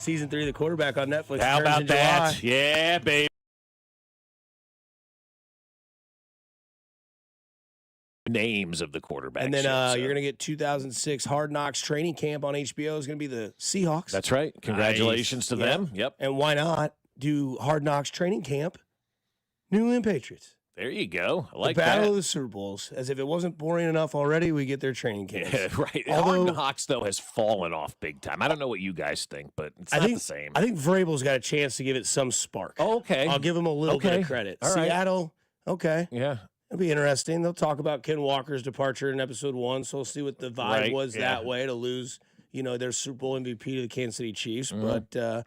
Season 3 of The Quarterback on Netflix. How about that? July. Yeah, baby. Names of the quarterbacks. And then you're going to get 2006 Hard Knocks training camp on HBO. Is going to be the Seahawks. That's right. Congratulations to them. Yep. And why not do Hard Knocks training camp, New England Patriots? There you go. I like the Battle that. of the Super Bowls. As if it wasn't boring enough already, we get their training camp. Yeah, right. Although, Hard Knocks, though, has fallen off big time. I don't know what you guys think, but it's not the same. I think Vrabel's got a chance to give it some spark. Oh, okay. I'll give him a little bit of credit. All right. Seattle, okay. Yeah. It'll be interesting. They'll talk about Ken Walker's departure in episode 1, so we'll see what the vibe was that way to lose, their Super Bowl MVP to the Kansas City Chiefs. But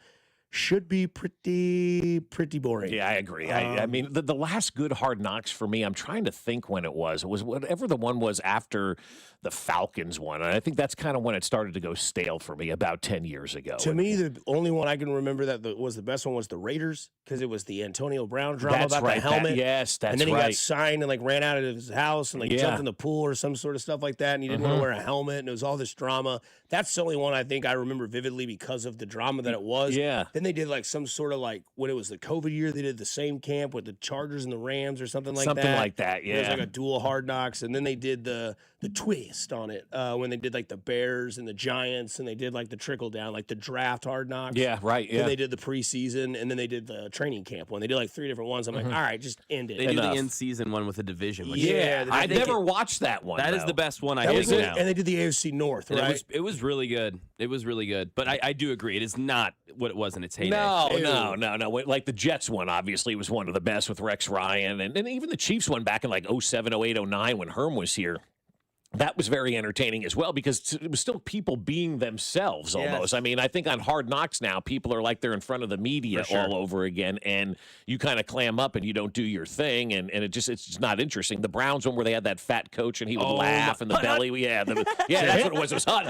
should be pretty boring. Yeah, I agree. I mean, the last good Hard Knocks for me, I'm trying to think when it was. It was whatever the one was after the Falcons one. And I think that's kind of when it started to go stale for me about 10 years ago. To me, the only one I can remember that was the best one was the Raiders, because it was the Antonio Brown drama about the helmet. That's and then he got signed and ran out of his house and jumped in the pool or some sort of stuff like that. And he didn't want to wear a helmet, and it was all this drama. That's the only one I think I remember vividly because of the drama that it was. Yeah. Then they did some sort of when it was the COVID year, they did the same camp with the Chargers and the Rams or something like that. Something like that, yeah. It was like a dual Hard Knocks. And then they did the twist on it when they did the Bears and the Giants, and they did the trickle down, the draft Hard Knocks. Yeah, right. Yeah. Then they did the preseason, and then they did the training camp one. They did 3 different ones. I'm like, all right, just end it. They do the in-season one with the division. Yeah, I never watched that one. That is the best one I think now. And they did the AFC North, right? It was really good. It was really good. But I do agree. It is not what it was in its heyday. No. Like the Jets one, obviously, was one of the best with Rex Ryan. And even the Chiefs one back in 07, 08, 09 when Herm was here. That was very entertaining as well because it was still people being themselves almost. Yes. I mean, I think on Hard Knocks now, people are like they're in front of the media all over again, and you kind of clam up and you don't do your thing, and it's just not interesting. The Browns one where they had that fat coach and he would laugh and the belly, that's what it was. It was hot,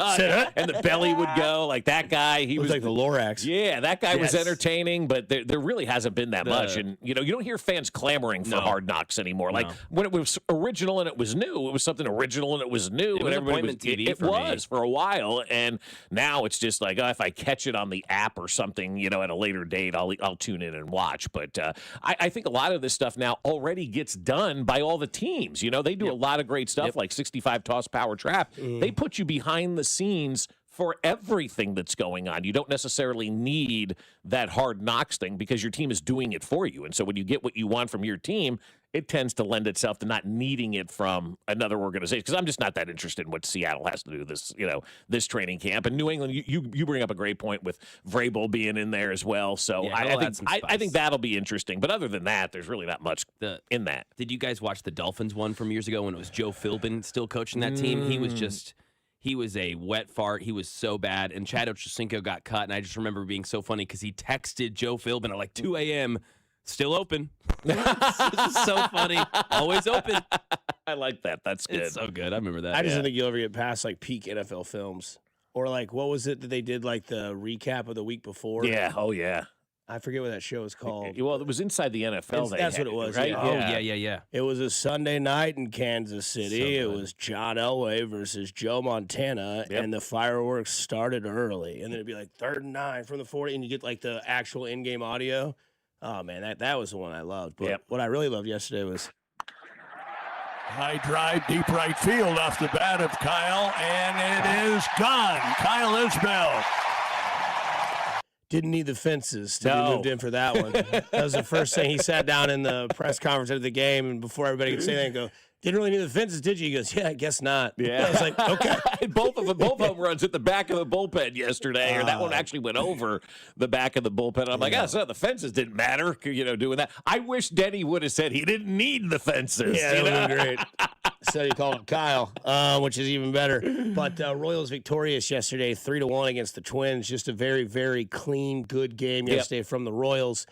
and the belly would go like that guy. He was like the Lorax. Yeah, that guy was entertaining, but there really hasn't been that much, and you don't hear fans clamoring for Hard Knocks anymore. Like when it was original and it was new, it was something original and it was new. It was appointment TV it was for a while, and now it's just if I catch it on the app or something, at a later date, I'll tune in and watch. But I think a lot of this stuff now already gets done by all the teams. They do a lot of great stuff like 65 toss power trap. They put you behind the scenes for everything that's going on. You don't necessarily need that Hard Knocks thing because your team is doing it for you. And so when you get what you want from your team, it tends to lend itself to not needing it from another organization. Because I'm just not that interested in what Seattle has to do this training camp. And New England, you bring up a great point with Vrabel being in there as well. So I think that'll be interesting. But other than that, there's really not much in that. Did you guys watch the Dolphins one from years ago when it was Joe Philbin still coaching that team? He was a wet fart. He was so bad. And Chad Ochocinco got cut. And I just remember being so funny because he texted Joe Philbin at 2 a.m., still open. It's so funny. Always open. I like that. That's good. It's so good. I remember that. I just don't think you'll ever get past peak NFL films. Or what was it that they did the recap of the week before? Yeah. Oh, yeah. I forget what that show is called. Well, it was Inside the NFL. That's what it was, right? Yeah. It was a Sunday night in Kansas City. It was John Elway versus Joe Montana, and the fireworks started early. And then it'd be 3rd and 9 from the 40, and you get the actual in-game audio. Oh, man, that was the one I loved. But what I really loved yesterday was high drive, deep right field off the bat of Kyle, and it is gone. Kyle Isbell. Didn't need the fences to be moved in for that one. That was the first thing he sat down in the press conference after the game, and before everybody could say that, and go, didn't really need the fences, did you? He goes, yeah, I guess not. Yeah. I was like, okay. both home runs at the back of the bullpen yesterday, or that one actually went over the back of the bullpen. I'm like, so the fences didn't matter, doing that. I wish Denny would have said he didn't need the fences. Yeah, that would have been great. So he called him Kyle, which is even better. But Royals victorious yesterday, 3-1 against the Twins. Just a very, very clean, good game yesterday from the Royals.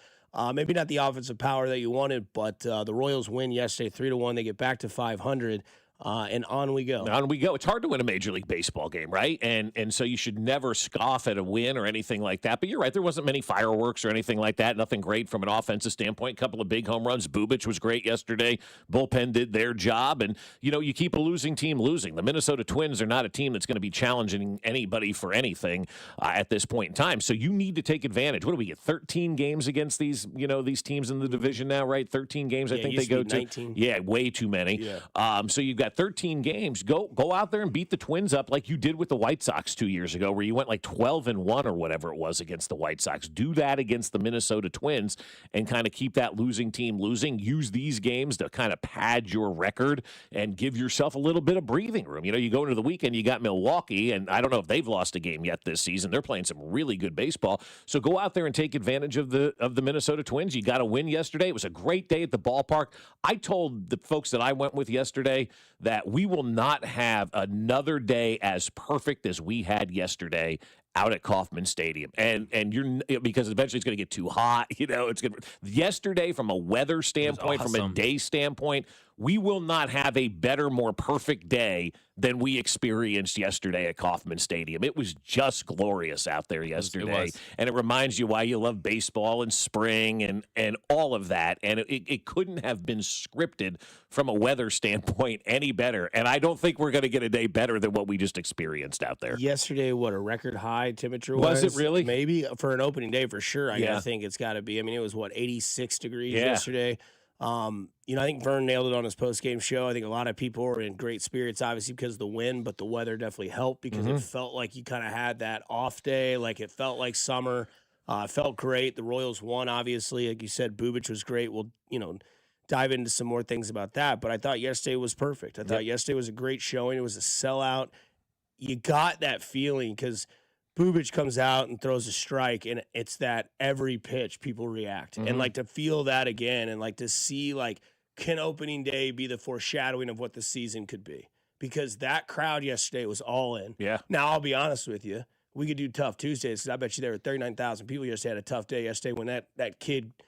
Maybe not the offensive power that you wanted, but the Royals win yesterday, 3-1. They get back to 500. and on we go. On we go. It's hard to win a Major League Baseball game, right? And so you should never scoff at a win or anything like that. But you're right. There wasn't many fireworks or anything like that. Nothing great from an offensive standpoint. A couple of big home runs. Bubic was great yesterday. Bullpen did their job. And, you keep a losing team losing. The Minnesota Twins are not a team that's going to be challenging anybody for anything at this point in time. So you need to take advantage. What do we get? 13 games against these teams in the division now, right? 13 games, I think they go to. 19. Yeah, way too many. Yeah. So you've got 13 games. Go out there and beat the Twins up like you did with the White Sox 2 years ago, where you went like 12-1 or whatever it was against the White Sox. Do that against the Minnesota Twins and kind of keep that losing team losing. Use these games to kind of pad your record and give yourself a little bit of breathing room. You go into the weekend, you got Milwaukee, and I don't know if they've lost a game yet this season. They're playing some really good baseball. So go out there and take advantage of the Minnesota Twins. You got a win yesterday. It was a great day at the ballpark. I told the folks that I went with yesterday that we will not have another day as perfect as we had yesterday out at Kauffman Stadium. And because eventually it's going to get too hot, it's going to. Yesterday, from a weather standpoint, awesome. from a day standpoint, we will not have a better, more perfect day than we experienced yesterday at Kauffman Stadium. It was just glorious out there yesterday. And it reminds you why you love baseball and spring and all of that. And it couldn't have been scripted from a weather standpoint any better. And I don't think we're going to get a day better than what we just experienced out there. Yesterday, a record high temperature was? Was it really? Maybe for an opening day for sure. I Yeah. think it's got to be. I mean, it was 86 degrees Yeah. yesterday. I think Vern nailed it on his post-game show. I think a lot of people were in great spirits, obviously, because of the wind, but the weather definitely helped because it felt like you kind of had that off day. Like it felt like summer. It felt great. The Royals won, obviously. Like you said, Bubic was great. We'll, dive into some more things about that. But I thought yesterday was perfect. I thought yesterday was a great showing. It was a sellout. You got that feeling because Bubic comes out and throws a strike, and it's that every pitch people react. And, to feel that again and, to see, can opening day be the foreshadowing of what the season could be? Because that crowd yesterday was all in. Yeah. Now, I'll be honest with you. We could do tough Tuesdays because I bet you there were 39,000 people yesterday had a tough day yesterday when that kid –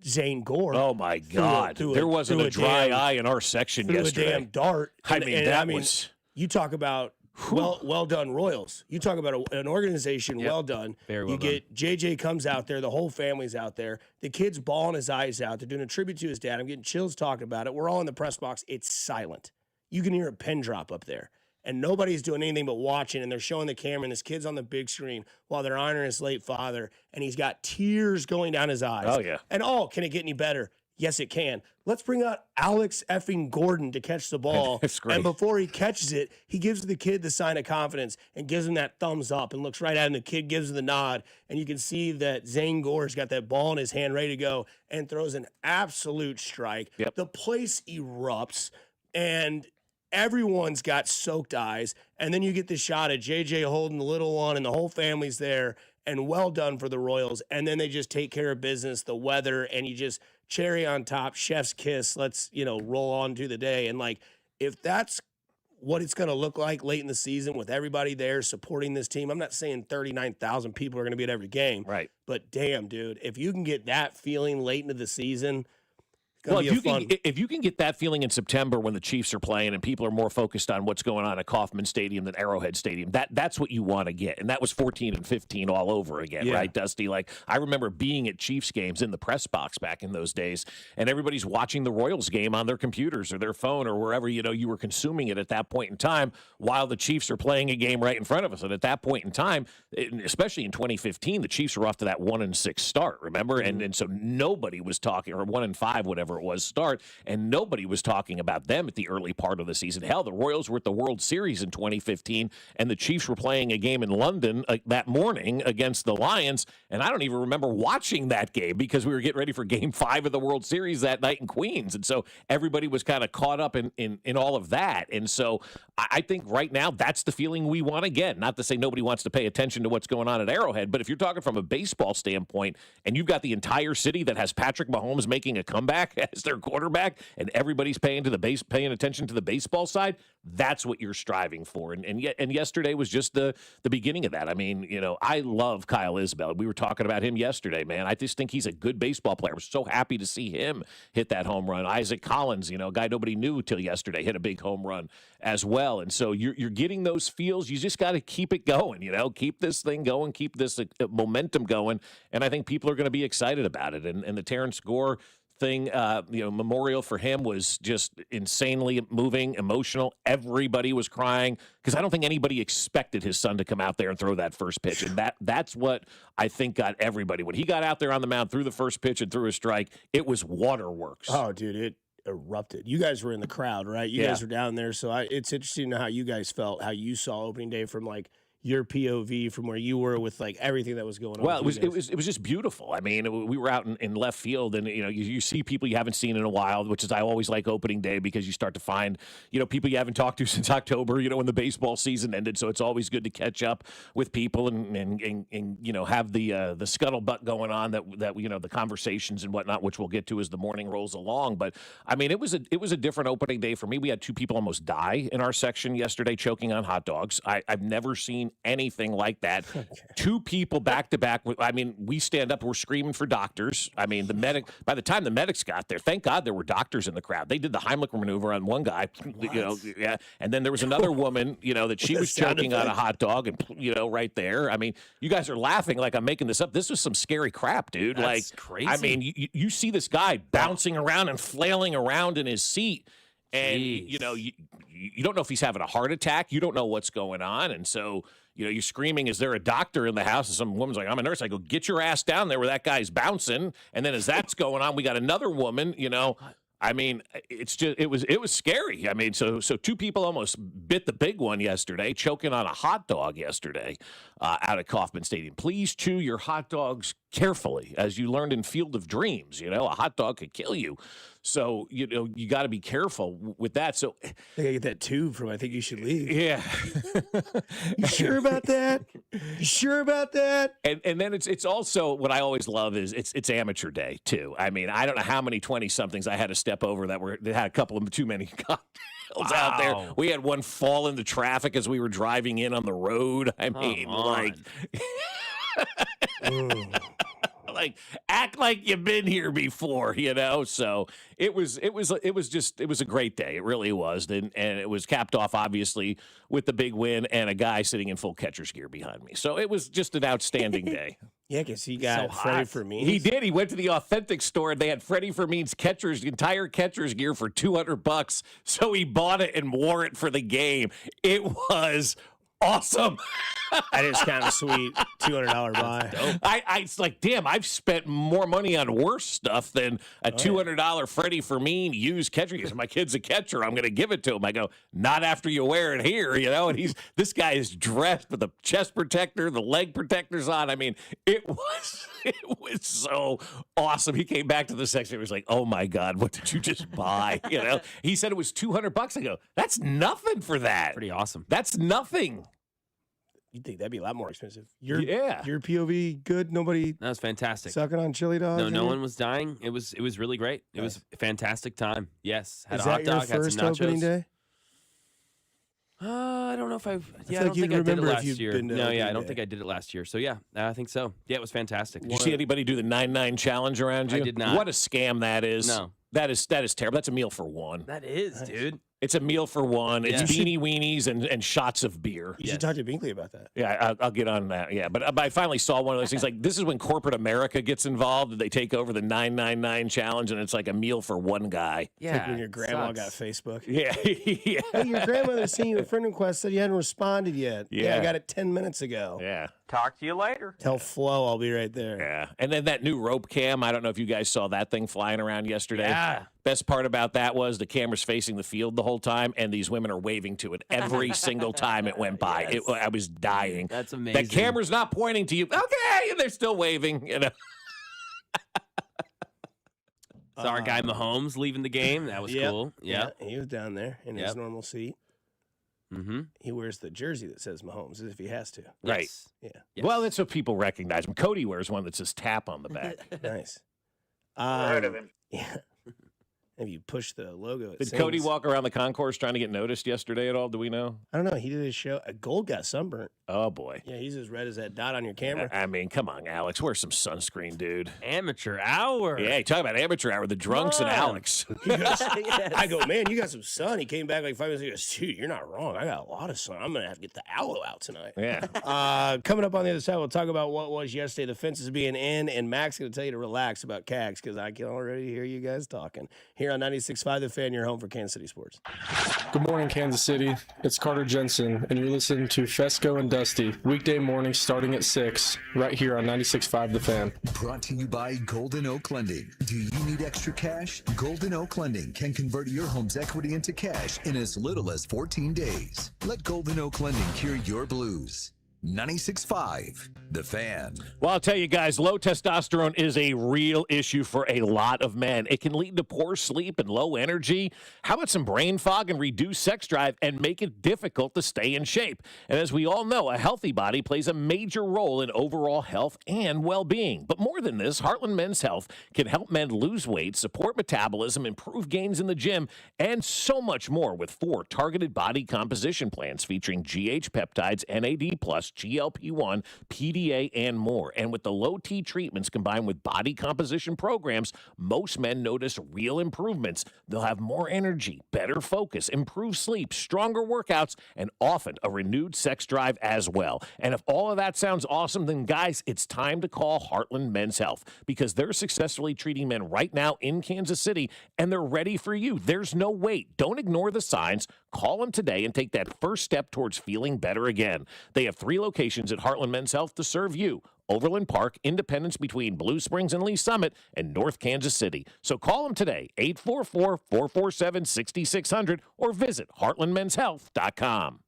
Zane Gore. Oh, my God. There wasn't a dry eye in our section yesterday. A damn dart. Was... You talk about well done Royals. You talk about an organization well done. Very well you get JJ comes out there. The whole family's out there. The kid's bawling his eyes out. They're doing a tribute to his dad. I'm getting chills talking about it. We're all in the press box. It's silent. You can hear a pin drop up there. And nobody's doing anything but watching, and they're showing the camera, and this kid's on the big screen while they're honoring his late father, and he's got tears going down his eyes. Oh, yeah. And, can it get any better? Yes, it can. Let's bring out Alex effing Gordon to catch the ball. That's great. And before he catches it, he gives the kid the sign of confidence and gives him that thumbs up and looks right at him. The kid gives him the nod, and you can see that Zane Gore's got that ball in his hand ready to go and throws an absolute strike. Yep. The place erupts, and everyone's got soaked eyes, and then you get the shot of JJ holding the little one, and the whole family's there, and well done for the Royals. And then they just take care of business, the weather, and you just cherry on top, chef's kiss. Let's, roll on to the day. And if that's what it's going to look like late in the season with everybody there supporting this team, I'm not saying 39,000 people are going to be at every game, right? But damn, dude, if you can get that feeling late into the season. Well, if you can get that feeling in September when the Chiefs are playing and people are more focused on what's going on at Kauffman Stadium than Arrowhead Stadium, that's what you want to get. And that was 14 and 15 all over again, right, Dusty? I remember being at Chiefs games in the press box back in those days, and everybody's watching the Royals game on their computers or their phone or wherever you were consuming it at that point in time while the Chiefs are playing a game right in front of us. And at that point in time, especially in 2015, the Chiefs were off to that 1-6 start, remember? Mm-hmm. And so nobody was talking, or 1-5, whatever it was, start, and nobody was talking about them at the early part of the season. Hell, the Royals were at the World Series in 2015, and the Chiefs were playing a game in London that morning against the Lions, and I don't even remember watching that game because we were getting ready for Game 5 of the World Series that night in Queens, and so everybody was kind of caught up in all of that, and so I think right now that's the feeling we want to get. Not to say nobody wants to pay attention to what's going on at Arrowhead, but if you're talking from a baseball standpoint, and you've got the entire city that has Patrick Mahomes making a comeback as their quarterback, and everybody's paying attention to the baseball side, that's what you're striving for. And yesterday was just the beginning of that. I mean, I love Kyle Isbell. We were talking about him yesterday, man. I just think he's a good baseball player. I was so happy to see him hit that home run. Isaac Collins, a guy nobody knew till yesterday, hit a big home run as well. And so you're getting those feels. You just got to keep it going, keep this thing going, keep this momentum going. And I think people are going to be excited about it. And the Terrence Gore thing, memorial for him was just insanely moving, emotional. Everybody was crying because I don't think anybody expected his son to come out there and throw that first pitch. And that's what I think got everybody. When he got out there on the mound, threw the first pitch and threw a strike, it was waterworks. Oh, dude, it erupted. You guys were in the crowd, right? You guys were down there. So it's interesting to know how you guys felt, how you saw opening day from your POV from where you were with everything that was going on. Well, it was just beautiful. I mean, we were out in left field, and you see people you haven't seen in a while, which is I always like opening day because you start to find people you haven't talked to since October. When the baseball season ended, so it's always good to catch up with people and have the scuttlebutt going on that the conversations and whatnot, which we'll get to as the morning rolls along. But I mean, it was a different opening day for me. We had 2 people almost die in our section yesterday choking on hot dogs. I've never seen anything like that. Okay. 2 people back to back. I mean, we stand up, we're screaming for doctors. I mean, by the time the medics got there, thank God there were doctors in the crowd. They did the Heimlich maneuver on one guy, and then there was another woman, that she was choking on a hot dog, and right there. I mean, you guys are laughing like I'm making this up. This was some scary crap, dude. That's crazy. I mean, you see this guy bouncing around and flailing around in his seat, and you don't know if he's having a heart attack. You don't know what's going on, and so you're screaming, is there a doctor in the house? And some woman's like, I'm a nurse. I go, get your ass down there where that guy's bouncing. And then as that's going on, we got another woman, I mean, it was scary. I mean, so 2 people almost bit the big one yesterday, choking on a hot dog yesterday out at Kauffman Stadium. Please chew your hot dogs carefully, as you learned in Field of Dreams. A hot dog could kill you. So, you got to be careful with that. So I think I get that tube from I Think You Should Leave. Yeah. You sure about that? You sure about that? And then it's also what I always love is it's amateur day too. I mean, I don't know how many 20-somethings I had to step over that had a couple of too many cocktails out there. We had one fall into traffic as we were driving in on the road. I mean, act like you've been here before, So it was a great day. It really was, and it was capped off obviously with the big win and a guy sitting in full catcher's gear behind me. So it was just an outstanding day. Yeah, because he got Freddie Fermin. He did. He went to the Authentic store and they had Freddie Fermin's entire catcher's gear for $200. So he bought it and wore it for the game. It was awesome. That is kind of sweet. $200 buy. It's like, damn, I've spent more money on worse stuff than a $200 Freddie Fermin used catcher. He goes, my kid's a catcher. I'm going to give it to him. I go, not after you wear it here, And this guy is dressed with the chest protector, the leg protectors on. I mean, it was so awesome. He came back to the section. He was like, oh my God, what did you just buy? He said it was $200. I go, that's nothing for that. Pretty awesome. That's nothing. You'd think that'd be a lot more expensive. Your POV good? Nobody That was fantastic. sucking on chili dogs? No one was dying. It was really great. It was a fantastic time. Yes. Had Is a hot that your dog, had first some nachos. opening day? I don't know if I've. feel I don't like you'd think I did it remember if last you'd year. been to No, opening I don't day. think I did it last year. So yeah, I think so. Yeah, it was fantastic. Did you see anybody do the 9-9 challenge around you? I did not. What a scam that is. No. That is terrible. That's a meal for one. That is, dude. It's a meal for one. It's Yes. beanie weenies and shots of beer. You should talk to Binkley about that. Yeah, I'll get on that. Yeah, but I finally saw one of those things. Like, this is when corporate America gets involved and they take over the 999 challenge, and it's like a meal for one guy. It's like when your grandma got Facebook. Yeah, yeah. Hey, your grandmother sent you a friend request, said you hadn't responded yet. Yeah. I got it 10 minutes ago. Yeah. Talk to you later. Tell Flo I'll be right there. Yeah. And then that new rope cam, I don't know if you guys saw that thing flying around yesterday. Yeah. Best part about that was the camera's facing the field the whole time, and these women are waving to it every single time it went by. Yes. I was dying. That's amazing. The camera's not pointing to you. Okay, and they're still waving. Saw our guy Mahomes leaving the game. That was cool. Yeah. He was down there in his normal seat. Mm-hmm. He wears the jersey that says Mahomes as if he has to. Right. Yes. Yeah. Yes. Well, that's what people recognize him. Cody wears one that says tap on the back. Nice. Heard of him. Yeah. And if you push the logo, it Did sings. Cody walk around the concourse trying to get noticed yesterday at all? Do we know? I don't know. He did his show. Gold got sunburnt. Oh, boy. Yeah, he's as red as that dot on your camera. I mean, come on, Alex. Wear some sunscreen, dude. Amateur hour. Yeah, talk about amateur hour. The drunks and Alex. Yes. I go, man, you got some sun. He came back like 5 minutes ago. He goes, dude, you're not wrong. I got a lot of sun. I'm going to have to get the aloe out tonight. Yeah. Coming up on the other side, we'll talk about what was yesterday, the fences being in, and Mac's going to tell you to relax about Cags because I can already hear you guys talking. Here on 96.5 The Fan, your home for Kansas City sports. Good morning, Kansas City. It's Carter Jensen, and you're listening to Fescoe and Dusty, weekday mornings starting at 6, right here on 96.5 The Fan. Brought to you by Golden Oak Lending. Do you need extra cash? Golden Oak Lending can convert your home's equity into cash in as little as 14 days. Let Golden Oak Lending cure your blues. 96.5 The Fan. Well, I'll tell you guys, low testosterone is a real issue for a lot of men. It can lead to poor sleep and low energy. How about some brain fog and reduced sex drive and make it difficult to stay in shape? And as we all know, a healthy body plays a major role in overall health and well-being. But more than this, Heartland Men's Health can help men lose weight, support metabolism, improve gains in the gym, and so much more with 4 targeted body composition plans featuring GH peptides, NAD+, GLP-1, PDA, and more. And with the low T treatments combined with body composition programs, most men notice real improvements. They'll have more energy, better focus, improved sleep, stronger workouts, and often a renewed sex drive as well. And if all of that sounds awesome, then guys, it's time to call Heartland Men's Health because they're successfully treating men right now in Kansas City, and they're ready for you. There's no wait. Don't ignore the signs. Call them today and take that first step towards feeling better again. They have 3 locations at Heartland Men's Health to serve you. Overland Park, Independence between Blue Springs and Lee Summit, and North Kansas City. So call them today, 844-447-6600, or visit heartlandmenshealth.com.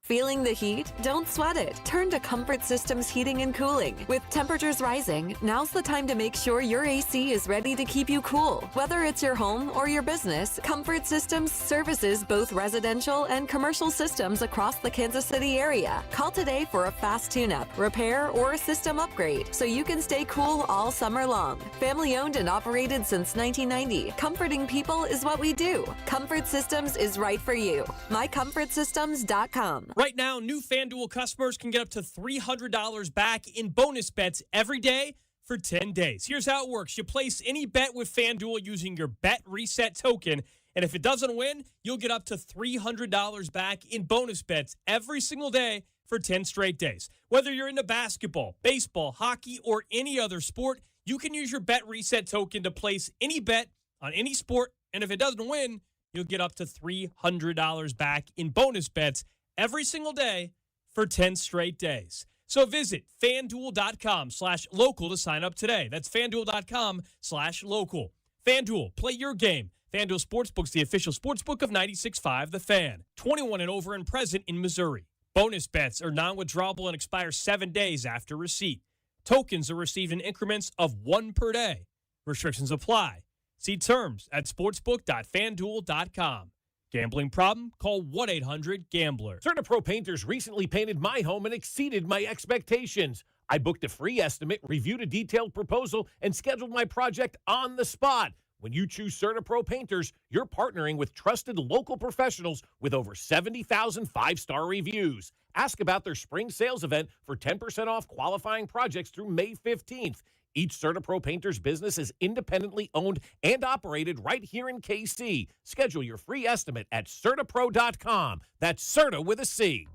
Feeling the heat? Don't sweat it. Turn to Comfort Systems Heating and Cooling. With temperatures rising, now's the time to make sure your AC is ready to keep you cool. Whether it's your home or your business, Comfort Systems services both residential and commercial systems across the Kansas City area. Call today for a fast tune-up, repair, or a system upgrade so you can stay cool all summer long. Family owned and operated since 1990. Comforting people is what we do. Comfort Systems is right for you. MyComfortSystems.com. Right now, new FanDuel customers can get up to $300 back in bonus bets every day for 10 days. Here's how it works. You place any bet with FanDuel using your Bet Reset token, and if it doesn't win, you'll get up to $300 back in bonus bets every single day for 10 straight days. Whether you're into basketball, baseball, hockey, or any other sport, you can use your Bet Reset token to place any bet on any sport, and if it doesn't win, you'll get up to $300 back in bonus bets every single day for 10 straight days. So visit FanDuel.com/local to sign up today. That's FanDuel.com/local. FanDuel, play your game. FanDuel Sportsbook's the official sportsbook of 96.5 The Fan. 21 and over and present in Missouri. Bonus bets are non-withdrawable and expire 7 days after receipt. Tokens are received in increments of 1 per day. Restrictions apply. See terms at sportsbook.fanduel.com. Gambling problem? Call 1-800-GAMBLER. CertaPro Painters recently painted my home and exceeded my expectations. I booked a free estimate, reviewed a detailed proposal, and scheduled my project on the spot. When you choose CertaPro Painters, you're partnering with trusted local professionals with over 70,000 five-star reviews. Ask about their spring sales event for 10% off qualifying projects through May 15th. Each CertaPro Painters business is independently owned and operated right here in KC. Schedule your free estimate at CertaPro.com. That's Certa with a C.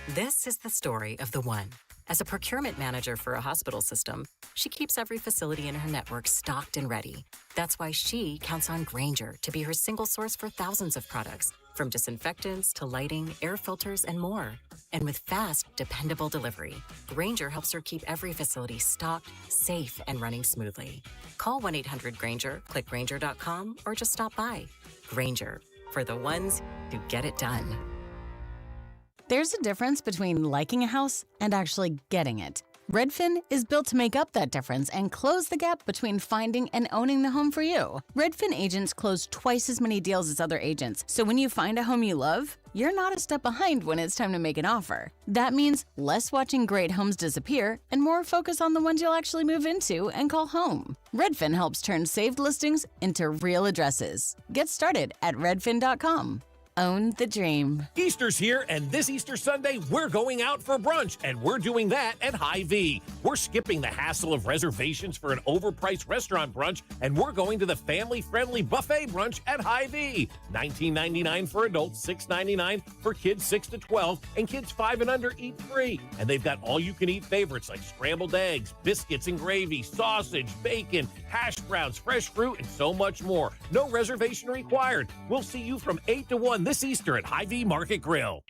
This is the story of the one. As a procurement manager for a hospital system, she keeps every facility in her network stocked and ready. That's why she counts on Grainger to be her single source for thousands of products, from disinfectants to lighting, air filters, and more. And with fast, dependable delivery, Grainger helps her keep every facility stocked, safe, and running smoothly. Call 1-800-GRAINGER, click Grainger.com, or just stop by. Grainger, for the ones who get it done. There's a difference between liking a house and actually getting it. Redfin is built to make up that difference and close the gap between finding and owning the home for you. Redfin agents close twice as many deals as other agents, so when you find a home you love, you're not a step behind when it's time to make an offer. That means less watching great homes disappear and more focus on the ones you'll actually move into and call home. Redfin helps turn saved listings into real addresses. Get started at redfin.com. Own the dream. Easter's here, and this Easter Sunday, we're going out for brunch, and we're doing that at Hy-Vee. We're skipping the hassle of reservations for an overpriced restaurant brunch, and we're going to the family-friendly buffet brunch at Hy-Vee. $19.99 for adults, $6.99 for kids 6 to 12, and kids 5 and under eat free. And they've got all-you-can-eat favorites like scrambled eggs, biscuits and gravy, sausage, bacon, hash browns, fresh fruit, and so much more. No reservation required. We'll see you from 8 to 1 this Easter at Hy-Vee Market Grill.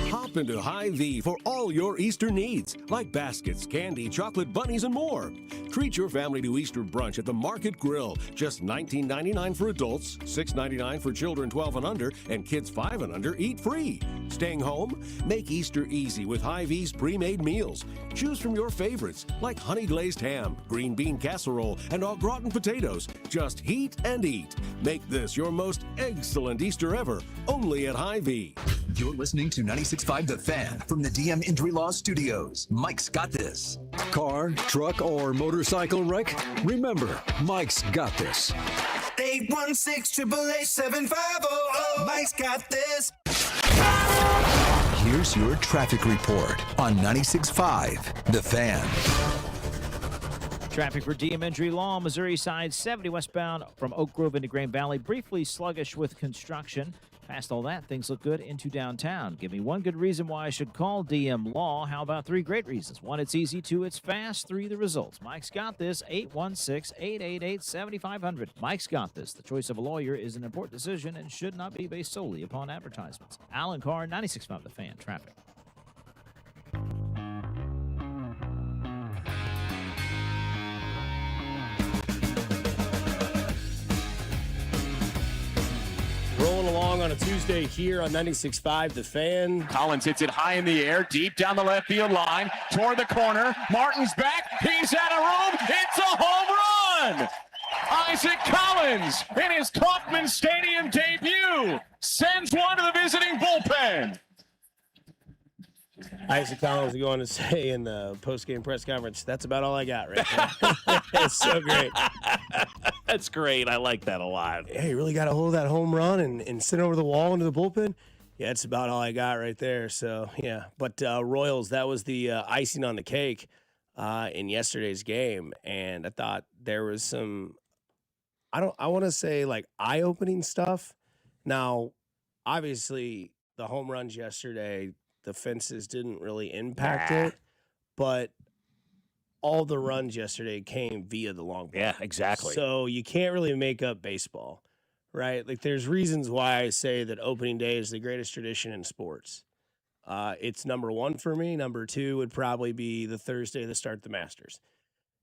Hop into Hy-Vee for all your Easter needs, like baskets, candy, chocolate bunnies, and more. Treat your family to Easter brunch at the Market Grill. Just $19.99 for adults, $6.99 for children 12 and under, and kids 5 and under eat free. Staying home? Make Easter easy with Hy-Vee's pre-made meals. Choose from your favorites, like honey glazed ham, green bean casserole, and au gratin potatoes. Just heat and eat. Make this your most excellent Easter ever, only at Hy-Vee. You're listening to 96.5 The Fan from the DM Injury Law Studios. Mike's got this. Car, truck, or motorcycle wreck? Remember, Mike's got this. 816-888-7500. Mike's got this. Here's your traffic report on 96.5 The Fan. Traffic for DM Injury Law, Missouri side 70 westbound from Oak Grove into Grand Valley. Briefly sluggish with construction. Past all that, things look good into downtown. Give me one good reason why I should call DM Law. How about 3 great reasons? 1, it's easy. 2, it's fast. 3, the results. Mike's got this. 816-888-7500. Mike's got this. The choice of a lawyer is an important decision and should not be based solely upon advertisements. Alan Carr, 96.5 The Fan. Traffic. Rolling along on a Tuesday here on 96.5 The Fan. Collins hits it high in the air, deep down the left field line, toward the corner. Martin's back. He's out of room. It's a home run. Isaac Collins, in his Kauffman Stadium debut, sends one to the visiting bullpen. Isaac Collins is going to say in the post-game press conference, that's about all I got right there. It's so great. That's great. I like that a lot. Hey, you really got a hold of that home run and sit over the wall into the bullpen? Yeah, that's about all I got right there. So, yeah. But Royals, that was the icing on the cake in yesterday's game. And I thought there was some, I want to say like eye-opening stuff. Now, obviously, the home runs yesterday, the fences didn't really impact it, but all the runs yesterday came via the long ball. Yeah, exactly. So you can't really make up baseball, right? Like there's reasons why I say that opening day is the greatest tradition in sports. It's number 1 for me. Number 2 would probably be the Thursday to start the Masters.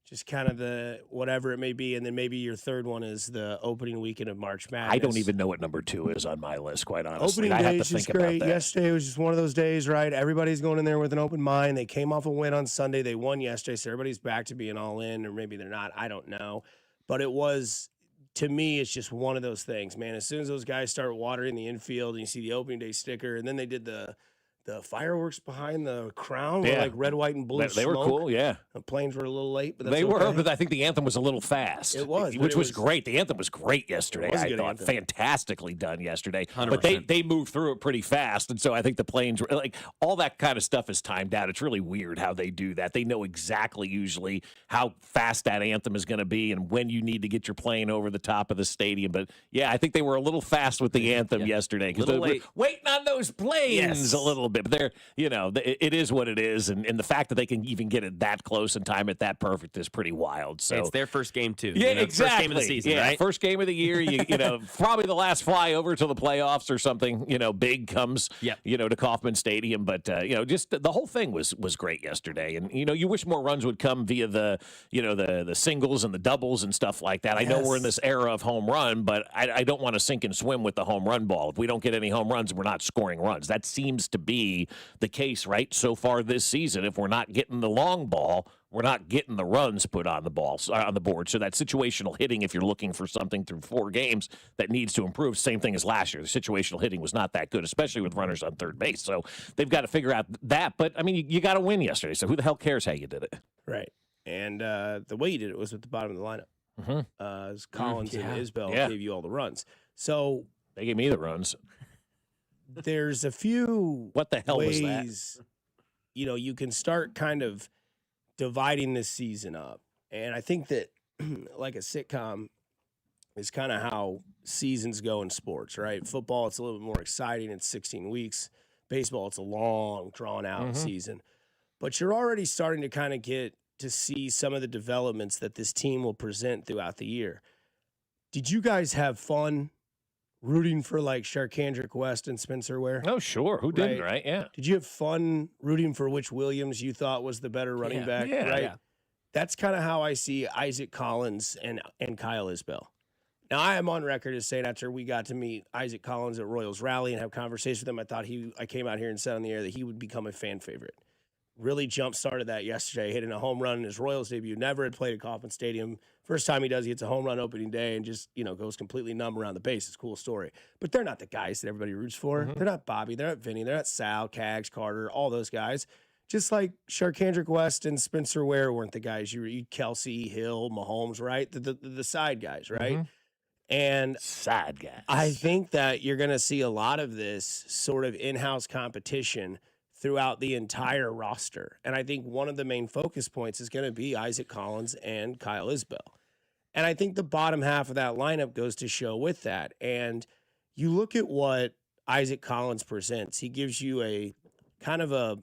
Just kind of the whatever it may be, and then maybe your third one is the opening weekend of March Madness. I don't even know what number 2 is on my list, quite honestly. Opening I day have is to think just great. about that. Yesterday was just one of those days, right? Everybody's going in there with an open mind. They came off a win on Sunday. They won yesterday, so everybody's back to being all in, or maybe they're not. I don't know. But it was, to me, it's just one of those things, man. As soon as those guys start watering the infield and you see the opening day sticker, and then they did the fireworks behind the crown were like red, white, and blue. They were cool, yeah. The planes were a little late, but that's they were. okay. But I think the anthem was a little fast. It was, which was great. The anthem was great yesterday. I thought anthem. Fantastically done yesterday. 100%. But they moved through it pretty fast, and so I think the planes were like all that kind of stuff is timed out. It's really weird how they do that. They know exactly usually how fast that anthem is going to be and when you need to get your plane over the top of the stadium. But yeah, I think they were a little fast with the anthem yesterday because they were waiting on those planes a little bit. But they're it is what it is, and the fact that they can even get it that close and time it that perfect is pretty wild. So it's their first game too. Yeah, exactly. First game of the season, right? First game of the year. You know, probably the last flyover to the playoffs or something. Big comes. To Kauffman Stadium, but just the whole thing was great yesterday, and you wish more runs would come via the singles and the doubles and stuff like that. I know we're in this era of home run, but I don't want to sink and swim with the home run ball. If we don't get any home runs, we're not scoring runs. That seems to be be the case, right? So far this season, if we're not getting the long ball, we're not getting the runs put on the board. So that situational hitting, if you're looking for something through 4 games that needs to improve, same thing as last year. The situational hitting was not that good, especially with runners on third base. So they've got to figure out that. But, I mean, you got to win yesterday. So who the hell cares how you did it? Right. And the way you did it was at the bottom of the lineup. As Collins and Isbell gave you all the runs. So they gave me the runs. There's a few what the hell ways, was that? You can start kind of dividing this season up. And I think that like a sitcom is kind of how seasons go in sports, right? Football, it's a little bit more exciting. It's 16 weeks. Baseball, it's a long, drawn-out season. But you're already starting to kind of get to see some of the developments that this team will present throughout the year. Did you guys have fun rooting for like Sharkandrick West and Spencer Ware? Oh, sure. Who didn't, right? Yeah. Did you have fun rooting for which Williams you thought was the better running back? Yeah, right. yeah. That's kind of how I see Isaac Collins and Kyle Isbell. Now, I am on record as saying after we got to meet Isaac Collins at Royals Rally and have conversations with him, I came out here and said on the air that he would become a fan favorite. Really jump-started that yesterday, hitting a home run in his Royals debut. Never had played at Kauffman Stadium. First time he does, he hits a home run opening day and just, goes completely numb around the base. It's a cool story. But they're not the guys that everybody roots for. They're not Bobby. They're not Vinny. They're not Sal, Cags, Carter, all those guys. Just like Sharkandrick West and Spencer Ware weren't the guys. You Kelsey, Hill, Mahomes, right? The side guys, right? And side guys. I think that you're going to see a lot of this sort of in-house competition throughout the entire roster. And I think one of the main focus points is going to be Isaac Collins and Kyle Isbell. And I think the bottom half of that lineup goes to show with that. And you look at what Isaac Collins presents. He gives you a kind of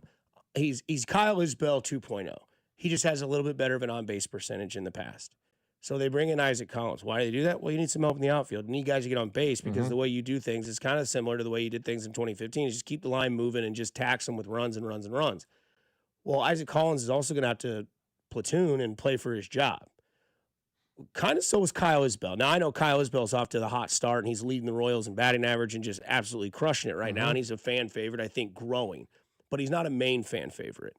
he's Kyle Isbell 2.0. He just has a little bit better of an on-base percentage in the past. So they bring in Isaac Collins. Why do they do that? Well, you need some help in the outfield. You need guys to get on base because the way you do things is kind of similar to the way you did things in 2015. You just keep the line moving and just tax them with runs and runs and runs. Well, Isaac Collins is also going to have to platoon and play for his job. Kind of so is Kyle Isbell. Now, I know Kyle Isbell's off to the hot start, and he's leading the Royals in batting average and just absolutely crushing it right now, and he's a fan favorite, I think, growing. But he's not a main fan favorite.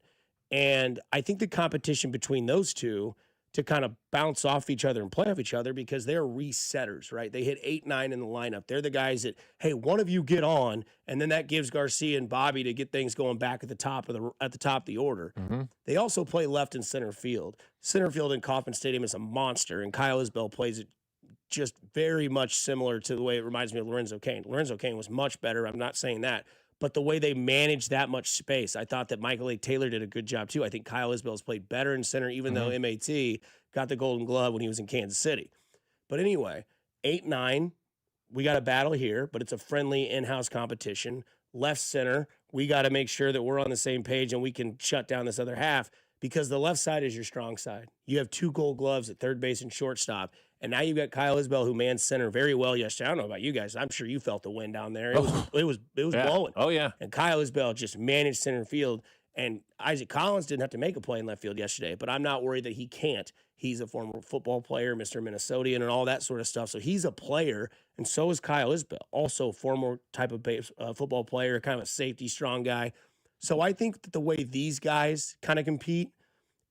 And I think the competition between those two to kind of bounce off each other and play off each other because they're resetters, right? They hit 8-9 in the lineup. They're the guys that, hey, one of you get on, and then that gives Garcia and Bobby to get things going back at the top of the order. They also play left and center field. Center field in Kauffman Stadium is a monster, and Kyle Isbell plays it just very much similar to the way it reminds me of Lorenzo Cain. Lorenzo Cain was much better. I'm not saying that. But the way they manage that much space, I thought that Michael A. Taylor did a good job, too. I think Kyle Isbell's played better in center, even though MAT got the Golden Glove when he was in Kansas City. But anyway, 8-9, we got a battle here, but it's a friendly in-house competition. Left center, we got to make sure that we're on the same page and we can shut down this other half because the left side is your strong side. You have 2 Gold Gloves at third base and shortstop. And now you've got Kyle Isbell, who mans center very well yesterday. I don't know about you guys. I'm sure you felt the wind down there. It was blowing. Oh, yeah. And Kyle Isbell just managed center field. And Isaac Collins didn't have to make a play in left field yesterday, but I'm not worried that he can't. He's a former football player, Mr. Minnesotian, and all that sort of stuff. So he's a player, and so is Kyle Isbell, also a former type of football player, kind of a safety, strong guy. So I think that the way these guys kind of compete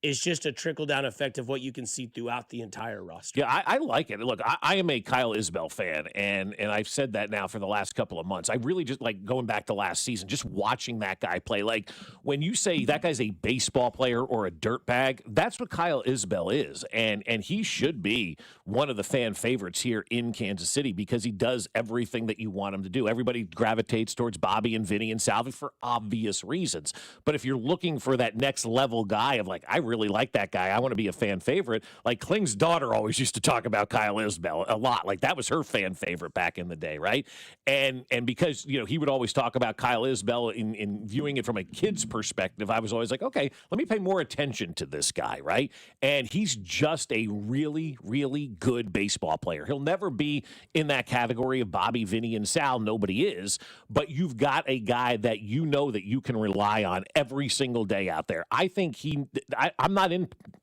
is just a trickle-down effect of what you can see throughout the entire roster. Yeah, I like it. Look, I am a Kyle Isbell fan, and I've said that now for the last couple of months. I really just like going back to last season, just watching that guy play. Like, when you say that guy's a baseball player or a dirtbag, that's what Kyle Isbell is, and he should be one of the fan favorites here in Kansas City because he does everything that you want him to do. Everybody gravitates towards Bobby and Vinny and Salvi for obvious reasons. But if you're looking for that next level guy of like, I really like that guy, I want to be a fan favorite. Like Kling's daughter always used to talk about Kyle Isbell a lot. Like that was her fan favorite back in the day, right? And because he would always talk about Kyle Isbell in viewing it from a kid's perspective, I was always like, okay, let me pay more attention to this guy, right? And he's just a really, really good baseball player. He'll never be in that category of Bobby, Vinny, and Sal. Nobody is. But you've got a guy that you know that you can rely on every single day out there. I think I'm not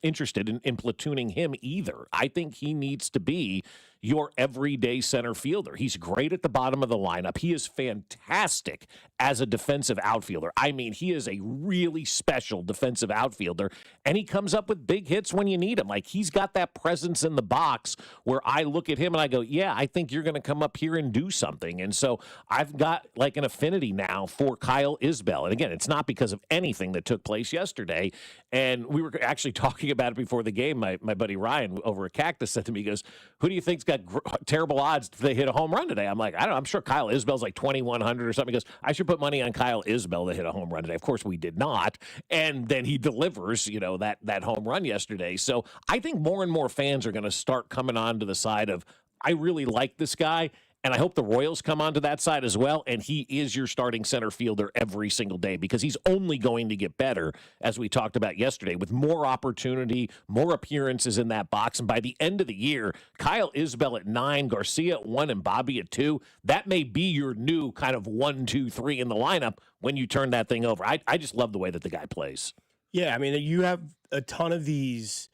interested in platooning him either. I think he needs to be, your everyday center fielder. He's great at the bottom of the lineup. He is fantastic as a defensive outfielder. I mean, he is a really special defensive outfielder, and he comes up with big hits when you need him. Like, he's got that presence in the box where I look at him and I go, yeah, I think you're going to come up here and do something. And so I've got like an affinity now for Kyle Isbell. And again, it's not because of anything that took place yesterday. And we were actually talking about it before the game. My buddy Ryan over at Cactus said to me, he goes, who do you think's got terrible odds if they hit a home run today? I'm like, I don't know. I'm sure Kyle Isbell's like 2,100 or something. He goes, I should put money on Kyle Isbell to hit a home run today. Of course, we did not. And then he delivers, that home run yesterday. So I think more and more fans are going to start coming on to the side of, I really like this guy. And I hope the Royals come onto that side as well. And he is your starting center fielder every single day because he's only going to get better, as we talked about yesterday, with more opportunity, more appearances in that box. And by the end of the year, Kyle Isbell at 9, Garcia at 1, and Bobby at 2, that may be your new kind of 1, 2, 3 in the lineup when you turn that thing over. I just love the way that the guy plays. Yeah, I mean, you have a ton of these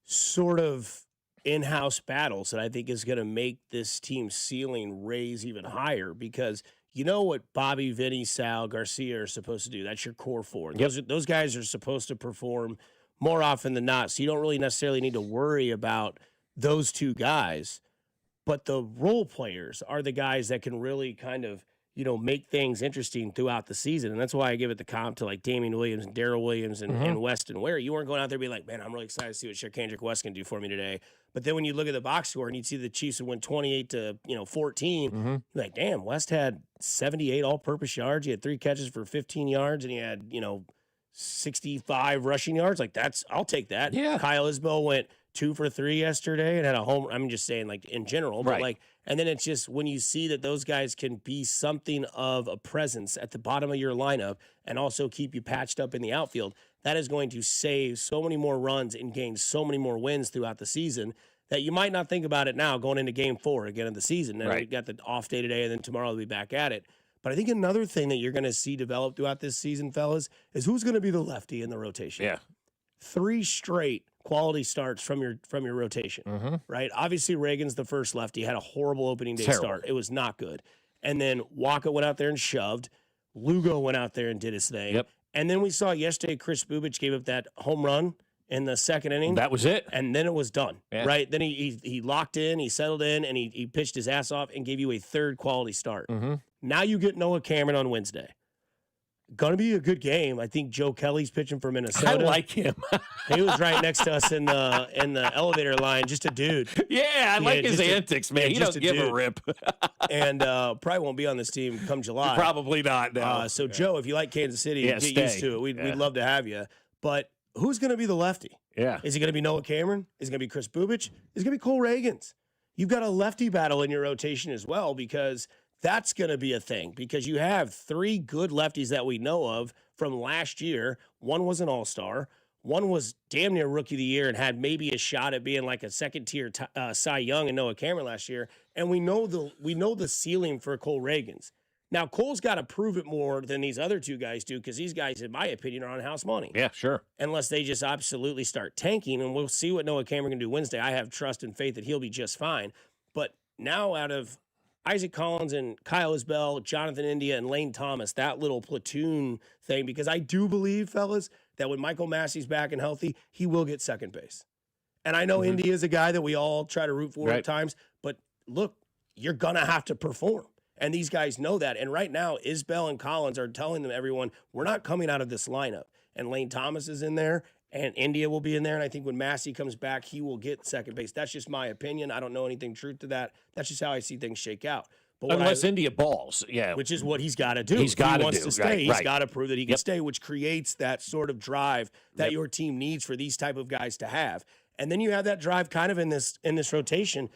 sort of in-house battles that I think is going to make this team's ceiling raise even higher because you know what Bobby, Vinny, Sal, Garcia are supposed to do. That's your core four. Those guys are supposed to perform more often than not, so you don't really necessarily need to worry about those two guys. But the role players are the guys that can really kind of, make things interesting throughout the season. And that's why I give it the comp to like Damian Williams and Darrell Williams and Weston Ware. You weren't going out there being like, man, I'm really excited to see what Kendrick West can do for me today. But then when you look at the box score and you see the Chiefs win 28-14, you're like, damn, West had 78 all-purpose yards. He had 3 catches for 15 yards, and he had, 65 rushing yards. Like, I'll take that. Yeah. Kyle Isbell went 2 for 3 yesterday and had a home. I'm just saying, like, in general. But, and then it's just when you see that those guys can be something of a presence at the bottom of your lineup and also keep you patched up in the outfield, that is going to save so many more runs and gain so many more wins throughout the season that you might not think about it now going into game 4 again of the season. And we got the off day today, and then tomorrow we'll be back at it. But I think another thing that you're going to see develop throughout this season, fellas, is who's going to be the lefty in the rotation. Yeah. 3 straight quality starts from your rotation, right? Obviously, Reagan's the first lefty, had a horrible opening day start. It was not good. And then Waka went out there and shoved. Lugo went out there and did his thing. Yep. And then we saw yesterday Chris Bubich gave up that home run in the second inning. That was it. And then it was done, right? Then he locked in, he settled in, and he pitched his ass off and gave you a 3rd quality start. Now you get Noah Cameron on Wednesday. Going to be a good game. I think Joe Kelly's pitching for Minnesota. I like him. He was right next to us in the elevator line, just a dude. Yeah, I like his antics, man. He don't give a rip. And probably won't be on this team come July. Probably not, no. So, Joe, if you like Kansas City, get used to it. We'd love to have you. But who's going to be the lefty? Yeah. Is it going to be Noah Cameron? Is it going to be Chris Bubich? Is it going to be Cole Reagans? You've got a lefty battle in your rotation as well because that's going to be a thing because you have 3 good lefties that we know of from last year. One was an all-star. One was damn near rookie of the year and had maybe a shot at being like a second-tier Cy Young and Noah Cameron last year. And we know the ceiling for Cole Reagans. Now, Cole's got to prove it more than these other 2 guys do because these guys, in my opinion, are on house money. Yeah, sure. Unless they just absolutely start tanking, and we'll see what Noah Cameron can do Wednesday. I have trust and faith that he'll be just fine. But now out of Isaac Collins and Kyle Isbell, Jonathan India, and Lane Thomas, that little platoon thing, because I do believe, fellas, that when Michael Massey's back and healthy, he will get second base. And I know India is a guy that we all try to root for at times, but look, you're going to have to perform. And these guys know that. And right now, Isbell and Collins are telling everyone, we're not coming out of this lineup. And Lane Thomas is in there, and India will be in there. And I think when Massey comes back, he will get second base. That's just my opinion. I don't know anything truth to that. That's just how I see things shake out. But unless India balls, which is what he's got to do. He's got to wants to stay. He's got to prove that he can stay, which creates that sort of drive that your team needs for these type of guys to have. And then you have that drive kind of in this rotation.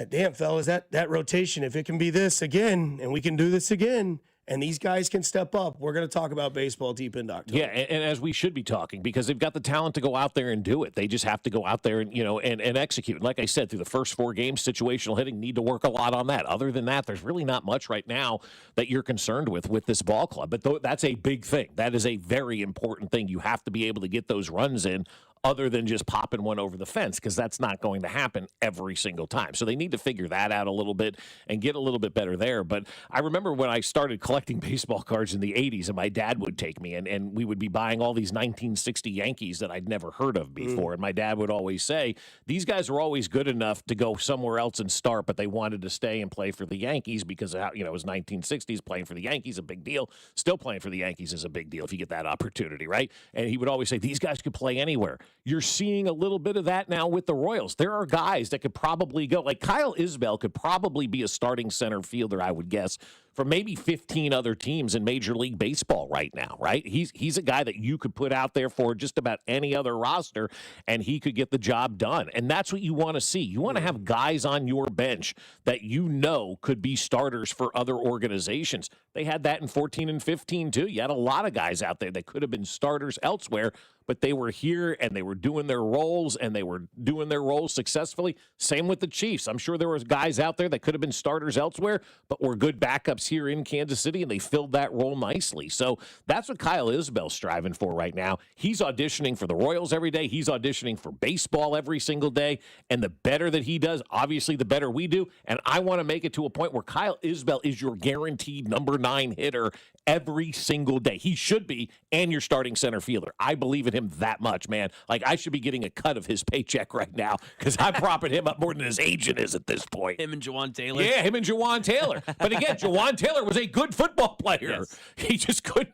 Damn, fellas, that rotation, if it can be this again, and we can do this again, and these guys can step up, we're going to talk about baseball deep into October. Yeah, and as we should be talking, because they've got the talent to go out there and do it. They just have to go out there and, and execute. And like I said, through the first 4 games, situational hitting, need to work a lot on that. Other than that, there's really not much right now that you're concerned with this ball club. But that's a big thing. That is a very important thing. You have to be able to get those runs in. other than just popping one over the fence, because that's not going to happen every single time. So they need to figure that out a little bit and get a little bit better there. But I remember when I started collecting baseball cards in the 80s, and my dad would take me, and we would be buying all these 1960 Yankees that I'd never heard of before. And my dad would always say, these guys were always good enough to go somewhere else and start, but they wanted to stay and play for the Yankees because, it was 1960s. Playing for the Yankees, a big deal. Still playing for the Yankees is a big deal if you get that opportunity, right? And he would always say, these guys could play anywhere. You're seeing a little bit of that now with the Royals. There are guys that could probably go, like Kyle Isbell could probably be a starting center fielder, I would guess, for maybe 15 other teams in Major League Baseball right now, right? He's a guy that you could put out there for just about any other roster, and he could get the job done. And that's what you want to see. You want to have guys on your bench that you know could be starters for other organizations. They had that in 14 and 15, too. You had a lot of guys out there that could have been starters elsewhere, but they were here and they were doing their roles, and they were doing their roles successfully. Same with the Chiefs. I'm sure there was guys out there that could have been starters elsewhere, but were good backups here in Kansas City, and they filled that role nicely. So that's what Kyle Isbell's striving for right now. He's auditioning for the Royals every day. He's auditioning for baseball every single day. And the better that he does, obviously, the better we do. And I want to make it to a point where Kyle Isbell is your guaranteed number 9 hitter every single day. He should be, and your starting center fielder. I believe in him that much, man. Like, I should be getting a cut of his paycheck right now because I'm propping him up more than his agent is at this point. Him and Jawan Taylor. Yeah, him and Jawan Taylor. But again, Jawan Taylor was a good football player. Yes. He just couldn't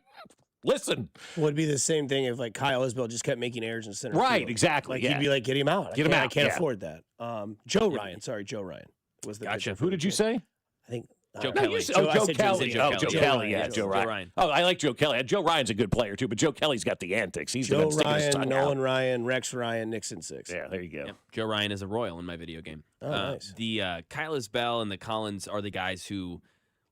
listen. Would be the same thing if, like, Kyle Isbell just kept making errors in center Right, field. exactly. Like, yeah. he'd be like, get him out. Get him out. I can't yeah. afford that. Joe Ryan was the Gotcha. pitcher. Who did you say? I think Joe No, Kelly. you said, I Joe said Kelly. Joe Joe Kelly. Kelly. Yeah, Yeah, Joe Joe Ryan. Oh, I like Joe Kelly. Joe Ryan's a good player, too, but Joe Kelly's got the antics. He's the Joe one sticking his Ryan, tongue Nolan out. Ryan, Rex Ryan, Nixon 6. Yeah, there you go. Yep. Joe Ryan is a Royal in my video game. Oh, nice. The Kyle Isbell and the Collins are the guys who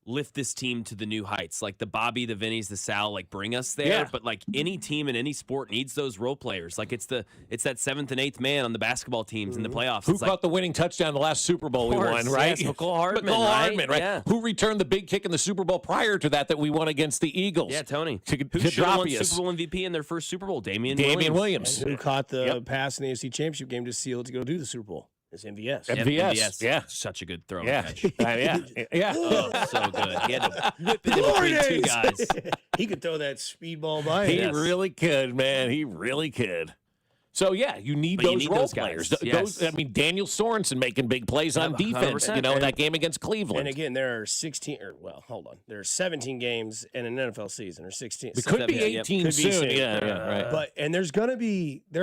lift this team to the new heights. Like the Bobby, the Vinnies, the Sal, like bring us there. Yeah. But like any team in any sport needs those role players. Like it's that 7th and 8th man on the basketball teams in the playoffs. Who It's caught the winning touchdown the last Super Bowl we won, right? Yes, McCall Hardman. McCall right? right? Who returned the big kick in the Super Bowl prior to that we won against the Eagles? Yeah, Tony. To Who should have won Dropius. Super Bowl MVP in their first Super Bowl? Damian Williams. And who caught the pass in the AFC Championship game to seal it to go do the Super Bowl? It's MVS. MVS. Yeah. Such a good throw. Yeah. Catch. Yeah. Oh, so good. He had to whip it in between 2 guys. He could throw that speedball by He him. really could, man. He really could. So, yeah, you need But you those need role those guys. players. Yes. I mean, Daniel Sorensen making big plays on defense, 100%. in that game against Cleveland. And again, there are 16, there are 17 games in an NFL season, or 16. It could be 18 Could be soon. Yeah, right. And there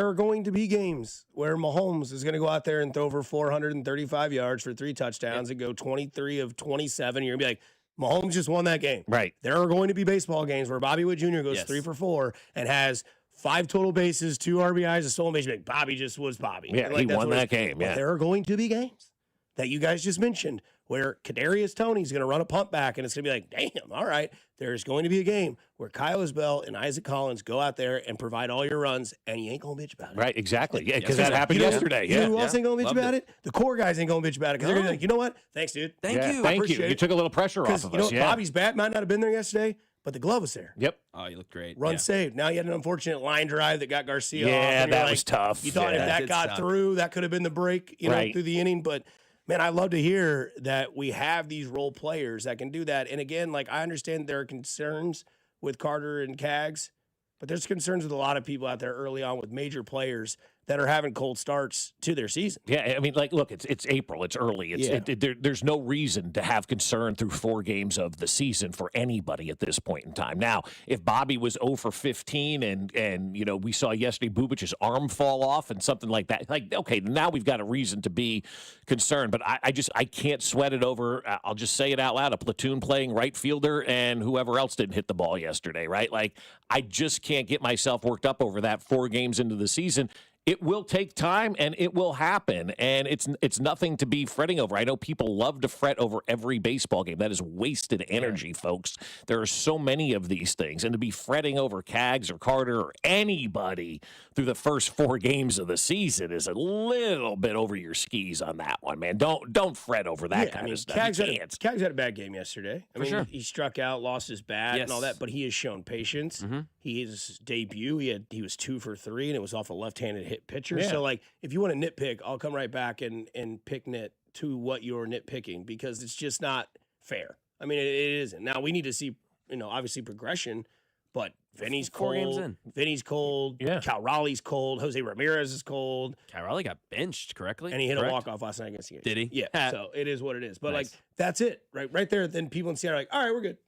are going to be games where Mahomes is going to go out there and throw over 435 yards for 3 touchdowns and go 23 of 27. You're going to be like, Mahomes just won that game. Right. There are going to be baseball games where Bobby Wood Jr. goes 3 for 4 and has 5 total bases, 2 RBIs, a stolen base. Like, Bobby just was Bobby. Yeah, like, he won that game. But Yeah. there are going to be games that you guys just mentioned where Kadarius Toney's going to run a pump back, and it's going to be like, damn, all right. There's going to be a game where Kyle Isbell and Isaac Collins go out there and provide all your runs, and you ain't going to bitch about it. Right, exactly. Yeah, because that happened You know- yesterday. You know Yeah. who else ain't going to bitch Loved about it? The core guys ain't going to bitch about it because they're going to be like, you know what? Thanks, dude. Thank Yeah, you. Thank you. appreciate You it. took a little pressure off Because of you know us. what? Yeah. Bobby's bat might not have been there yesterday, but the glove was there. Yep. Oh, you look great. Run Yeah. saved. Now you had an unfortunate line drive that got Garcia off. Yeah, and you're that like, was tough. You thought Yeah. if that It's got tough. through, that could have been the break, Right. through the inning. But man, I love to hear that we have these role players that can do that. And again, like, I understand there are concerns with Carter and Cags, but there's concerns with a lot of people out there early on with major players that are having cold starts to their season. Yeah, I mean, like, look, it's April, it's early. There's no reason to have concern through 4 games of the season for anybody at this point in time. Now, if Bobby was 0 for 15 and we saw yesterday Bubic's arm fall off and something like that, like, okay, now we've got a reason to be concerned. But I can't sweat it over. I'll just say it out loud: a platoon playing right fielder and whoever else didn't hit the ball yesterday, right? Like, I just can't get myself worked up over that 4 games into the season. It will take time, and it will happen, and it's nothing to be fretting over. I know people love to fret over every baseball game. That is wasted energy, folks. There are so many of these things, and to be fretting over Cags or Carter or anybody through the first 4 games of the season is a little bit over your skis on that one, man. Don't fret over that kind of stuff. Cags had a bad game yesterday. I mean, sure. he struck out, lost his bat, Yes. and all that, but he has shown patience. His debut, he was 2 for 3, and it was off a left-handed hit pitcher. Yeah. So, like, if you want to nitpick, I'll come right back and pick nit to what you're nitpicking because it's just not fair. I mean, it isn't. Now, we need to see, obviously progression, but Vinny's 4 games cold. in. Vinny's cold. Yeah. Cal Raleigh's cold. Jose Ramirez is cold. Cal Raleigh got benched correctly. And he hit correct? a walk-off last night against the Yankees. Did he? Yeah. So it is what it is. But, Nice. like, that's it. Right there. Then people in Seattle are like, all right, we're good.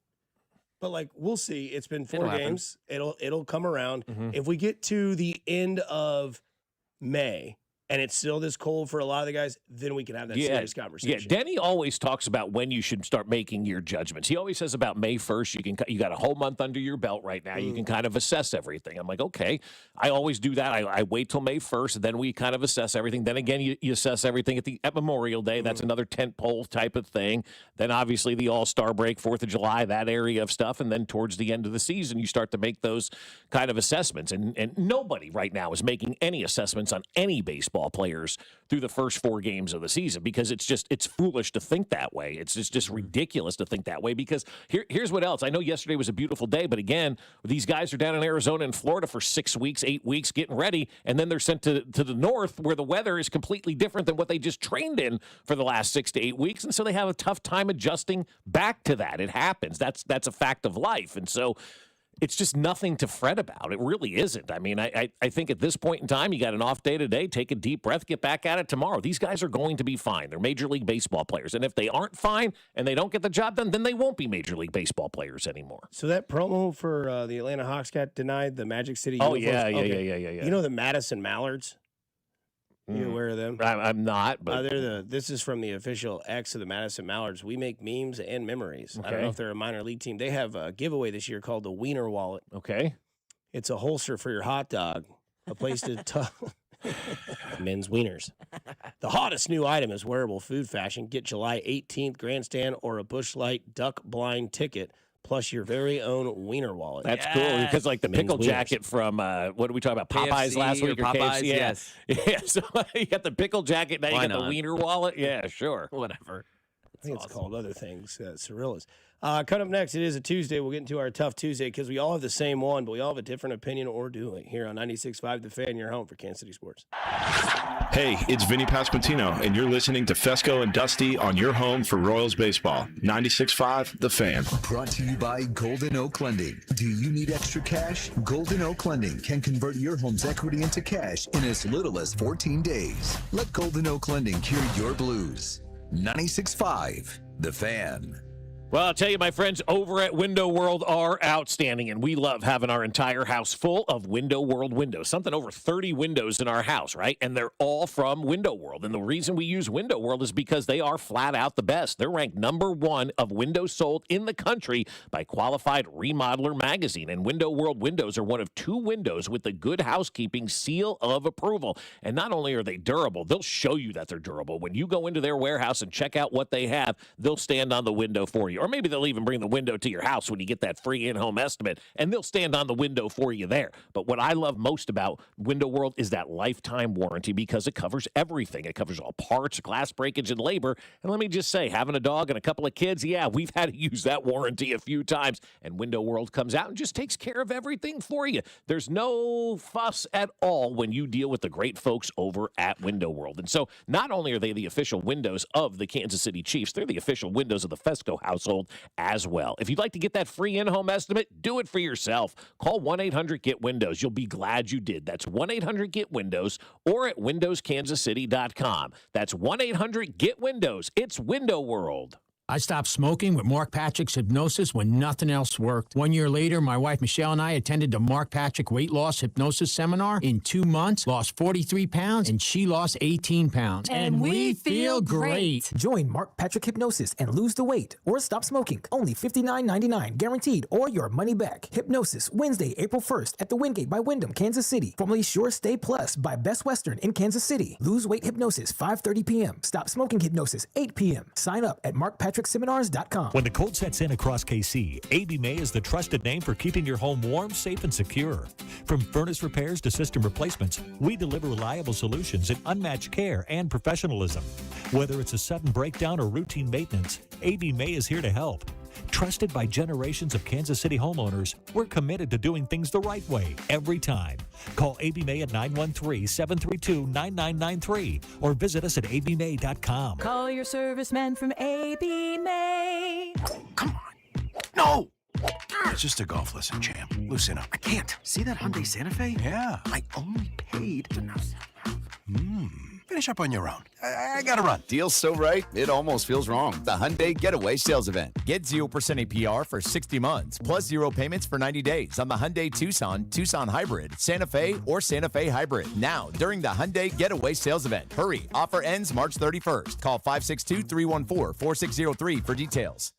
But, like, we'll see. It's been 4 games. It'll come around. Mm-hmm. If we get to the end of May and it's still this cold for a lot of the guys, then we can have that serious conversation. Yeah, Denny always talks about when you should start making your judgments. He always says about May 1st, you got a whole month under your belt right now. You can kind of assess everything. I'm like, okay. I always do that. I wait till May 1st, then we kind of assess everything. Then again, you assess everything at Memorial Day. That's another tent pole type of thing. Then obviously the All-Star break, 4th of July, that area of stuff. And then towards the end of the season, you start to make those kind of assessments. And nobody right now is making any assessments on any baseball players through the first 4 games of the season because it's foolish to think that way. It's just ridiculous to think that way because here's what else. I know yesterday was a beautiful day, but again, these guys are down in Arizona and Florida for 6 weeks, 8 weeks getting ready, and then they're sent to the north where the weather is completely different than what they just trained in for the last 6 to 8 weeks, and so they have a tough time adjusting back to that. It happens. That's a fact of life, and so it's just nothing to fret about. It really isn't. I mean, I think at this point in time, you got an off day today, take a deep breath, get back at it tomorrow. These guys are going to be fine. They're Major League Baseball players. And if they aren't fine and they don't get the job done, then they won't be Major League Baseball players anymore. So that promo for the Atlanta Hawks got denied, the Magic City Oh, uniforms? yeah. You know the Madison Mallards? You aware of them? I'm not, but this is from the official X of the Madison Mallards. We make memes and memories. I don't Okay. know if they're a minor league team. They have a giveaway this year called the Wiener Wallet. Okay. It's a holster for your hot dog, a place to men's wieners. The hottest new item is wearable food fashion. Get July 18th grandstand or a Busch Light duck blind ticket, plus your very own wiener wallet. That's cool because, like the Men's pickle wieners. jacket from what did we talk about? Popeyes KFC last week or Popeyes, KFC? yes. Yeah. So you got the pickle jacket, now you Why got the not? wiener wallet. Yeah, sure. Whatever. I think it's called other things. Cirillas. Coming up next, it is a Tuesday. We'll get into our Tough Tuesday because we all have the same one, but we all have a different opinion or do it here on 96.5 The Fan, your home for Kansas City sports. Hey, it's Vinny Pasquantino, and you're listening to Fescoe and Dusty on your home for Royals baseball. 96.5 The Fan. Brought to you by Golden Oak Lending. Do you need extra cash? Golden Oak Lending can convert your home's equity into cash in as little as 14 days. Let Golden Oak Lending cure your blues. 96.5 The Fan. Well, I'll tell you, my friends over at Window World are outstanding, and we love having our entire house full of Window World windows. Something over 30 windows in our house, right? And they're all from Window World. And the reason we use Window World is because they are flat out the best. They're ranked #1 of windows sold in the country by Qualified Remodeler magazine. And Window World windows are one of 2 windows with the Good Housekeeping seal of approval. And not only are they durable, they'll show you that they're durable. When you go into their warehouse and check out what they have, they'll stand on the window for you. Or maybe they'll even bring the window to your house when you get that free in-home estimate, and they'll stand on the window for you there. But what I love most about Window World is that lifetime warranty because it covers everything. It covers all parts, glass breakage, and labor. And let me just say, having a dog and a couple of kids, yeah, we've had to use that warranty a few times. And Window World comes out and just takes care of everything for you. There's no fuss at all when you deal with the great folks over at Window World. And so not only are they the official windows of the Kansas City Chiefs, they're the official windows of the Fescoe household as well. If you'd like to get that free in-home estimate, do it for yourself. Call 1-800-GET-WINDOWS. You'll be glad you did. That's 1-800-GET-WINDOWS or at windowskansascity.com. That's 1-800-GET-WINDOWS. It's Window World. I stopped smoking with Mark Patrick's hypnosis when nothing else worked. 1 year later, my wife Michelle and I attended the Mark Patrick Weight Loss Hypnosis Seminar. In 2 months, lost 43 pounds, and she lost 18 pounds. And we feel great. Join Mark Patrick Hypnosis and lose the weight or stop smoking. Only $59.99 guaranteed or your money back. Hypnosis, Wednesday, April 1st at the Wingate by Wyndham, Kansas City. Formerly Sure Stay Plus by Best Western in Kansas City. Lose weight hypnosis, 5:30 p.m. Stop smoking hypnosis, 8 p.m. Sign up at markpatrickseminars.com. When the cold sets in across KC, AB May is the trusted name for keeping your home warm, safe, and secure. From furnace repairs to system replacements, we deliver reliable solutions and unmatched care and professionalism. Whether it's a sudden breakdown or routine maintenance, AB May is here to help. Trusted by generations of Kansas City homeowners, we're committed to doing things the right way every time. Call AB May at 913-732-9993 or visit us at abmay.com. Call your serviceman from AB May. No! It's just a golf lesson, champ. Loosen up. I can't. See that Hyundai Santa Fe? Yeah. I only paid. Finish up on your own. I gotta run. Deal's so right, it almost feels wrong. The Hyundai Getaway Sales Event. Get 0% APR for 60 months, plus 0 payments for 90 days on the Hyundai Tucson, Tucson Hybrid, Santa Fe, or Santa Fe Hybrid. Now, during the Hyundai Getaway Sales Event. Hurry, offer ends March 31st. Call 562-314-4603 for details.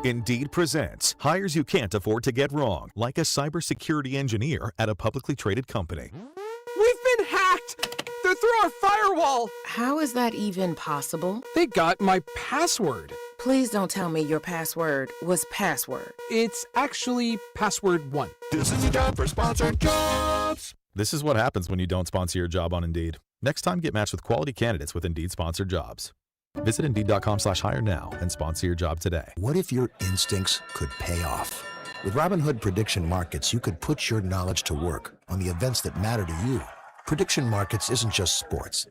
Indeed presents hires you can't afford to get wrong, like a cybersecurity engineer at a publicly traded company. We've been hacked! They're through our firewall! How is that even possible? They got my password. Please don't tell me your password was password. It's actually password 1. This is a job for sponsored jobs. This is what happens when you don't sponsor your job on Indeed. Next time, get matched with quality candidates with Indeed sponsored jobs. Visit Indeed.com/hire now and sponsor your job today. What if your instincts could pay off? With Robinhood Prediction Markets, you could put your knowledge to work on the events that matter to you. Prediction Markets isn't just sports.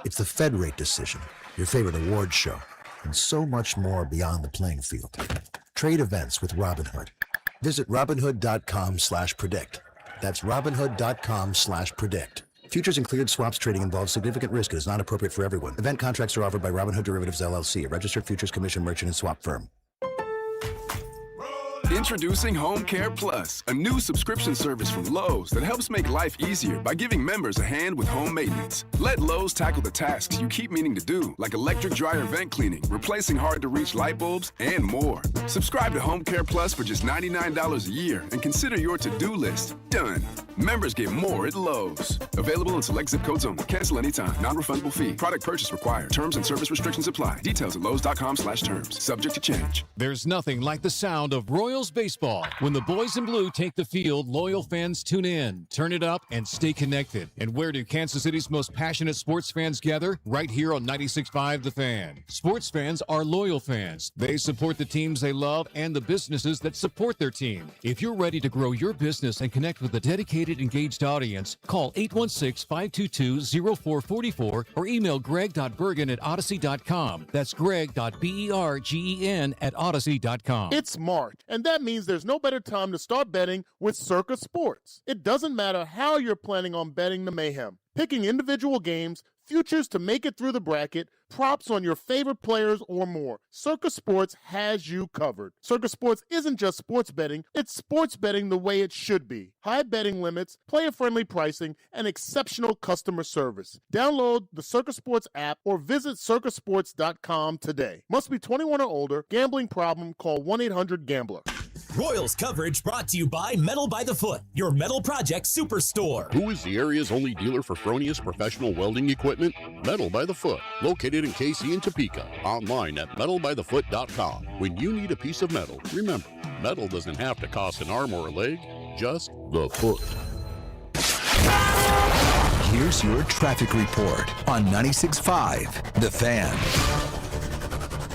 It's the Fed rate decision, your favorite award show, and so much more beyond the playing field. Trade events with Robinhood. Visit Robinhood.com/predict. That's Robinhood.com/predict. Futures and cleared swaps trading involves significant risk and is not appropriate for everyone. Event contracts are offered by Robinhood Derivatives LLC, a registered futures commission merchant and swap firm. Introducing Home Care Plus, a new subscription service from Lowe's that helps make life easier by giving members a hand with home maintenance. Let Lowe's tackle the tasks you keep meaning to do, like electric dryer vent cleaning, replacing hard-to-reach light bulbs, and more. Subscribe to Home Care Plus for just $99 a year and consider your to-do list done. Members get more at Lowe's. Available in select zip codes only. Cancel anytime. Non-refundable fee. Product purchase required. Terms and service restrictions apply. Details at lowes.com/terms. Subject to change. There's nothing like the sound of Royals baseball. When the boys in blue take the field, loyal fans tune in, turn it up, and stay connected. And where do Kansas City's most passionate sports fans gather? Right here on 96.5 The Fan. Sports fans are loyal fans. They support the teams they love and the businesses that support their team. If you're ready to grow your business and connect with a dedicated, engaged audience, call 816-522-0444 or email greg.bergen@odyssey.com. That's greg.bergen@odyssey.com. It's March, and that means there's no better time to start betting with Circa Sports. It doesn't matter how you're planning on betting the mayhem. Picking individual games, futures to make it through the bracket, props on your favorite players, or more. Circa Sports has you covered. Circa Sports isn't just sports betting, it's sports betting the way it should be. High betting limits, player-friendly pricing, and exceptional customer service. Download the Circa Sports app or visit circasports.com today. Must be 21 or older. Gambling problem, call 1-800-GAMBLER. Royals coverage brought to you by Metal by the Foot, your metal project superstore. Who is the area's only dealer for Fronius professional welding equipment? Metal by the Foot, located in KC and Topeka. Online at metalbythefoot.com. When you need a piece of metal, remember, metal doesn't have to cost an arm or a leg, just the foot. Here's your traffic report on 96.5 The Fan.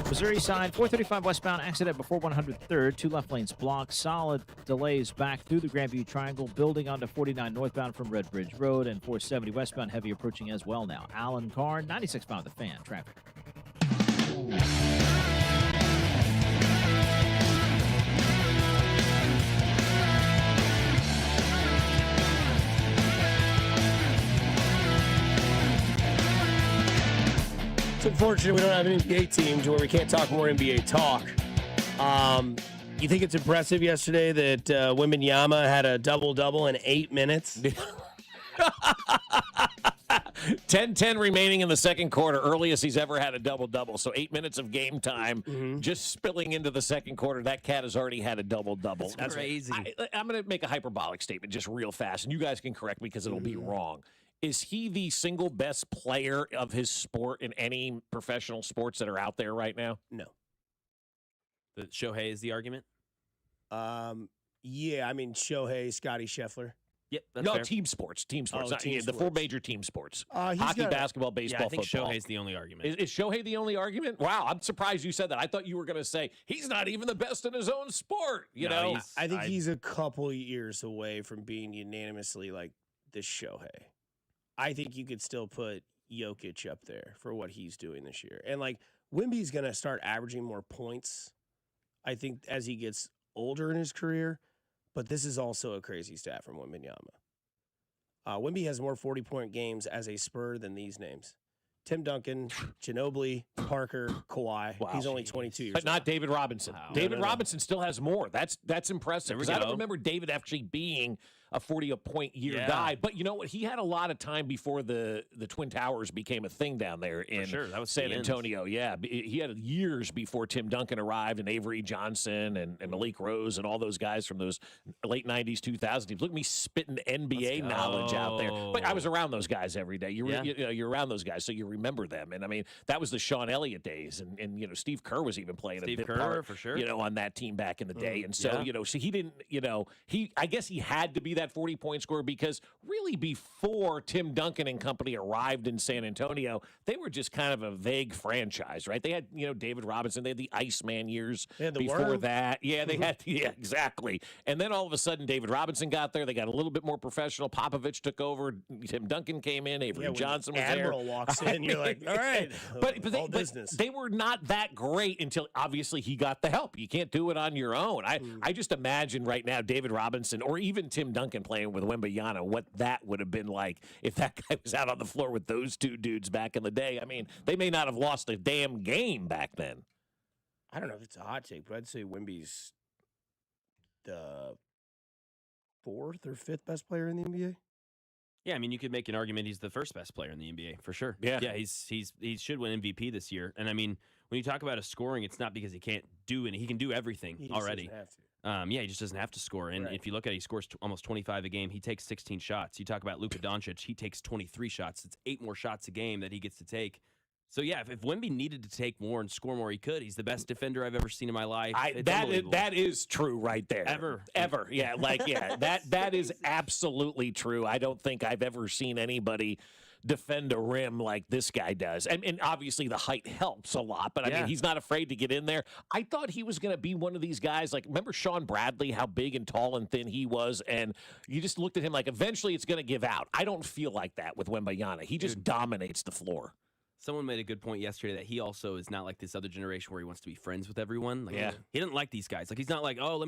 Missouri side, 435 westbound accident before 103rd. 2 left lanes blocked. Solid delays back through the Grandview Triangle, building onto 49 northbound from Red Bridge Road, and 470 westbound heavy approaching as well now. Alan Carr, 96.5 The Fan. Traffic. It's unfortunate we don't have an NBA team to where we can't talk more NBA talk. You think it's impressive yesterday that Wembanyama had a double-double in 8 minutes? 10-10 remaining in the second quarter, earliest he's ever had a double-double. So 8 minutes of game time, just spilling into the second quarter. That cat has already had a double-double. That's crazy. I'm going to make a hyperbolic statement just real fast, and you guys can correct me because it'll be wrong. Is he the single best player of his sport in any professional sports that are out there right now? No. Shohei is the argument? Yeah, I mean, Shohei, Scotty Scheffler. Yep, that's No, fair. team sports. Team sports. Oh, Not- team yeah, the four sports. major team sports. He's Hockey, got- basketball, baseball, Yeah, I think football. Shohei's the only argument. Is Shohei the only argument? Wow, I'm surprised you said that. I thought you were going to say he's not even the best in his own sport. You No, know, I think he's a couple years away from being unanimously like the Shohei. I think you could still put Jokic up there for what he's doing this year. And like Wemby's going to start averaging more points, I think, as he gets older in his career. But this is also a crazy stat from Wembanyama. Wemby has more 40-point games as a Spur than these names. Tim Duncan, Ginobili, Parker, Kawhi. Wow. He's only 22 years but not old. David Robinson. Wow. David No. Robinson still has more. That's impressive. There we Because I don't go. remember David actually being a 40-point-year Yeah. guy. But you know what? He had a lot of time before the Twin Towers became a thing down there in sure. That was San the end. Antonio. Yeah, he had years before Tim Duncan arrived and Avery Johnson and Malik Rose and all those guys from those late 90s, 2000s teams. Look at me spitting NBA knowledge out there. But I was around those guys every day. You're around those guys, so you remember them. And I mean, that was the Sean Elliott days. And you know, Steve Kerr was even playing Steve a bit Kerr, part, for sure. you know, on that team back in the day. And so, yeah. you know, so he didn't, you know, I guess he had to be that 40-point scorer because really before Tim Duncan and company arrived in San Antonio, they were just kind of a vague franchise, right? They had, you know, David Robinson. They had the Iceman years They had the before Worm. that. Yeah, they had, yeah, exactly. And then all of a sudden, David Robinson got there. They got a little bit more professional. Popovich took over. Tim Duncan came in. Avery when Johnson was Admiral there. walks in, you're like, all right, but all business. they were not that great until obviously he got the help. You can't do it on your own. I just imagine right now David Robinson or even Tim Duncan playing with Wembanyama, what that would have been like if that guy was out on the floor with those two dudes back in the day. I mean, they may not have lost a damn game back then. I don't know if it's a hot take, but I'd say Wemby's the 4th or 5th best player in the NBA. Yeah, I mean, you could make an argument he's the first best player in the NBA for sure. Yeah, he should win MVP this year. And I mean, when you talk about his scoring, it's not because he can't do any. He can do everything He just already. doesn't have to. Yeah, he just doesn't have to score. And Right. if you look at it, he scores almost 25 a game. He takes 16 shots. You talk about Luka Doncic, he takes 23 shots. It's 8 more shots a game that he gets to take. So, yeah, if Wemby needed to take more and score more, he could. He's the best defender I've ever seen in my life. It's unbelievable. That is true right there. Ever. Yeah, like, yeah, that is absolutely true. I don't think I've ever seen anybody defend a rim like this guy does. And obviously the height helps a lot, but I mean, he's not afraid to get in there. I thought he was going to be one of these guys, like, remember Sean Bradley, how big and tall and thin he was? And you just looked at him like, eventually it's going to give out. I don't feel like that with Wembanyama. He just dominates the floor. Someone made a good point yesterday that he also is not like this other generation where he wants to be friends with everyone. Like, Yeah. He doesn't like these guys. Like, he's not like, oh,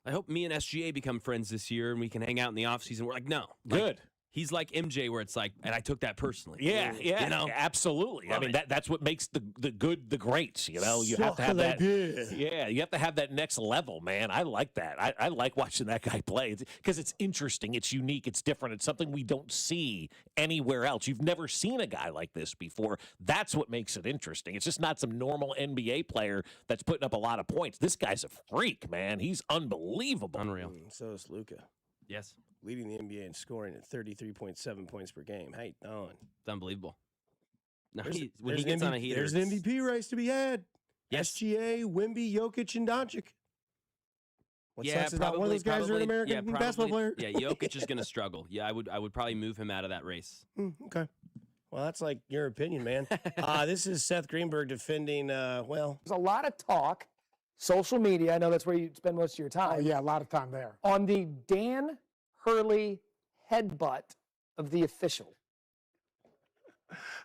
I hope me and SGA become friends this year and we can hang out in the offseason. We're like, no. Like, Good. He's like MJ where it's like, and I took that personally. Yeah, You know? absolutely. Love I mean, it. that's what makes the good the greats. You know, you have to Suck have like that. this. Yeah, you have to have that next level, man. I like that. I like watching that guy play because it's interesting, it's unique, it's different. It's something we don't see anywhere else. You've never seen a guy like this before. That's what makes it interesting. It's just not some normal NBA player that's putting up a lot of points. This guy's a freak, man. He's unbelievable. Unreal. So is Luka. Yes. Leading the NBA in scoring at 33.7 points per game. How you doing? It's unbelievable. No, There's, when he there's gets an on a MVP heater, there's an it's- MVP race to be had. Yes. SGA, Wemby, Jokic, and Doncic. What Yeah, sucks is not one of those guys are an American basketball player. Yeah, Jokic is going to struggle. Yeah, I would probably move him out of that race. Okay. Well, that's like your opinion, man. This is Seth Greenberg defending, well. There's a lot of talk, social media, I know that's where you spend most of your time. Oh, yeah, a lot of time there. On the Dan Hurley headbutt of the official.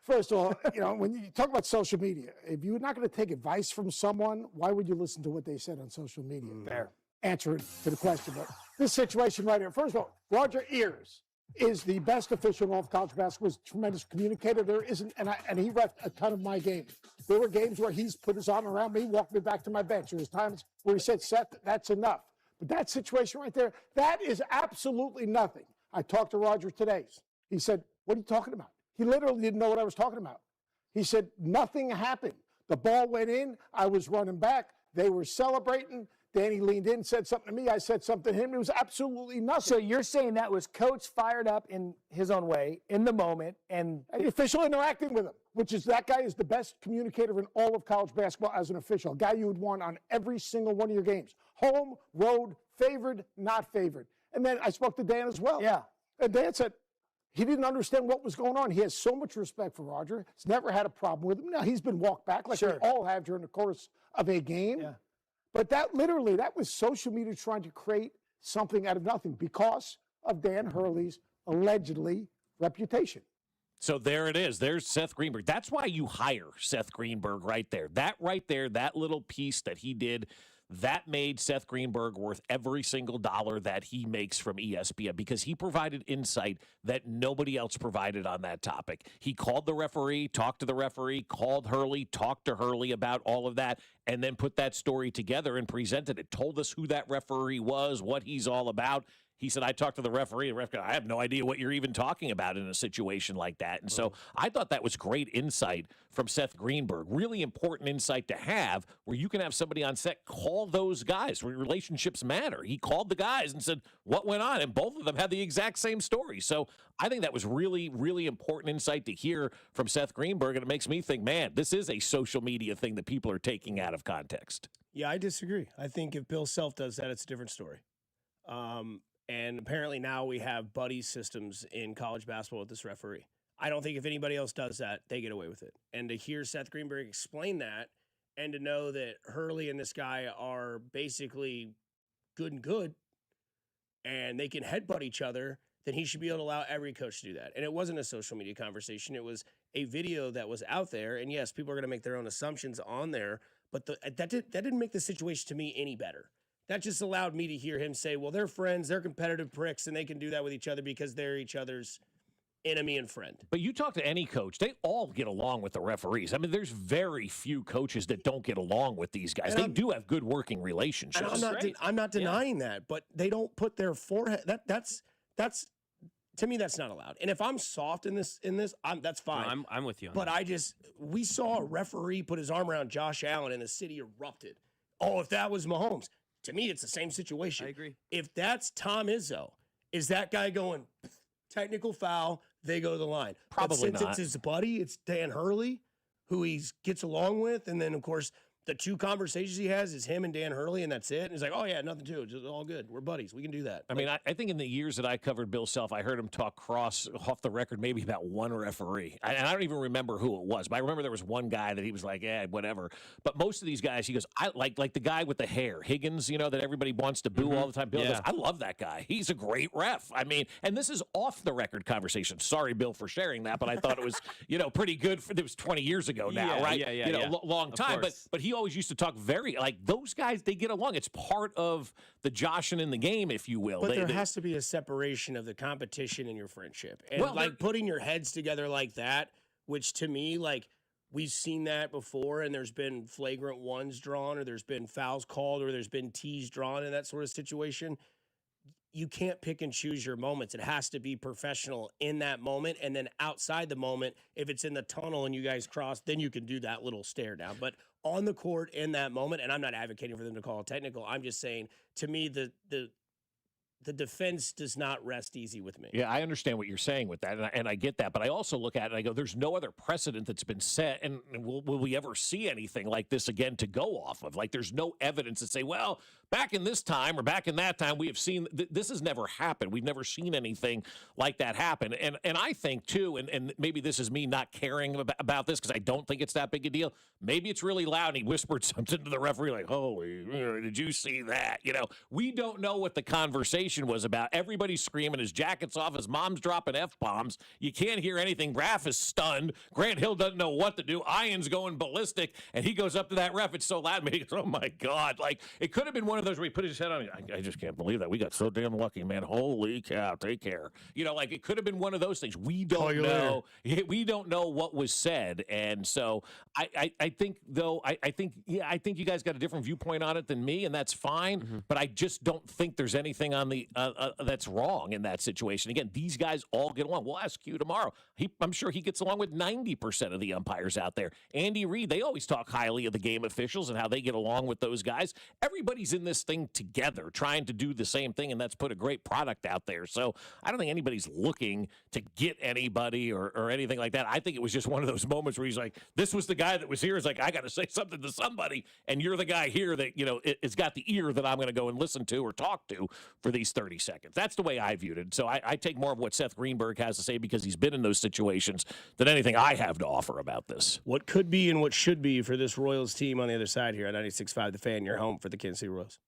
First of all, you know, when you talk about social media, if you're not going to take advice from someone, why would you listen to what they said on social media? Fair. Answer to the question. But this situation right here, first of all, Roger Ayers is the best official in all of college basketball. He's a tremendous communicator. There isn't, and he ref a ton of my games. There were games where he's put his arm around me, walked me back to my bench. There was times where he said, Seth, that's enough. But that situation right there, that is absolutely nothing. I talked to Roger today. He said, what are you talking about? He literally didn't know what I was talking about. He said, nothing happened. The ball went in. I was running back. They were celebrating. Danny leaned in, said something to me. I said something to him. It was absolutely nothing. So you're saying that was coach fired up in his own way, in the moment, and the official interacting with him, which is that guy is the best communicator in all of college basketball as an official, a guy you would want on every single one of your games. Home, road, favored, not favored. And then I spoke to Dan as well. Yeah. And Dan said he didn't understand what was going on. He has so much respect for Roger. He's never had a problem with him. Now, he's been walked back like we all have during the course of a game. Yeah. But that was social media trying to create something out of nothing because of Dan Hurley's allegedly reputation. So there it is. There's Seth Greenberg. That's why you hire Seth Greenberg right there. That right there, that little piece that he did, that made Seth Greenberg worth every single dollar that he makes from ESPN because he provided insight that nobody else provided on that topic. He called the referee, talked to the referee, called Hurley, talked to Hurley about all of that, and then put that story together and presented it. Told us who that referee was, what he's all about. He said, I talked to the referee. The referee, I have no idea what you're even talking about in a situation like that. And so I thought that was great insight from Seth Greenberg. Really important insight to have where you can have somebody on set call those guys where relationships matter. He called the guys and said, what went on? And both of them had the exact same story. So I think that was really, really important insight to hear from Seth Greenberg. And it makes me think, man, this is a social media thing that people are taking out of context. Yeah, I disagree. I think if Bill Self does that, it's a different story. And apparently now we have buddy systems in college basketball with this referee. I don't think if anybody else does that, they get away with it. And to hear Seth Greenberg explain that and to know that Hurley and this guy are basically good and they can headbutt each other, then he should be able to allow every coach to do that. And it wasn't a social media conversation. It was a video that was out there. And yes, people are going to make their own assumptions on there, but that didn't make the situation to me any better. That just allowed me to hear him say, well, they're friends, they're competitive pricks, and they can do that with each other because they're each other's enemy and friend. But you talk to any coach, they all get along with the referees. I mean, there's very few coaches that don't get along with these guys. They do have good working relationships. I'm not denying that, but they don't put their forehead. That's to me, that's not allowed. And if I'm soft in this, that's fine. No, I'm with you on but that. We saw a referee put his arm around Josh Allen and the city erupted. Oh, if that was Mahomes. To me, it's the same situation. I agree. If that's Tom Izzo, is that guy going technical foul? They go to the line. Probably but since not. It's his buddy. It's Dan Hurley, who he gets along with, and then of course the two conversations he has is him and Dan Hurley, and that's it. And he's like, oh yeah, nothing to it, just all good. We're buddies. We can do that. I mean, I think in the years that I covered Bill Self, I heard him talk off the record, maybe about one referee. And I don't even remember who it was, but I remember there was one guy that he was like, yeah, whatever. But most of these guys, he goes, I like the guy with the hair, Higgins, that everybody wants to boo all the time. Bill goes, I love that guy. He's a great ref. I mean, and this is off the record conversation. Sorry, Bill, for sharing that, but I thought it was, pretty good. It was 20 years ago now, right? Yeah. Long time. But he always used to talk those guys, they get along. It's part of the joshing in the game, if you will. But there has to be a separation of the competition and your friendship. And putting your heads together like that, which to me, we've seen that before, and there's been flagrant ones drawn, or there's been fouls called, or there's been tees drawn in that sort of situation. You can't pick and choose your moments. It has to be professional in that moment. And then outside the moment, if it's in the tunnel and you guys cross, then you can do that little stare down. But on the court in that moment, and I'm not advocating for them to call it technical, I'm just saying, to me, the defense does not rest easy with me. Yeah, I understand what you're saying with that, and I get that. But I also look at it and I go, there's no other precedent that's been set, and will we ever see anything like this again to go off of? There's no evidence to say, well, back in this time or back in that time, we have seen this has never happened. We've never seen anything like that happen. And I think, too, and maybe this is me not caring about this because I don't think it's that big a deal. Maybe it's really loud and he whispered something to the referee like, holy, did you see that? We don't know what the conversation was about. Everybody's screaming, his jacket's off, his mom's dropping F-bombs. You can't hear anything. Raph is stunned. Grant Hill doesn't know what to do. Ian's going ballistic, and he goes up to that ref. It's so loud, and he goes, oh, my God. It could have been one of those where he put his head on. I just can't believe that. We got so damn lucky, man. Holy cow, take care. It could have been one of those things. We don't know. We don't know what was said, and so I think, though, I think you guys got a different viewpoint on it than me, and that's fine, but I just don't think there's anything on the that's wrong in that situation. Again, these guys all get along. We'll ask you tomorrow. I'm sure he gets along with 90% of the umpires out there. Andy Reid, they always talk highly of the game officials and how they get along with those guys. Everybody's in this this thing together, trying to do the same thing, and that's put a great product out there. So I don't think anybody's looking to get anybody or anything like that. I think it was just one of those moments where he's like, this was the guy that was here. It's like, I got to say something to somebody, and you're the guy here that, it's got the ear that I'm going to go and listen to or talk to for these 30 seconds. That's the way I viewed it. So I take more of what Seth Greenberg has to say because he's been in those situations than anything I have to offer about this. What could be and what should be for this Royals team on the other side here at 96.5 The Fan, your home for the Kansas City Royals.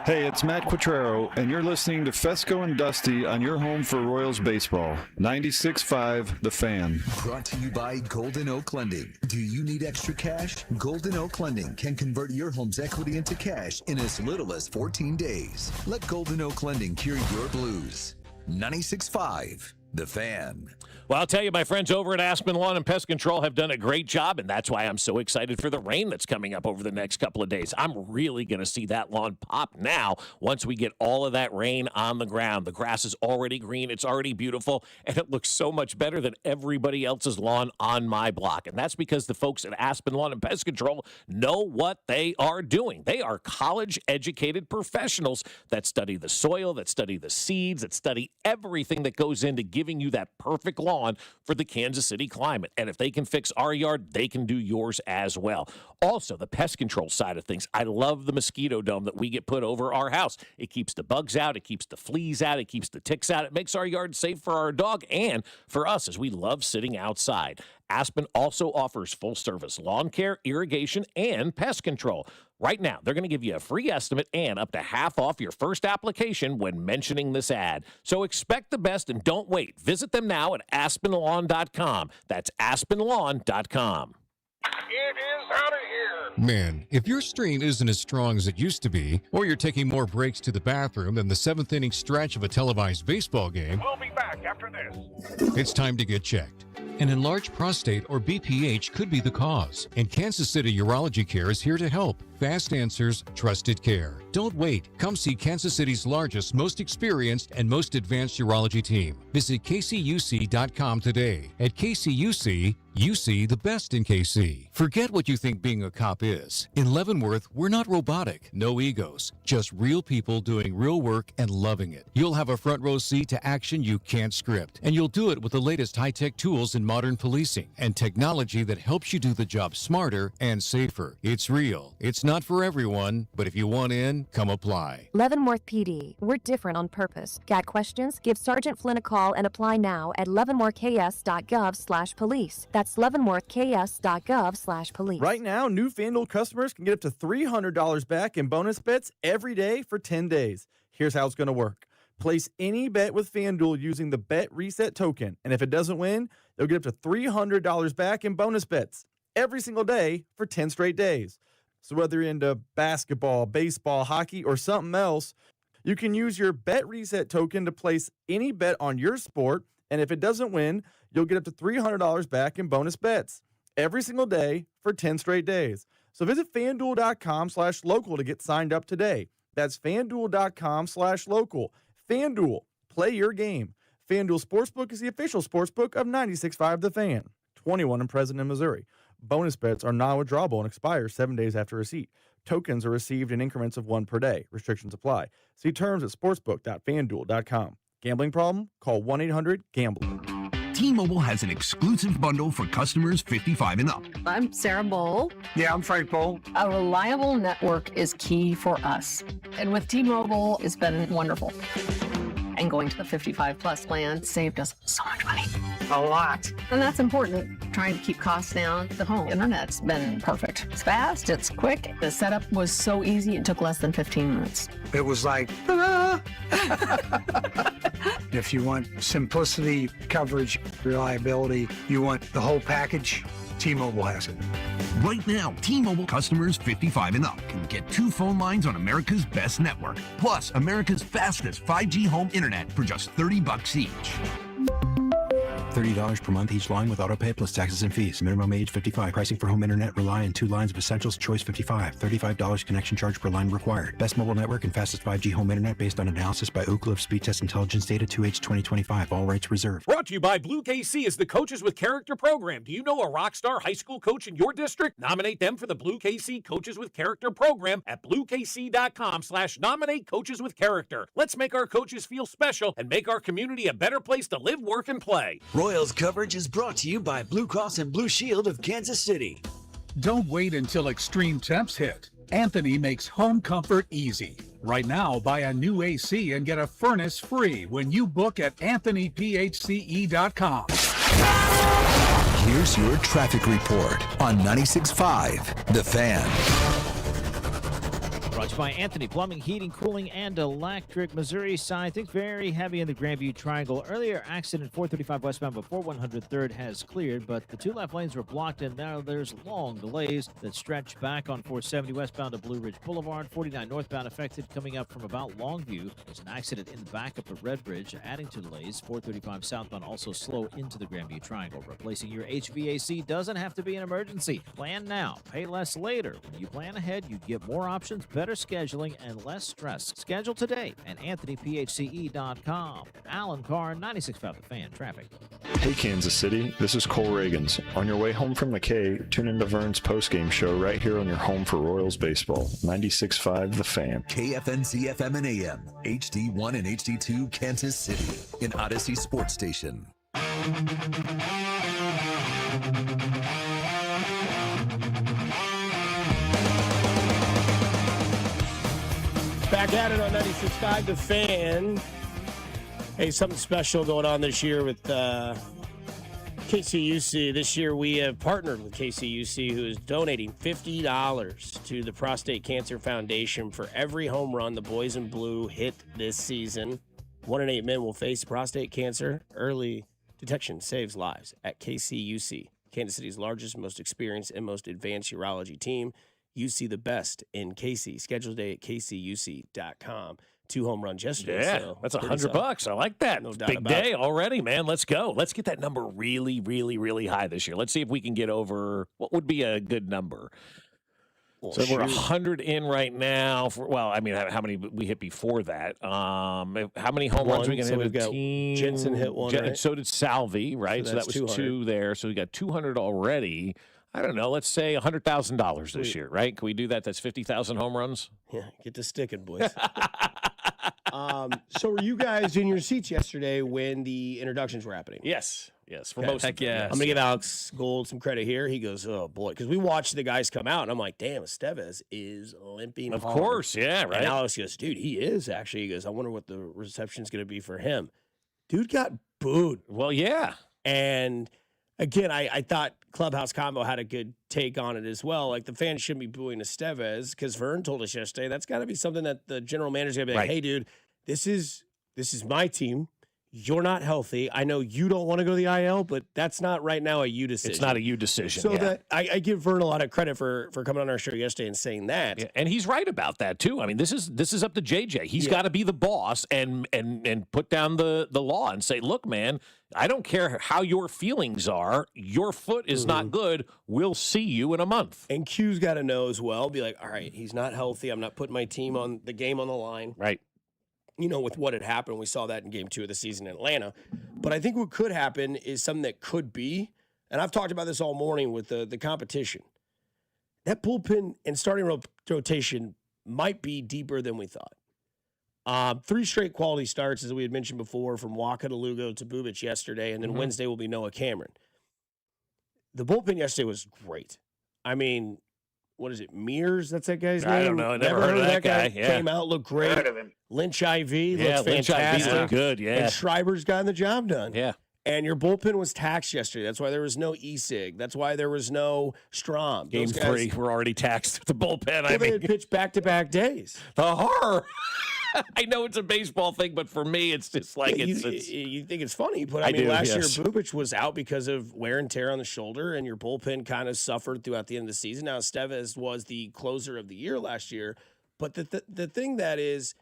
Hey, it's Matt Quattrero, and you're listening to Fescoe and Dusty on your home for Royals baseball. 96.5 The Fan. Brought to you by Golden Oak Lending. Do you need extra cash? Golden Oak Lending can convert your home's equity into cash in as little as 14 days. Let Golden Oak Lending cure your blues. 96.5 The Fan. Well, I'll tell you, my friends over at Aspen Lawn and Pest Control have done a great job, and that's why I'm so excited for the rain that's coming up over the next couple of days. I'm really going to see that lawn pop now once we get all of that rain on the ground. The grass is already green. It's already beautiful, and it looks so much better than everybody else's lawn on my block. And that's because the folks at Aspen Lawn and Pest Control know what they are doing. They are college-educated professionals that study the soil, that study the seeds, that study everything that goes into giving you that perfect lawn for the Kansas City climate. And if they can fix our yard, they can do yours as well. Also, the pest control side of things. I love the mosquito dome that we get put over our house. It keeps the bugs out. It keeps the fleas out. It keeps the ticks out. It makes our yard safe for our dog and for us as we love sitting outside. Aspen also offers full-service lawn care, irrigation, and pest control. Right now, they're going to give you a free estimate and up to half off your first application when mentioning this ad. So expect the best and don't wait. Visit them now at aspenlawn.com. That's aspenlawn.com. It is out of here. Man, if your stream isn't as strong as it used to be, or you're taking more breaks to the bathroom than the seventh inning stretch of a televised baseball game, We'll be back after this. it's time to get checked. An enlarged prostate or BPH could be the cause, and Kansas City Urology Care is here to help. Fast answers, trusted care. Don't wait. Come see Kansas City's largest, most experienced, and most advanced urology team. Visit kcuc.com today. At KCUC, you see the best in KC. Forget what you think being a cop is. In Leavenworth, we're not robotic, no egos, just real people doing real work and loving it. You'll have a front row seat to action you can't script, and you'll do it with the latest high-tech tools in modern policing and technology that helps you do the job smarter and safer. It's real. It's not for everyone, but if you want in, come apply. Leavenworth PD. We're different on purpose. Got questions? Give Sergeant Flynn a call and apply now at leavenworthks.gov/police. That's leavenworthks.gov/police. Right now, new FanDuel customers can get up to $300 back in bonus bets every day for 10 days. Here's how it's going to work. Place any bet with FanDuel using the Bet Reset token, and if it doesn't win, they'll get up to $300 back in bonus bets every single day for 10 straight days. So whether you're into basketball, baseball, hockey, or something else, you can use your Bet Reset token to place any bet on your sport, and if it doesn't win, you'll get up to $300 back in bonus bets every single day for 10 straight days. So visit FanDuel.com/local to get signed up today. That's FanDuel.com/local. FanDuel, play your game. FanDuel Sportsbook is the official sportsbook of 96.5 The Fan. 21 and present in Missouri. Bonus bets are non-withdrawable and expire 7 days after receipt. Tokens are received in increments of one per day. Restrictions apply. See terms at sportsbook.fanduel.com. Gambling problem? Call 1-800-GAMBLER. T-Mobile has an exclusive bundle for customers 55 and up. I'm Sarah Bowl. Yeah, I'm Frank Bowl. A reliable network is key for us. And with T-Mobile, it's been wonderful. And going to the 55 plus plan saved us so much money. A lot. And that's important. Trying to keep costs down. The home internet's been perfect. It's fast, it's quick. The setup was so easy, it took less than 15 minutes. It was like, ta-da! If you want simplicity, coverage, reliability, you want the whole package, T-Mobile has it. Right now, T-Mobile customers 55 and up can get 2 phone lines on America's best network, plus America's fastest 5G home internet for just $30 each. $30 per month each line with autopay plus taxes and fees. Minimum age 55. Pricing for home internet rely on 2 lines of essentials. Choice 55. $35 connection charge per line required. Best mobile network and fastest 5G home internet based on analysis by Ookla of Speed Test Intelligence data 2H 2025. All rights reserved. Brought to you by Blue KC is the Coaches with Character program. Do you know a rock star high school coach in your district? Nominate them for the Blue KC Coaches with Character program at bluekc.com/nominate coaches with character. Let's make our coaches feel special and make our community a better place to live, work, and play. Royals coverage is brought to you by Blue Cross and Blue Shield of Kansas City. Don't wait until extreme temps hit. Anthony makes home comfort easy. Right now, buy a new AC and get a furnace free when you book at anthonyphce.com. Here's your traffic report on 96.5 The Fan. Brought to you by Anthony Plumbing, Heating, Cooling, and Electric. Missouri side, things very heavy in the Grandview Triangle. Earlier accident 435 westbound before 103rd has cleared, but the 2 left lanes were blocked, and now there's long delays that stretch back on 470 westbound to Blue Ridge Boulevard. 49 northbound affected coming up from about Longview. There's an accident in the backup at Red Bridge, adding to delays. 435 southbound also slow into the Grandview Triangle. Replacing your HVAC doesn't have to be an emergency. Plan now, pay less later. When you plan ahead, you get more options, better scheduling, and less stress. Schedule today at anthonyphce.com. Alan Carr, 96.5 The Fan. Traffic. Hey, Kansas City. This is Cole Reagans. On your way home from McKay, tune into Vern's postgame show right here on your home for Royals baseball. 96.5 The Fan. KFNC FM and AM, HD1 and HD2 Kansas City, an Odyssey sports station. Back at it on 96.5 The Fan. Hey, something special going on this year with KCUC. This year we have partnered with KCUC, who is donating $50 to the Prostate Cancer Foundation for every home run the boys in blue hit this season. 1 in 8 men will face prostate cancer. Early detection saves lives at KCUC, Kansas City's largest, most experienced, and most advanced urology team. You see the best in KC. Schedule day at kcuc.com. 2 home runs yesterday. Yeah, so that's $100. I like that. No doubt Big about day it. already, man. Let's go. Let's get that number really, really, really high this year. Let's see if we can get over what would be a good number. Well, So we're 100 in right now. How many we hit before that? How many home runs we can hit with a team? Jensen hit one, right? So did Salvi, right? So that was 200. 2 there. So we got 200 already. I don't know. Let's say $100,000 this year, right? Can we do that? That's 50,000 home runs. Yeah, get to sticking, boys. So were you guys in your seats yesterday when the introductions were happening? Yes. For Okay. most Heck of them, yeah. yes. I'm going to give Alex Gold some credit here. He goes, oh, boy. Because we watched the guys come out, and I'm like, damn, Estevez is limping Of hard. course, yeah, right. And Alex goes, dude, he is actually. He goes, I wonder what the reception's going to be for him. Dude got booed. Well, yeah. And again, I thought Clubhouse Combo had a good take on it as well. Like, the fans shouldn't be booing Estevez because Vern told us yesterday that's got to be something that the general manager's going to be like, Right. hey, dude, this is my team. You're not healthy. I know you don't want to go to the IL, but that's not right now a you decision. It's not a you decision. So yeah. that I give Vern a lot of credit for coming on our show yesterday and saying that. Yeah, and he's right about that too. I mean, this is up to JJ. He's got to be the boss and put down the law and say, look, man, I don't care how your feelings are. Your foot is not good. We'll see you in a month. And Q's got to know as well. Be like, all right, he's not healthy. I'm not putting my team on the game on the line. Right. You know, with what had happened, we saw that in game 2 of the season in Atlanta. But I think what could happen is something that could be, and I've talked about this all morning with the competition. That bullpen and starting rotation might be deeper than we thought. 3 straight quality starts, as we had mentioned before, from Waka to Lugo to Bubic yesterday, and then Wednesday will be Noah Cameron. The bullpen yesterday was great. I mean, what is it, Mears? That's that guy's name? I don't know. I never heard of that guy. Yeah. Came out, looked great. Heard of him. Lynch IV Yeah, looks Lynch IV fantastic. looked good, yeah. And Schreiber's gotten the job done. Yeah. And your bullpen was taxed yesterday. That's why there was no E-Sig. That's why there was no Strom. Game Those guys- 3, we're already taxed at the bullpen. Well, they had pitched back-to-back days. The horror. I know it's a baseball thing, but for me, it's just like Yeah, it's you think it's funny, but I I mean, do, last yes. year Bubic was out because of wear and tear on the shoulder, and your bullpen kind of suffered throughout the end of the season. Now, Estevez was the closer of the year last year, but the thing that is,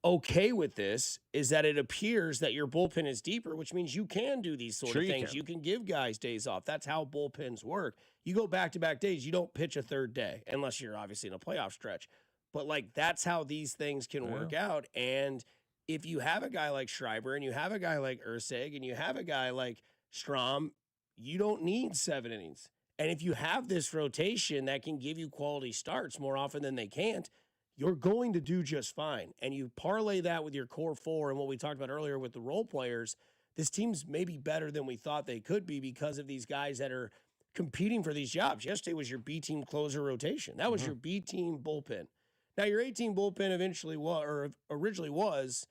okay with this is that it appears that your bullpen is deeper, which means you can do these sort of things. You can give guys days off. That's how bullpens work. You go back-to-back days, you don't pitch a third day unless you're obviously in a playoff stretch. But, like, that's how these things can work out. And if you have a guy like Schreiber and you have a guy like Ursig and you have a guy like Strom, you don't need 7 innings. And if you have this rotation that can give you quality starts more often than they can't, you're going to do just fine. And you parlay that with your core 4 and what we talked about earlier with the role players, this team's maybe better than we thought they could be because of these guys that are competing for these jobs. Yesterday was your B team closer rotation. That was your B team bullpen. Now your A team bullpen originally was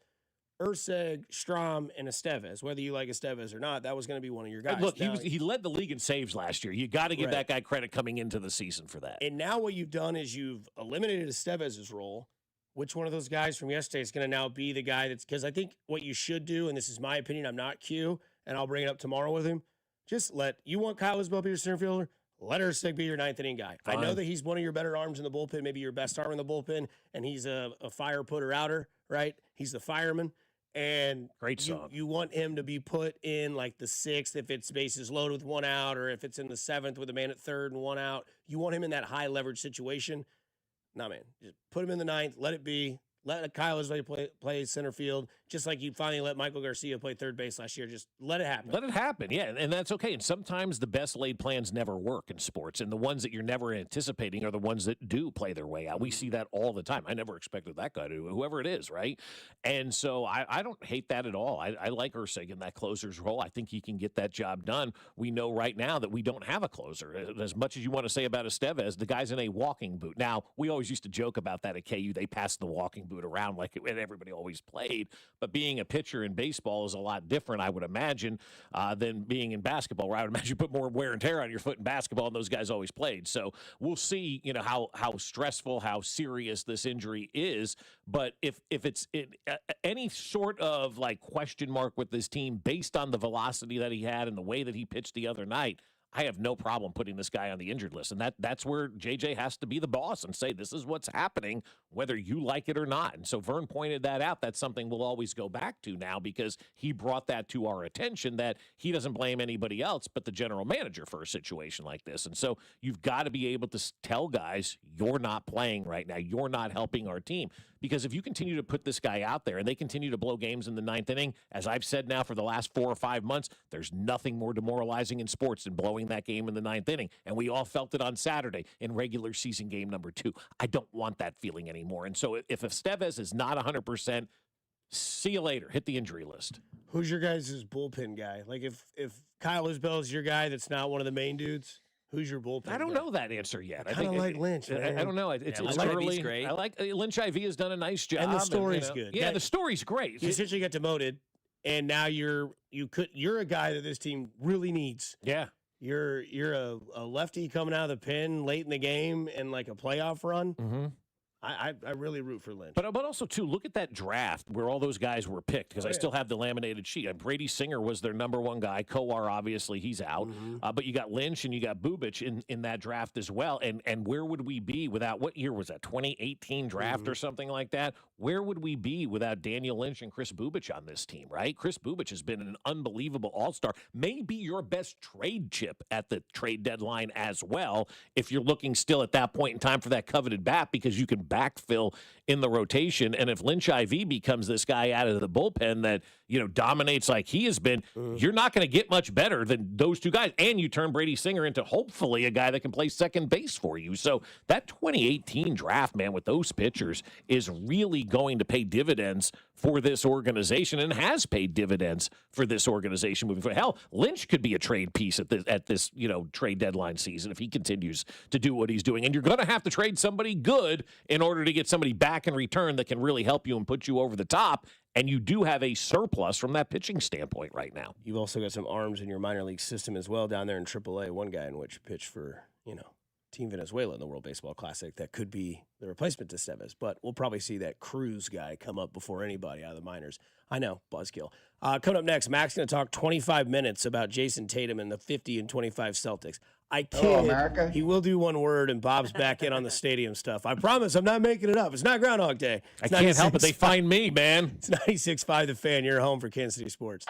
Ursig, Strom, and Estevez. Whether you like Estevez or not, that was going to be one of your guys. Look, he led the league in saves last year. You got to give that guy credit coming into the season for that. And now what you've done is you've eliminated Estevez's role. Which one of those guys from yesterday is going to now be the guy that's – because I think what you should do, and this is my opinion, I'm not Q, and I'll bring it up tomorrow with him, just you want Kyle Isbell be your center fielder? Let Ursig be your 9th inning guy. Fine. I know that he's one of your better arms in the bullpen, maybe your best arm in the bullpen, and he's a fire putter-outer, right? He's the fireman. And great song. You want him to be put in like the 6th if it's bases loaded with 1 out, or if it's in the 7th with a man at 3rd and 1 out. You want him in that high leverage situation. Nah, man, just put him in the 9th. Let it be. Let Kyle Isbell play center field, just like you finally let Michael Garcia play third base last year. Just let it happen. Let it happen, yeah, and that's okay. And sometimes the best laid plans never work in sports, and the ones that you're never anticipating are the ones that do play their way out. We see that all the time. I never expected that guy to, whoever it is, right? And so I don't hate that at all. I like Ursig in that closer's role. I think he can get that job done. We know right now that we don't have a closer. As much as you want to say about Estevez, the guy's in a walking boot. Now, we always used to joke about that at KU. They passed the walking boot around like everybody always played, but being a pitcher in baseball is a lot different, I would imagine, than being in basketball, where I would imagine you put more wear and tear on your foot in basketball, and those guys always played. So we'll see, how stressful, how serious this injury is. But if it's any sort of like question mark with this team based on the velocity that he had and the way that he pitched the other night, I have no problem putting this guy on the injured list. And that's where JJ has to be the boss and say, this is what's happening, whether you like it or not. And so Vern pointed that out. That's something we'll always go back to now because he brought that to our attention, that he doesn't blame anybody else but the general manager for a situation like this. And so you've got to be able to tell guys, you're not playing right now. You're not helping our team. Because if you continue to put this guy out there and they continue to blow games in the 9th inning, as I've said now for the last 4 or 5 months, there's nothing more demoralizing in sports than blowing that game in the 9th inning. And we all felt it on Saturday in regular season game number 2. I don't want that feeling anymore. And so if Estevez is not 100%, see you later. Hit the injury list. Who's your guys' bullpen guy? Like if Kyle Isbell is your guy that's not one of the main dudes, who's your bullpen? I don't know that answer yet. I think like Lynch. I don't know. It's early. Great. I like Lynch IV has done a nice job, and the story's good. Yeah, the story's great. You essentially got demoted, and now you're a guy that this team really needs. Yeah, you're a lefty coming out of the pen late in the game and like a playoff run. Mm-hmm. I really root for Lynch. But also, too, look at that draft where all those guys were picked, because I still have the laminated sheet. Brady Singer was their number 1 guy. Kowar, obviously, he's out. Mm-hmm. But you got Lynch and you got Bubic in that draft as well. And where would we be without, what year was that, 2018 draft or something like that? Where would we be without Daniel Lynch and Chris Bubic on this team, right? Chris Bubic has been an unbelievable all-star. Maybe your best trade chip at the trade deadline as well, if you're looking still at that point in time for that coveted bat, because you can backfill in the rotation. And if Lynch IV becomes this guy out of the bullpen that, dominates like he has been, you're not going to get much better than those 2 guys. And you turn Brady Singer into hopefully a guy that can play second base for you. So that 2018 draft, man, with those pitchers is really going to pay dividends for this organization, and has paid dividends for this organization moving forward. Hell, Lynch could be a trade piece at this trade deadline season if he continues to do what he's doing. And you're going to have to trade somebody good in order to get somebody back in return that can really help you and put you over the top. And you do have a surplus from that pitching standpoint right now. You've also got some arms in your minor league system as well down there in AAA. One guy in which pitched for, Team Venezuela in the World Baseball Classic that could be the replacement to Estevez. But we'll probably see that Cruz guy come up before anybody out of the minors. I know, buzzkill. Coming up next, Mac's going to talk 25 minutes about Jason Tatum and the 50 and 25 Celtics. I kid. America. He will do one word, and Bob's back in on the stadium stuff. I promise I'm not making it up. It's not Groundhog Day. I can't help it. They find me, man. It's 96.5 The Fan. You're home for Kansas City Sports.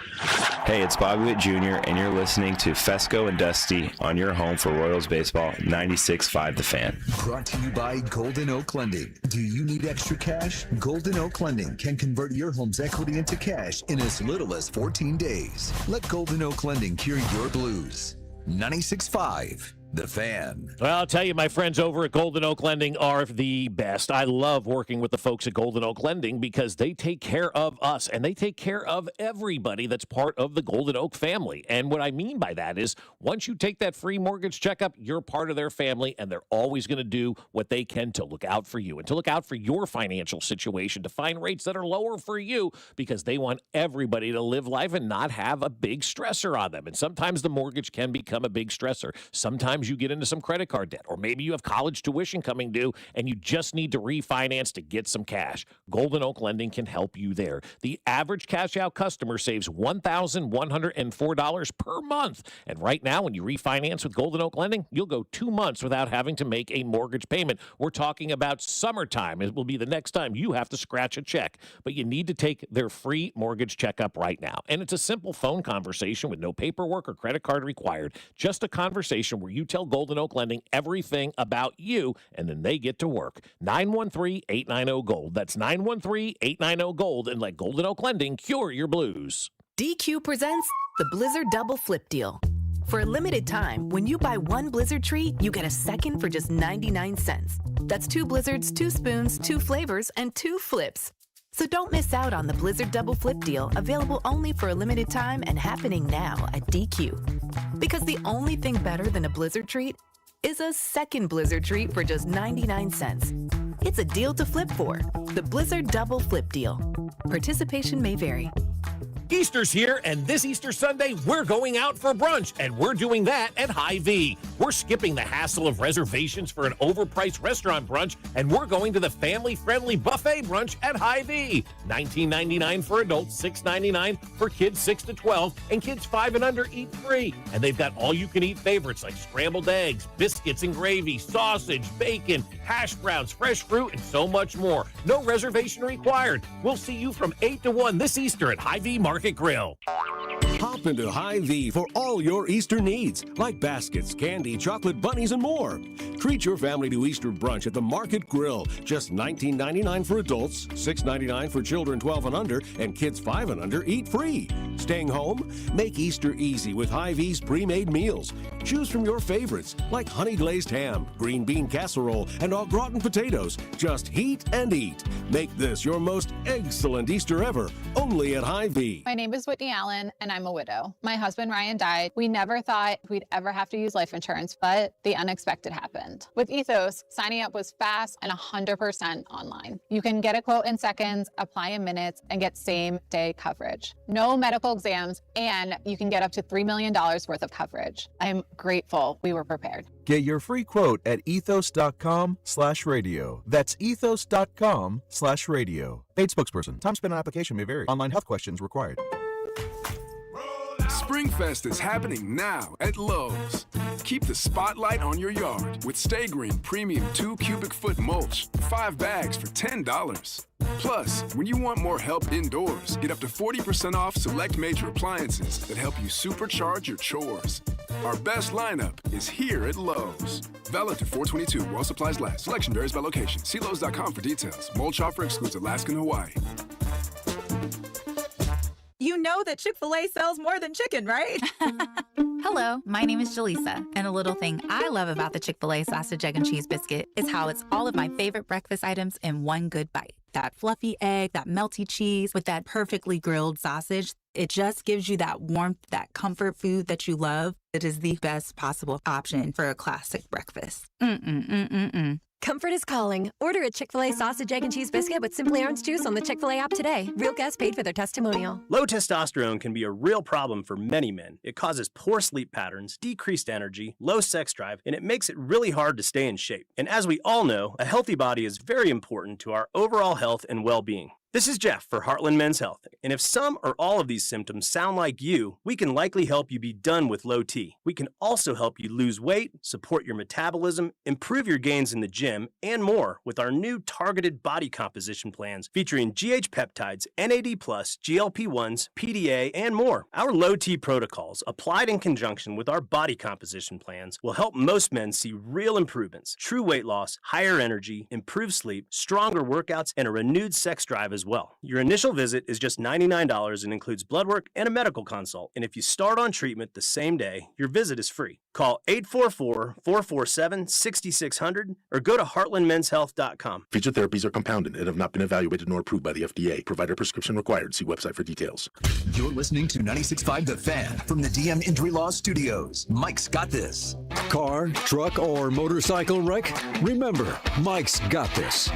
Hey, it's Bobby Witt Jr., and you're listening to Fescoe and Dusty on your home for Royals baseball, 96.5 The Fan. Brought to you by Golden Oak Lending. Do you need extra cash? Golden Oak Lending can convert your home's equity into cash in as little as 14 days. Let Golden Oak Lending cure your blues. 96.5 The Fan. Well, I'll tell you, my friends over at Golden Oak Lending are the best. I love working with the folks at Golden Oak Lending because they take care of us and they take care of everybody that's part of the Golden Oak family. And what I mean by that is once you take that free mortgage checkup, you're part of their family, and they're always going to do what they can to look out for you and to look out for your financial situation, to find rates that are lower for you, because they want everybody to live life and not have a big stressor on them. And sometimes the mortgage can become a big stressor. Sometimes you get into some credit card debt, or maybe you have college tuition coming due and you just need to refinance to get some cash. Golden Oak Lending can help you there. The average cash out customer saves $1,104 per month. And right now, when you refinance with Golden Oak Lending, you'll go 2 months without having to make a mortgage payment. We're talking about summertime. It will be the next time you have to scratch a check. But you need to take their free mortgage checkup right now. And it's a simple phone conversation with no paperwork or credit card required. Just a conversation where you tell Golden Oak Lending everything about you, and then they get to work. 913-890-GOLD. That's 913-890-GOLD, and let Golden Oak Lending cure your blues. DQ presents the Blizzard Double Flip Deal. For a limited time, when you buy one Blizzard treat, you get a second for just 99 cents. That's 2 Blizzards, 2 spoons, 2 flavors, and 2 flips. So don't miss out on the Blizzard Double Flip Deal, available only for a limited time and happening now at DQ. Because the only thing better than a Blizzard treat is a second Blizzard treat for just 99 cents. It's a deal to flip for. The Blizzard Double Flip Deal. Participation may vary. Easter's here, and this Easter Sunday, we're going out for brunch, and we're doing that at Hy-Vee. We're skipping the hassle of reservations for an overpriced restaurant brunch, and we're going to the family-friendly buffet brunch at Hy-Vee. $19.99 for adults, $6.99 for kids 6 to 12, and kids 5 and under eat free. And they've got all-you-can-eat favorites like scrambled eggs, biscuits and gravy, sausage, bacon, hash browns, fresh fruit, and so much more. No reservation required. We'll see you from 8 to 1 this Easter at Hy-Vee Market Grill. Hop into Hy-Vee for all your Easter needs, like baskets, candy, chocolate bunnies, and more. Treat your family to Easter brunch at the Market Grill. Just $19.99 for adults, $6.99 for children 12 and under, and kids 5 and under eat free. Staying home? Make Easter easy with Hy-Vee's pre-made meals. Choose from your favorites, like honey glazed ham, green bean casserole, and au gratin potatoes. Just heat and eat. Make this your most excellent Easter ever, only at Hy-Vee. My name is Whitney Allen, and I'm a widow. My husband, Ryan, died. We never thought we'd ever have to use life insurance, but the unexpected happened. With Ethos, signing up was fast and 100% online. You can get a quote in seconds, apply in minutes, and get same-day coverage. No medical exams, and you can get up to $3 million worth of coverage. I'm grateful we were prepared. Get your free quote at ethos.com/radio. That's ethos.com/radio. Paid spokesperson. Time spent on application may vary. Online health questions required. Springfest is happening now at Lowe's. Keep the spotlight on your yard with Stay Green Premium 2 cubic foot mulch, 5 bags for $10. Plus, when you want more help indoors, get up to 40% off select major appliances that help you supercharge your chores. Our best lineup is here at Lowe's. Valid to 4/22 while supplies last. Selection varies by location. See Lowe's.com for details. Mulch offer excludes Alaska and Hawaii. You know that Chick-fil-A sells more than chicken, right? Hello, my name is Jaleesa, and a little thing I love about the Chick-fil-A sausage, egg, and cheese biscuit is how it's all of my favorite breakfast items in one good bite. That fluffy egg, that melty cheese with that perfectly grilled sausage. It just gives you that warmth, that comfort food that you love. It is the best possible option for a classic breakfast. Comfort is calling. Order a Chick-fil-A sausage, egg, and cheese biscuit with Simply Orange Juice on the Chick-fil-A app today. Real guests paid for their testimonial. Low testosterone can be a real problem for many men. It causes poor sleep patterns, decreased energy, low sex drive, and it makes it really hard to stay in shape. And as we all know, a healthy body is very important to our overall health and well-being. This is Jeff for Heartland Men's Health, and if some or all of these symptoms sound like you, we can likely help you be done with low T. We can also help you lose weight, support your metabolism, improve your gains in the gym, and more with our new targeted body composition plans featuring GH peptides, NAD+, GLP-1s, PDA, and more. Our low T protocols, applied in conjunction with our body composition plans, will help most men see real improvements, true weight loss, higher energy, improved sleep, stronger workouts, and a renewed sex drive as well. Your initial visit is just $99 and includes blood work and a medical consult. And if you start on treatment the same day, your visit is free. Call 844-447-6600 or go to heartlandmenshealth.com. Featured therapies are compounded and have not been evaluated nor approved by the FDA. Provider prescription required. See website for details. You're listening to 96.5 The Fan from the DM Injury Law Studios. Mike's got this. Car, truck, or motorcycle wreck? Remember, Mike's got this.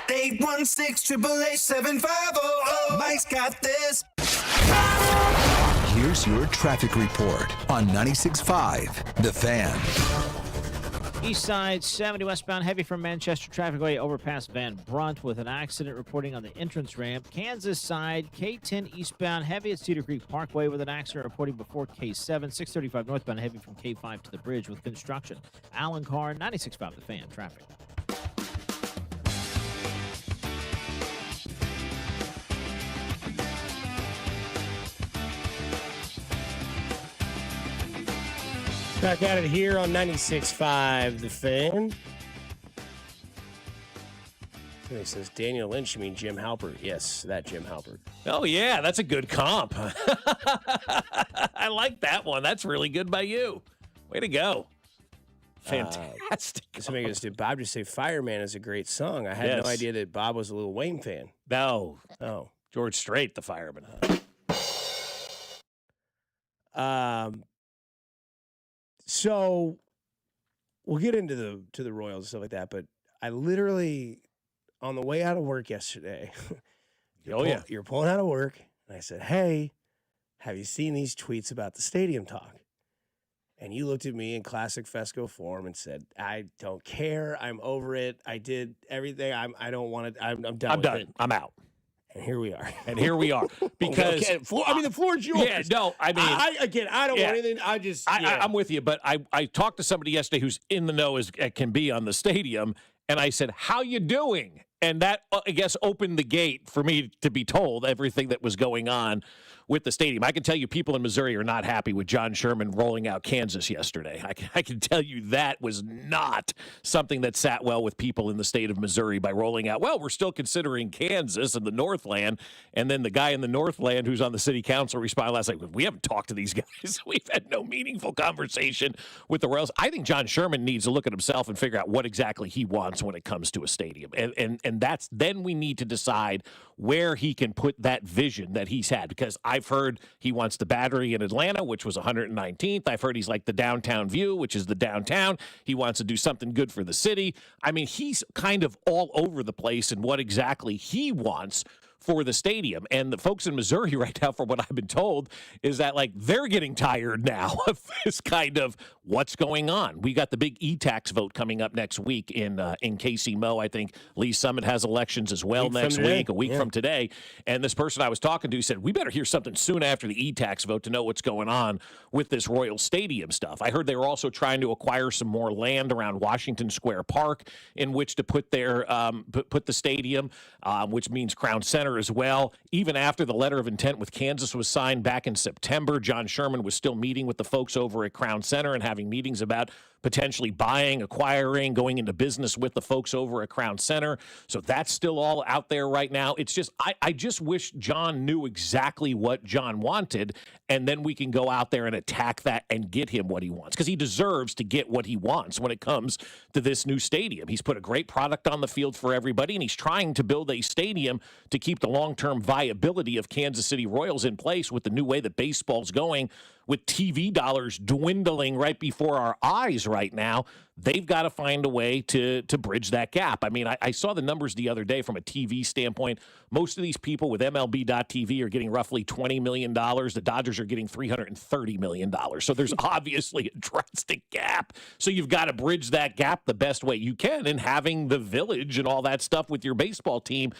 816-888-7500. Mike's got this. Here's your traffic report on 96.5 The Fan. East side 70 westbound heavy from Manchester Trafficway overpass Van Brunt with an accident reporting on the entrance ramp. Kansas side K10 eastbound heavy at Cedar Creek Parkway with an accident reporting before K7. 635 northbound heavy from K5 to the bridge with construction. Alan Carr, 96.5 The Fan traffic. Back at it here on 96.5 The Fan. He says, Daniel Lynch, you mean Jim Halpert? Yes, that Jim Halpert. Oh, yeah, that's a good comp. I like that one. That's really good by you. Way to go. Fantastic. Somebody goes, did Bob just say Fireman is a great song? I had no idea that Bob was a Lil Wayne fan. No. Oh. George Strait, the fireman. So we'll get into the Royals and stuff like that, but I literally, on the way out of work yesterday, you're pulling out of work, and I said, hey, have you seen these tweets about the stadium talk? And you looked at me in classic Fescoe form and said, I don't care. I'm over it. I did everything. I don't want to. I'm done. I'm with done. it. I'm out. And here we are. Because I mean, the floor is yours. Yeah, no, I mean, I don't want anything. I'm with you, but I talked to somebody yesterday who's in the know as can be on the stadium, and I said, "How you doing?" And that, I guess, opened the gate for me to be told everything that was going on with the stadium. I can tell you people in Missouri are not happy with John Sherman rolling out Kansas yesterday. I can tell you that was not something that sat well with people in the state of Missouri by rolling out, well, we're still considering Kansas and the Northland. And then the guy in the Northland who's on the city council responded last night, we haven't talked to these guys. We've had no meaningful conversation with the Royals. I think John Sherman needs to look at himself and figure out what exactly he wants when it comes to a stadium. And then we need to decide where he can put that vision that he's had, because I've heard he wants the Battery in Atlanta, which was 119th. I've heard he's like the Downtown View, which is the downtown. He wants to do something good for the city. I mean, he's kind of all over the place in what exactly he wants for the stadium. And the folks in Missouri right now, from what I've been told, is that like they're getting tired now of this kind of what's going on. We got the big e-tax vote coming up next week in KC Mo. I think Lee Summit has elections as well next week, a week from today. And this person I was talking to said, we better hear something soon after the e-tax vote to know what's going on with this Royal Stadium stuff. I heard they were also trying to acquire some more land around Washington Square Park in which to put their put the stadium, which means Crown Center as well. Even after the letter of intent with Kansas was signed back in September, John Sherman was still meeting with the folks over at Crown Center and having meetings about potentially buying, acquiring, going into business with the folks over at Crown Center. So that's still all out there right now. It's just, I just wish John knew exactly what John wanted, and then we can go out there and attack that and get him what he wants, because he deserves to get what he wants when it comes to this new stadium. He's put a great product on the field for everybody, and he's trying to build a stadium to keep the long-term viability of Kansas City Royals in place with the new way that baseball's going, with TV dollars dwindling right before our eyes right now. They've got to find a way to bridge that gap. I mean, I saw the numbers the other day from a TV standpoint. Most of these people with MLB.TV are getting roughly $20 million. The Dodgers are getting $330 million. So there's obviously a drastic gap. So you've got to bridge that gap the best way you can. And having the village and all that stuff with your baseball team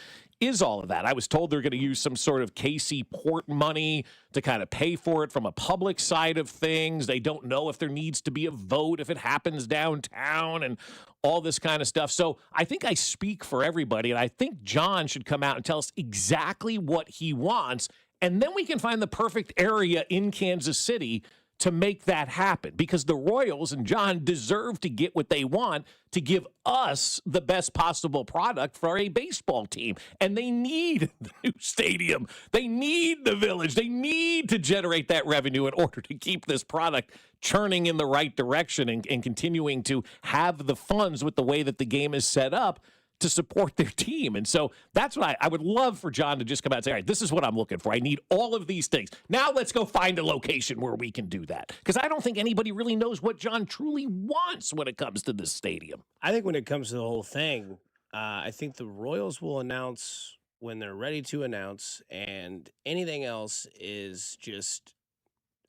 is all of that? I was told they're going to use some sort of KC Port money to kind of pay for it from a public side of things. They don't know if there needs to be a vote if it happens downtown and all this kind of stuff. So I think I speak for everybody, and I think John should come out and tell us exactly what he wants, and then we can find the perfect area in Kansas City to make that happen, because the Royals and John deserve to get what they want to give us the best possible product for a baseball team. And they need the new stadium. They need the Village. They need to generate that revenue in order to keep this product churning in the right direction and continuing to have the funds with the way that the game is set up to support their team. And so that's what I would love for John to just come out and say, all right, this is what I'm looking for. I need all of these things. Now let's go find a location where we can do that. Because I don't think anybody really knows what John truly wants when it comes to this stadium. I think when it comes to the whole thing, I think the Royals will announce when they're ready to announce, and anything else is just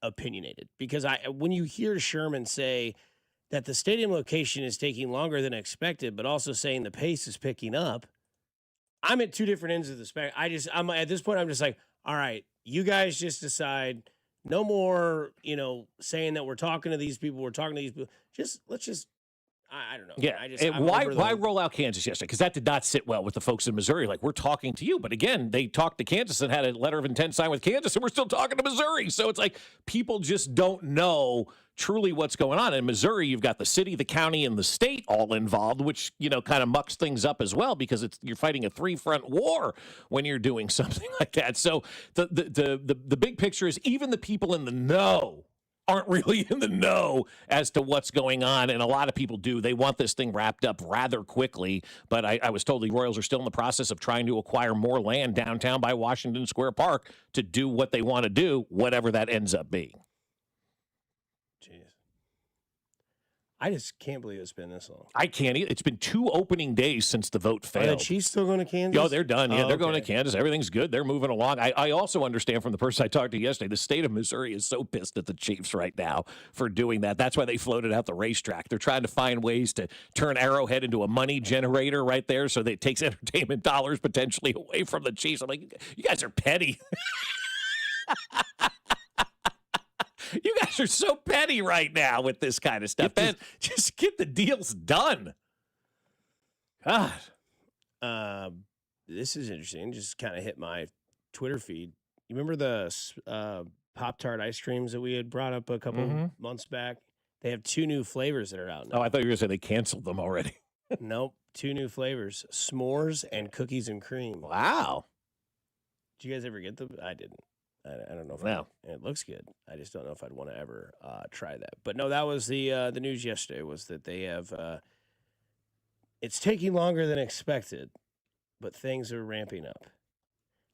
opinionated. Because when you hear Sherman say that the stadium location is taking longer than expected, but also saying the pace is picking up, I'm at two different ends of the spectrum. I'm at this point, I'm just like, all right, you guys just decide. No more, saying that we're talking to these people. Let's just, I don't know. Yeah. And why roll out Kansas yesterday? Because that did not sit well with the folks in Missouri. Like, we're talking to you. But again, they talked to Kansas and had a letter of intent signed with Kansas, and we're still talking to Missouri. So it's like people just don't know truly what's going on. In Missouri, you've got the city, the county, and the state all involved, which, kind of mucks things up as well, because you're fighting a three-front war when you're doing something like that. So the big picture is even the people in the know aren't really in the know as to what's going on, and a lot of people do. They want this thing wrapped up rather quickly, but I was told the Royals are still in the process of trying to acquire more land downtown by Washington Square Park to do what they want to do, whatever that ends up being. I just can't believe it's been this long. I can't either. It's been 2 opening days since the vote failed. Are the Chiefs still going to Kansas? Oh, they're done. Yeah, they're going to okay. Kansas. Everything's good. They're moving along. I also understand from the person I talked to yesterday, the state of Missouri is so pissed at the Chiefs right now for doing that. That's why they floated out the racetrack. They're trying to find ways to turn Arrowhead into a money generator right there so that it takes entertainment dollars potentially away from the Chiefs. I'm like, you guys are petty. You guys are so petty right now with this kind of stuff. Man, just get the deals done. God. This is interesting. Just kind of hit my Twitter feed. You remember the Pop-Tart ice creams that we had brought up a couple months back? They have 2 new flavors that are out now. Oh, I thought you were going to say they canceled them already. Nope. 2 new flavors. S'mores and cookies and cream. Wow. Did you guys ever get them? I didn't. I don't know if it looks good. I just don't know if I'd want to ever try that. But no, that was the news yesterday, was that they have it's taking longer than expected, but things are ramping up.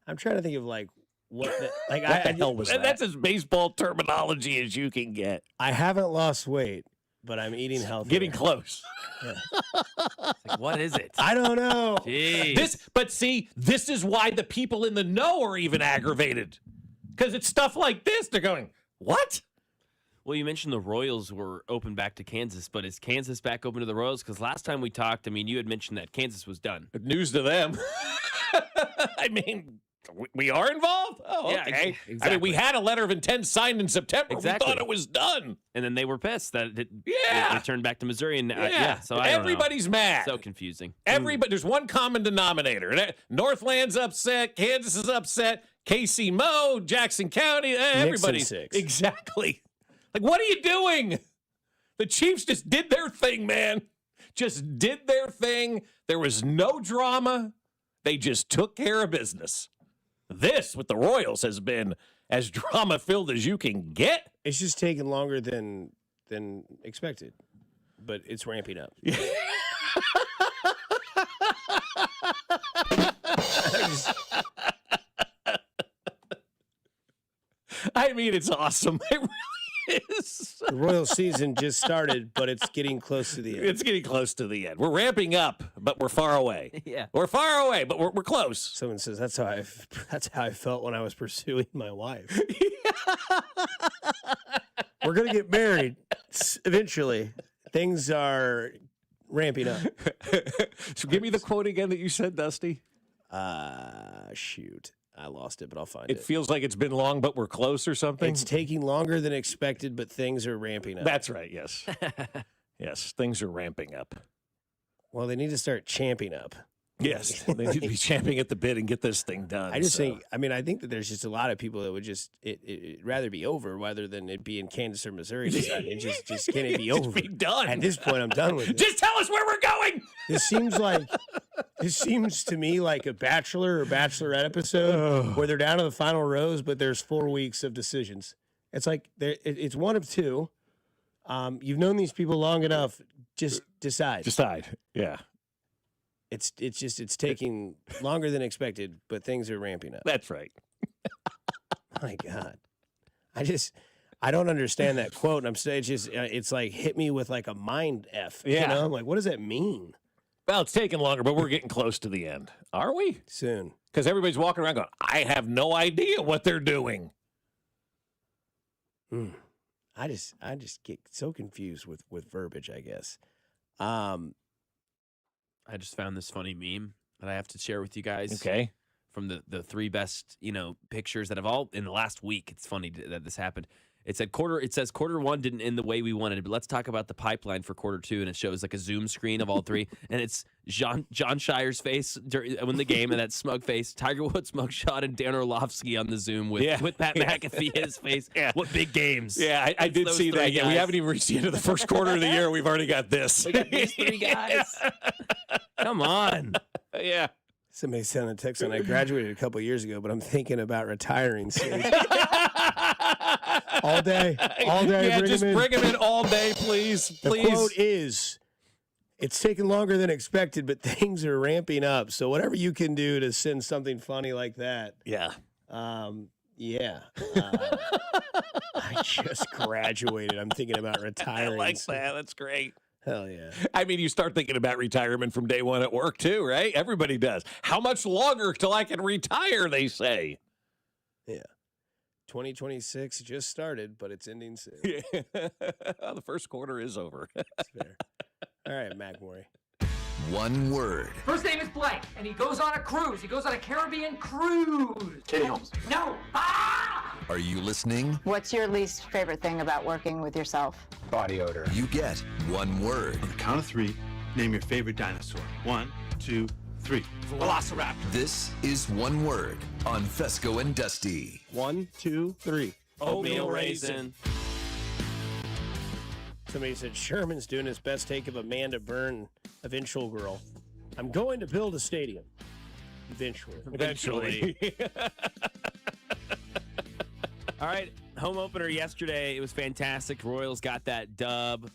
I'm trying to think of what what the hell was that? That's as baseball terminology as you can get. I haven't lost weight, but I'm eating healthy. Getting close. Yeah. What is it? I don't know. This is why the people in the know are even aggravated. Because it's stuff like this. They're going, what? Well, you mentioned the Royals were open back to Kansas, but is Kansas back open to the Royals? Because last time we talked, you had mentioned that Kansas was done. News to them. We are involved? Oh, yeah, okay. Exactly. We had a letter of intent signed in September. Exactly. We thought it was done. And then they were pissed that it returned back to Missouri. And so everybody's mad. So confusing. There's one common denominator. Northland's upset. Kansas is upset. KC Mo, Jackson County, everybody's 6. Exactly. What are you doing? The Chiefs just did their thing, man. Just did their thing. There was no drama. They just took care of business. This with the Royals has been as drama-filled as you can get. It's just taking longer than expected, but it's ramping up. It's awesome. It really is. The Royal season just started, but it's getting close to the end. It's getting close to the end. We're ramping up, but we're far away. Yeah. We're far away, but we're close. Someone says that's how I felt when I was pursuing my wife. We're going to get married eventually. Things are ramping up. So give me the quote again that you said, Dusty. Shoot. I lost it, but I'll find it. It feels like it's been long, but we're close or something? It's taking longer than expected, but things are ramping up. That's right, yes. Yes, things are ramping up. Well, they need to start champing up. Yes, they need to be champing at the bit and get this thing done. I think that there's just a lot of people that would just it'd rather be over rather than it be in Kansas or Missouri. It just can it be over? Be done. At this point, I'm done with it. Just tell us where we're going. This seems to me like a Bachelor or Bachelorette episode where they're down to the final rose, but there's 4 weeks of decisions. It's like it's one of two. You've known these people long enough. Just decide. Decide. Yeah. It's taking longer than expected, but things are ramping up. That's right. My God, I don't understand that quote. And I'm saying it's like hit me with like a mind F. Yeah. You know? I'm like, what does that mean? Well, it's taking longer, but we're getting close to the end. Are we? Soon. Because everybody's walking around going, I have no idea what they're doing. I just get so confused with verbiage, I guess. I just found this funny meme that I have to share with you guys. Okay. From the three best, pictures that have all in the last week. It's funny that this happened. It says quarter one didn't end the way we wanted, but let's talk about the pipeline for quarter two. And it shows like a zoom screen of all three. And it's John Shire's face when the game and that smug face, Tiger Woods mugshot, and Dan Orlovsky on the zoom with Pat McAfee, his face. Yeah. What big games. Yeah, I did see that. Yeah, we haven't even reached the end of the first quarter of the year. We've already got this. We got these three guys. Come on. Yeah. Somebody sent a text and I graduated a couple years ago, but I'm thinking about retiring soon. All day. Yeah, bring him in all day, please. The quote is, it's taking longer than expected, but things are ramping up. So whatever you can do to send something funny like that. Yeah. Yeah. I just graduated. I'm thinking about retiring. I like that. That's great. Hell yeah. I mean, you start thinking about retirement from day one at work too, right? Everybody does. How much longer till I can retire, they say. Yeah. 2026 just started, but it's ending soon. Yeah. The first quarter is over. That's fair. All right, McMurray. One word. First name is blank, and he goes on a cruise. He goes on a Caribbean cruise. Katie Holmes. No. Are you listening? What's your least favorite thing about working with yourself? Body odor. You get one word. On the count of three, name your favorite dinosaur. 1, 2, 3. Velociraptor. This is one word on Fescoe and Dusty. 1, 2, 3. Oatmeal raisin. Somebody said Sherman's doing his best take of Amanda Byrne, eventual girl. I'm going to build a stadium. Eventually. All right, home opener yesterday. It was fantastic. Royals got that dub.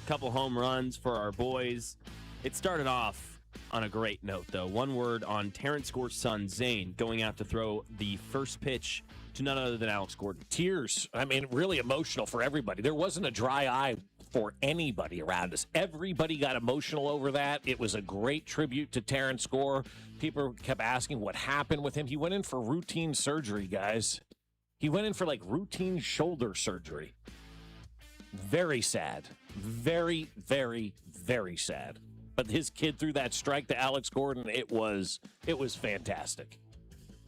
Couple home runs for our boys. It started off on a great note, though. One word on Terrence Gore's son, Zane, going out to throw the first pitch to none other than Alex Gordon. Tears. I mean, really emotional for everybody. There wasn't a dry eye for anybody around us. Everybody got emotional over that. It was a great tribute to Terrence Gore. People kept asking what happened with him. He went in for routine surgery, guys. He went in for like routine shoulder surgery. Very sad. Very, very, very sad. But his kid threw that strike to Alex Gordon. It was fantastic.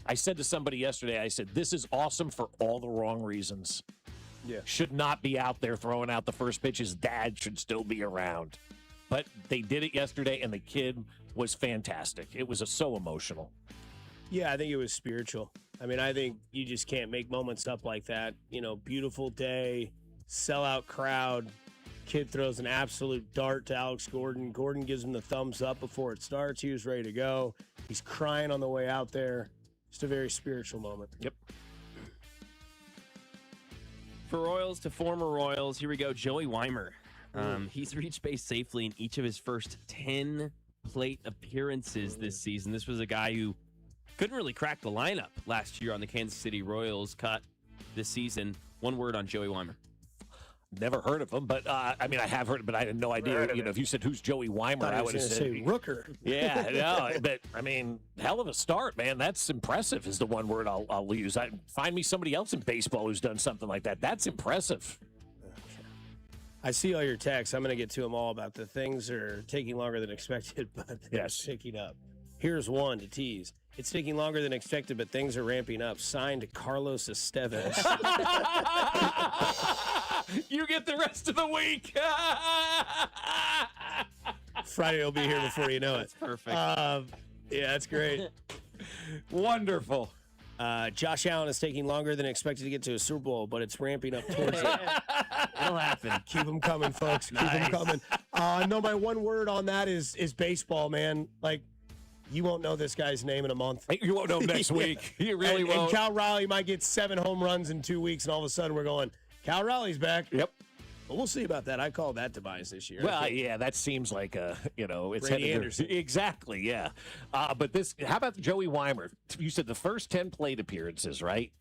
I said to somebody yesterday, I said, this is awesome for all the wrong reasons. Yeah. Should not be out there throwing out the first pitch. His dad should still be around. But they did it yesterday, and the kid was fantastic. It was so emotional. Yeah, I think it was spiritual. I mean, I think you just can't make moments up like that. You know, beautiful day, sellout crowd. Kid throws an absolute dart to Alex Gordon. Gordon gives him the thumbs up before it starts. He was ready to go. He's crying on the way out there. Just a very spiritual moment. Yep. For Royals to former Royals, here we go. Joey Weimer. He's reached base safely in each of his first 10 plate appearances this season. This was a guy who couldn't really crack the lineup last year on the Kansas City Royals. Cut this season. One word on Joey Weimer. Never heard of him, but I mean, I have heard, but I had no idea. You know, if you said who's Joey Weimer, I would have said Rooker. Yeah, no, but I mean, hell of a start, man. That's impressive. Is the one word I'll use. Find me somebody else in baseball who's done something like that. That's impressive. I see all your texts. I'm going to get to them all about the things are taking longer than expected, but they're picking up. Here's one to tease. It's taking longer than expected, but things are ramping up. Signed, Carlos Estevez. You get the rest of the week. Friday will be here before you know it. That's perfect. Yeah, that's great. Wonderful. Josh Allen is taking longer than expected to get to a Super Bowl, but it's ramping up towards it. It'll happen. Keep them coming, folks. Keep them coming. No, my one word on that is baseball, man. Like, you won't know this guy's name in a month. You won't know him next week. You really won't. And Cal Raleigh might get 7 home runs in 2 weeks, and all of a sudden we're going, Cal Raleigh's back. Yep. But we'll see about that. I call that demise this year. Well, yeah, that seems like it's Brady Anderson. Exactly, yeah. But how about Joey Weimer? You said the first 10 plate appearances, right?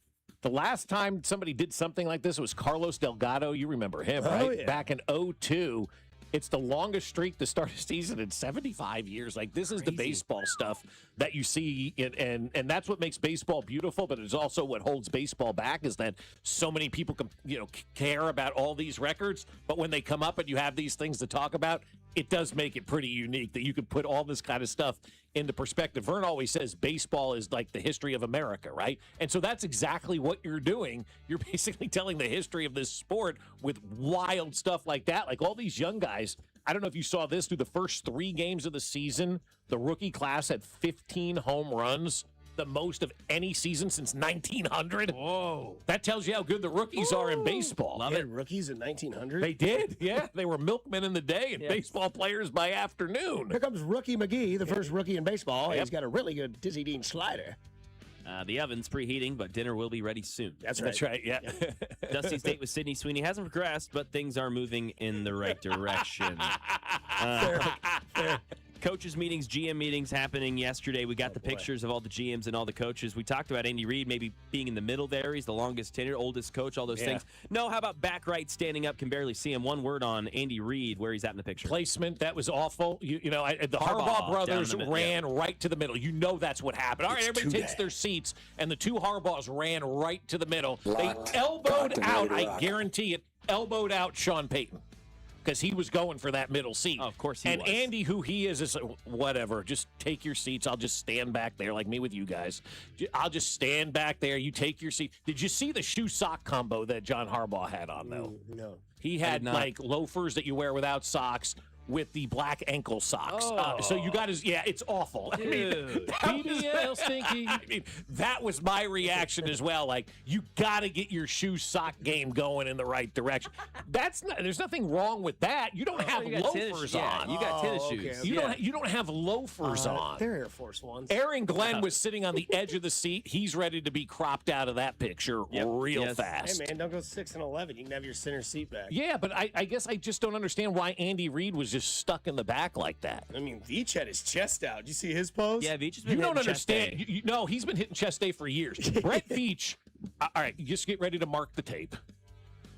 The last time somebody did something like this was Carlos Delgado. You remember him, right? Oh, yeah. Back in 2002. It's the longest streak to start a season in 75 years. Like, this is the baseball stuff that you see, and that's what makes baseball beautiful, but it's also what holds baseball back is that so many people care about all these records, but when they come up and you have these things to talk about, it does make it pretty unique that you can put all this kind of stuff into perspective. Vern always says baseball is like the history of America, right? And so that's exactly what you're doing. You're basically telling the history of this sport with wild stuff like that. Like all these young guys, I don't know if you saw this through the first 3 games of the season, the rookie class had 15 home runs, the most of any season since 1900. Whoa. That tells you how good the rookies are in baseball. Love it. Rookies in 1900? They did, yeah. They were milkmen in the day and baseball players by afternoon. Here comes Rookie McGee, the first rookie in baseball. Yep. He's got a really good Dizzy Dean slider. The oven's preheating, but dinner will be ready soon. That's right, yeah. Dusty's date with Sydney Sweeney hasn't progressed, but things are moving in the right direction. Fair. Coaches meetings, GM meetings happening yesterday. We got the pictures of all the GMs and all the coaches. We talked about Andy Reid maybe being in the middle there. He's the longest tenured, oldest coach, all those things. No, how about back right, standing up, can barely see him? One word on Andy Reid, where he's at in the picture. Placement, that was awful. The Harbaugh brothers ran right to the middle. You know that's what happened. All right, everybody takes their seats, and the 2 Harbaughs ran right to the middle. They elbowed out, I guarantee it, elbowed out Sean Payton. Because he was going for that middle seat. Oh, of course he was. And Andy, who he is whatever. Just take your seats. I'll just stand back there like me with you guys. I'll just stand back there. You take your seat. Did you see the shoe-sock combo that John Harbaugh had on, though? No. He had, like, loafers that you wear without socks with the black ankle socks. Oh. So you got his, it's awful. Dude. BBL stinky. I mean, that was my reaction as well. Like, you got to get your shoe sock game going in the right direction. There's nothing wrong with that. You don't have loafers on. You got tennis shoes. Okay. You don't have loafers on. They're Air Force Ones. Aaron Glenn was sitting on the edge of the seat. He's ready to be cropped out of that picture real fast. Hey, man, don't go 6 and 11. You can have your center seat back. Yeah, but I guess I just don't understand why Andy Reid was just stuck in the back like that. I mean, Veach had his chest out. Did you see his pose? Yeah, Veach has been You don't hitting chest understand. day. No, he's been hitting chest day for years. Brett Veach, all right, just get ready to mark the tape.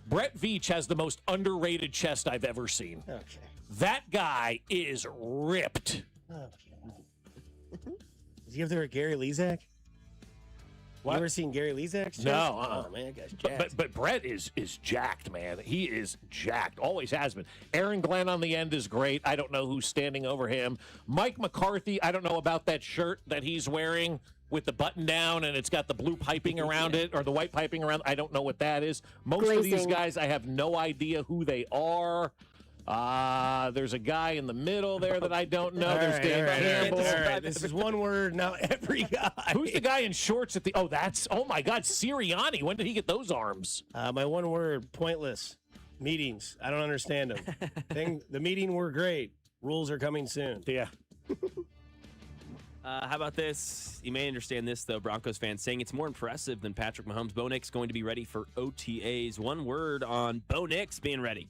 Brett Veach has the most underrated chest I've ever seen. Okay. That guy is ripped. Okay. Is he up there with Gary Lezak? What? You ever seen Gary Lezak's chest? No. Oh, man, that guy's jacked. But Brett is jacked, man. He is jacked. Always has been. Aaron Glenn on the end is great. I don't know who's standing over him. Mike McCarthy, I don't know about that shirt that he's wearing with the button down and it's got the blue piping around it or the white piping around. I don't know what that is. Most of these guys, I have no idea who they are. There's a guy in the middle there that I don't know. There's Dan Campbell. All right. This is one word. Now every guy. Who's the guy in shorts at the? Oh my God, Sirianni. When did he get those arms? My one word: pointless meetings. I don't understand them. The meeting were great. Rules are coming soon. Yeah. How about this? You may understand this, though, Broncos fans, saying it's more impressive than Patrick Mahomes. Bo Nix going to be ready for OTAs. One word on Bo Nix being ready.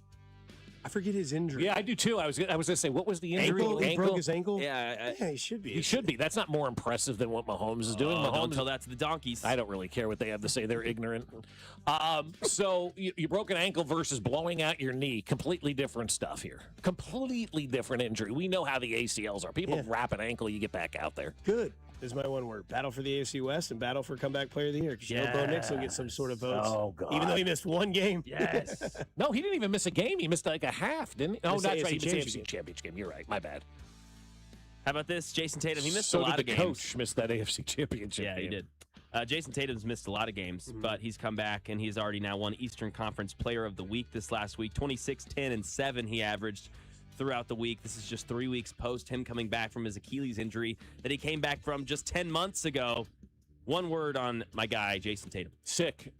I forget his injury. Yeah, I do too. I was going to say, what was the injury? Ankle? He broke his ankle? Yeah, he should be. He should be. That's not more impressive than what Mahomes is doing. Don't tell that to the donkeys. I don't really care what they have to say. They're ignorant. So you broke an ankle versus blowing out your knee. Completely different stuff here. Completely different injury. We know how the ACLs are. People wrap an ankle, you get back out there. Good. Is my one word. Battle for the AFC West and battle for comeback player of the year. Because you know Bo Nix will get some sort of votes. Oh, God. Even though he missed one game. Yes. No, he didn't even miss a game. He missed like a half, didn't he? Oh, Missed that's the right. He missed the AFC AFC Championship game. You're right. My bad. How about this? Jason Tatum, he missed so a lot did of the games. coach missed that AFC Championship Yeah, game. he did. Jason Tatum's missed a lot of games, but he's come back, and he's already now won Eastern Conference Player of the Week this last week. 26, 10, and 7 he averaged throughout the week. This is just 3 weeks post him coming back from his Achilles injury that he came back from just 10 months ago. One word on my guy, Jason Tatum. Sick.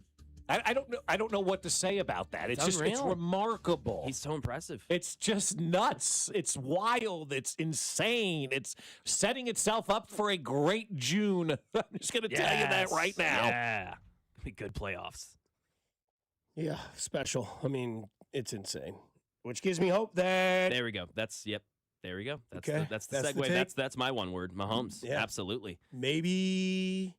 I don't know what to say about that. It's just it's remarkable. He's so impressive. It's just nuts. It's wild. It's insane. It's setting itself up for a great June. I'm just going to tell you that right now. Yeah. Be good playoffs. Yeah, special. I mean, it's insane. Which gives me hope that There we go. There we go. That's Okay. that's the That's the segue. take. That's my one word. Mahomes. Yeah. Absolutely. maybe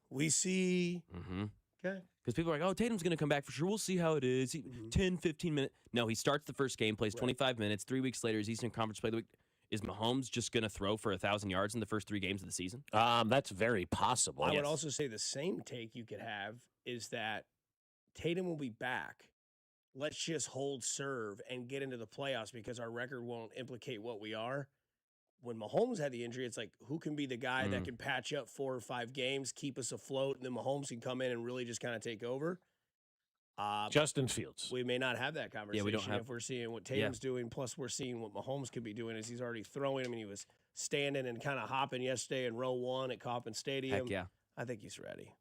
we see. Mm-hmm. Okay. Because people are like, oh, Tatum's going to come back for sure. We'll see how it is. 10, 15 minutes. No, he starts the first game, plays 25 minutes. 3 weeks later, his Eastern Conference Play of the Week. Is Mahomes just going to throw for 1,000 yards in the first 3 games of the season? That's very possible. I would also say the same take you could have is that Tatum will be back. Let's just hold serve and get into the playoffs because our record won't implicate what we are. When Mahomes had the injury, it's like, who can be the guy that can patch up 4 or 5 games, keep us afloat, and then Mahomes can come in and really just kind of take over? Justin Fields. We may not have that conversation have- if we're seeing what Tatum's doing, plus we're seeing what Mahomes could be doing as he's already throwing. I mean, he was standing and kind of hopping yesterday in row 1 at Kauffman Stadium. Heck yeah. I think he's ready.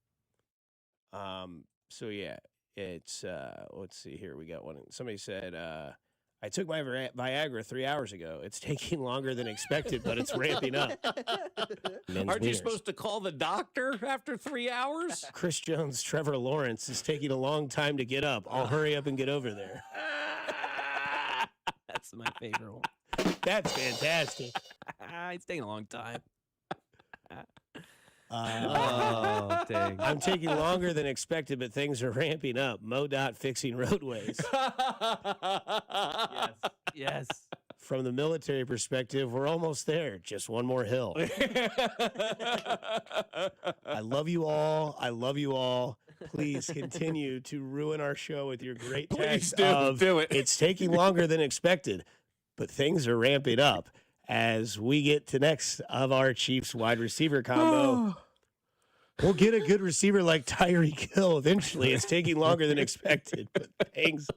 So yeah, it's let's see here. We got one. Somebody said, I took my Viagra 3 hours ago. It's taking longer than expected, but it's ramping up. Aren't you supposed to call the doctor after 3 hours? Chris Jones, Trevor Lawrence is taking a long time to get up. I'll hurry up and get over there. That's my favorite one. That's fantastic. It's taking a long time. Oh, dang. I'm taking longer than expected, but things are ramping up. MoDOT fixing roadways. Yes. From the military perspective, we're almost there. Just one more hill. I love you all. I love you all. Please continue to ruin our show with your great text do it. It's taking longer than expected, but things are ramping up. As we get to next of our Chiefs wide receiver combo, we'll get a good receiver like Tyreek Hill eventually. It's taking longer than expected, but things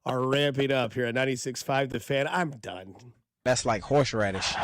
are ramping up here at 96.5 The Fan. I'm done. That's like horseradish.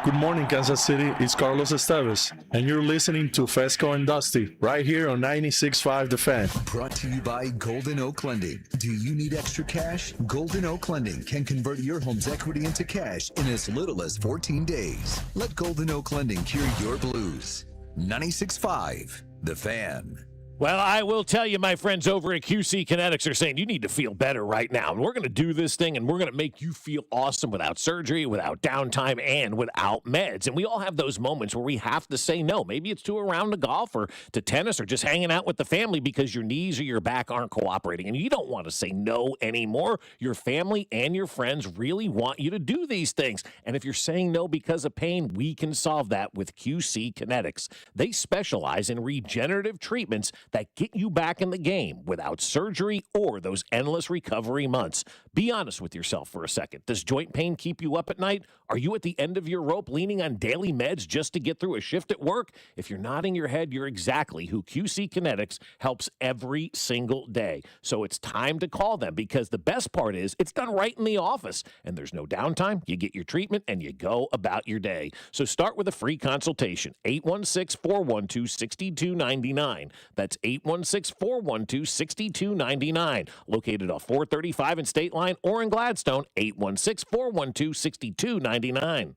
Good morning, Kansas City. It's Carlos Esteves, and you're listening to Fescoe and Dusty right here on 96.5 The Fan. Brought to you by Golden Oak Lending. Do you need extra cash? Golden Oak Lending can convert your home's equity into cash in as little as 14 days. Let Golden Oak Lending cure your blues. 96.5 The Fan. Well, I will tell you, my friends over at QC Kinetics are saying you need to feel better right now. And we're going to do this thing, and we're going to make you feel awesome without surgery, without downtime, and without meds. And we all have those moments where we have to say no. Maybe it's to a round of golf or to tennis or just hanging out with the family because your knees or your back aren't cooperating. And you don't want to say no anymore. Your family and your friends really want you to do these things. And if you're saying no because of pain, we can solve that with QC Kinetics. They specialize in regenerative treatments that get you back in the game without surgery or those endless recovery months. Be honest with yourself for a second. Does joint pain keep you up at night? Are you at the end of your rope leaning on daily meds just to get through a shift at work? If you're nodding your head, you're exactly who QC Kinetics helps every single day. So it's time to call them because the best part is it's done right in the office and there's no downtime. You get your treatment and you go about your day. So start with a free consultation. 816-412-6299. That's 816-412-6299. Located off 435 in State Line or in Gladstone, 816-412-6299.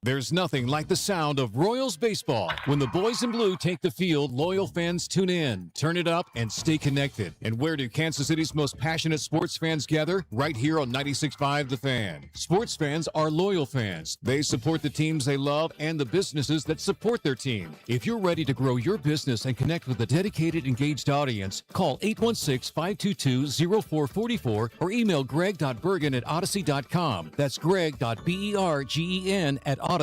There's nothing like the sound of Royals baseball. When the boys in blue take the field, loyal fans tune in, turn it up, and stay connected. And where do Kansas City's most passionate sports fans gather? Right here on 96.5 The Fan. Sports fans are loyal fans. They support the teams they love and the businesses that support their team. If you're ready to grow your business and connect with a dedicated, engaged audience, call 816-522-0444 or email greg.bergen@odyssey.com. That's greg.bergen@odyssey.com.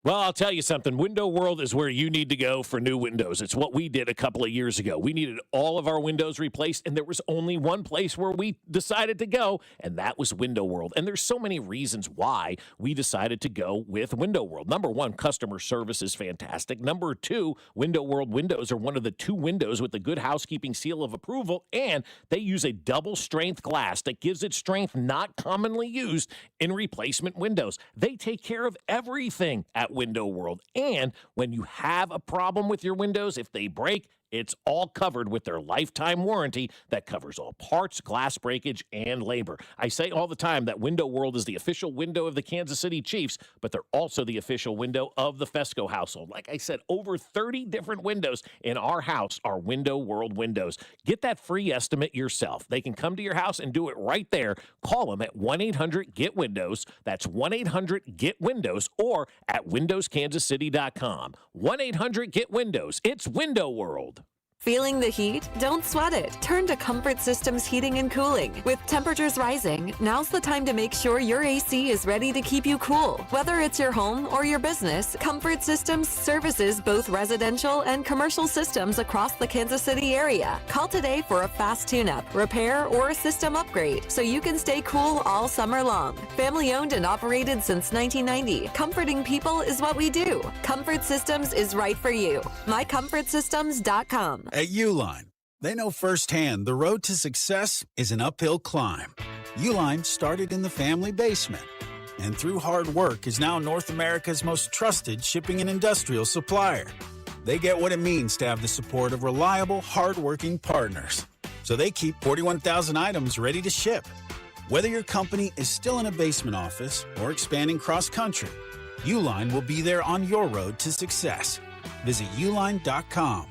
Well, I'll tell you something. Window World is where you need to go for new windows. It's what we did a couple of years ago. We needed all of our windows replaced, and there was only one place where we decided to go, and that was Window World. And there's so many reasons why we decided to go with Window World. Number one, customer service is fantastic. Number two, Window World windows are one of the 2 windows with the Good Housekeeping seal of approval, and they use a double-strength glass that gives it strength not commonly used in replacement windows. They take care of everything at Window World. And when you have a problem with your windows, if they break, it's all covered with their lifetime warranty that covers all parts, glass breakage, and labor. I say all the time that Window World is the official window of the Kansas City Chiefs, but they're also the official window of the Fescoe household. Like I said, over 30 different windows in our house are Window World windows. Get that free estimate yourself. They can come to your house and do it right there. Call them at 1-800-GET-WINDOWS. That's 1-800-GET-WINDOWS or at windowskansascity.com. 1-800-GET-WINDOWS. It's Window World. Feeling the heat? Don't sweat it. Turn to Comfort Systems Heating and Cooling. With temperatures rising, now's the time to make sure your AC is ready to keep you cool. Whether it's your home or your business, Comfort Systems services both residential and commercial systems across the Kansas City area. Call today for a fast tune-up, repair, or a system upgrade so you can stay cool all summer long. Family owned and operated since 1990, comforting people is what we do. Comfort Systems is right for you. MyComfortSystems.com. At Uline, they know firsthand the road to success is an uphill climb. Uline started in the family basement, and through hard work is now North America's most trusted shipping and industrial supplier. They get what it means to have the support of reliable, hard-working partners. So they keep 41,000 items ready to ship. Whether your company is still in a basement office or expanding cross-country, Uline will be there on your road to success. Visit uline.com.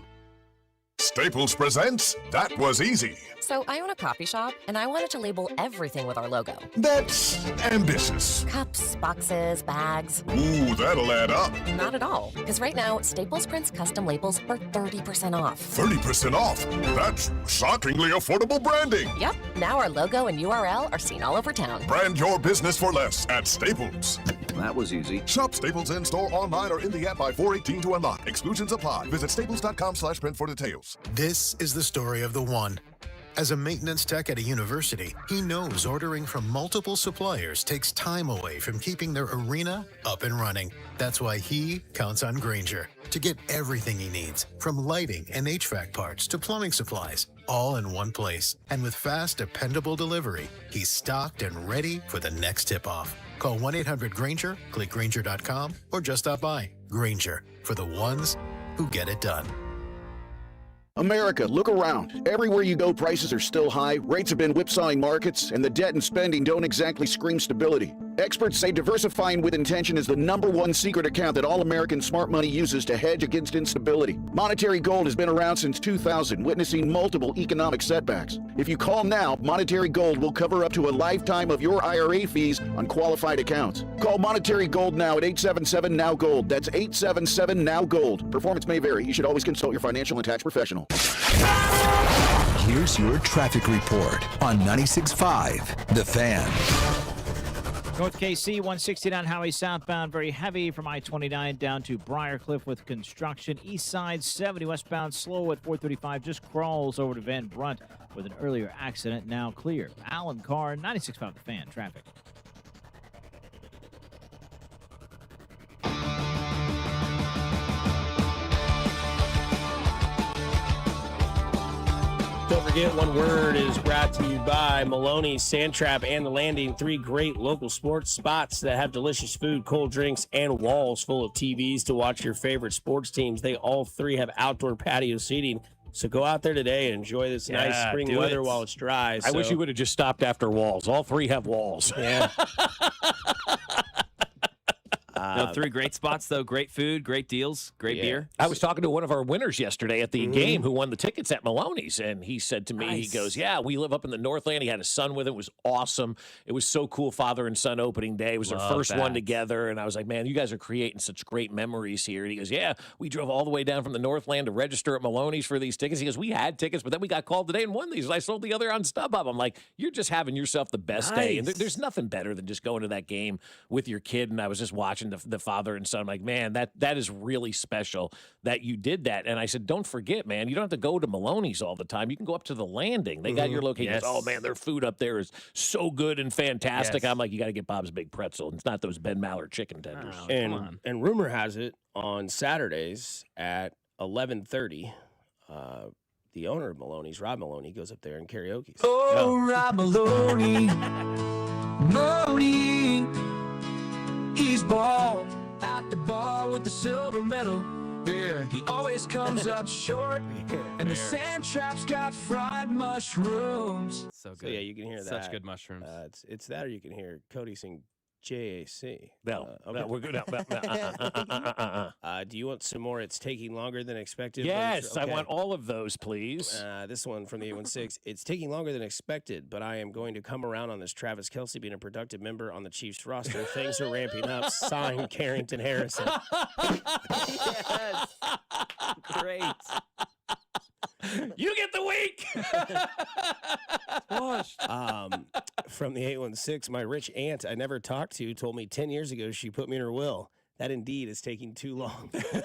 Staples presents That Was Easy. So I own a coffee shop, and I wanted to label everything with our logo. That's ambitious. Cups, boxes, bags. Ooh, that'll add up. Not at all, because right now, Staples prints custom labels for 30% off. 30% off? That's shockingly affordable branding. Yep, now our logo and URL are seen all over town. Brand your business for less at Staples. That was easy. Shop Staples in-store, online, or in the app by 4/18 to unlock. Exclusions apply. Visit staples.com/print for details. This is the story of the one. As a maintenance tech at a university, he knows ordering from multiple suppliers takes time away from keeping their arena up and running. That's why he counts on Grainger to get everything he needs, from lighting and HVAC parts to plumbing supplies, all in one place. And with fast, dependable delivery, he's stocked and ready for the next tip-off. Call 1-800-GRAINGER, click Grainger.com, or just stop by. Grainger, for the ones who get it done. America, look around. Everywhere you go, prices are still high, rates have been whipsawing markets, and the debt and spending don't exactly scream stability. Experts say diversifying with intention is the #1 secret account that all American smart money uses to hedge against instability. Monetary Gold has been around since 2000, witnessing multiple economic setbacks. If you call now, Monetary Gold will cover up to a lifetime of your IRA fees on qualified accounts. Call Monetary Gold now at 877-NOW-GOLD. That's 877-NOW-GOLD. Performance may vary. You should always consult your financial and tax professional. Here's your traffic report on 96.5 The Fan. North KC 169 highway southbound, very heavy from I-29 down to Briarcliff with construction. East side 70 westbound, slow at 435, just crawls over to Van Brunt with an earlier accident, now clear. Alan Carr, 96.5 The Fan, traffic. Don't forget, One Word is brought to you by Maloney's, Sand Trap, and The Landing. 3 great local sports spots that have delicious food, cold drinks, and walls full of TVs to watch your favorite sports teams. They all 3 have outdoor patio seating. So go out there today and enjoy this nice spring weather while it's dry. I wish you would have just stopped after walls. All 3 have walls. Yeah. 3 great spots, though. Great food, great deals, great beer. I was talking to one of our winners yesterday at the game who won the tickets at Maloney's, and he said to me, he goes, yeah, we live up in the Northland. He had a son with him. It was awesome. It was so cool, father and son opening day. It was their first one together, and I was like, man, you guys are creating such great memories here. And he goes, yeah, we drove all the way down from the Northland to register at Maloney's for these tickets. He goes, we had tickets, but then we got called today and won these. I sold the other on StubHub. I'm like, you're just having yourself the best day. And there's nothing better than just going to that game with your kid, and I was just watching the the father and son. I'm like, man, that is really special that you did that. And I said, don't forget, man, you don't have to go to Maloney's all the time. You can go up to the Landing. They got your location. Yes. Oh, man, their food up there is so good and fantastic. Yes. I'm like, you got to get Bob's Big Pretzel. It's not those Ben Maller chicken tenders. Oh, come on. And rumor has it on Saturdays at 11:30, the owner of Maloney's, Rob Maloney, goes up there and karaoke. Oh, Rob Maloney. Maloney. He's bald at the bar with the silver medal. Yeah, he always comes up short, and the sand trap's got fried mushrooms. So good. So yeah, you can hear that. Such good mushrooms. It's that, or you can hear Cody sing JAC. No, okay. no, we're good. Do you want some more? It's taking longer than expected. Yes, Okay. I want all of those, please. This one from the 816. It's taking longer than expected, but I am going to come around on this Travis Kelce being a productive member on the Chiefs roster. Things are ramping up. Signed, Carrington Harrison. Yes. Great. You get the week. From the 816, my rich aunt I never talked to told me 10 years ago she put me in her will. That indeed is taking too long. I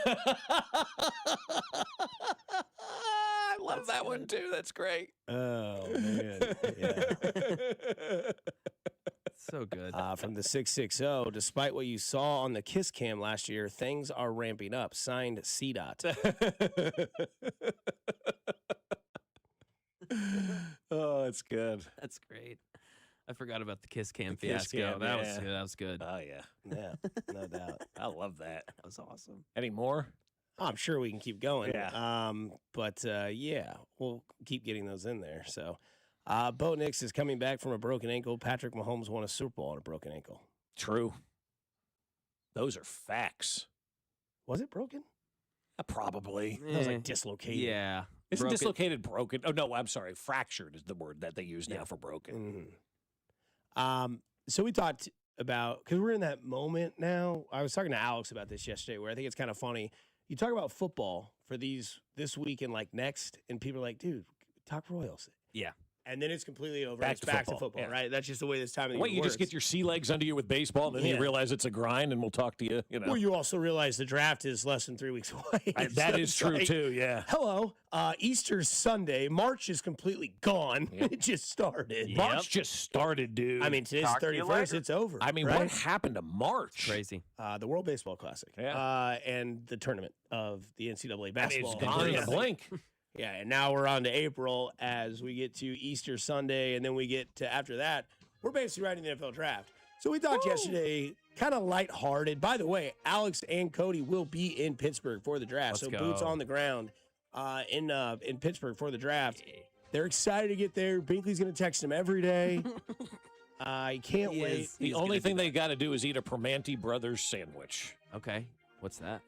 love that one too. That's great. Oh, man. Yeah. So good. From the 660, despite what you saw on the Kiss Cam last year, things are ramping up. Signed, C-Dot. Oh, it's good. That's great. I forgot about the Kiss Cam Kiss fiasco. Cam, That yeah. was good. That was good. Oh, yeah. Yeah, no doubt. I love that. That was awesome. Any more? I'm sure we can keep going. Yeah. But yeah, we'll keep getting those in there. So, Bo Nix is coming back from a broken ankle. Patrick Mahomes won a Super Bowl on a broken ankle. True. Those are facts. Was it broken? Probably. That was like dislocated. Yeah. Isn't Broken. dislocated broken? Oh, no, I'm sorry. Fractured is the word that they use now for broken. Mm-hmm. So we talked about, because we're in that moment now. I was talking to Alex about this yesterday, where I think it's kind of funny. You talk about football for this week and like next, and people are like, dude, talk Royals. Yeah. And then it's completely over. Back It's to back to football, football, yeah. right? That's just the way this time of the Wait, year you works. just get your sea legs under you with baseball, and then you Yeah. realize it's a grind, and we'll talk to you, you know. Well, you also realize the draft is less than 3 weeks away. That So is it's true, like, too, yeah. Hello, Easter Sunday. March is completely gone. Yep. It just started. March just started, dude. I mean, today's Talk to you 31st. later. It's over. I mean, right? what happened to March? Crazy. The World Baseball Classic. Yeah. And the tournament of the NCAA I mean, basketball. it's gone in a blink. Yeah, and now we're on to April as we get to Easter Sunday, and then we get to, after that, we're basically riding the NFL draft. So we talked yesterday, kind of lighthearted. By the way, Alex and Cody will be in Pittsburgh for the draft. Let's so go. boots on the ground in Pittsburgh for the draft. They're excited to get there. Binkley's going to text them every day. I can't wait. The only thing they got to do is eat a Permanente Brothers sandwich. Okay. What's that?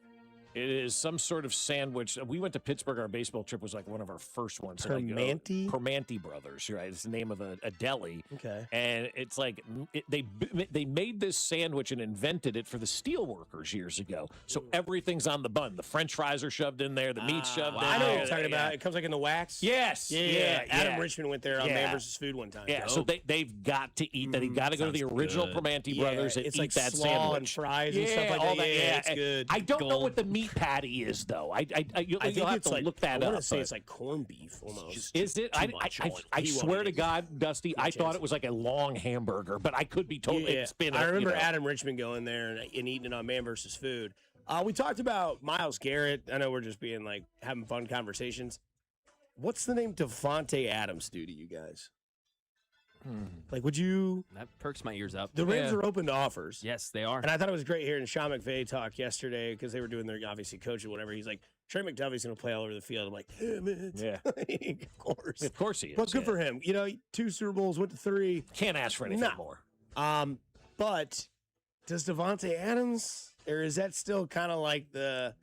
It is some sort of sandwich. We went to Pittsburgh. Our baseball trip was like one of our first ones. And I go, Permanente? Permanente Brothers, right? It's the name of a deli. Okay. And it's like they made this sandwich and invented it for the steel workers years ago. So everything's on the bun. The French fries are shoved in there. The meat's shoved in I know there. what you're talking about. It comes like in the wax. Yes. Yeah. Adam yeah. Richmond went there on Yeah. Man vs. Food one time. Yeah, so they've got to eat that. You got to go to the Sounds original good. Permanente Yeah, Brothers and it's eat like that slaw sandwich. and fries and stuff like all that. Yeah, it's and good. I don't know Gold. what the meat patty is, though. You'll I think have it's to like, look that I up. want to say but- it's like corned beef almost. Is it? I swear to God, Dusty, I thought it was like a long hamburger, but I could be totally. Yeah. It's been. I remember Adam Richmond going there and eating it on Man vs. Food. We talked about Myles Garrett. I know we're just being like having fun conversations. What's the name Devontae Adams do to you guys? Like, would you? That perks my ears up. The Rams are open to offers. Yes, they are. And I thought it was great hearing Sean McVay talk yesterday because they were doing their obviously coach or whatever. He's like, Trey McDuffie's going to play all over the field. I'm like, damn it. Yeah. Of course. Of course he is. But good for him. You know, 2 Super Bowls, went to 3. Can't ask for anything more. But does Devontae Adams, or is that still kind of like the?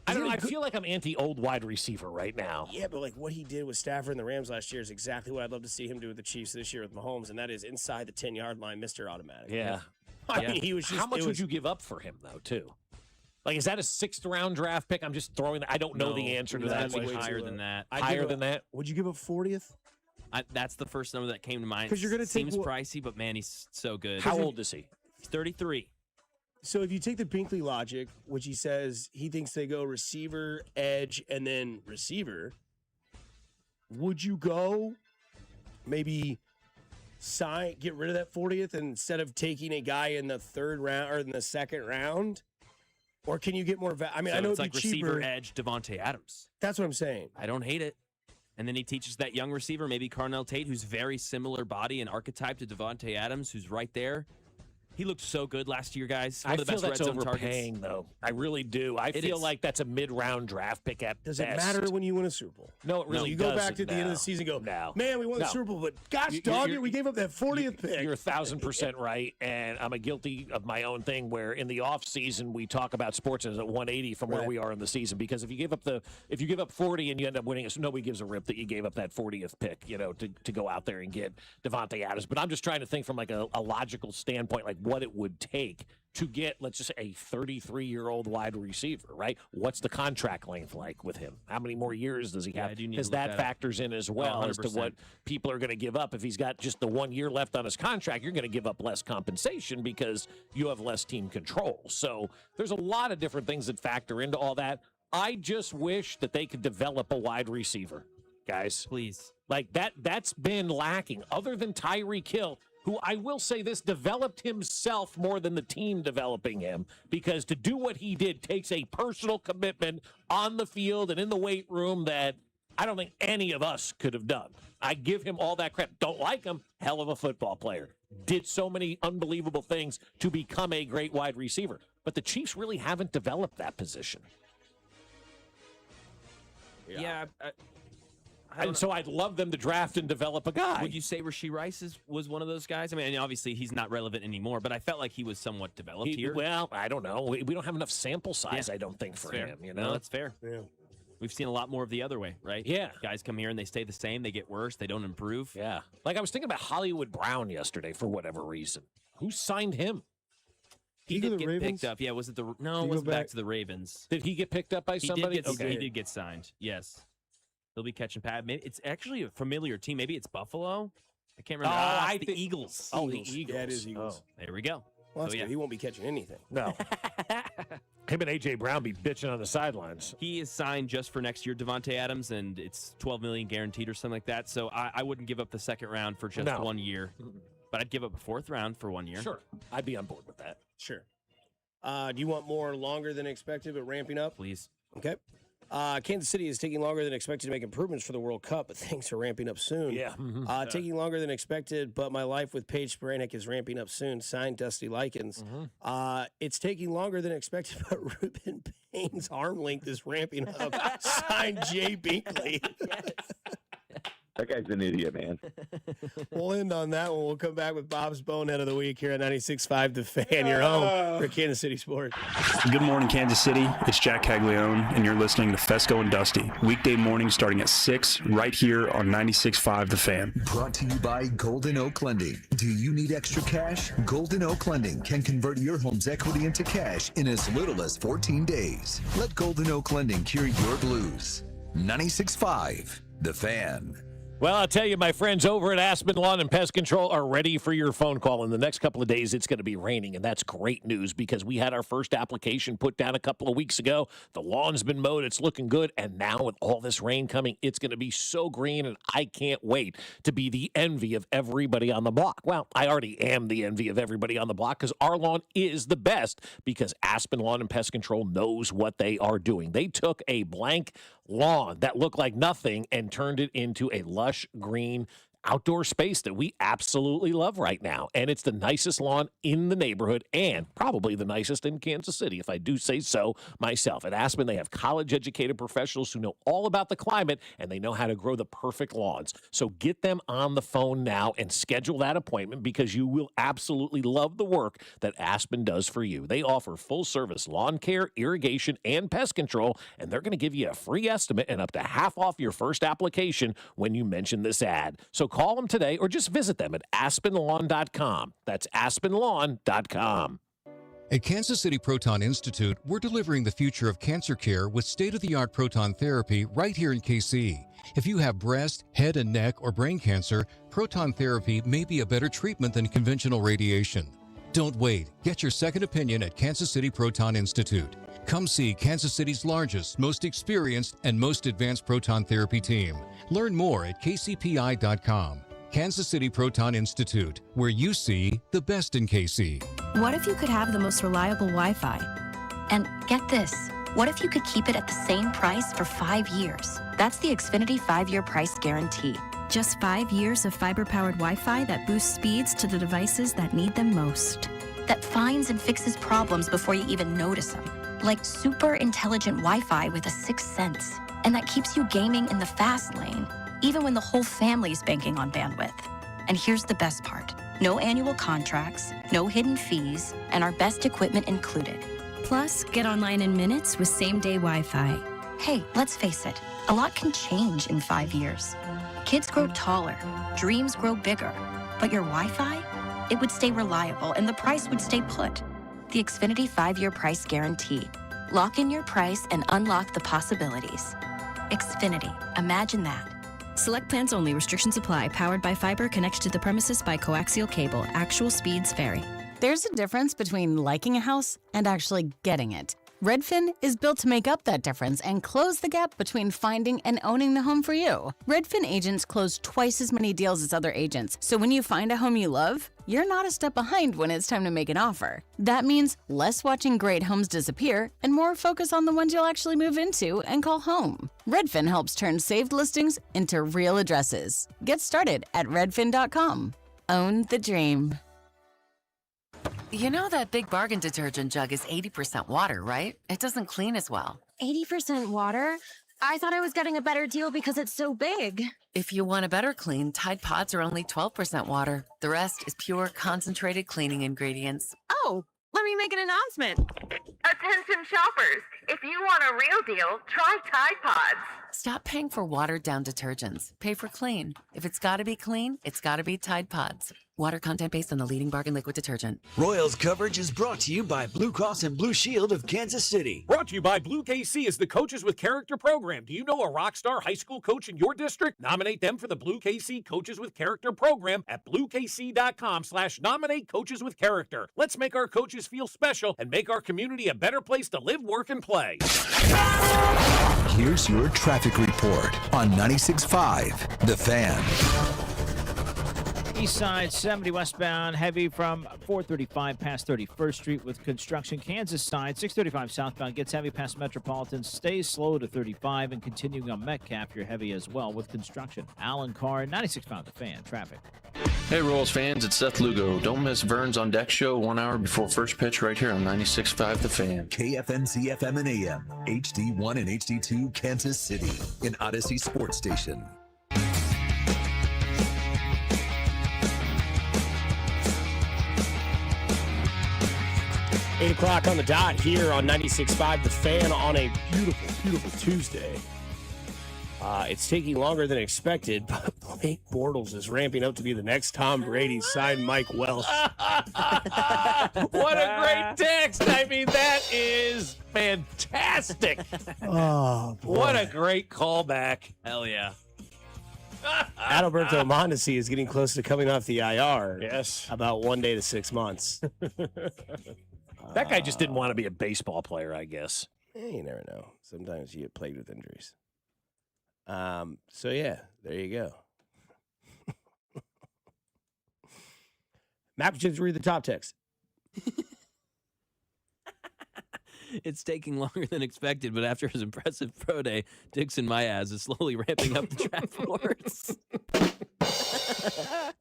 I don't know. I feel like I'm anti-old wide receiver right now. Yeah, but like what he did with Stafford and the Rams last year is exactly what I'd love to see him do with the Chiefs this year with Mahomes, and that is inside the 10-yard line, Mr. Automatic. Yeah. I mean, he was just. How much would you give up for him, though, too? Like, is that a 6th-round draft pick? I'm just throwing that. I don't know the answer to that. That's higher than that. Higher than that? Would you give up 40th? That's the first number that came to mind. 'Cause you're gonna take Seems pricey, but man, he's so good. How old is he? He's 33. So if you take the Binkley logic, which he says he thinks they go receiver, edge, and then receiver, would you go maybe get rid of that 40th instead of taking a guy in the third round or in the second round? Or can you get more I mean, So I know it's it'd like be cheaper. receiver, edge, Devontae Adams. That's what I'm saying. I don't hate it. And then he teaches that young receiver, maybe Carnell Tate, who's very similar body and archetype to Devontae Adams, who's right there. He looked so good last year, guys. One I of the feel best that's red zone overpaying, targets. though. I really do. I feel like that's a mid-round draft pick at Does best. it matter when you win a Super Bowl? No, it really You doesn't. go back to the end of the season and go, man, we won the Super Bowl, but gosh, dog it, we gave up that 40th pick. You're 1,000% right, and I'm guilty of my own thing where in the off season we talk about sports as a 180 from where we are in the season, because if you give up 40 and you end up winning, nobody gives a rip that you gave up that 40th pick, to go out there and get Devontae Adams. But I'm just trying to think from like a logical standpoint, like what it would take to get, let's just say, a 33-year-old wide receiver, right? What's the contract length like with him? How many more years does he have? Because that factors in as well as to what people are going to give up. If he's got just the 1 year left on his contract, you're going to give up less compensation because you have less team control. So there's a lot of different things that factor into all that. I just wish that they could develop a wide receiver, guys. Please. Like that's been lacking. Other than Tyreek Hill, who I will say this, developed himself more than the team developing him, because to do what he did takes a personal commitment on the field and in the weight room that I don't think any of us could have done. I give him all that credit. Don't like him, hell of a football player. Did so many unbelievable things to become a great wide receiver. But the Chiefs really haven't developed that position. Yeah. So I'd love them to draft and develop a guy. Would you say Rashee Rice was one of those guys? I mean, obviously he's not relevant anymore, but I felt like he was somewhat developed here. Well, I don't know. We don't have enough sample size, I don't think, for him. No, that's fair. Yeah. We've seen a lot more of the other way, right? Yeah. Guys come here and they stay the same. They get worse. They don't improve. Yeah. Like I was thinking about Hollywood Brown yesterday for whatever reason. Who signed him? He did get picked up. Yeah, was it the... No, it was back to the Ravens. Did he get picked up by somebody? He did get signed, yes. He'll be catching Pat. Maybe it's actually a familiar team. Maybe it's Buffalo. I can't remember. I think the Eagles. Oh, the Eagles. Yeah, it is Eagles. Oh, there we go. Well, that's good. He won't be catching anything. No. Him and A.J. Brown be bitching on the sidelines. He is signed just for next year, Devontae Adams, and it's $12 million guaranteed or something like that. So I wouldn't give up the second round for just 1 year. But I'd give up a fourth round for 1 year. Sure. I'd be on board with that. Sure. Do you want more longer than expected but ramping up? Please. Okay. Kansas City is taking longer than expected to make improvements for the World Cup, but things are ramping up soon. Yeah. Taking longer than expected, but my life with Paige Spiranek is ramping up soon. Signed Dusty Likens. It's taking longer than expected, but Ruben Payne's arm length is ramping up. Signed Jay Binkley. That guy's an idiot, man. We'll end on that one. We'll come back with Bob's Bonehead of the Week here at 96.5 The Fan, your home for Kansas City sports. Good morning, Kansas City. It's Jack Caglione, and you're listening to Fescoe and Dusty. Weekday morning starting at 6 right here on 96.5 The Fan. Brought to you by Golden Oak Lending. Do you need extra cash? Golden Oak Lending can convert your home's equity into cash in as little as 14 days. Let Golden Oak Lending cure your blues. 96.5 The Fan. Well, I'll tell you, my friends over at Aspen Lawn and Pest Control are ready for your phone call. In the next couple of days, it's going to be raining, and that's great news because we had our first application put down a couple of weeks ago. The lawn's been mowed. It's looking good, and now with all this rain coming, it's going to be so green, and I can't wait to be the envy of everybody on the block. Well, I already am the envy of everybody on the block because our lawn is the best because Aspen Lawn and Pest Control knows what they are doing. They took a blank lawn that looked like nothing and turned it into a lush green outdoor space that we absolutely love right now. And it's the nicest lawn in the neighborhood and probably the nicest in Kansas City, if I do say so myself. At Aspen, they have college-educated professionals who know all about the climate, and they know how to grow the perfect lawns. So get them on the phone now and schedule that appointment because you will absolutely love the work that Aspen does for you. They offer full-service lawn care, irrigation, and pest control, and they're going to give you a free estimate and up to half off your first application when you mention this ad. So call them today or just visit them at aspenlawn.com. That's aspenlawn.com. At Kansas City Proton Institute, we're delivering the future of cancer care with state-of-the-art proton therapy right here in KC. If you have breast, head and neck, or brain cancer, proton therapy may be a better treatment than conventional radiation. Don't wait. Get your second opinion at Kansas City Proton Institute. Come see Kansas City's largest, most experienced, and most advanced proton therapy team. Learn more at kcpi.com. Kansas City Proton Institute, where you see the best in KC. What if you could have the most reliable Wi-Fi? And get this, what if you could keep it at the same price for 5 years? That's the Xfinity 5-year price guarantee. Just 5 years of fiber-powered Wi-Fi that boosts speeds to the devices that need them most. That finds and fixes problems before you even notice them. Like super intelligent Wi-Fi with a 6th sense. And that keeps you gaming in the fast lane, even when the whole family's banking on bandwidth. And here's the best part. No annual contracts, no hidden fees, and our best equipment included. Plus, get online in minutes with same-day Wi-Fi. Hey, let's face it, a lot can change in 5 years. Kids grow taller, dreams grow bigger, but your Wi-Fi? It would stay reliable and the price would stay put. The Xfinity 5-year price guarantee. Lock in your price and unlock the possibilities. Xfinity, imagine that. Select plans only. Restrictions apply. Powered by fiber. Connects to the premises by coaxial cable. Actual speeds vary. There's a difference between liking a house and actually getting it. Redfin is built to make up that difference and close the gap between finding and owning the home for you. Redfin agents close twice as many deals as other agents, so when you find a home you love, you're not a step behind when it's time to make an offer. That means less watching great homes disappear and more focus on the ones you'll actually move into and call home. Redfin helps turn saved listings into real addresses. Get started at redfin.com. Own the dream. You know that Big Bargain detergent jug is 80% water, right? It doesn't clean as well. 80% water? I thought I was getting a better deal because it's so big. If you want a better clean, Tide Pods are only 12% water. The rest is pure, concentrated cleaning ingredients. Oh, let me make an announcement. Attention shoppers, if you want a real deal, try Tide Pods. Stop paying for watered-down detergents. Pay for clean. If it's gotta be clean, it's gotta be Tide Pods. Water content based on the leading bargain liquid detergent. Royals coverage is brought to you by Blue Cross and Blue Shield of Kansas City. Brought to you by Blue KC is the Coaches with Character program. Do you know a rock star high school coach in your district? Nominate them for the Blue KC Coaches with Character program at bluekc.com/nominate coaches with character. Let's make our coaches feel special and make our community a better place to live, work, and play. Here's your traffic report on 96.5 The Fan. East side 70 westbound, heavy from 435 past 31st Street with construction. Kansas side 635 southbound gets heavy past Metropolitan, stays slow to 35, and continuing on Metcalf, you're heavy as well with construction. Alan Carr, 96.5 The Fan, traffic. Hey Royals fans, it's Seth Lugo. Don't miss Vern's On Deck show 1 hour before first pitch right here on 96.5 The Fan. KFNC FM and AM, HD1 and HD2 Kansas City, an Odyssey sports station. 8 o'clock on the dot here on 96.5 The Fan on a beautiful, beautiful Tuesday. It's taking longer than expected, but Blake Bortles is ramping up to be the next Tom Brady. Signed Mike Welsh. What a great text. I mean, that is fantastic. Oh, boy. What a great callback. Hell yeah. Adalberto Mondesi is getting close to coming off the IR. Yes. About 1 day to 6 months. That guy just didn't want to be a baseball player, I guess. You never know. Sometimes you get plagued with injuries. So, yeah, there you go. Matt, would you read the top text? It's taking longer than expected, but after his impressive pro day, Dixon Mayaz is slowly ramping up the trap force.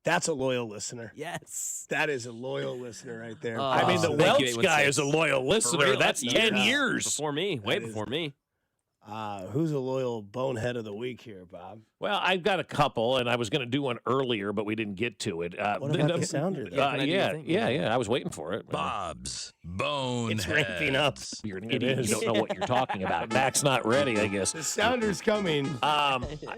That's a loyal listener. Yes. That is a loyal listener right there. I mean, the Welch guy is a loyal listener. real, That's 10 years. Before me. Way before me. Who's a loyal bonehead of the week here, Bob? Well, I've got a couple, and I was going to do one earlier, but we didn't get to it. What about the sounder? Yeah. I was waiting for it. Bob's Boneheads. It's ramping up. You're an idiot. You don't know what you're talking about. Mac's not ready, I guess. The Sounders coming.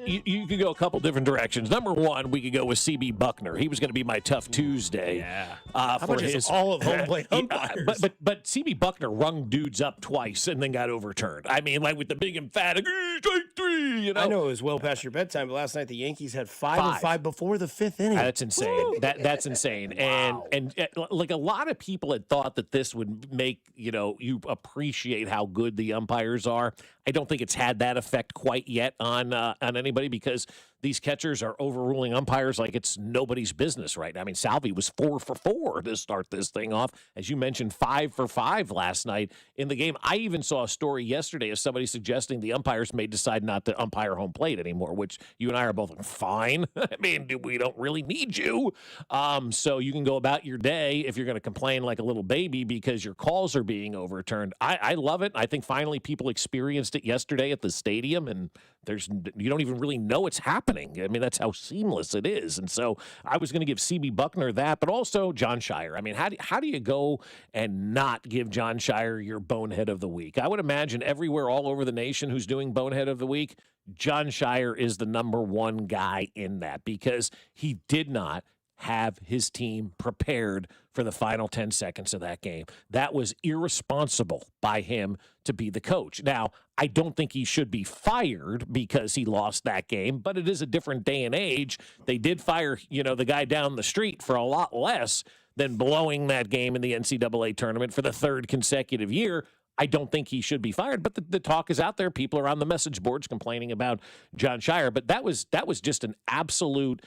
You could go a couple different directions. Number one, we could go with CB Buckner. He was going to be my tough Tuesday. Yeah. How For about just his all of home plate umpires? But CB Buckner rung dudes up twice and then got overturned. I mean, like with the big emphatic strike 3. You know. I know it was well past your bedtime, but last night the Yankees had 5 of 5 before the 5th inning. That's insane. That's insane. Wow. And like a lot of people had thought that this would make you appreciate how good the umpires are. I don't think it's had that effect quite yet on anybody because these catchers are overruling umpires like it's nobody's business right now. I mean, Salvi was 4 for 4 to start this thing off. As you mentioned, 5 for 5 last night in the game. I even saw a story yesterday of somebody suggesting the umpires may decide not to umpire home plate anymore, which you and I are both like, fine. I mean, we don't really need you. So you can go about your day if you're going to complain like a little baby because your calls are being overturned. I love it. I think finally people experienced it yesterday at the stadium, and you don't even really know it's happening. I mean, that's how seamless it is. And so I was going to give CB Buckner that, but also John Shire. I mean, how do you go and not give John Shire your bonehead of the week? I would imagine everywhere all over the nation who's doing bonehead of the week, John Shire is the number one guy in that because he did not have his team prepared for the final 10 seconds of that game. That was irresponsible by him to be the coach. Now, I don't think he should be fired because he lost that game, but it is a different day and age. They did fire, the guy down the street for a lot less than blowing that game in the NCAA tournament for the 3rd consecutive year. I don't think he should be fired, but the talk is out there. People are on the message boards complaining about John Shire, but that was just an absolute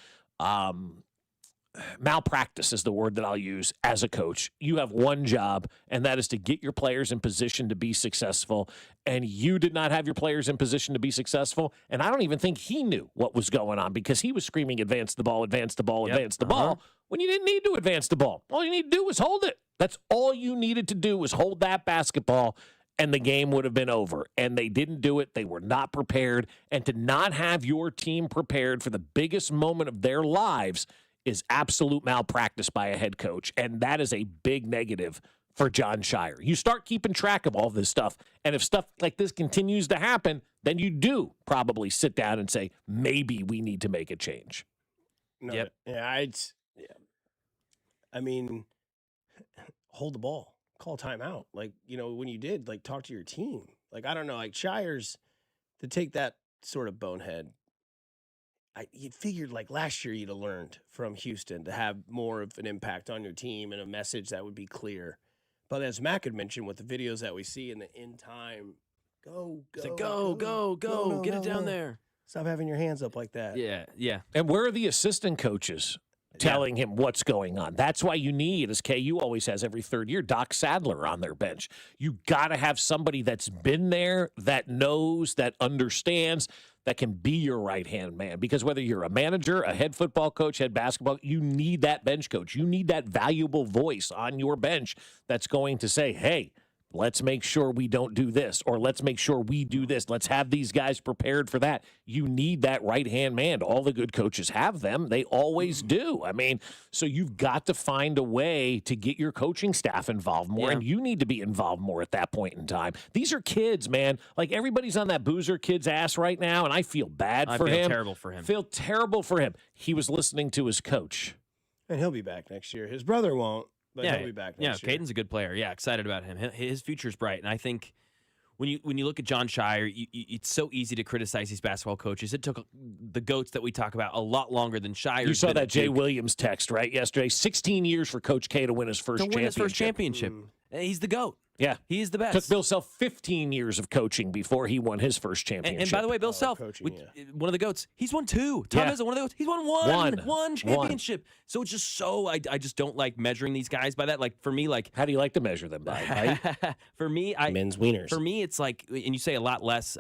malpractice is the word that I'll use as a coach. You have one job, and that is to get your players in position to be successful. And you did not have your players in position to be successful. And I don't even think he knew what was going on because he was screaming, advance the ball, advance the ball, advance the ball, when you didn't need to advance the ball. All you need to do was hold it. That's all you needed to do was hold that basketball, and the game would have been over. And they didn't do it. They were not prepared. And to not have your team prepared for the biggest moment of their lives is absolute malpractice by a head coach, and that is a big negative for John Shire. You start keeping track of all this stuff, and if stuff like this continues to happen, then you do probably sit down and say, maybe we need to make a change. No, yeah. I mean, hold the ball, call timeout. Like, when you did, like, talk to your team. Like, I don't know, like Shire's to take that sort of bonehead. You figured like last year you'd have learned from Houston to have more of an impact on your team and a message that would be clear. But as Mac had mentioned with the videos that we see in the in time, go, get it down there. Stop having your hands up like that. Yeah. And where are the assistant coaches telling him what's going on? That's why you need, as KU always has every 3rd year, Doc Sadler on their bench. You got to have somebody that's been there, that knows, that understands, that can be your right-hand man. Because whether you're a manager, a head football coach, head basketball, you need that bench coach. You need that valuable voice on your bench that's going to say, hey, let's make sure we don't do this, or let's make sure we do this. Let's have these guys prepared for that. You need that right-hand man. All the good coaches have them. They always do. I mean, so you've got to find a way to get your coaching staff involved more, and you need to be involved more at that point in time. These are kids, man. Like, everybody's on that Boozer kid's ass right now, and I feel bad for him. I feel terrible for him. Feel terrible for him. He was listening to his coach. And he'll be back next year. His brother won't. But he'll be back next year. Caden's a good player. Yeah, excited about him. His future's bright. And I think when you look at John Shire, it's so easy to criticize these basketball coaches. It took the GOATs that we talk about a lot longer than Shire. You saw that Jay Williams text, right, yesterday? 16 years for Coach K to win his first championship. He's the GOAT. Yeah. He is the best. Took Bill Self 15 years of coaching before he won his first championship. And by the way, Bill Self, one of the GOATs, he's won 2. Tom is one of the GOATs. He's won one championship. So it's just I just don't like measuring these guys by that. Like, for me, like... How do you like to measure them by? For me, men's wieners. For me, it's like, and you say a lot less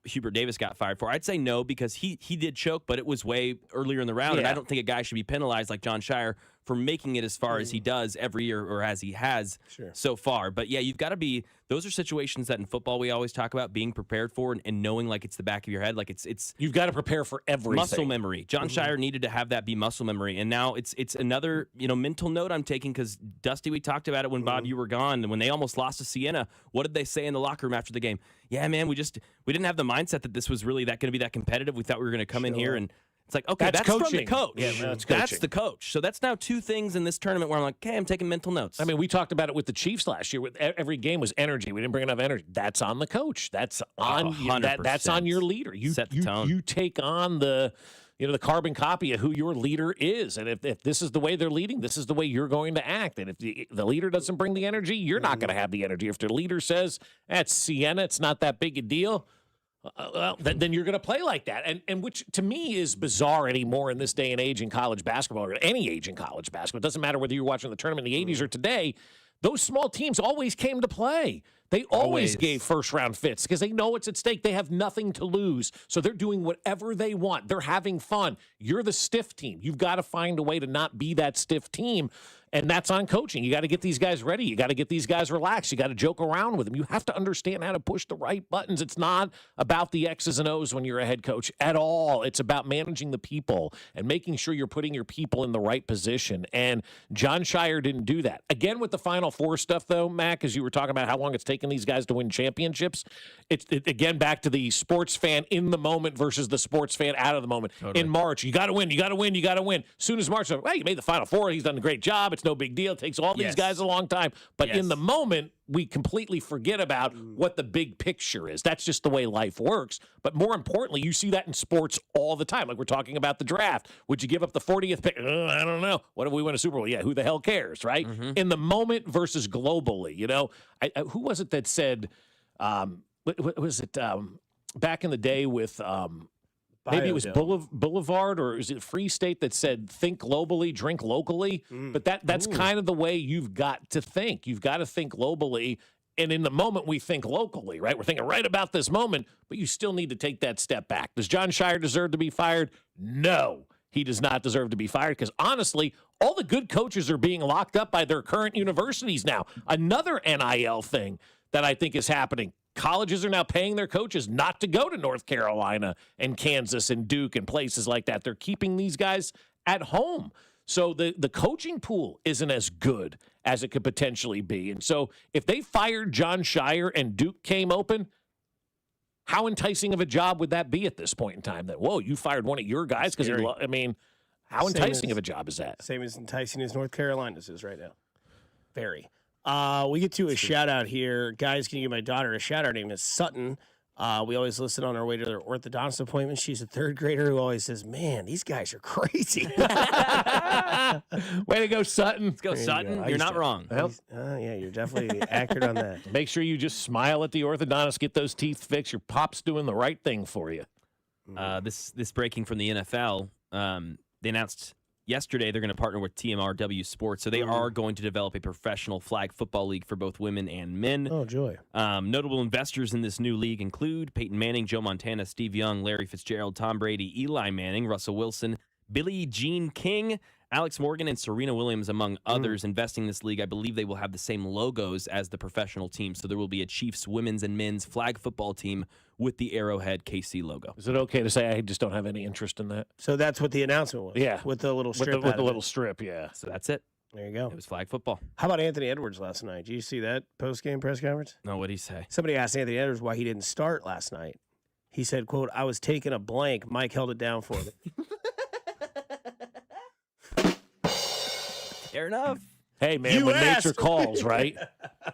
Hubert Davis got fired for. I'd say no, because he did choke, but it was way earlier in the round, and I don't think a guy should be penalized like John Shire for making it as far as he does every year, or as he has so far. But yeah, you've got got to be. Those are situations that in football we always talk about being prepared for and knowing like it's the back of your head, like it's. You've got to prepare for everything. Muscle memory. John Shire needed to have that be muscle memory, and now it's another mental note I'm taking because Dusty, we talked about it when Bob you were gone, and when they almost lost to Siena. What did they say in the locker room after the game? Yeah, man, we didn't have the mindset that this was really going to be that competitive. We thought we were going to come in here and. It's like, okay, that's from the coach. Yeah, that's the coach. So that's now two things in this tournament where I'm like, okay, I'm taking mental notes. I mean, we talked about it with the Chiefs last year. Every game was energy. We didn't bring enough energy. That's on the coach. That's on that's on your leader. You set the tone. You take on the carbon copy of who your leader is. And if this is the way they're leading, this is the way you're going to act. And if the leader doesn't bring the energy, you're not going to have the energy. If the leader says, that's Siena, it's not that big a deal, well, then you're going to play like that. And which to me is bizarre anymore in this day and age in college basketball or any age in college basketball. It doesn't matter whether you're watching the tournament in the 80s or today. Those small teams always came to play. They always gave first-round fits because they know it's at stake. They have nothing to lose, so they're doing whatever they want. They're having fun. You're the stiff team. You've got to find a way to not be that stiff team, and that's on coaching. You got to get these guys ready. You got to get these guys relaxed. You got to joke around with them. You have to understand how to push the right buttons. It's not about the X's and O's when you're a head coach at all. It's about managing the people and making sure you're putting your people in the right position, and John Shire didn't do that. Again, with the Final Four stuff, though, Mac, as you were talking about how long it's taken these guys to win championships, it's again back to the sports fan in the moment versus the sports fan out of the moment. Totally. In March, you got to win, you got to win, you got to win. As soon as March, well, you made the Final Four. He's done a great job. It's no big deal. It takes all these guys a long time. But in the moment, we completely forget about what the big picture is. That's just the way life works. But more importantly, you see that in sports all the time. Like we're talking about the draft. Would you give up the 40th pick? I don't know. What if we win a Super Bowl? Yeah, who the hell cares, right? In the moment versus globally, who was it that said, what was it back in the day with maybe it was Boulevard or is it Free State that said think globally, drink locally? But that's kind of the way you've got to think. You've got to think globally. And in the moment, we think locally, right? We're thinking right about this moment, but you still need to take that step back. Does John Shire deserve to be fired? No, he does not deserve to be fired because honestly, all the good coaches are being locked up by their current universities now. Another NIL thing that I think is happening. Colleges are now paying their coaches not to go to North Carolina and Kansas and Duke and places like that. They're keeping these guys at home. So the coaching pool isn't as good as it could potentially be. And so if they fired John Shire and Duke came open, how enticing of a job would that be at this point in time? That, whoa, you fired one of your guys? Because, how enticing of a job is that? Same as enticing as North Carolina's is right now. Very. We get to a shout-out here. Guys, can you give my daughter a shout-out? Her name is Sutton. We always listen on our way to their orthodontist appointment. She's a third grader who always says, man, these guys are crazy. Way to go, Sutton. Let's go, Sutton. You're not wrong. Yeah, you're definitely accurate on that. Make sure you just smile at the orthodontist, get those teeth fixed. Your pop's doing the right thing for you. This breaking from the NFL, they announced yesterday they're going to partner with TMRW Sports, so they are going to develop a professional flag football league for both women and men. Oh, joy. Notable investors in this new league include Peyton Manning, Joe Montana, Steve Young, Larry Fitzgerald, Tom Brady, Eli Manning, Russell Wilson, Billie Jean King, Alex Morgan, and Serena Williams, among others, investing in this league. I believe they will have the same logos as the professional team, so there will be a Chiefs women's and men's flag football team with the Arrowhead KC logo. Is it okay to say I just don't have any interest in that? So that's what the announcement was? Yeah. With the little strip. With the little strip, yeah. So that's it. There you go. It was flag football. How about Anthony Edwards last night? Did you see that post-game press conference? No, what did he say? Somebody asked Anthony Edwards why he didn't start last night. He said, quote, I was taking a blank. Mike held it down for me. Fair enough. Hey, man, when nature calls, right?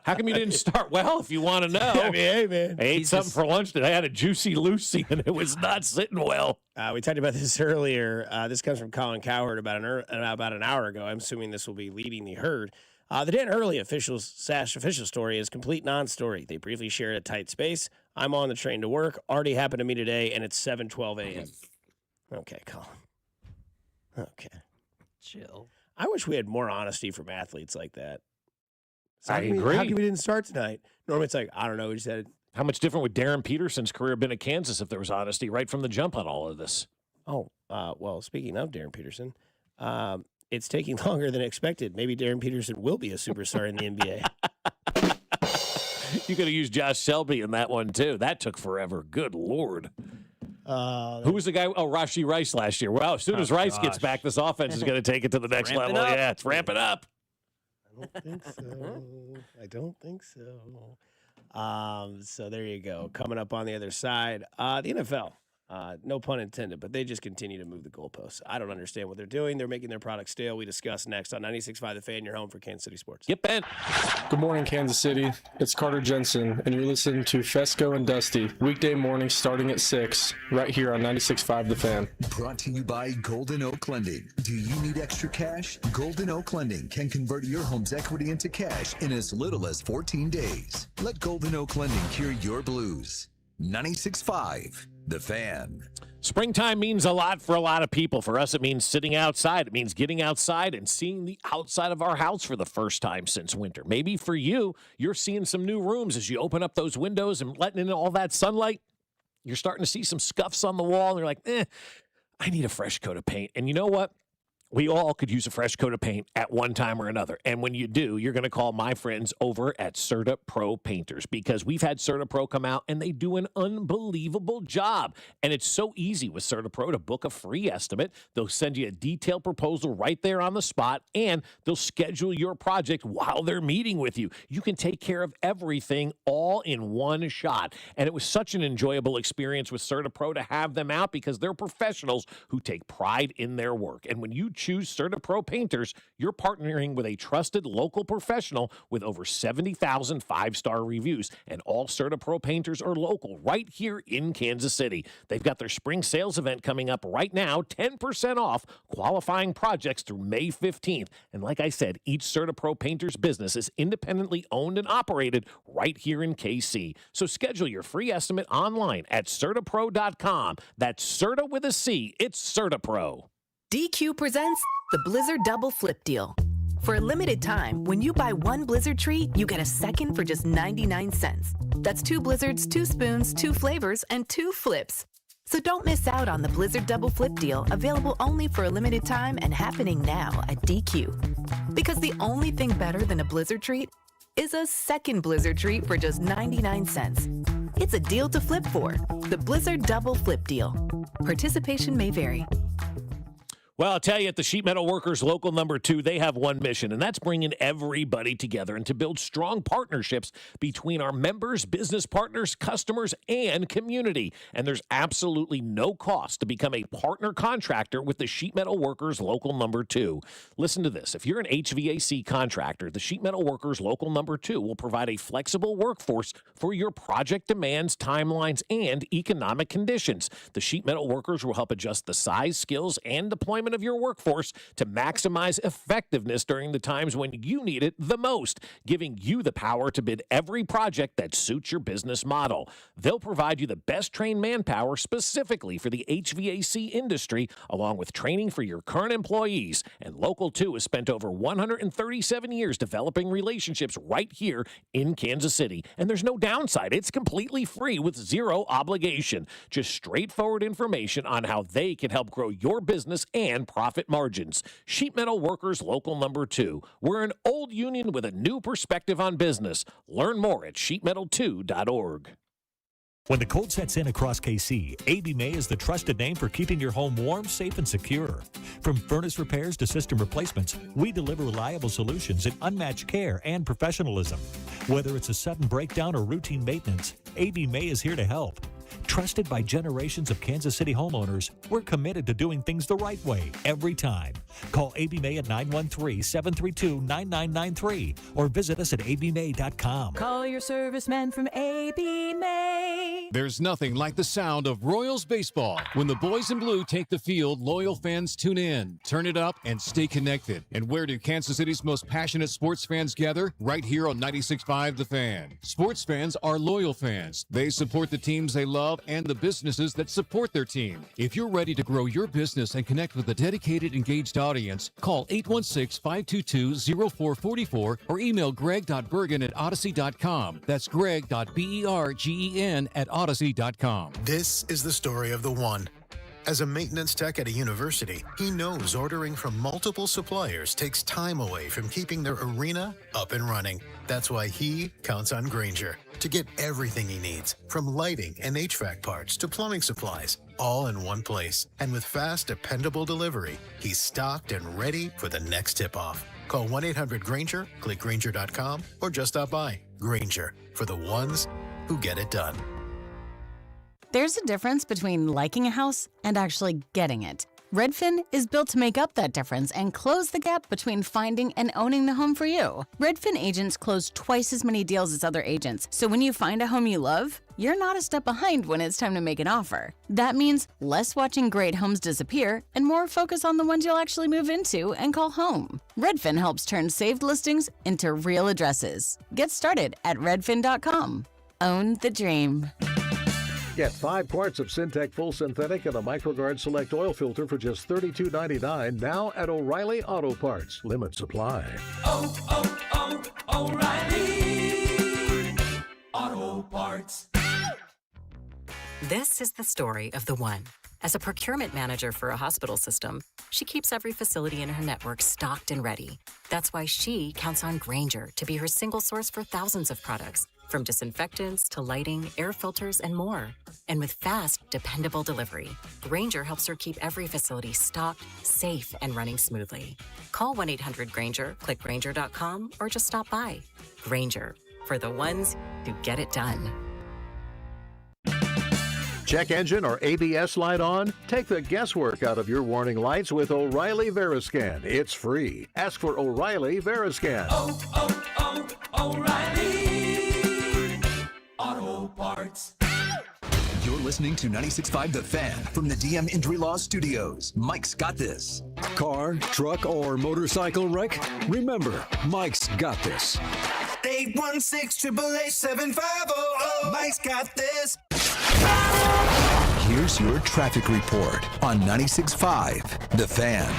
How come you didn't start? Well, if you want to know. I mean, hey, man. I ate something for lunch today. I had a Juicy Lucy, and it was not sitting well. We talked about this earlier. This comes from Colin Cowherd about an hour ago. I'm assuming this will be leading the herd. The Dan Hurley official story is complete non-story. They briefly shared a tight space. I'm on the train to work. Already happened to me today, and it's 7:12 a.m. Okay, Colin. Okay. Chill. I wish we had more honesty from athletes like that. So I agree. How come we didn't start tonight? Normally it's like, I don't know. We just had. How much different would Darren Peterson's career been at Kansas if there was honesty right from the jump on all of this? Oh, well, speaking of Darren Peterson, it's taking longer than expected. Maybe Darren Peterson will be a superstar in the NBA. You could have used Josh Selby in that one, too. That took forever. Good Lord. Who was the guy? Oh, Rashee Rice last year. Well, as soon as Rice gets back, this offense is going to take it to the next level. Yeah, it's ramping up. I don't think so. So there you go. Coming up on the other side, the NFL. No pun intended, but they just continue to move the goalposts. I don't understand what they're doing. They're making their product stale. We discuss next on 96.5 The Fan, your home for Kansas City sports. Get bent. Good morning, Kansas City. It's Carter Jensen, and you're listening to Fescoe and Dusty, weekday mornings starting at 6, right here on 96.5 The Fan. Brought to you by Golden Oak Lending. Do you need extra cash? Golden Oak Lending can convert your home's equity into cash in as little as 14 days. Let Golden Oak Lending cure your blues. 96.5 The Fan. Springtime means a lot for a lot of people. For us, it means sitting outside. It means getting outside and seeing the outside of our house for the first time since winter. Maybe for you, you're seeing some new rooms as you open up those windows and letting in all that sunlight. You're starting to see some scuffs on the wall, and you're like, I need a fresh coat of paint. And you know what? We all could use a fresh coat of paint at one time or another. And when you do, you're going to call my friends over at Certa Pro Painters, because we've had Certa Pro come out and they do an unbelievable job. And it's so easy with Certa Pro to book a free estimate. They'll send you a detailed proposal right there on the spot, and they'll schedule your project while they're meeting with you. You can take care of everything all in one shot. And it was such an enjoyable experience with Certa Pro to have them out, because they're professionals who take pride in their work. And when you choose Certa Pro Painters, you're partnering with a trusted local professional with over 70,000 five-star reviews. And all Certa Pro Painters are local right here in Kansas City. They've got their spring sales event coming up right now, 10% off qualifying projects through May 15th. And like I said, each Certa Pro Painters business is independently owned and operated right here in KC. So schedule your free estimate online at CertaPro.com. That's Certa with a C. It's Certa Pro. DQ presents the Blizzard Double Flip Deal. For a limited time, when you buy one Blizzard treat, you get a second for just 99 cents. That's 2 Blizzards, 2 spoons, 2 flavors, and 2 flips. So don't miss out on the Blizzard Double Flip Deal, available only for a limited time and happening now at DQ. Because the only thing better than a Blizzard treat is a second Blizzard treat for just 99 cents. It's a deal to flip for. The Blizzard Double Flip Deal. Participation may vary. Well, I'll tell you, at the Sheet Metal Workers Local Number 2, they have one mission, and that's bringing everybody together and to build strong partnerships between our members, business partners, customers, and community. And there's absolutely no cost to become a partner contractor with the Sheet Metal Workers Local Number 2. Listen to this. If you're an HVAC contractor, the Sheet Metal Workers Local Number 2 will provide a flexible workforce for your project demands, timelines, and economic conditions. The Sheet Metal Workers will help adjust the size, skills, and deployment of your workforce to maximize effectiveness during the times when you need it the most, giving you the power to bid every project that suits your business model. They'll provide you the best trained manpower specifically for the HVAC industry, along with training for your current employees. And Local 2 has spent over 137 years developing relationships right here in Kansas City. And there's no downside. It's completely free with zero obligation. Just straightforward information on how they can help grow your business and profit margins. Sheet Metal Workers Local Number 2. We're an old union with a new perspective on business. Learn more at sheetmetal2.org. When the cold sets in across KC, AB May is the trusted name for keeping your home warm, safe, and secure. From furnace repairs to system replacements, we deliver reliable solutions and unmatched care and professionalism. Whether it's a sudden breakdown or routine maintenance, AB May is here to help. Trusted by generations of Kansas City homeowners, we're committed to doing things the right way every time. Call AB May at 913-732-9993 or visit us at abmay.com. Call your serviceman from AB May. There's nothing like the sound of Royals baseball. When the boys in blue take the field, loyal fans tune in, turn it up, and stay connected. And where do Kansas City's most passionate sports fans gather? Right here on 96.5 The Fan. Sports fans are loyal fans. They support the teams they love and the businesses that support their team. If you're ready to grow your business and connect with a dedicated, engaged audience, call 816-522-0444 or email greg.bergen@odyssey.com. That's greg.bergen@odyssey.com. This is the story of the one. As a maintenance tech at a university, he knows ordering from multiple suppliers takes time away from keeping their arena up and running. That's why he counts on Grainger to to get everything he needs, from lighting and HVAC parts to plumbing supplies, all in one place. And with fast, dependable delivery, he's stocked and ready for the next tip-off. Call 1-800-GRAINGER, click Grainger.com, or just stop by. Grainger, for the ones who get it done. There's a difference between liking a house and actually getting it. Redfin is built to make up that difference and close the gap between finding and owning the home for you. Redfin agents close twice as many deals as other agents, so when you find a home you love, you're not a step behind when it's time to make an offer. That means less watching great homes disappear and more focus on the ones you'll actually move into and call home. Redfin helps turn saved listings into real addresses. Get started at redfin.com. Own the dream. Get 5 quarts of Syntec Full Synthetic and a MicroGuard Select Oil Filter for just $32.99 now at O'Reilly Auto Parts. Limit supply. O'Reilly Auto Parts. This is the story of the one. As a procurement manager for a hospital system, she keeps every facility in her network stocked and ready. That's why she counts on Grainger to be her single source for thousands of products, from disinfectants to lighting, air filters, and more. And with fast, dependable delivery, Grainger helps her keep every facility stocked, safe, and running smoothly. Call 1-800-GRAINGER, click Grainger.com, or just stop by. Grainger, for the ones who get it done. Check engine or ABS light on? Take the guesswork out of your warning lights with O'Reilly Veriscan. It's free. Ask for O'Reilly Veriscan. O'Reilly Auto Parts. You're listening to 96.5 The Fan from the DM Injury Law Studios. Mike's got this. Car, truck, or motorcycle wreck? Remember, Mike's got this. 816-888-7500. Mike's got this. Here's your traffic report on 96.5 The Fan.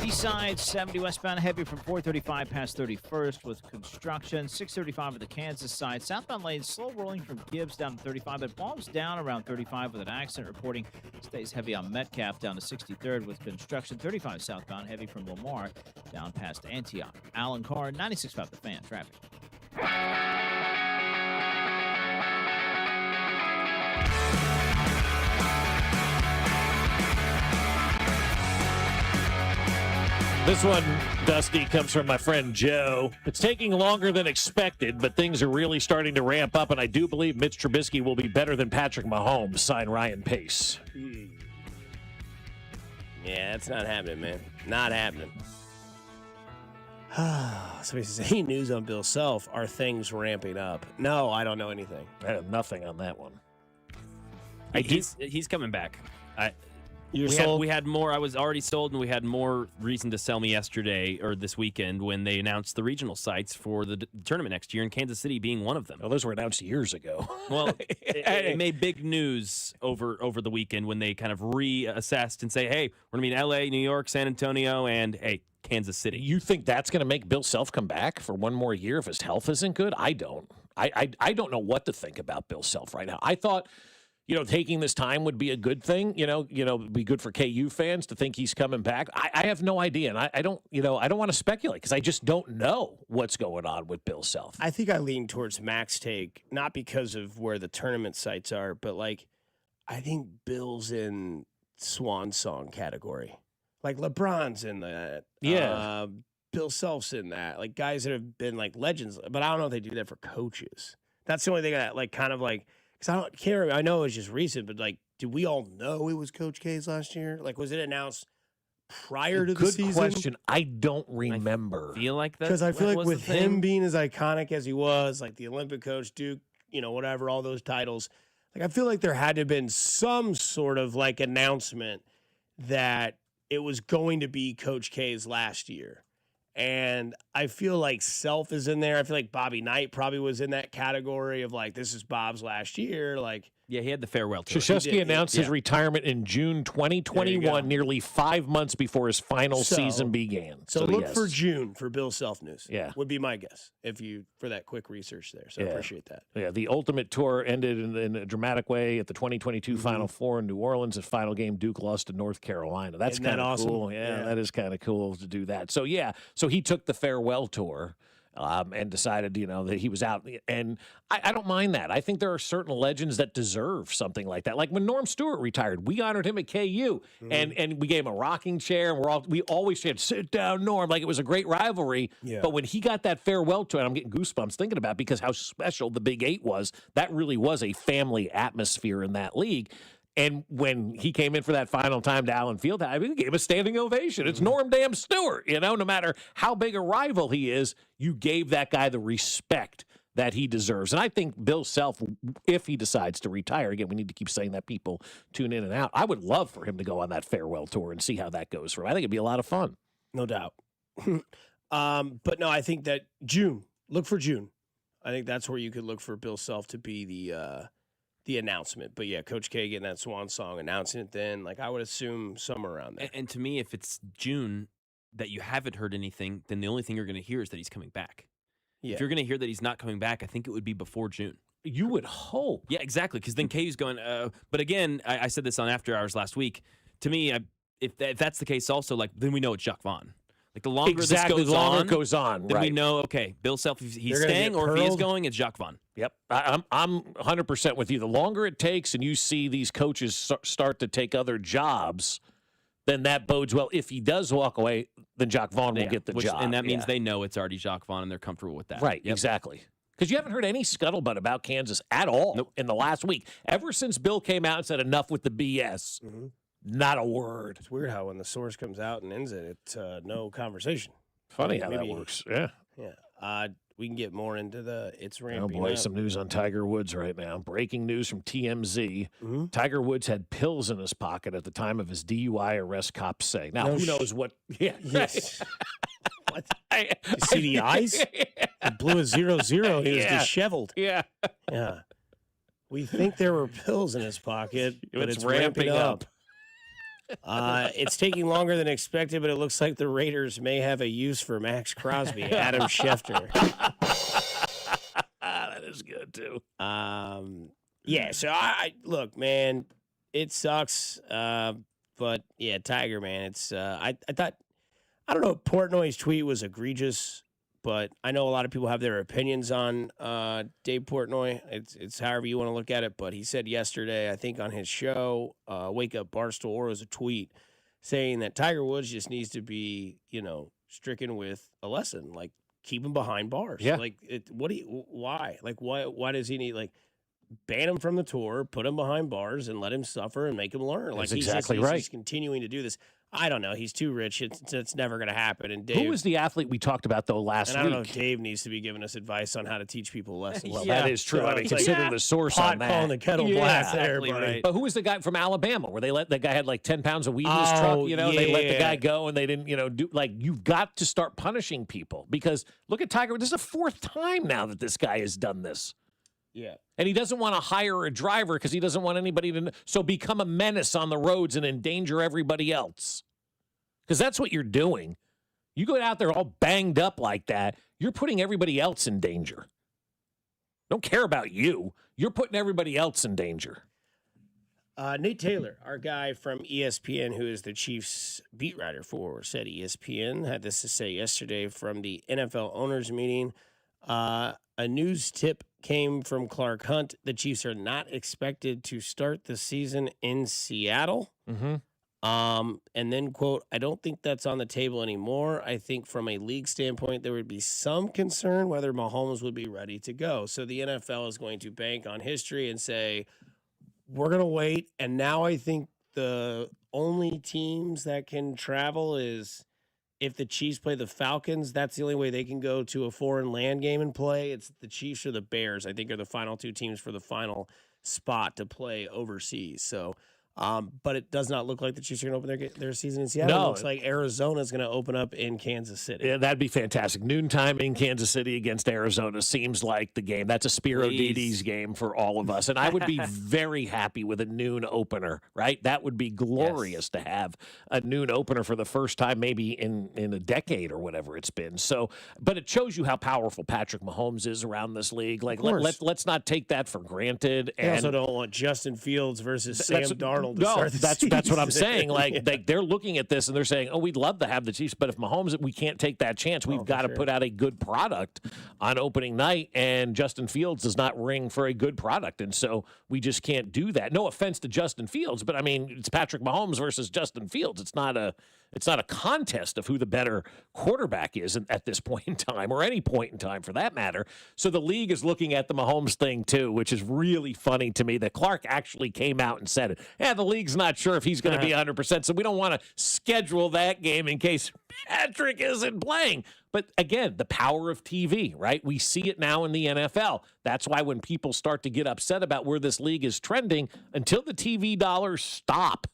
East side 70 westbound heavy from 435 past 31st with construction. 635 at the Kansas side. Southbound lane slow rolling from Gibbs down to 35. It bogs down around 35 with an accident reporting. Stays heavy on Metcalf down to 63rd with construction. 35 southbound heavy from Lamar down past Antioch. Alan Carr, 96.5 The Fan traffic. This one, Dusty, comes from my friend Joe. It's taking longer than expected, but things are really starting to ramp up, and I do believe Mitch Trubisky will be better than Patrick Mahomes. Sign Ryan Pace. Yeah, that's not happening, man. Not happening. Somebody says, any news on Bill Self? Are things ramping up? No, I don't know anything. I have nothing on that one. He's coming back. We had more. I was already sold, and we had more reason to sell me yesterday or this weekend when they announced the regional sites for the tournament next year, and Kansas City being one of them. Well, those were announced years ago. Well, it made big news over the weekend when they kind of reassessed and say, hey, we're going to be in L.A., New York, San Antonio, and, hey, Kansas City. You think that's going to make Bill Self come back for one more year if his health isn't good? I don't. I don't know what to think about Bill Self right now. I thought, taking this time would be a good thing, be good for KU fans to think he's coming back. I have no idea. And I don't want to speculate because I just don't know what's going on with Bill Self. I think I lean towards Mac's take, not because of where the tournament sites are, but I think Bill's in swan song category. Like LeBron's in that. Yeah. Bill Self's in that. Like guys that have been legends, but I don't know if they do that for coaches. That's the only thing that because I don't care. I know it's just recent, but did we all know it was Coach K's last year? Was it announced prior to the season? Good question. I don't remember. I feel like that. Because I feel like with him being as iconic as he was, the Olympic coach, Duke, whatever, all those titles, I feel like there had to have been some sort of announcement that it was going to be Coach K's last year. And I feel like Self is in there. I feel like Bobby Knight probably was in that category of this is Bob's last year. Yeah, he had the farewell tour. Krzyzewski announced his retirement in June 2021, nearly 5 months before his final season began. So look for June for Bill Self news. Yeah. Would be my guess for that quick research there. So I appreciate that. Yeah, the Ultimate Tour ended in a dramatic way at the 2022 Final Four in New Orleans. His final game, Duke lost to North Carolina. That's kind of awesome? cool. Yeah, that is kind of cool to do that. So, so he took the farewell tour. and decided, that he was out. And I don't mind that. I think there are certain legends that deserve something like that. Like when Norm Stewart retired, we honored him at KU, and we gave him a rocking chair, and we always said, "Sit down, Norm," like it was a great rivalry. Yeah. But when he got that farewell tour, and I'm getting goosebumps thinking about it because how special the Big 8 was. That really was a family atmosphere in that league. And when he came in for that final time to Allen Fieldhouse, he gave a standing ovation. It's Norm damn Stewart. No matter how big a rival he is, you gave that guy the respect that he deserves. And I think Bill Self, if he decides to retire, again, we need to keep saying that people tune in and out. I would love for him to go on that farewell tour and see how that goes for him. I think it'd be a lot of fun. No doubt. But no, I think that June, look for June. I think that's where you could look for Bill Self to be the announcement. But yeah, Coach K getting that swan song, announcing it then, like I would assume somewhere around there. And to me, if it's June that you haven't heard anything, then the only thing you're going to hear is that he's coming back. Yeah. If you're going to hear that he's not coming back, I think it would be before June. You would hope. Yeah, exactly, because then KU's going, but again, I said this on After Hours last week. To me, if that's the case also, like then we know it's Jacques Vaughn. Like the longer this goes on, then we know, okay, Bill Self, if he's staying or if he is going, it's Jacques Vaughn. Yep. I'm 100% with you. The longer it takes and you see these coaches start to take other jobs, then that bodes well. If he does walk away, then Jacques Vaughn will get the job. And that means they know it's already Jacques Vaughn and they're comfortable with that. Right, exactly. Because you haven't heard any scuttlebutt about Kansas at all in the last week. Ever since Bill came out and said enough with the BS, not a word. It's weird how when the source comes out and ends it, it's no conversation. Funny how that works. Yeah. Yeah. We can get more into it's ramping Oh, boy, up. some news on Tiger Woods right now. Breaking news from TMZ. Tiger Woods had pills in his pocket at the time of his DUI arrest, cops say. Now, who knows what? Yeah. Yes. What? You see the eyes? He blew a 0-0. He was disheveled. Yeah. Yeah. We think there were pills in his pocket, but it's ramping up. It's taking longer than expected, but it looks like the Raiders may have a use for Max Crosby. Adam Schefter. That is good, too. Yeah, so I look, man, it sucks. But, yeah, Tiger, man, it's I thought, I don't know, Portnoy's tweet was egregious, but I know a lot of people have their opinions on Dave Portnoy. It's however you want to look at it. But he said yesterday, I think on his show, Wake Up Barstool, or it was a tweet saying that Tiger Woods just needs to be, stricken with a lesson, like keep him behind bars. Yeah. Like, why? Like, why does he need, like, ban him from the tour, put him behind bars, and let him suffer and make him learn? Like, That's exactly he's right. just continuing to do this. I don't know. He's too rich. It's never going to happen. And Dave, Who was the athlete we talked about, though, last and I don't know week? if Dave needs to be giving us advice on how to teach people lessons. Well, that is true. So I mean, it's like, consider the source pot on that. calling the kettle black there, buddy. right. But who was the guy from Alabama where that guy had like 10 pounds of weed in his truck? They let the guy go and they didn't, do, like, you've got to start punishing people because look at Tiger. This is the fourth time now that this guy has done this. Yeah. And he doesn't want to hire a driver because he doesn't want anybody to. So become a menace on the roads and endanger everybody else. Because that's what you're doing. You go out there all banged up like that, you're putting everybody else in danger. Don't care about you. You're putting everybody else in danger. Nate Taylor, our guy from ESPN, who is the Chiefs beat writer for said ESPN, had this to say yesterday from the NFL owners meeting. A news tip came from Clark Hunt. The Chiefs are not expected to start the season in Seattle. Mm-hmm. And then, quote, I don't think that's on the table anymore. I think from a league standpoint, there would be some concern whether Mahomes would be ready to go. So the NFL is going to bank on history and say, we're going to wait. And now I think the only teams that can travel is if the Chiefs play the Falcons. That's the only way they can go to a foreign land game and play. It's the Chiefs or the Bears, I think, are the final two teams for the final spot to play overseas. So, but it does not look like the Chiefs are going to open their season in Seattle. No. It looks like Arizona is going to open up in Kansas City. Yeah, that'd be fantastic. Noontime in Kansas City against Arizona seems like the game. That's a Spiro Didi's game for all of us. And I would be very happy with a noon opener, right? That would be glorious to have a noon opener for the first time maybe in a decade or whatever it's been. So, but it shows you how powerful Patrick Mahomes is around this league. Like, let's not take that for granted. They also don't want Justin Fields versus Sam Darnold. emotional. To No, start the that's what I'm season. saying. Like, Yeah. they're looking at this and they're saying, "Oh, we'd love to have the Chiefs, but if Mahomes, we can't take that chance. We've got to put out a good product on opening night, and Justin Fields does not ring for a good product, and so we just can't do that. No offense to Justin Fields, but I mean, it's Patrick Mahomes versus Justin Fields. It's not a contest of who the better quarterback is at this point in time, or any point in time for that matter. So the league is looking at the Mahomes thing too, which is really funny to me that Clark actually came out and said it. Yeah, the league's not sure if he's going to be 100%, so we don't want to schedule that game in case Patrick isn't playing. But again, the power of TV, right? We see it now in the NFL. That's why when people start to get upset about where this league is trending, until the TV dollars stop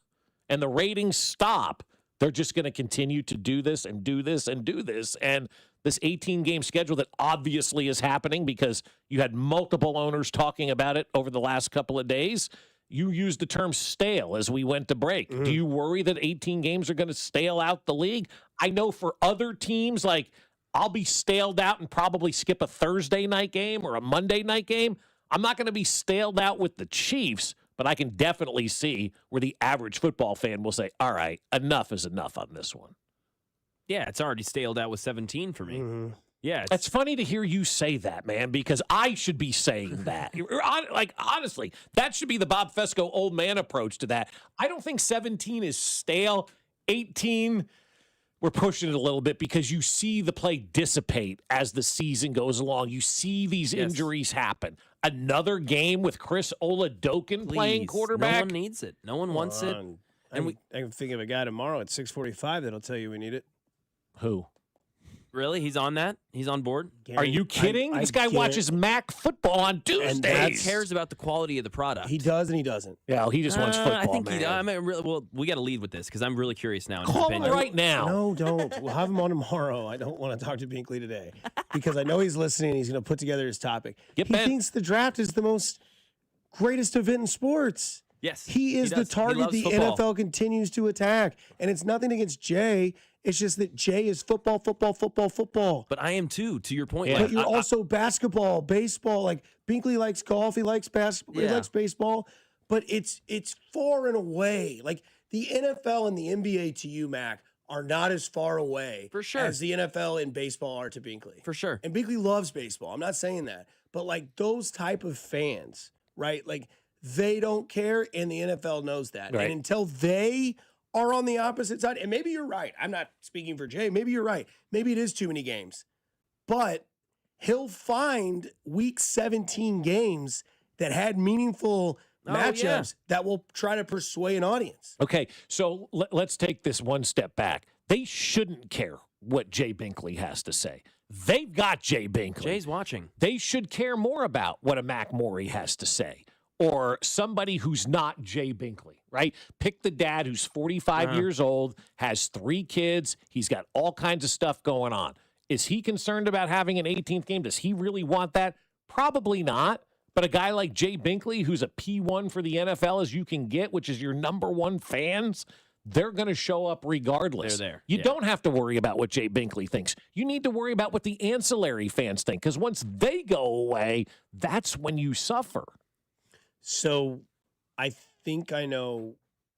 and the ratings stop, they're just going to continue to do this and do this and do this. And this 18-game schedule that obviously is happening because you had multiple owners talking about it over the last couple of days. You used the term stale as we went to break. Do you worry that 18 games are going to stale out the league? I know for other teams, like I'll be staled out and probably skip a Thursday night game or a Monday night game. I'm not going to be staled out with the Chiefs, but I can definitely see where the average football fan will say, all right, enough is enough on this one. Yeah, it's already staled out with 17 for me. Yeah. It's funny to hear you say that, man, because I should be saying that. Like, honestly, that should be the Bob Fescoe old man approach to that. I don't think 17 is stale. 18, we're pushing it a little bit because you see the play dissipate as the season goes along. You see these injuries happen. Another game with Chris Oladokin playing quarterback. No one needs it. No one wants it. And I can think of a guy tomorrow at 6:45 that'll tell you we need it. Who? Really? He's on that? He's on board? Are you kidding? This guy watches MAC football on Tuesdays. He cares about the quality of the product. He does and he doesn't. Yeah, he just wants football, I think man. he does. I mean, really, well, we got to lead with this because I'm really curious now. Call him right now. No, don't. We'll have him on tomorrow. I don't want to talk to Binkley today because I know he's listening. He's going to put together his topic. He thinks the draft is the most greatest event in sports. Yes. He is the target the NFL continues to attack. And it's nothing against Jay. It's just that Jay is football. But I am too, to your point. But Like, you're also basketball, baseball. Like Binkley likes golf. He likes basketball. He likes baseball. But it's far and away. Like the NFL and the NBA to you, Mac, are not as far away as the NFL and baseball are to Binkley. For sure. And Binkley loves baseball. I'm not saying that. But like those type of fans, right? Like they don't care and the NFL knows that. Right. And until they are on the opposite side, and maybe you're right. I'm not speaking for Jay. Maybe you're right. Maybe it is too many games. But he'll find week 17 games that had meaningful matchups that will try to persuade an audience. Okay, so let's take this one step back. They shouldn't care what Jay Binkley has to say. They've got Jay Binkley. Jay's watching. They should care more about what a Mac Morey has to say. Or somebody who's not Jay Binkley, right? Pick the dad who's 45 years old, has 3 kids. He's got all kinds of stuff going on. Is he concerned about having an 18th game? Does he really want that? Probably not. But a guy like Jay Binkley, who's a P1 for the NFL as you can get, which is your number one fans, they're going to show up regardless. They're there. You don't have to worry about what Jay Binkley thinks. You need to worry about what the ancillary fans think, because once they go away, that's when you suffer. So I think I know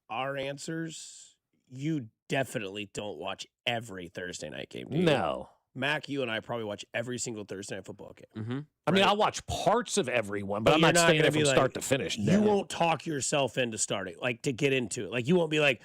our answers. You definitely don't watch every Thursday night game, do you? No. Mac, you and I probably watch every single Thursday night football game. Mm-hmm. I mean, I'll watch parts of everyone, but I'm not staying there from start to finish. You won't talk yourself into starting, like to get into it. Like you won't be like,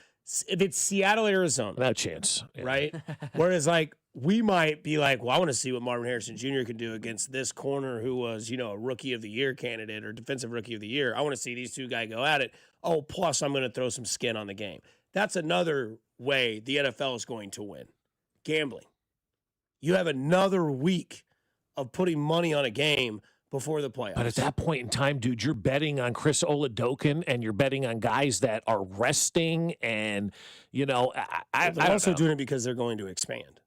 if it's Seattle, Arizona. No chance. Yeah. Right? Whereas like we might be like, well, I want to see what Marvin Harrison Jr. can do against this corner who was, a rookie of the year candidate or defensive rookie of the year. I want to see these two guys go at it. Oh, plus I'm going to throw some skin on the game. That's another way the NFL is going to win. Gambling. You have another week of putting money on a game before the playoffs. But at that point in time, dude, you're betting on Chris Oladokin and you're betting on guys that are resting and, they're also doing it because they're going to expand.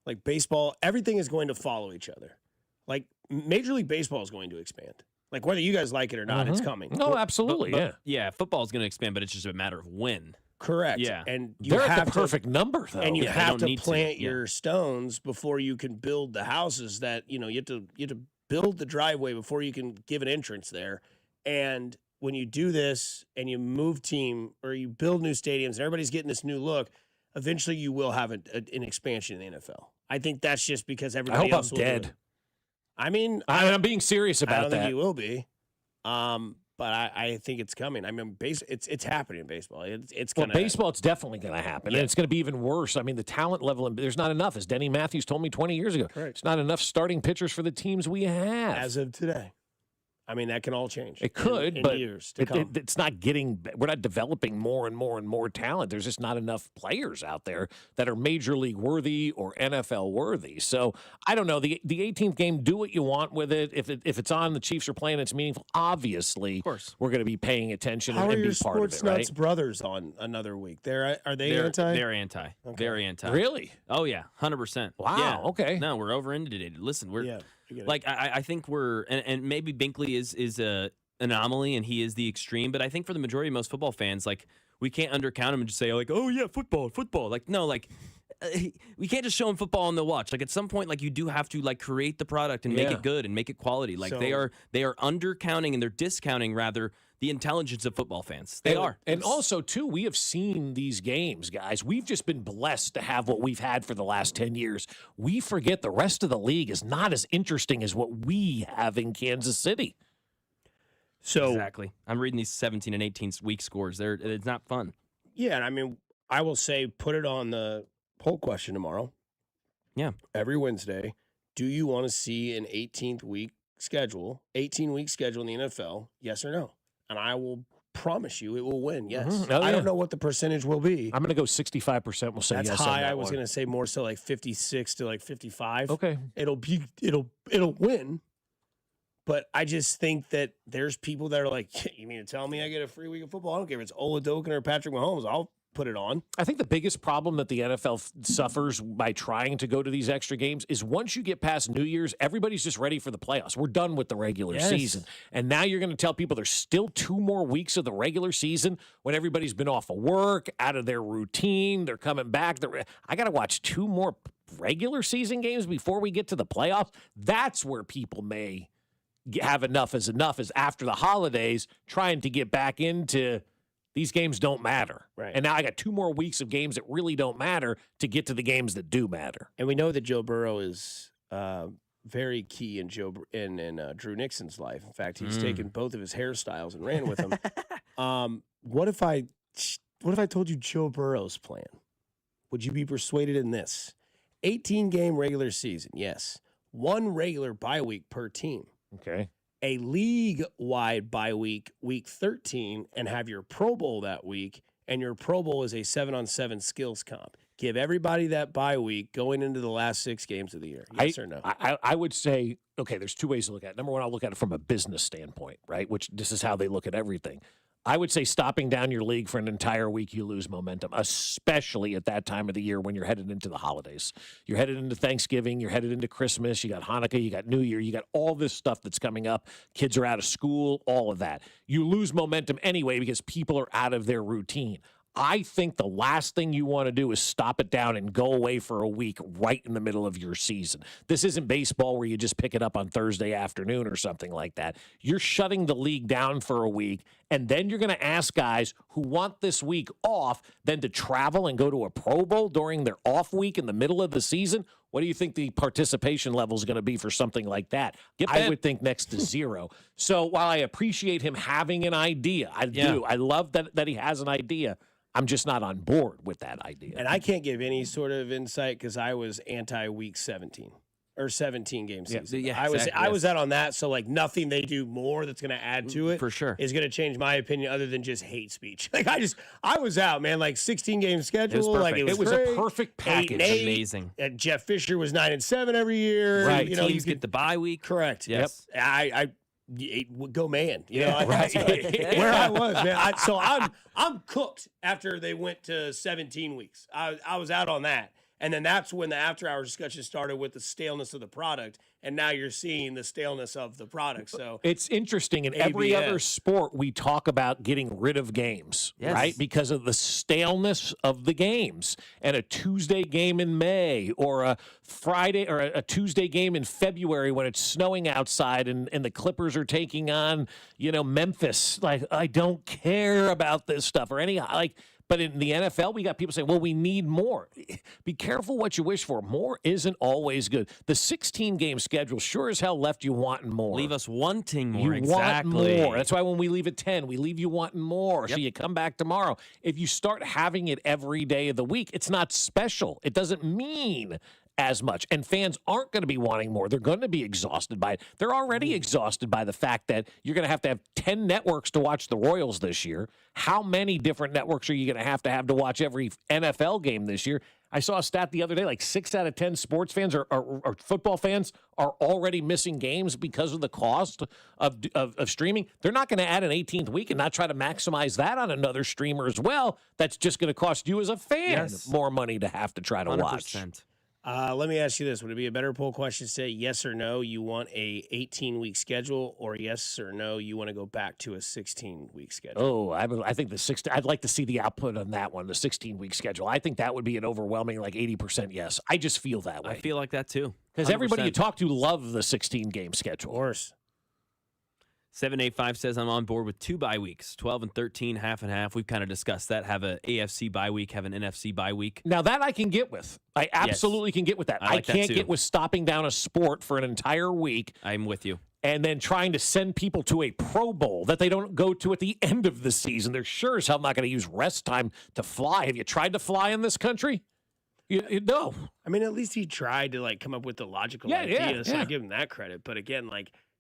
Like baseball, everything is going to follow each other. Like Major League Baseball is going to expand. Like whether you guys like it or not, it's coming. No, absolutely, Yeah, football's going to expand, but it's just a matter of when. Correct. Yeah. And they're at the perfect number, though. And you Yeah, have they don't to need plant to. your stones before you can build the houses that, you have to build the driveway before you can give an entrance there. And when you do this and you move team or you build new stadiums and everybody's getting this new look, eventually you will have an expansion in the NFL. I think that's just because everybody I hope else I'm will do dead. it. I mean, I'm being serious about I don't that. think you will be. But I think it's coming. I mean, it's happening in baseball. It's Well, gonna baseball, it's definitely going to happen, Yeah. and it's going to be even worse. I mean, the talent level, there's not enough, as Denny Matthews told me 20 years ago. Correct. It's not enough starting pitchers for the teams we have. as of today. I mean, that can all change. It could, in but years to come. it's not getting. We're not developing more and more and more talent. There's just not enough players out there that are major league worthy or NFL worthy. So I don't know. The 18th game, do what you want with it. If it's on, the Chiefs are playing, it's meaningful. Obviously, Of course. we're going to be paying attention How and are be your part of sports it, right? nuts brothers on another week? Are they They're anti? They're anti. Very anti. Really? Oh yeah, 100%. Wow, Yeah. okay. No, we're over inundated. Listen, we're Yeah, I get it. like I think we're and maybe Binkley is a anomaly and he is the extreme, but I think for the majority of most football fans, like we can't undercount him and just say like, oh yeah, football. Like no, like we can't just show them football and they'll watch. Like at some point, like you do have to like create the product and make Yeah. it good and make it quality. Like they are undercounting and they're discounting rather the intelligence of football fans. They are. And also, too, we have seen these games, guys. We've just been blessed to have what we've had for the last 10 years. We forget the rest of the league is not as interesting as what we have in Kansas City. So Exactly. I'm reading these 17 and 18 week scores. It's not fun. yeah, and I mean, I will say put it on the poll question tomorrow. Yeah. Every Wednesday. Do you want to see an 18-week schedule in the NFL? Yes or no? And I will promise you it will win. Yes. Mhm. Oh, I yeah. don't know what the percentage will be. I'm going to go 65%. We'll say That's yes high. on that I was one. going to say more so like 56 to like 55. Okay. It'll win. But I just think that there's people that are like, you mean to tell me I get a free week of football? I don't care if it's Oladokin or Patrick Mahomes. I'll put it on. I think the biggest problem that the NFL suffers by trying to go to these extra games is once you get past New Year's, everybody's just ready for the playoffs. We're done with the regular season. And now you're going to tell people there's still 2 more weeks of the regular season when everybody's been off of work, out of their routine. They're coming back. I got to watch 2 more regular season games before we get to the playoffs. That's where people may have enough is after the holidays trying to get back into these games don't matter. Right. And now I got 2 more weeks of games that really don't matter to get to the games that do matter. And we know that Joe Burrow is very key in Drew Nixon's life. In fact, he's taken both of his hairstyles and ran with them. What if I told you Joe Burrow's plan? Would you be persuaded in this? 18-game regular season, yes. 1 regular bye week per team. Okay. A league-wide bye week, week 13, and have your Pro Bowl that week, and your Pro Bowl is a 7-on-7 skills comp. Give everybody that bye week going into the last 6 games of the year. Yes or no? I would say, okay, there's 2 ways to look at it. Number one, I'll look at it from a business standpoint, right? Which this is how they look at everything. I would say stopping down your league for an entire week, you lose momentum, especially at that time of the year when you're headed into the holidays. You're headed into Thanksgiving, you're headed into Christmas, you got Hanukkah, you got New Year, you got all this stuff that's coming up. Kids are out of school, all of that. You lose momentum anyway because people are out of their routine. I think the last thing you want to do is stop it down and go away for a week right in the middle of your season. This isn't baseball where you just pick it up on Thursday afternoon or something like that. You're shutting the league down for a week, and then you're going to ask guys who want this week off then to travel and go to a Pro Bowl during their off week in the middle of the season. What do you think the participation level is going to be for something like that? I would think next to 0. So while I appreciate him having an idea, I do. I love that he has an idea. I'm just not on board with that idea. And I can't give any sort of insight because I was anti-week 17 or 17-game season. Yeah, I was out on that, so like nothing they do more that's going to add to it for sure is going to change my opinion other than just hate speech. Like I was out, man. Like 16-game schedule, It was great. a perfect package. 8-8. Amazing. And Jeff Fisher was 9-7 every year. Right. You know, Teams get the bye week. Correct. Yes. Yep. Go man. You know, where I was, man. So I'm cooked after they went to 17 weeks. I was out on that. And then that's when the after-hours discussion started with the staleness of the product, and now you're seeing the staleness of the product. So it's interesting. In every other sport, we talk about getting rid of games, right? Because of the staleness of the games. And a Tuesday game in May, or a Friday or a Tuesday game in February when it's snowing outside and the Clippers are taking on, Memphis. Like, I don't care about this stuff or any But in the NFL, we got people saying, well, we need more. Be careful what you wish for. More isn't always good. The 16-game schedule sure as hell left you wanting more. Leave us wanting more. You want more. That's why when we leave at 10, we leave you wanting more. So you come back tomorrow. If you start having it every day of the week, it's not special. It doesn't mean as much. And fans aren't going to be wanting more. They're going to be exhausted by it. They're already exhausted by the fact that you're going to have 10 networks to watch the Royals this year. How many different networks are you going to have to watch every NFL game this year? I saw a stat the other day, like 6 out of 10 sports fans or football fans are already missing games because of the cost of streaming. They're not going to add an 18th week and not try to maximize that on another streamer as well. That's just going to cost you as a fan more money to have to try to 100%. watch. Let me ask you this. Would it be a better poll question to say yes or no, you want a 18-week schedule, or yes or no, you want to go back to a 16-week schedule? Oh, I think I'd like to see the output on that one, the 16-week schedule. I think that would be an overwhelming 80% yes. I just feel that way. I feel like that too. Because everybody you talk to love the 16-game schedule. Of course. 785 says I'm on board with 2 bye weeks, 12 and 13, half and half. We've kind of discussed that. Have an AFC bye week, have an NFC bye week. Now that I can get with. I absolutely can get with that. I can't get with stopping down a sport for an entire week. I'm with you. And then trying to send people to a Pro Bowl that they don't go to at the end of the season. They're sure as hell not going to use rest time to fly. Have you tried to fly in this country? No. I mean, at least he tried to come up with the logical idea, so I give him that credit. But again,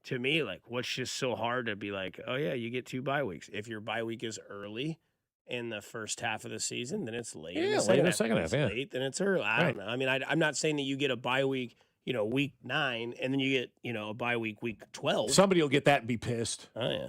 to me, what's just so hard to be oh, yeah, you get 2 bye weeks. If your bye week is early in the first half of the season, then it's late. Yeah, late in the second half. Late, then it's early. I don't know. I mean, I'm not saying that you get a bye week, week 9, and then you get, a bye week 12. Somebody will get that and be pissed. Oh, yeah.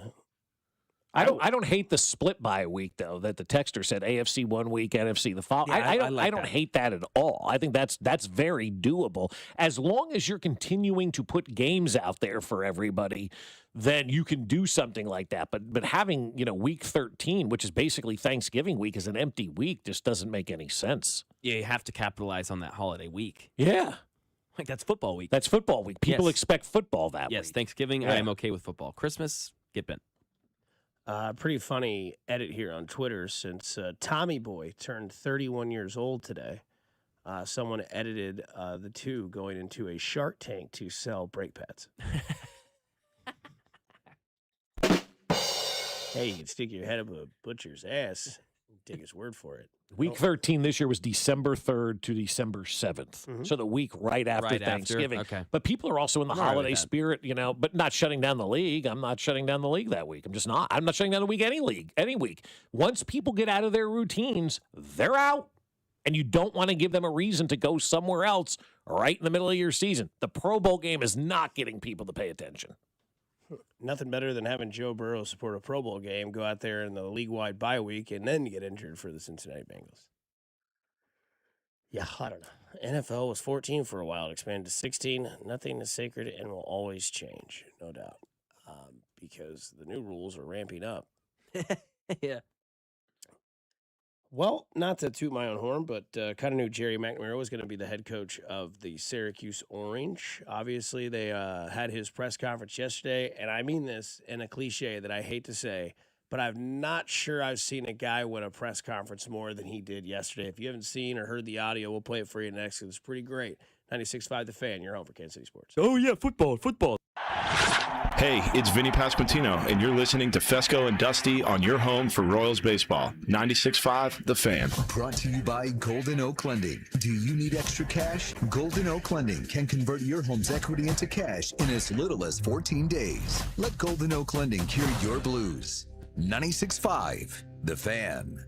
I don't hate the split bye week, though, that the texter said AFC 1 week, NFC the following. Yeah, I don't hate that at all. I think that's very doable. As long as you're continuing to put games out there for everybody, then you can do something like that. But having, week 13, which is basically Thanksgiving week, as an empty week just doesn't make any sense. Yeah, you have to capitalize on that holiday week. Yeah. That's football week. That's football week. People expect football that week. Yes, Thanksgiving, I am okay with football. Christmas, get bent. Pretty funny edit here on Twitter since Tommy Boy turned 31 years old today. Someone edited the two going into a Shark Tank to sell brake pads. Hey, you can stick your head up a butcher's ass and take his word for it. Week 13 this year was December 3rd to December 7th. Mm-hmm. So the week right after Thanksgiving. Okay. But people are also in the holiday spirit, but not shutting down the league. I'm not shutting down the league that week. I'm just not. I'm not shutting down the week any week. Once people get out of their routines, they're out. And you don't want to give them a reason to go somewhere else right in the middle of your season. The Pro Bowl game is not getting people to pay attention. Nothing better than having Joe Burrow support a Pro Bowl game, go out there in the league-wide bye week, and then get injured for the Cincinnati Bengals. Yeah, I don't know. NFL was 14 for a while. It expanded to 16. Nothing is sacred and will always change, no doubt, because the new rules are ramping up. Yeah. Well, not to toot my own horn, but kind of knew Jerry McNamara was going to be the head coach of the Syracuse Orange. Obviously, they had his press conference yesterday, and I mean this in a cliche that I hate to say, but I'm not sure I've seen a guy win a press conference more than he did yesterday. If you haven't seen or heard the audio, we'll play it for you next. It's pretty great. 96.5 The Fan, you're home for Kansas City Sports. Oh, yeah, football. Hey, it's Vinny Pasquantino, and you're listening to Fescoe and Dusty on your home for Royals baseball. 96.5 The Fan. Brought to you by Golden Oak Lending. Do you need extra cash? Golden Oak Lending can convert your home's equity into cash in as little as 14 days. Let Golden Oak Lending cure your blues. 96.5 The Fan.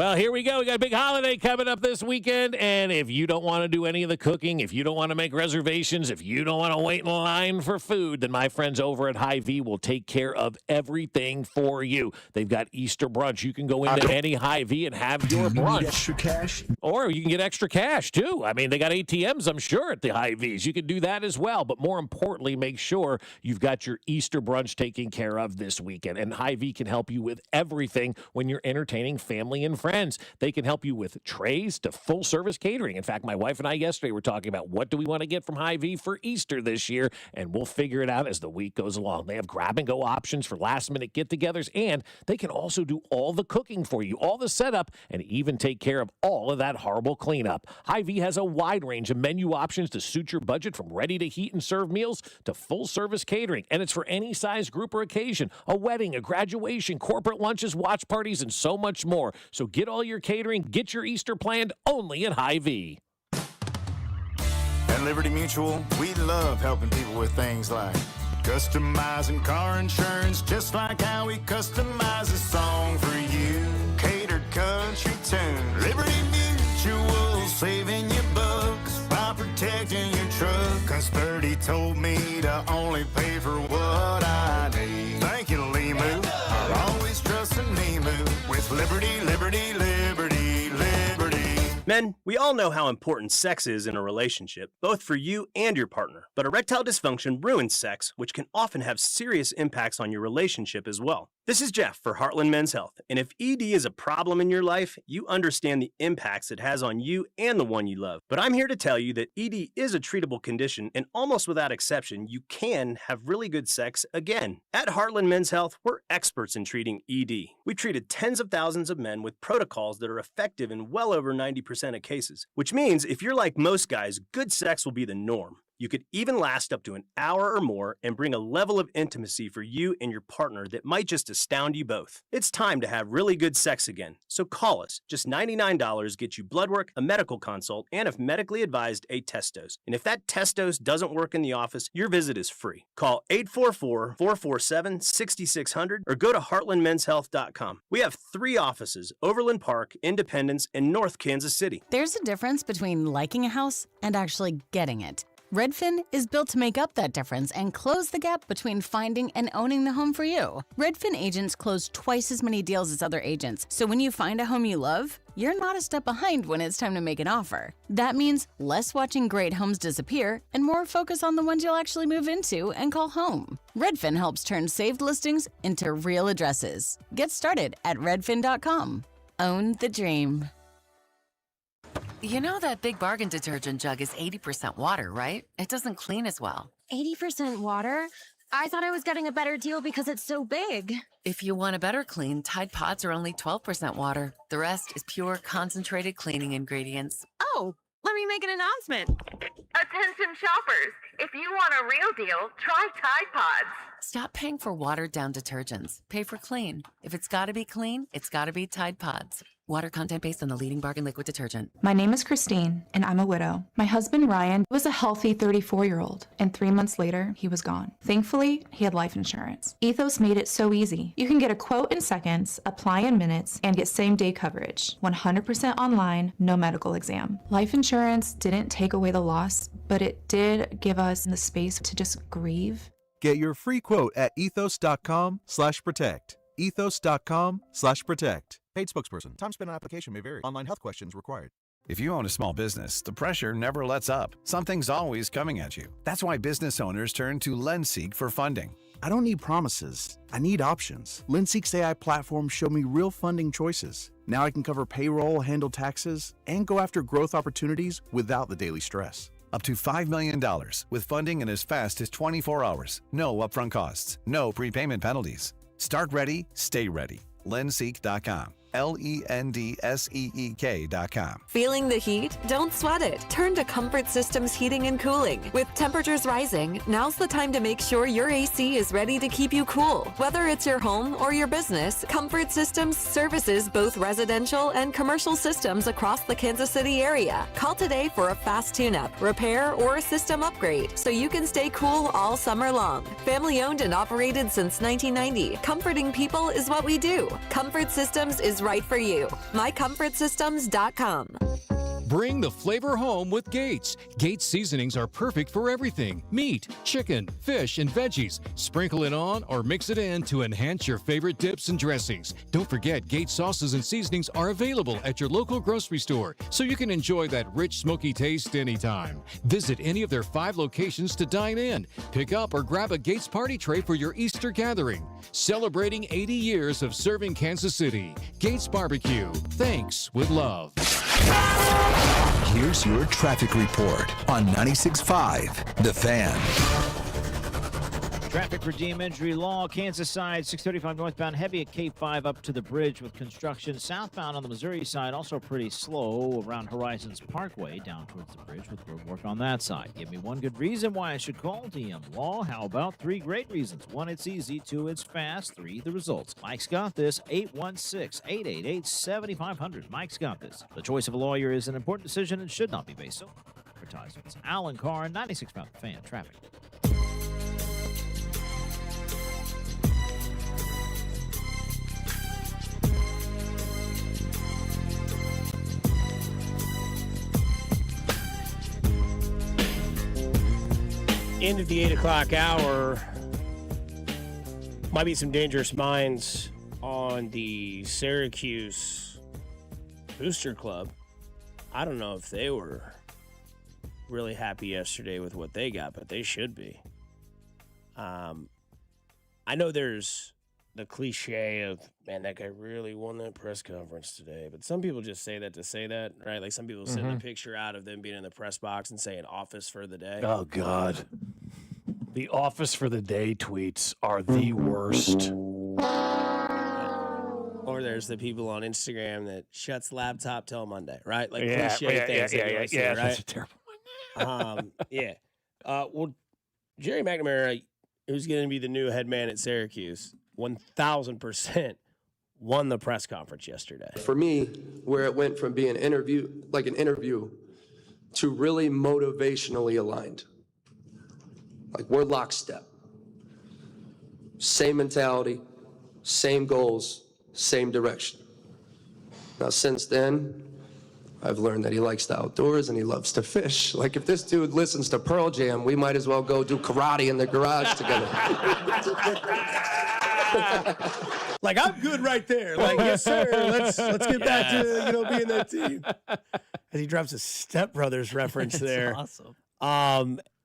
Well, here we go. We got a big holiday coming up this weekend, and if you don't want to do any of the cooking, if you don't want to make reservations, if you don't want to wait in line for food, then my friends over at Hy-Vee will take care of everything for you. They've got Easter brunch. You can go into any Hy-Vee and have your brunch. Extra cash? Or you can get extra cash, too. I mean, they got ATMs, I'm sure, at the Hy-Vees. You can do that as well. But more importantly, make sure you've got your Easter brunch taken care of this weekend. And Hy-Vee can help you with everything when you're entertaining family and friends. They can help you with trays to full-service catering. In fact, my wife and I yesterday were talking about what do we want to get from Hy-Vee for Easter this year, and we'll figure it out as the week goes along. They have grab-and-go options for last-minute get-togethers, and they can also do all the cooking for you, all the setup, and even take care of all of that horrible cleanup. Hy-Vee has a wide range of menu options to suit your budget, from ready-to-heat and serve meals to full-service catering, and it's for any size group or occasion, a wedding, a graduation, corporate lunches, watch parties, and so much more. So get all your catering, get your Easter planned only at Hy-Vee. At Liberty Mutual, we love helping people with things like customizing car insurance, just like how we customize a song for you. Catered country tune. Liberty Mutual, saving you bucks by protecting your truck. 'Cause 30 told me to only pay for what I need. Thank you, Limu. I'll always trust in Limu with Liberty, Liberty, Liberty, Liberty. Men, we all know how important sex is in a relationship, both for you and your partner. But erectile dysfunction ruins sex, which can often have serious impacts on your relationship as well. This is Jeff for Heartland Men's Health, and if ED is a problem in your life, you understand the impacts it has on you and the one you love. But I'm here to tell you that ED is a treatable condition, and almost without exception, you can have really good sex again. At Heartland Men's Health, we're experts in treating ED. We've treated tens of thousands of men with protocols that are effective in well over 90% of cases, which means if you're like most guys, good sex will be the norm. You could even last up to an hour or more and bring a level of intimacy for you and your partner that might just astound you both. It's time to have really good sex again. So call us. Just $99 gets you blood work, a medical consult, and if medically advised, a test dose. And if that test dose doesn't work in the office, your visit is free. Call 844-447-6600 or go to heartlandmenshealth.com. We have 3 offices: Overland Park, Independence, and North Kansas City. There's a difference between liking a house and actually getting it. Redfin is built to make up that difference and close the gap between finding and owning the home for you. Redfin agents close twice as many deals as other agents, so when you find a home you love, you're not a step behind when it's time to make an offer. That means less watching great homes disappear and more focus on the ones you'll actually move into and call home. Redfin helps turn saved listings into real addresses. Get started at redfin.com. Own the dream. You know that Big Bargain detergent jug is 80% water, right? It doesn't clean as well. 80% water? I thought I was getting a better deal because it's so big. If you want a better clean, Tide Pods are only 12% water. The rest is pure, concentrated cleaning ingredients. Oh, let me make an announcement. Attention shoppers, if you want a real deal, try Tide Pods. Stop paying for watered-down detergents. Pay for clean. If it's gotta be clean, it's gotta be Tide Pods. Water content based on the leading bargain liquid detergent. My name is Christine, and I'm a widow. My husband, Ryan, was a healthy 34-year-old, and 3 months later, he was gone. Thankfully, he had life insurance. Ethos made it so easy. You can get a quote in seconds, apply in minutes, and get same-day coverage. 100% online, no medical exam. Life insurance didn't take away the loss, but it did give us the space to just grieve. Get your free quote at ethos.com/protect. ethos.com/protect. Paid spokesperson. Time spent on application may vary. Online health questions required. If you own a small business, the pressure never lets up. Something's always coming at you. That's why business owners turn to LendSeek for funding. I don't need promises. I need options. LendSeek's AI platform showed me real funding choices. Now I can cover payroll, handle taxes, and go after growth opportunities without the daily stress. Up to $5 million with funding in as fast as 24 hours. No upfront costs. No prepayment penalties. Start ready, stay ready. LendSeek.com. LENDSEEK.com. Feeling the heat? Don't sweat it. Turn to Comfort Systems Heating and Cooling. With temperatures rising, now's the time to make sure your AC is ready to keep you cool. Whether it's your home or your business, Comfort Systems services both residential and commercial systems across the Kansas City area. Call today for a fast tune-up, repair, or a system upgrade so you can stay cool all summer long. Family owned and operated since 1990, comforting people is what we do. Comfort Systems is is right for you. MyComfortSystems.com. Bring the flavor home with Gates. Gates seasonings are perfect for everything: meat, chicken, fish, and veggies. Sprinkle it on or mix it in to enhance your favorite dips and dressings. Don't forget, Gates sauces and seasonings are available at your local grocery store, so you can enjoy that rich, smoky taste anytime. Visit any of their 5 locations to dine in. Pick up or grab a Gates party tray for your Easter gathering. Celebrating 80 years of serving Kansas City. Gates Barbecue. Thanks with love. Here's your traffic report on 96.5 The Fan. Traffic for Deem Injury Law, Kansas side, 635 northbound, heavy at K5 up to the bridge with construction. Southbound on the Missouri side, also pretty slow around Horizons Parkway down towards the bridge with road work on that side. Give me one good reason why I should call DM Law. How about 3 great reasons? 1, it's easy. 2, it's fast. 3, the results. Mike's got this. 816-888-7500. Mike's got this. The choice of a lawyer is an important decision and should not be based on advertisements. Alan Carr, 96.5 The Fan, traffic. End of the 8 o'clock hour. Might be some dangerous minds on the Syracuse Booster Club. I don't know if they were really happy yesterday with what they got, but they should be. I know there's the cliche of, man, that guy really won that press conference today. But some people just say that to say that, right? Like some people send a picture out of them being in the press box and saying office for the day. Oh, God. The office for the day tweets are the worst. Or there's the people on Instagram that shuts laptop till Monday, right? Like Yeah, cliche things that you always see, right? That's a terrible one. Yeah. Well, Jerry McNamara, who's going to be the new head man at Syracuse, 1,000% won the press conference yesterday. For me, where it went from being an interview to really motivationally aligned. Like we're lockstep. Same mentality, same goals, same direction. Now, since then, I've learned that he likes the outdoors and he loves to fish. Like if this dude listens to Pearl Jam, we might as well go do karate in the garage together. Like I'm good right there. Like yes, sir. Let's get back to being that team. As he drops a Step Brothers reference there. Awesome.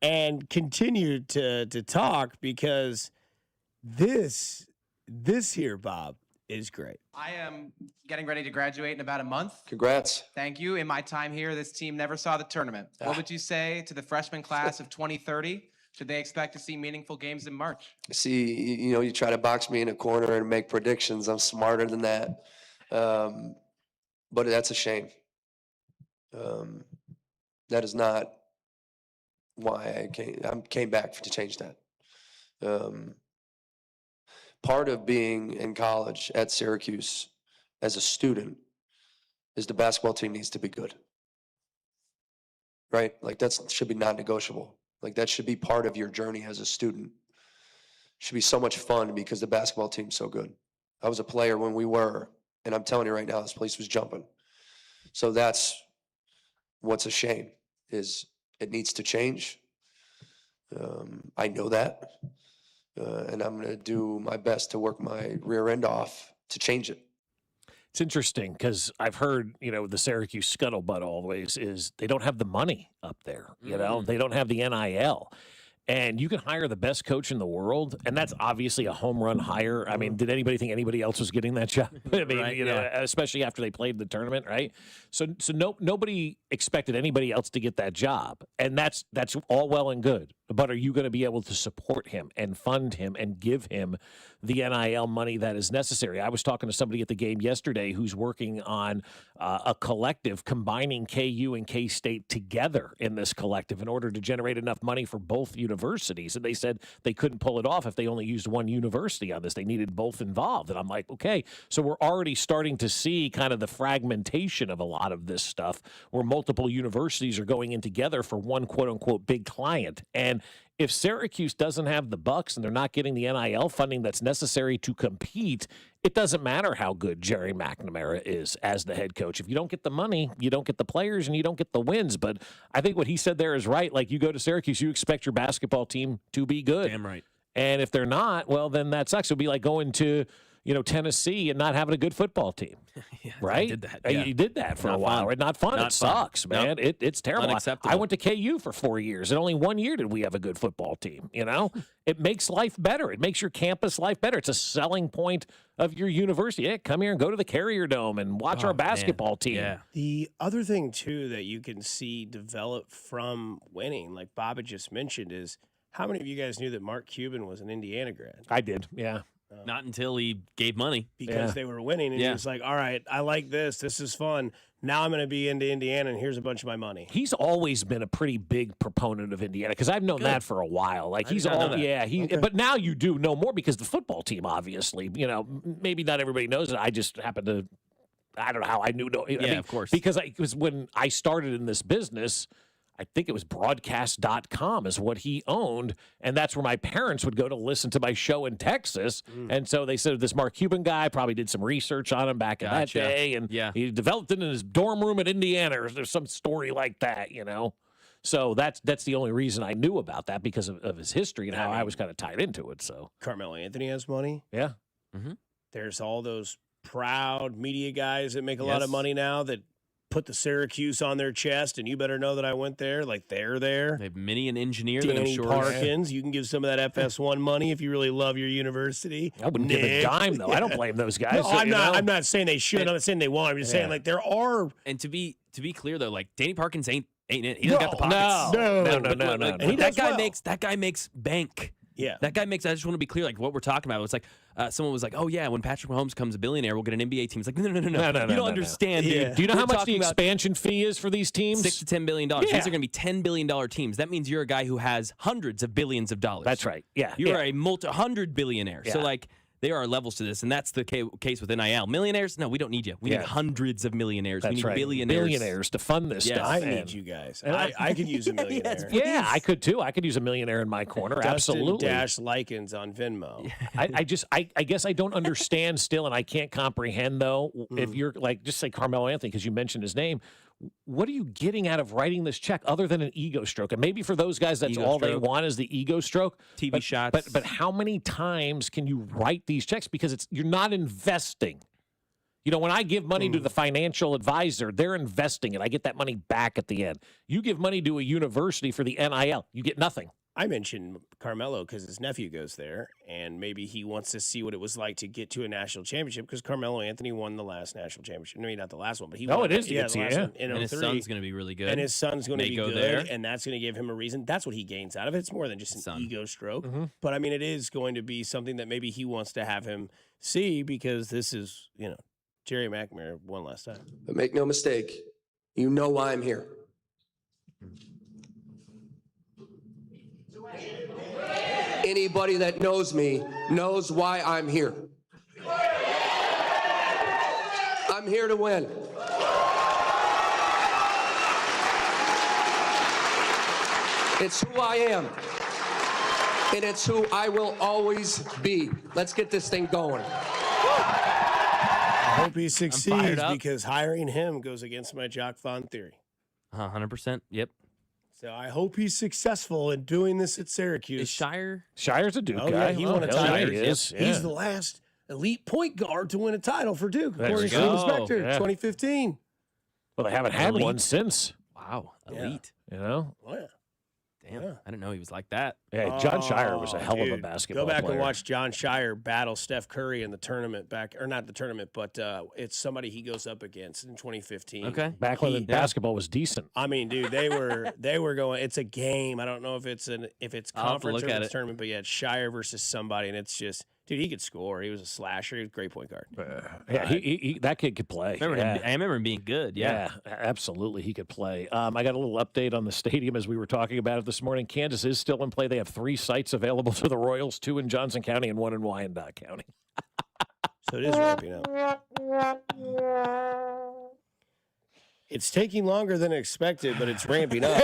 And continue to talk because this here, Bob, is great. I am getting ready to graduate in about a month. Congrats. Thank you. In my time here, this team never saw the tournament. What would you say to the freshman class of 2030? Should they expect to see meaningful games in March? See, you try to box me in a corner and make predictions. I'm smarter than that. But that's a shame. That is not why I came back to change that. Part of being in college at Syracuse as a student is the basketball team needs to be good. Right? Like that should be non-negotiable. Like that should be part of your journey as a student. Should be so much fun because the basketball team's so good. I was a player when we were, and I'm telling you right now, this place was jumping. So that's what's a shame is it needs to change. I know that. And I'm going to do my best to work my rear end off to change it. It's interesting because I've heard, the Syracuse scuttlebutt always is they don't have the money up there. They don't have the NIL. And you can hire the best coach in the world, and that's obviously a home run hire. I mean, did anybody think anybody else was getting that job? I mean, Right, especially after they played the tournament, right? So nobody expected anybody else to get that job, and that's all well and good. But are you going to be able to support him and fund him and give him the NIL money that is necessary? I was talking to somebody at the game yesterday who's working on a collective combining KU and K-State together in this collective in order to generate enough money for both universities. And they said they couldn't pull it off if they only used one university on this. They needed both involved. And I'm like, okay, so we're already starting to see kind of the fragmentation of a lot of this stuff where multiple universities are going in together for one quote-unquote big client. And if Syracuse doesn't have the bucks and they're not getting the NIL funding that's necessary to compete, it doesn't matter how good Jerry McNamara is as the head coach. If you don't get the money, you don't get the players, and you don't get the wins. But I think what he said there is right. Like, you go to Syracuse, you expect your basketball team to be good. Damn right. And if they're not, well, then that sucks. It would be like going to, Tennessee and not having a good football team. Right? I did that. Yeah. You did that for Not a while. fun. Right? Not fun. Not It fun. sucks, man. Nope. It's terrible. Unacceptable. I went to KU for 4 years, and only 1 year did we have a good football team. It makes life better. It makes your campus life better. It's a selling point of your university. Yeah, come here and go to the Carrier Dome and watch our basketball team. Yeah. The other thing, too, that you can see develop from winning, like Bob had just mentioned, is how many of you guys knew that Mark Cuban was an Indiana grad? I did, yeah. Not until he gave money. Because they were winning, and he was like, all right, I like this. This is fun. Now I'm going to be into Indiana, and here's a bunch of my money. He's always been a pretty big proponent of Indiana because I've known that for a while. Like, he's all, but now you do know more because the football team, obviously, maybe not everybody knows it. I just happen to, I don't know how I knew. Of course. Because it was when I started in this business, I think it was broadcast.com is what he owned. And that's where my parents would go to listen to my show in Texas. And so they said this Mark Cuban guy probably did some research on him back in that day. And he developed it in his dorm room at Indiana. Or there's some story like that, So that's the only reason I knew about that because of his history and how I was kind of tied into it. So Carmelo Anthony has money. Yeah. There's all those proud media guys that make a lot of money now that put the Syracuse on their chest, and you better know that I went there. Like, they're there. They have many an engineer that I'm Danny sure. Parkins. You can give some of that FS1 money if you really love your university. I wouldn't give a dime, though. I don't blame those guys. No, I'm not saying they should. I'm not saying they won't. I'm just saying, like, there are. And to be clear though, like, Danny Parkins ain't it. He doesn't got the pockets. No. And that guy makes bank. Yeah. That guy makes, I just want to be clear, like, what we're talking about. It's like, someone was like, oh, yeah, when Patrick Mahomes becomes a billionaire, we'll get an NBA team. It's like, no. You don't understand, dude. Do you know how much the expansion fee is for these teams? $6 to $10 billion. These are going to be $10 billion teams. That means you're a guy who has hundreds of billions of dollars. That's right. Yeah. You're a multi-hundred billionaire. So, like, there are levels to this, and that's the case with NIL. Millionaires? No, we don't need you. We need hundreds of millionaires. That's we need right. billionaires to fund this stuff. I need you guys. I could use a millionaire. Yeah, I could too. I could use a millionaire in my corner. Absolutely. Dash Likens on Venmo. I guess I don't understand still, and I can't comprehend though. If you're like, just say Carmelo Anthony because you mentioned his name. What are you getting out of writing this check other than an ego stroke? And maybe for those guys, that's all they want is the ego stroke. TV shots. But how many times can you write these checks? Because you're not investing. When I give money to the financial advisor, they're investing it. I get that money back at the end. You give money to a university for the NIL, you get nothing. I mentioned Carmelo because his nephew goes there, and maybe he wants to see what it was like to get to a national championship because Carmelo Anthony won the last national championship. Maybe not the last one, but he won. It is. The last one in and his 03. son's going to be really good. And his son's going to be good, there. and that's going to give him a reason. That's what he gains out of it. It's more than just an ego stroke. But, I mean, it is going to be something that maybe he wants to have him see because this is, Jerry McNamara won last time. But make no mistake, you know why I'm here. Anybody that knows me knows why I'm here. I'm here to win. It's who I am, and it's who I will always be. Let's get this thing going. I hope he succeeds because hiring him goes against my Jock Vaughn theory. 100%. Yep. So I hope he's successful in doing this at Syracuse. Is Shire's a Duke guy. Yeah, he won a title. He's the last elite point guard to win a title for Duke, according to go. Steve Spector, Yeah. 2015. Well, they haven't had one since. Wow. Elite. Oh, yeah. Damn. I didn't know he was like that. Yeah, John Shire was a hell of a basketball player. Go back and watch John Shire battle Steph Curry in the tournament not the tournament, but it's somebody he goes up against in 2015. Okay. Back when basketball was decent. I mean, dude, they were going. It's a game. I don't know if it's conference or it's tournament, but yeah, it's Shire versus somebody, and it's just. Dude, he could score. He was a slasher. He was a great point guard. He that kid could play. I remember him being good. Yeah, absolutely, he could play. I got a little update on the stadium as we were talking about it this morning. Kansas is still in play. They have 3 sites available to the Royals, 2 in Johnson County and 1 in Wyandotte County. So it is ramping up. It's taking longer than expected, but it's ramping up.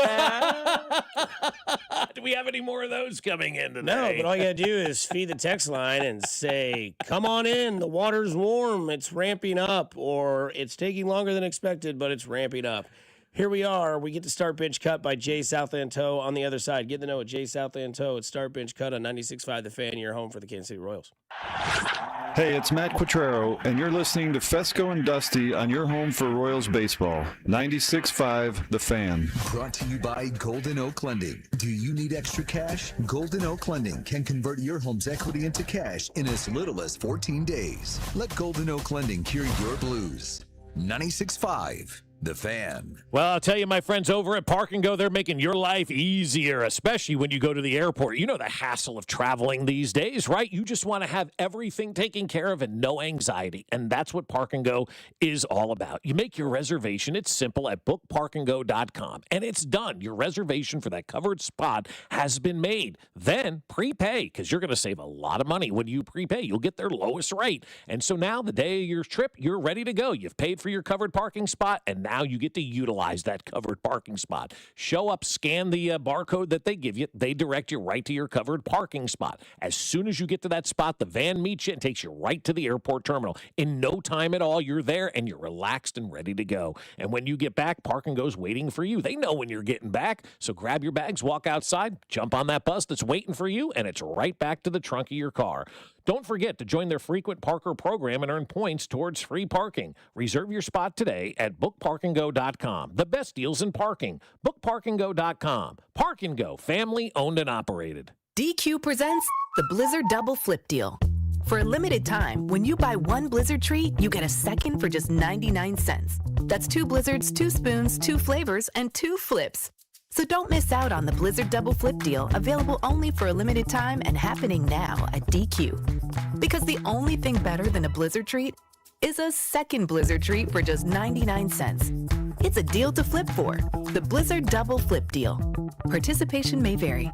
Do we have any more of those coming in today? No, but all you got to do is feed the text line and say, come on in. The water's warm. It's ramping up. Or it's taking longer than expected, but it's ramping up. Here we are. We get to Start Bench Cut by Jay Southland Toe on the other side. Get to know it, Jay Southland Toe at Start Bench Cut on 96.5 The Fan, your home for the Kansas City Royals. Hey, it's Matt Quatrero, and you're listening to Fescoe and Dusty on your home for Royals baseball. 96.5 The Fan. Brought to you by Golden Oak Lending. Do you need extra cash? Golden Oak Lending can convert your home's equity into cash in as little as 14 days. Let Golden Oak Lending cure your blues. 96.5 The Fan. Well, I'll tell you, my friends over at Park and Go, they're making your life easier, especially when you go to the airport. You know the hassle of traveling these days, right? You just want to have everything taken care of and no anxiety. And that's what Park and Go is all about. You make your reservation. It's simple at bookparkandgo.com. And it's done. Your reservation for that covered spot has been made. Then prepay, because you're going to save a lot of money when you prepay. You'll get their lowest rate. And so now, the day of your trip, you're ready to go. You've paid for your covered parking spot, and now you get to utilize that covered parking spot. Show up, scan the barcode that they give you. They direct you right to your covered parking spot. As soon as you get to that spot, the van meets you and takes you right to the airport terminal. In no time at all, you're there and you're relaxed and ready to go. And when you get back, Park and Go's waiting for you. They know when you're getting back. So grab your bags, walk outside, jump on that bus that's waiting for you, and it's right back to the trunk of your car. Don't forget to join their frequent Parker program and earn points towards free parking. Reserve your spot today at bookparkandgo.com. The best deals in parking. Bookparkandgo.com. Park and Go, family owned and operated. DQ presents the Blizzard Double Flip Deal. For a limited time, when you buy one Blizzard treat, you get a second for just 99 cents. That's 2 Blizzards, 2 spoons, 2 flavors, and 2 flips. So don't miss out on the Blizzard Double Flip Deal, available only for a limited time and happening now at DQ. Because the only thing better than a Blizzard treat is a second Blizzard treat for just 99 cents. It's a deal to flip for. The Blizzard Double Flip Deal. Participation may vary.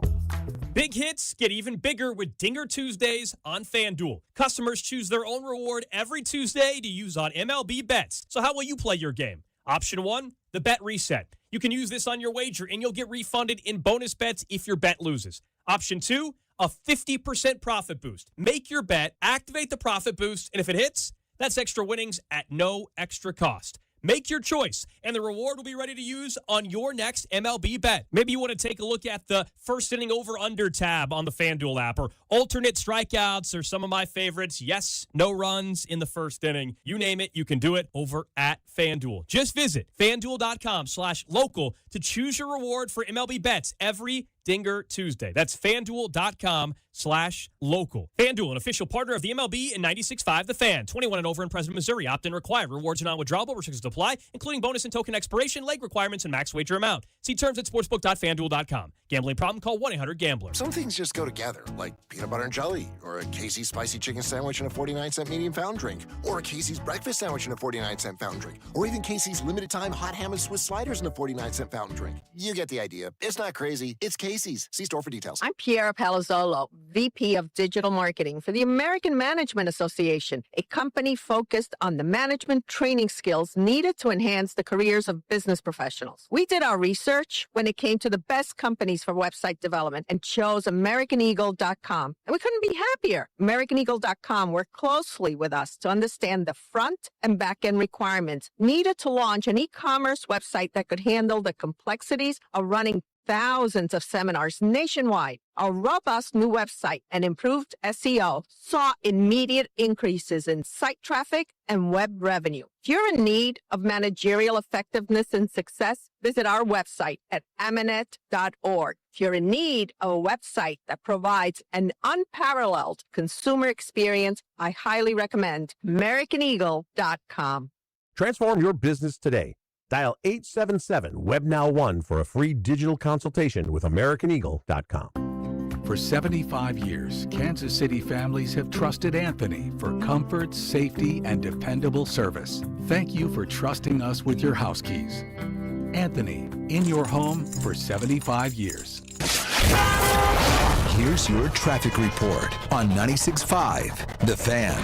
Big hits get even bigger with Dinger Tuesdays on FanDuel. Customers choose their own reward every Tuesday to use on MLB bets. So how will you play your game? Option 1, the bet reset. You can use this on your wager, and you'll get refunded in bonus bets if your bet loses. Option 2, a 50% profit boost. Make your bet, activate the profit boost, and if it hits, that's extra winnings at no extra cost. Make your choice, and the reward will be ready to use on your next MLB bet. Maybe you want to take a look at the first inning over-under tab on the FanDuel app, or alternate strikeouts, or some of my favorites. Yes, no runs in the first inning. You name it, you can do it over at FanDuel. Just visit FanDuel.com/local to choose your reward for MLB bets every Dinger Tuesday. That's FanDuel.com/local. FanDuel, an official partner of the MLB and 96.5 The Fan. 21 and over in President Missouri. Opt-in required. Rewards are non-withdrawable. Restrictions apply, including bonus and token expiration, leg requirements, and max wager amount. See terms at sportsbook.fanduel.com. Gambling problem? Call 1-800-GAMBLER. Some things just go together, like peanut butter and jelly, or a Casey's spicy chicken sandwich and a 49-cent medium fountain drink, or a Casey's breakfast sandwich and a 49-cent fountain drink, or even Casey's limited-time hot ham and Swiss sliders and a 49-cent fountain drink. You get the idea. It's not crazy. It's Casey's. See store for details. I'm Piera Palazzolo, VP of Digital Marketing for the American Management Association, a company focused on the management training skills needed to enhance the careers of business professionals. We did our research when it came to the best companies for website development and chose AmericanEagle.com. And we couldn't be happier. AmericanEagle.com worked closely with us to understand the front and back end requirements needed to launch an e-commerce website that could handle the complexities of running thousands of seminars nationwide. Our robust new website and improved SEO saw immediate increases in site traffic and web revenue. If you're in need of managerial effectiveness and success, visit our website at amanet.org. If you're in need of a website that provides an unparalleled consumer experience, I highly recommend AmericanEagle.com. Transform your business today. Dial 877-WEBNOW1 for a free digital consultation with AmericanEagle.com. For 75 years, Kansas City families have trusted Anthony for comfort, safety, and dependable service. Thank you for trusting us with your house keys. Anthony, in your home for 75 years. Here's your traffic report on 96.5 The Fan.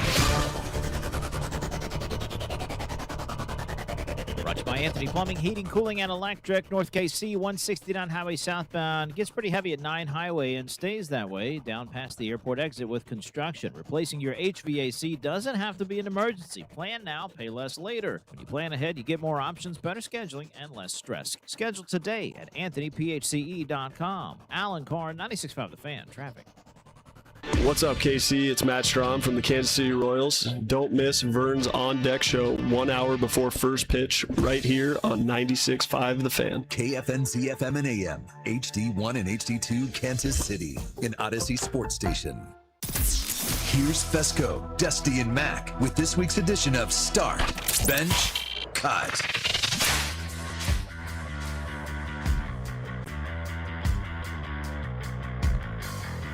Brought to you by Anthony Plumbing, Heating, Cooling, and Electric. North KC, 169 Highway southbound. Gets pretty heavy at 9 Highway and stays that way down past the airport exit with construction. Replacing your HVAC doesn't have to be an emergency. Plan now, pay less later. When you plan ahead, you get more options, better scheduling, and less stress. Schedule today at anthonyphce.com. Alan Carr, 96.5 The Fan. Traffic. What's up, KC? It's Matt Strom from the Kansas City Royals. Don't miss Vern's On Deck show 1 hour before first pitch right here on 96.5 The Fan. KFNZ FM and AM, HD1 and HD2 Kansas City, an Odyssey sports station. Here's Fescoe, Dusty, and Mac with this week's edition of Start, Bench, Cut.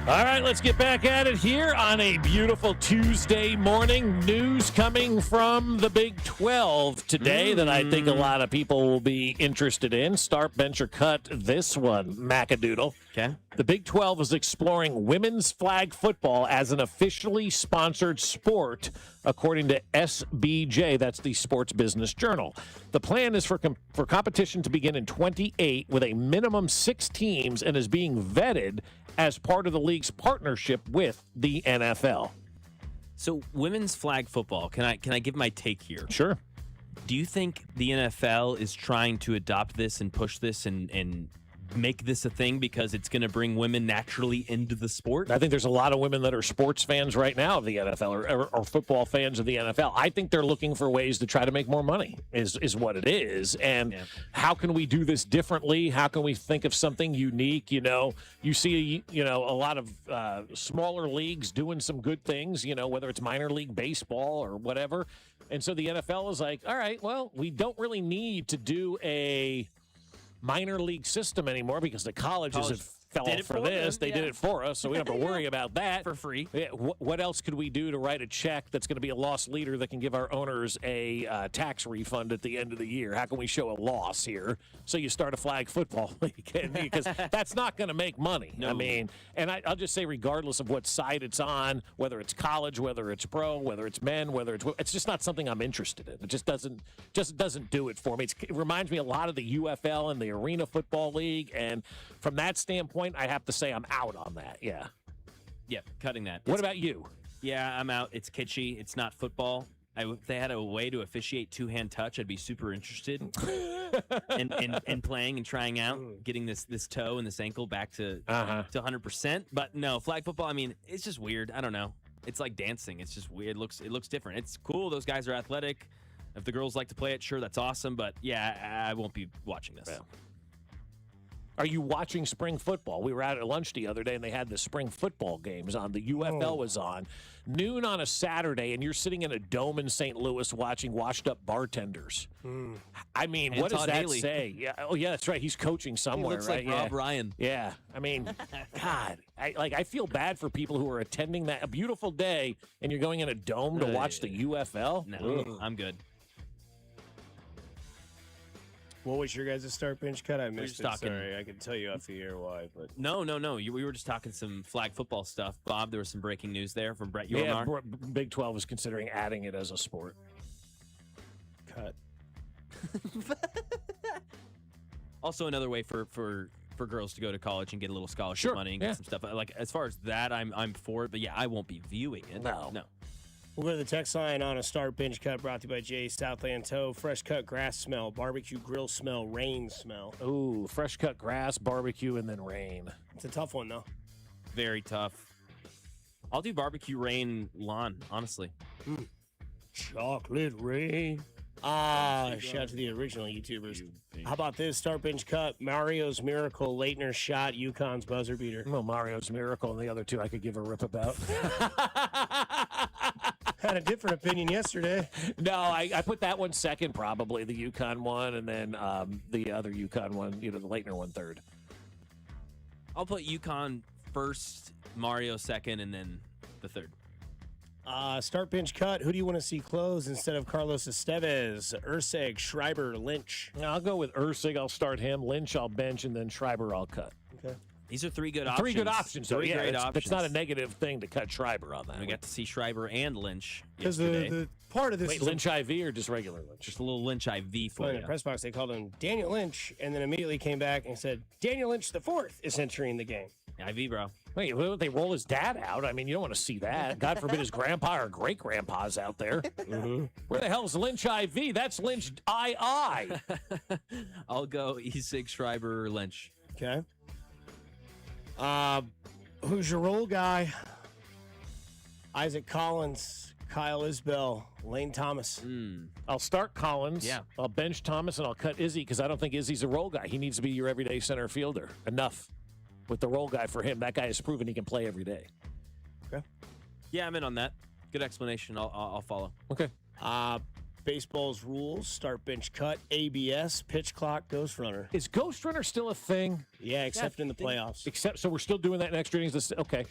All right, let's get back at it here on a beautiful Tuesday morning. News coming from the Big 12 today that I think a lot of people will be interested in. Start, bench, or cut this one, Macadoodle. Okay. The Big 12 is exploring women's flag football as an officially sponsored sport, according to SBJ. That's the Sports Business Journal. The plan is for competition to begin in 28 with a minimum 6 teams and is being vetted as part of the league's partnership with the NFL. So women's flag football, can I give my take here? Sure. Do you think the NFL is trying to adopt this and push this and make this a thing because it's going to bring women naturally into the sport? I think there's a lot of women that are sports fans right now of the NFL or football fans of the NFL. I think they're looking for ways to try to make more money is what it is. And how can we do this differently? How can we think of something unique? You know, you see, a lot of smaller leagues doing some good things, whether it's minor league baseball or whatever. And so the NFL is like, all right, well, we don't really need to do a minor league system anymore because the colleges have fell off for this. They did it for us, so we don't have to worry about that. For free. Yeah, what else could we do to write a check that's going to be a loss leader that can give our owners a tax refund at the end of the year? How can we show a loss here? So you start a flag football league because that's not going to make money. No. I mean, and I'll just say regardless of what side it's on, whether it's college, whether it's pro, whether it's men, whether it's just not something I'm interested in. It just doesn't do it for me. It reminds me a lot of the UFL and the Arena Football League, and from that standpoint, I have to say I'm out on that. Yeah. Yeah, cutting that. What about you? Yeah, I'm out. It's kitschy. It's not football. If they had a way to officiate two-hand touch, I'd be super interested in playing and trying out, getting this toe and this ankle back to 100%. But no, flag football, I mean, it's just weird. I don't know. It's like dancing. It's just weird. It looks different. It's cool. Those guys are athletic. If the girls like to play it, sure, that's awesome. But, yeah, I won't be watching this. Yeah. Are you watching spring football? We were out at lunch the other day, and they had the spring football games on. The UFL was on. Noon on a Saturday, and you're sitting in a dome in St. Louis watching washed-up bartenders. I mean, And what does Todd that Haley. say? Yeah. Oh, yeah, that's right. He's coaching somewhere, looks right? like Rob Ryan. Yeah. I mean, God, I feel bad for people who are attending that. A beautiful day, and you're going in a dome to watch the UFL? No, I'm good. What was your guys' start, bench, cut? I missed just it. talking- Sorry, I can tell you off the air why, but No. We were just talking some flag football stuff. Bob, there was some breaking news there from Brett Yeah, Yormar. Big 12 is considering adding it as a sport. cut. Also, another way for girls to go to college and get a little scholarship money and get some stuff. Like, as far as that, I'm for it. But yeah, I won't be viewing it. No. We'll go to the text line on a start, bench, cut brought to you by Jay Southland Tow. Fresh cut grass smell, barbecue grill smell, rain smell. Ooh, fresh cut grass, barbecue, and then rain. It's a tough one, though. Very tough. I'll do barbecue, rain, lawn, honestly. Chocolate rain. Shout out to the original YouTubers. How about this? Start, bench, cut. Mario's Miracle, Leitner shot, UConn's buzzer beater. Well, Mario's Miracle and the other two I could give a rip about. Had a different opinion yesterday. No, I put that one second, probably, the UConn one, and then the other UConn one, the Leitner one third. I'll put UConn first, Mario second, and then the third. Start, bench, cut. Who do you want to see close instead of Carlos Estevez? Urseg, Schreiber, Lynch. I'll go with Ursig. I'll start him. Lynch, I'll bench, and then Schreiber, I'll cut. Okay. These are three good Three good options, though. Three Yeah, great it's options. not a negative thing to cut Schreiber on that. We got to see Schreiber and Lynch Because yesterday. the part of this Wait, is Lynch IV or just regular Lynch? Just a little Lynch IV for in you. the press box, they called him Daniel Lynch, and then immediately came back and said Daniel Lynch the fourth is entering the game. IV, bro. Wait, they roll his dad out. I mean, you don't want to see that. God forbid his grandpa or great grandpa's out there. Where the hell's Lynch IV? That's Lynch II. I'll go E6, Schreiber, Lynch. Okay. Who's your role guy? Isaac Collins, Kyle Isbell, Lane Thomas. I'll start Collins. Yeah. I'll bench Thomas, and I'll cut Izzy because I don't think Izzy's a role guy. He needs to be your everyday center fielder. Enough with the role guy for him. That guy has proven he can play every day. Okay. Yeah, I'm in on that. Good explanation. I'll follow. Okay. Baseball's rules: start, bench, cut, ABS, pitch clock, ghost runner. Is ghost runner still a thing? Yeah, except in the playoffs. So we're still doing that in extra innings. Okay.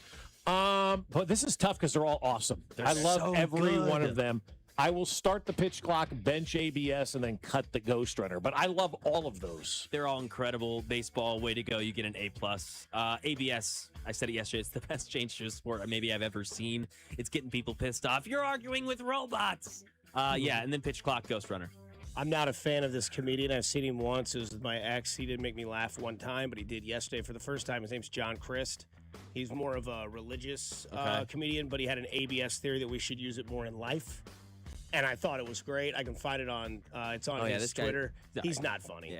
But this is tough because they're all awesome. I love so every good. one of them. I will start the pitch clock, bench ABS, and then cut the ghost runner. But I love all of those. They're all incredible. Baseball, way to go. You get an A+. ABS, I said it yesterday, it's the best change to a sport maybe I've ever seen. It's getting people pissed off. You're arguing with robots. Yeah, and then pitch clock, ghost runner. I'm not a fan of this comedian. I've seen him once. It was with my ex. He didn't make me laugh one time, but he did yesterday for the first time. His name's John Christ. He's more of a religious comedian, but he had an ABS theory that we should use it more in life. And I thought it was great. I can find it on, it's on his Twitter. He's not funny.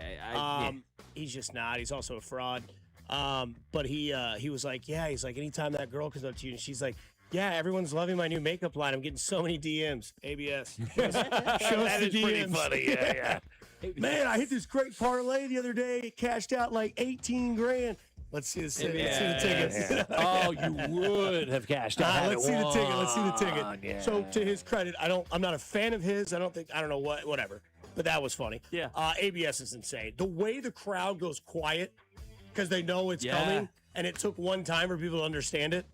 He's just not. He's also a fraud. But he was like, he's like, anytime that girl comes up to you and she's like, yeah, everyone's loving my new makeup line. I'm getting so many DMs. ABS. Show us That the is pretty DMs. funny. Yeah. Man, I hit this great parlay the other day. It cashed out like 18 grand. Let's see the tickets. Yeah. Oh, you would have cashed out. Let's see the ticket. Let's see the ticket. Yeah. So to his credit, I'm not a fan of his. I don't know whatever. But that was funny. Yeah. ABS is insane. The way the crowd goes quiet because they know it's coming, and it took one time for people to understand it.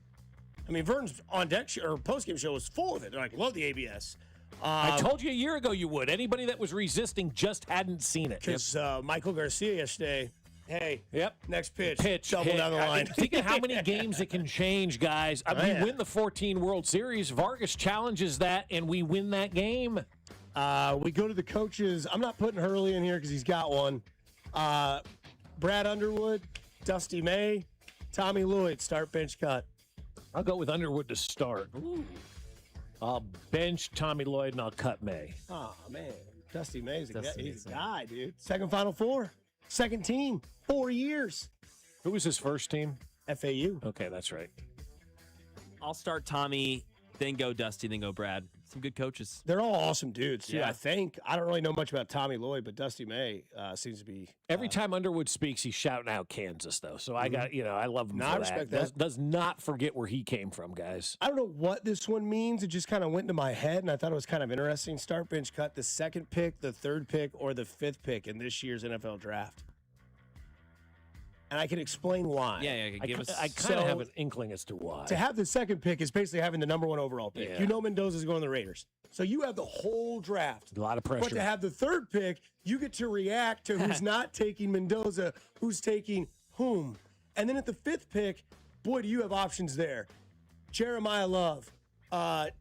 I mean, Vern's on deck or post-game show was full of it. They're like, love the ABS. I told you a year ago you would. Anybody that was resisting just hadn't seen it. Because Michael Garcia yesterday, next pitch, double hit. down the line. Think of how many games it can change, guys. We win the 14 World Series. Vargas challenges that, and we win that game. We go to the coaches. I'm not putting Hurley in here because he's got one. Brad Underwood, Dusty May, Tommy Lloyd, start, bench, cut. I'll go with Underwood to start. I'll bench Tommy Lloyd, and I'll cut May. Oh, man. Dusty May's he's a guy, dude. Second Final Four. Second team. 4 years. Who was his first team? FAU. Okay, that's right. I'll start Tommy, then go Dusty, then go Brad. Some good coaches. They're all awesome dudes, too, Yeah. I think. I don't really know much about Tommy Lloyd, but Dusty May seems to be. Every time Underwood speaks, he's shouting out Kansas, though. So I got, I love him. No, for I respect that. Does not forget where he came from, guys. I don't know what this one means. It just kind of went into my head, and I thought it was kind of interesting. Start, bench, cut, the second pick, the third pick, or the fifth pick in this year's NFL draft. And I can explain why. Give us. I kind of have an inkling as to why. To have the second pick is basically having the number one overall pick. Yeah. You know Mendoza's going to the Raiders. So you have the whole draft. A lot of But pressure. to have the third pick, you get to react to who's not taking Mendoza, who's taking whom. And then at the fifth pick, boy, do you have options there. Jeremiah Love,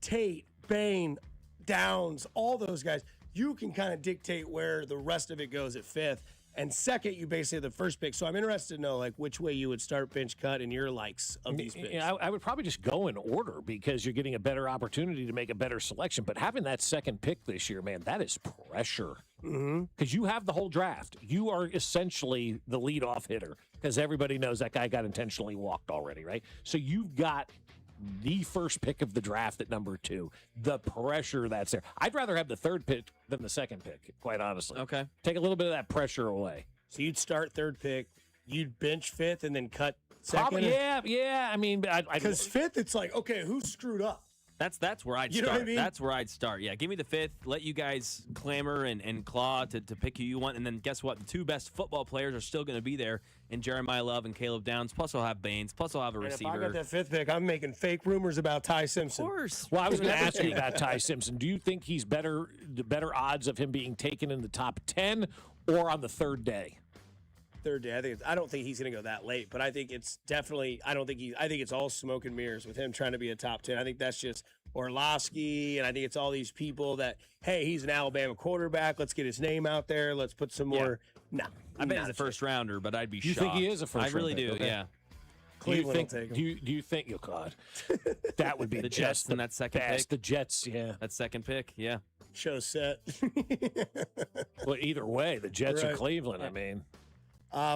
Tate, Bain, Downs, all those guys. You can kind of dictate where the rest of it goes at fifth. And second, you basically have the first pick. So I'm interested to know which way you would start, bench, cut, and your likes of these picks. Yeah, I would probably just go in order because you're getting a better opportunity to make a better selection. But having that second pick this year, man, that is pressure. Because you have the whole draft. You are essentially the leadoff hitter because everybody knows that guy got intentionally walked already, right? So you've got the first pick of the draft at number 2. The pressure that's there. I'd rather have the third pick than the second pick, quite honestly. Okay. Take a little bit of that pressure away. So you'd start third pick, you'd bench fifth, and then cut second? Probably, yeah. I mean, because fifth, it's like, okay, who screwed up? That's where I'd You know start. what I mean? That's where I'd start. Yeah, give me the fifth. Let you guys clamor and claw to pick who you want. And then guess what? The two best football players are still going to be there in Jeremiah Love and Caleb Downs. Plus, I'll have Baines. Plus, I'll have a And receiver. if I got that fifth pick, I'm making fake rumors about Ty Simpson. Of course. Well, I was going to ask you about Ty Simpson. Do you think he's the better odds of him being taken in the top 10 or on the third day? third day. I don't think he's going to go that late, but I think it's definitely. I think it's all smoke and mirrors with him trying to be a top 10. I think that's just Orlovsky, and I think it's all these people that, hey, he's an Alabama quarterback. Let's get his name out there. Let's put some more. No, I bet he's a first rounder, but I'd be shocked. You think he is a first? I really do. Okay. Yeah. Cleveland will take him. Do you think? Oh God, that would be the Jets in that second pick. The Jets, yeah, that second pick, yeah. Show set. Well, either way, the Jets Right. or Cleveland. I mean,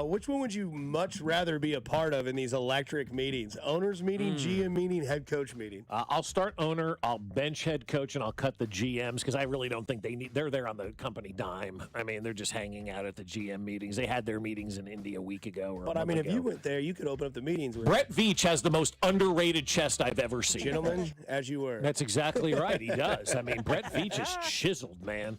which one would you much rather be a part of in these electric meetings? Owners meeting, GM meeting, head coach meeting? I'll start owner, I'll bench head coach, and I'll cut the GMs because I really don't think they're there on the company dime. I mean, they're just hanging out at the GM meetings. They had their meetings in Indy a week ago. Or But I mean, if you went there, you could open up the meetings with Brett Veach has the most underrated chest I've ever seen. Gentlemen, as you were. That's exactly right. He does. I mean, Brett Veach is chiseled, man.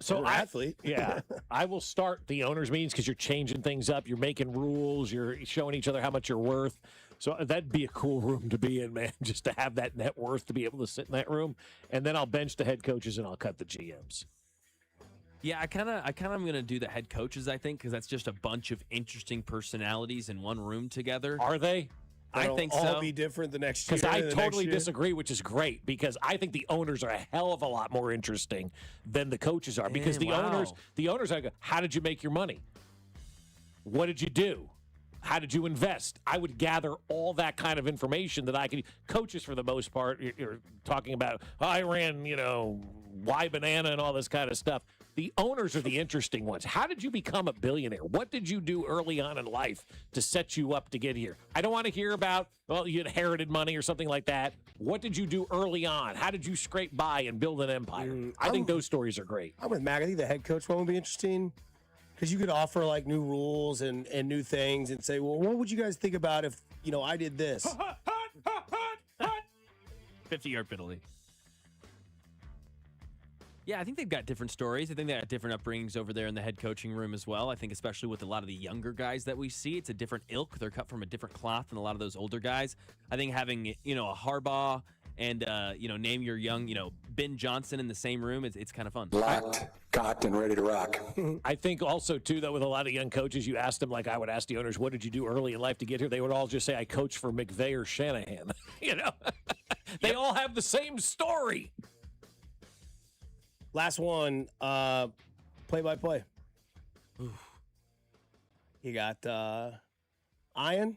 So You're an athlete. Yeah, I will start the owners' meetings because you're changing things up. You're making rules. You're showing each other how much you're worth. So that'd be a cool room to be in, man, just to have that net worth to be able to sit in that room. And then I'll bench the head coaches and I'll cut the GMs. Yeah, I kind of am going to do the head coaches, I think, because that's just a bunch of interesting personalities in one room together. Are they? I think all so. be different the next year. Because I the next totally year. disagree, which is great, because I think the owners are a hell of a lot more interesting than the coaches are. Because the owners are, how did you make your money? What did you do? How did you invest? I would gather all that kind of information that I could. Coaches, for the most part, you're talking about, I ran, Y banana and all this kind of stuff. The owners are the interesting ones. How did you become a billionaire? What did you do early on in life to set you up to get here? I don't want to hear about, well, you inherited money or something like that. What did you do early on? How did you scrape by and build an empire? I think those stories are great. I'm with Mac. I think the head coach one would be interesting because you could offer like new rules and new things and say, well, what would you guys think about if, I did this? 50-yard penalty. Yeah, I think they've got different stories. I think they got different upbringings over there in the head coaching room as well. I think especially with a lot of the younger guys that we see, it's a different ilk. They're cut from a different cloth than a lot of those older guys. I think having, a Harbaugh and, name your young, Ben Johnson in the same room, it's kind of fun. Locked, cocked, and ready to rock. I think also, too, that with a lot of young coaches, you ask them, like I would ask the owners, what did you do early in life to get here? They would all just say, I coached for McVay or Shanahan. They all have the same story. Last one, play-by-play. You got Ian,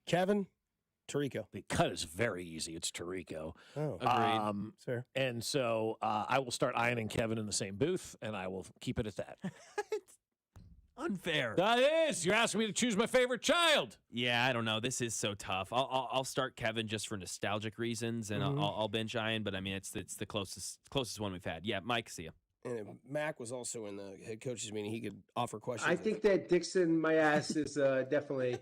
Kevin, Tirico. The cut is very easy. It's Tirico. Oh, agreed. Sir. And so I will start Ian and Kevin in the same booth, and I will keep it at that. Unfair. That is. You're asking me to choose my favorite child. Yeah, I don't know. This is so tough. I'll start Kevin just for nostalgic reasons, and I'll bench Ian. But I mean, it's the closest one we've had. Yeah, Mike, see ya. And if Mac was also in the head coaches meeting, he could offer questions. I think that Dixon, my ass, is definitely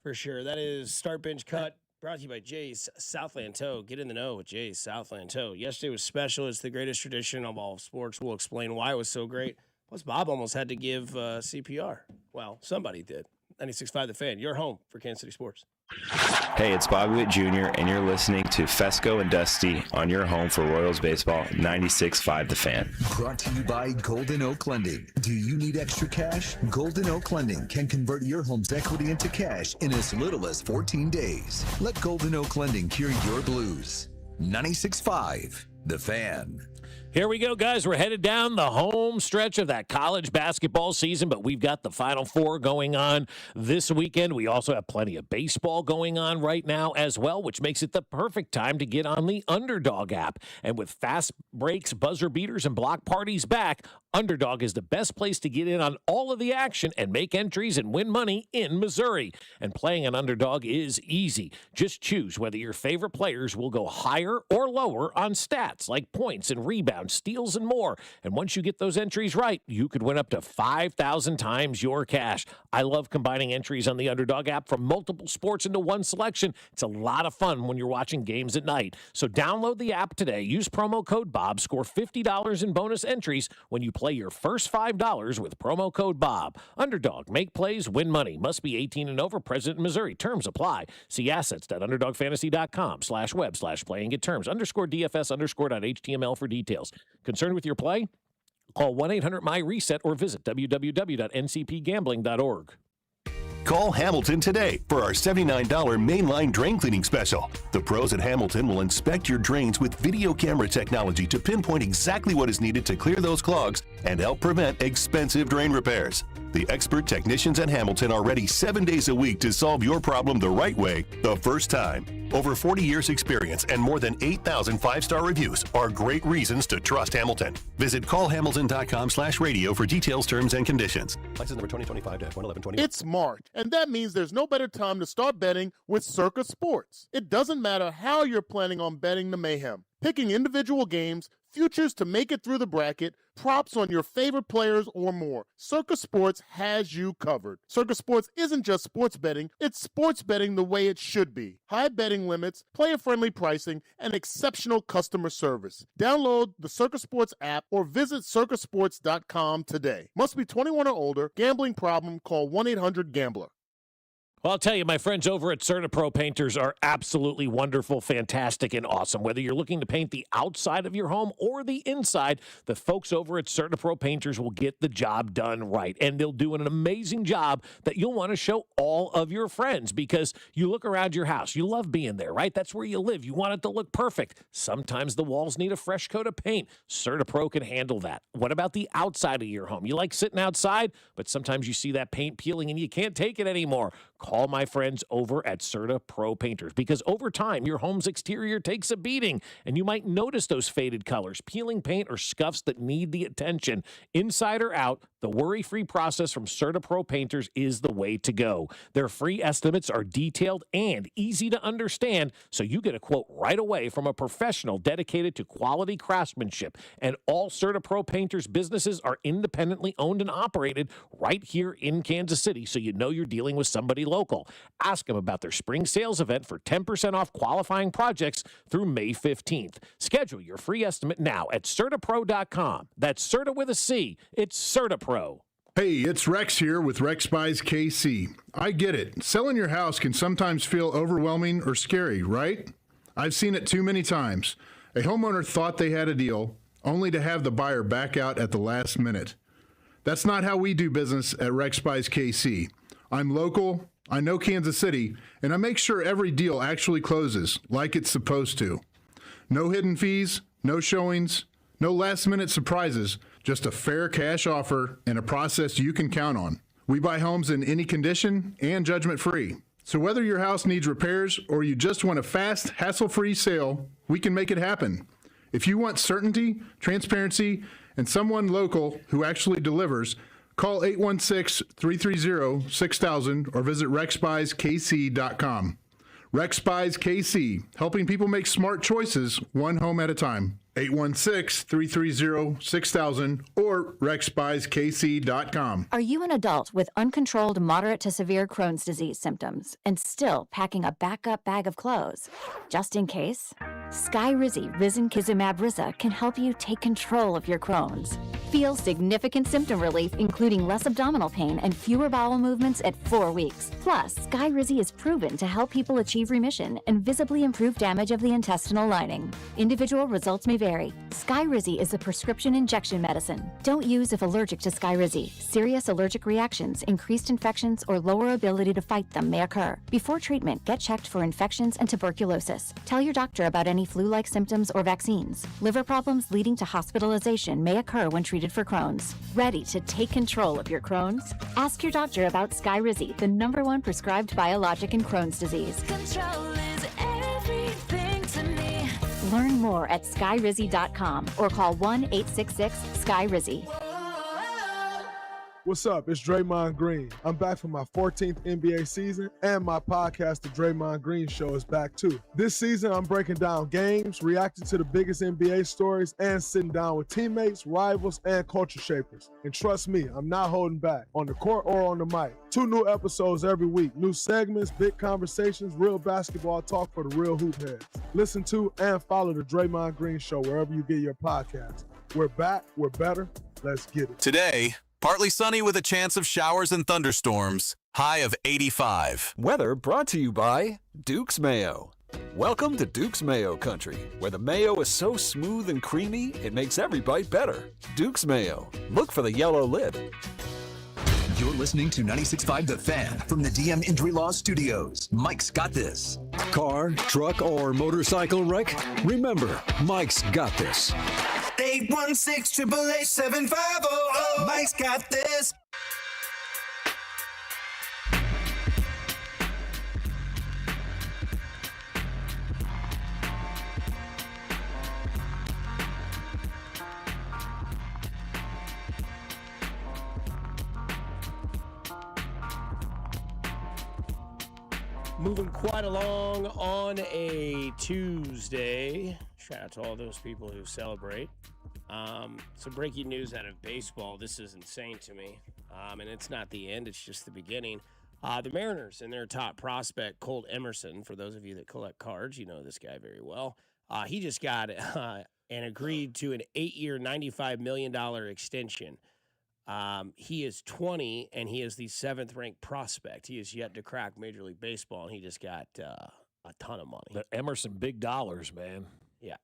for sure. That is Start Bench Cut. Brought to you by Jay's Southland Tow. Get in the know with Jay's Southland Tow. Yesterday was special. It's the greatest tradition of all of sports. We'll explain why it was so great. Plus, Bob almost had to give CPR. Well, somebody did. 96.5 The Fan, your home for Kansas City sports. Hey, it's Bobby Witt Jr., and you're listening to Fescoe and Dusty on your home for Royals baseball, 96.5 The Fan. Brought to you by Golden Oak Lending. Do you need extra cash? Golden Oak Lending can convert your home's equity into cash in as little as 14 days. Let Golden Oak Lending cure your blues. 96.5 The Fan. Here we go, guys. We're headed down the home stretch of that college basketball season, but we've got the Final Four going on this weekend. We also have plenty of baseball going on right now as well, which makes it the perfect time to get on the Underdog app. And with fast breaks, buzzer beaters, and block parties back, Underdog is the best place to get in on all of the action and make entries and win money in Missouri. And playing an Underdog is easy. Just choose whether your favorite players will go higher or lower on stats like points and rebounds, steals, and more. And once you get those entries right, you could win up to 5,000 times your cash. I love combining entries on the Underdog app from multiple sports into one selection. It's a lot of fun when you're watching games at night. So download the app today. Use promo code Bob. Score $50 in bonus entries when you play your first $5 with promo code Bob. Underdog. Make plays, win money. Must be 18 and over. Present in Missouri. Terms apply. See assets.underdogfantasy.com/web/play and get terms. _DFS_.html for details. Concerned with your play? Call 1-800-MY-RESET or visit www.ncpgambling.org. Call Hamilton today for our $79 mainline drain cleaning special. The pros at Hamilton will inspect your drains with video camera technology to pinpoint exactly what is needed to clear those clogs and help prevent expensive drain repairs. The expert technicians at Hamilton are ready 7 days a week to solve your problem the right way, the first time. Over 40 years experience and more than 8,000 five-star reviews are great reasons to trust Hamilton. Visit callhamilton.com/radio for details, terms, and conditions. License number 2025-11120. It's March, and that means there's no better time to start betting with Circa Sports. It doesn't matter how you're planning on betting the mayhem. Picking individual games, futures to make it through the bracket, props on your favorite players, or more. Circa Sports has you covered. Circa Sports isn't just sports betting, it's sports betting the way it should be. High betting limits, player-friendly pricing, and exceptional customer service. Download the Circa Sports app or visit circasports.com today. Must be 21 or older. Gambling problem? Call 1-800-GAMBLER. Well, I'll tell you, my friends over at CertaPro Painters are absolutely wonderful, fantastic, and awesome. Whether you're looking to paint the outside of your home or the inside, the folks over at CertaPro Painters will get the job done right. And they'll do an amazing job that you'll want to show all of your friends, because you look around your house. You love being there, right? That's where you live. You want it to look perfect. Sometimes the walls need a fresh coat of paint. CertaPro can handle that. What about the outside of your home? You like sitting outside, but sometimes you see that paint peeling and you can't take it anymore. Call my friends over at CertaPro Painters, because over time, your home's exterior takes a beating, and you might notice those faded colors, peeling paint, or scuffs that need the attention. Inside or out, the worry-free process from CertaPro Painters is the way to go. Their free estimates are detailed and easy to understand, so you get a quote right away from a professional dedicated to quality craftsmanship. And all CertaPro Painters businesses are independently owned and operated right here in Kansas City, so you know you're dealing with somebody local. Ask them about their spring sales event for 10% off qualifying projects through May 15th. Schedule your free estimate now at CertaPro.com. That's Certa with a C. It's CertaPro. Hey, it's Rex here with Rex Buys KC. I get it. Selling your house can sometimes feel overwhelming or scary, right? I've seen it too many times. A homeowner thought they had a deal, only to have the buyer back out at the last minute. That's not how we do business at Rex Buys KC. I'm local, I know Kansas City, and I make sure every deal actually closes like it's supposed to. No hidden fees, no showings, no last-minute surprises, just a fair cash offer and a process you can count on. We buy homes in any condition and judgment-free. So whether your house needs repairs or you just want a fast, hassle-free sale, we can make it happen. If you want certainty, transparency, and someone local who actually delivers, call 816-330-6000 or visit rexbuyskc.com. Rex Buys KC, helping people make smart choices one home at a time. 816-330-6000 or rexbuyskc.com. Are you an adult with uncontrolled moderate to severe Crohn's disease symptoms and still packing a backup bag of clothes? Just in case? Skyrizi Risankizumab Riza can help you take control of your Crohn's. Feel significant symptom relief, including less abdominal pain and fewer bowel movements at 4 weeks. Plus, Skyrizi is proven to help people achieve remission and visibly improve damage of the intestinal lining. Individual results may vary. Skyrizi is a prescription injection medicine. Don't use if allergic to Skyrizi. Serious allergic reactions, increased infections, or lower ability to fight them may occur. Before treatment, get checked for infections and tuberculosis. Tell your doctor about any flu-like symptoms or vaccines. Liver problems leading to hospitalization may occur when treated for Crohn's. Ready to take control of your Crohn's? Ask your doctor about Skyrizi, the #1 prescribed biologic in Crohn's disease. Control is everything to me. Learn more at skyrizi.com or call 1-866-SKY-RIZZY. What's up? It's Draymond Green. I'm back for my 14th NBA season, and my podcast, The Draymond Green Show, is back too. This season, I'm breaking down games, reacting to the biggest NBA stories, and sitting down with teammates, rivals, and culture shapers. And trust me, I'm not holding back, on the court or on the mic. 2 new episodes every week, new segments, big conversations, real basketball talk for the real hoop heads. Listen to and follow The Draymond Green Show wherever you get your podcasts. We're back, we're better, let's get it. Today, partly sunny with a chance of showers and thunderstorms. High of 85. Weather brought to you by Duke's Mayo. Welcome to Duke's Mayo Country, where the mayo is so smooth and creamy, it makes every bite better. Duke's Mayo. Look for the yellow lid. You're listening to 96.5 The Fan from the DM Injury Law Studios. Mike's got this. Car, truck, or motorcycle wreck? Remember, Mike's got this. 816-888-7500. Mike's got this. Moving quite along on a Tuesday. Shout out to all those people who celebrate. Some breaking news out of baseball. This is insane to me. And it's not the end, it's just the beginning. The Mariners and their top prospect, Colt Emerson, for those of you that collect cards, you know this guy very well. He just got and agreed to an 8-year, $95 million extension. He is 20, and he is the 7th-ranked prospect. He is yet to crack Major League Baseball, and he just got a ton of money. The Emerson big dollars, man. Yeah.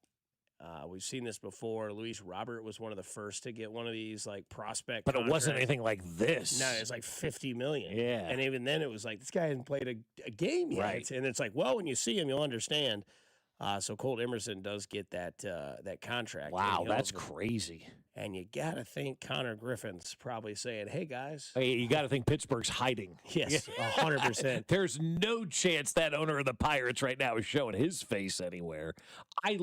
We've seen this before. Luis Robert was one of the first to get one of these, like, prospect But contracts. it wasn't anything like this. No, it's like $50 million. Yeah. And even then, it was like, this guy hasn't played a game yet. Right. And it's like, well, when you see him, you'll understand. So Colt Emerson does get that contract. Wow, that's crazy. And you got to think Connor Griffin's probably saying, hey, guys. Hey, you got to think Pittsburgh's hiding. Yes, 100%. There's no chance that owner of the Pirates right now is showing his face anywhere. I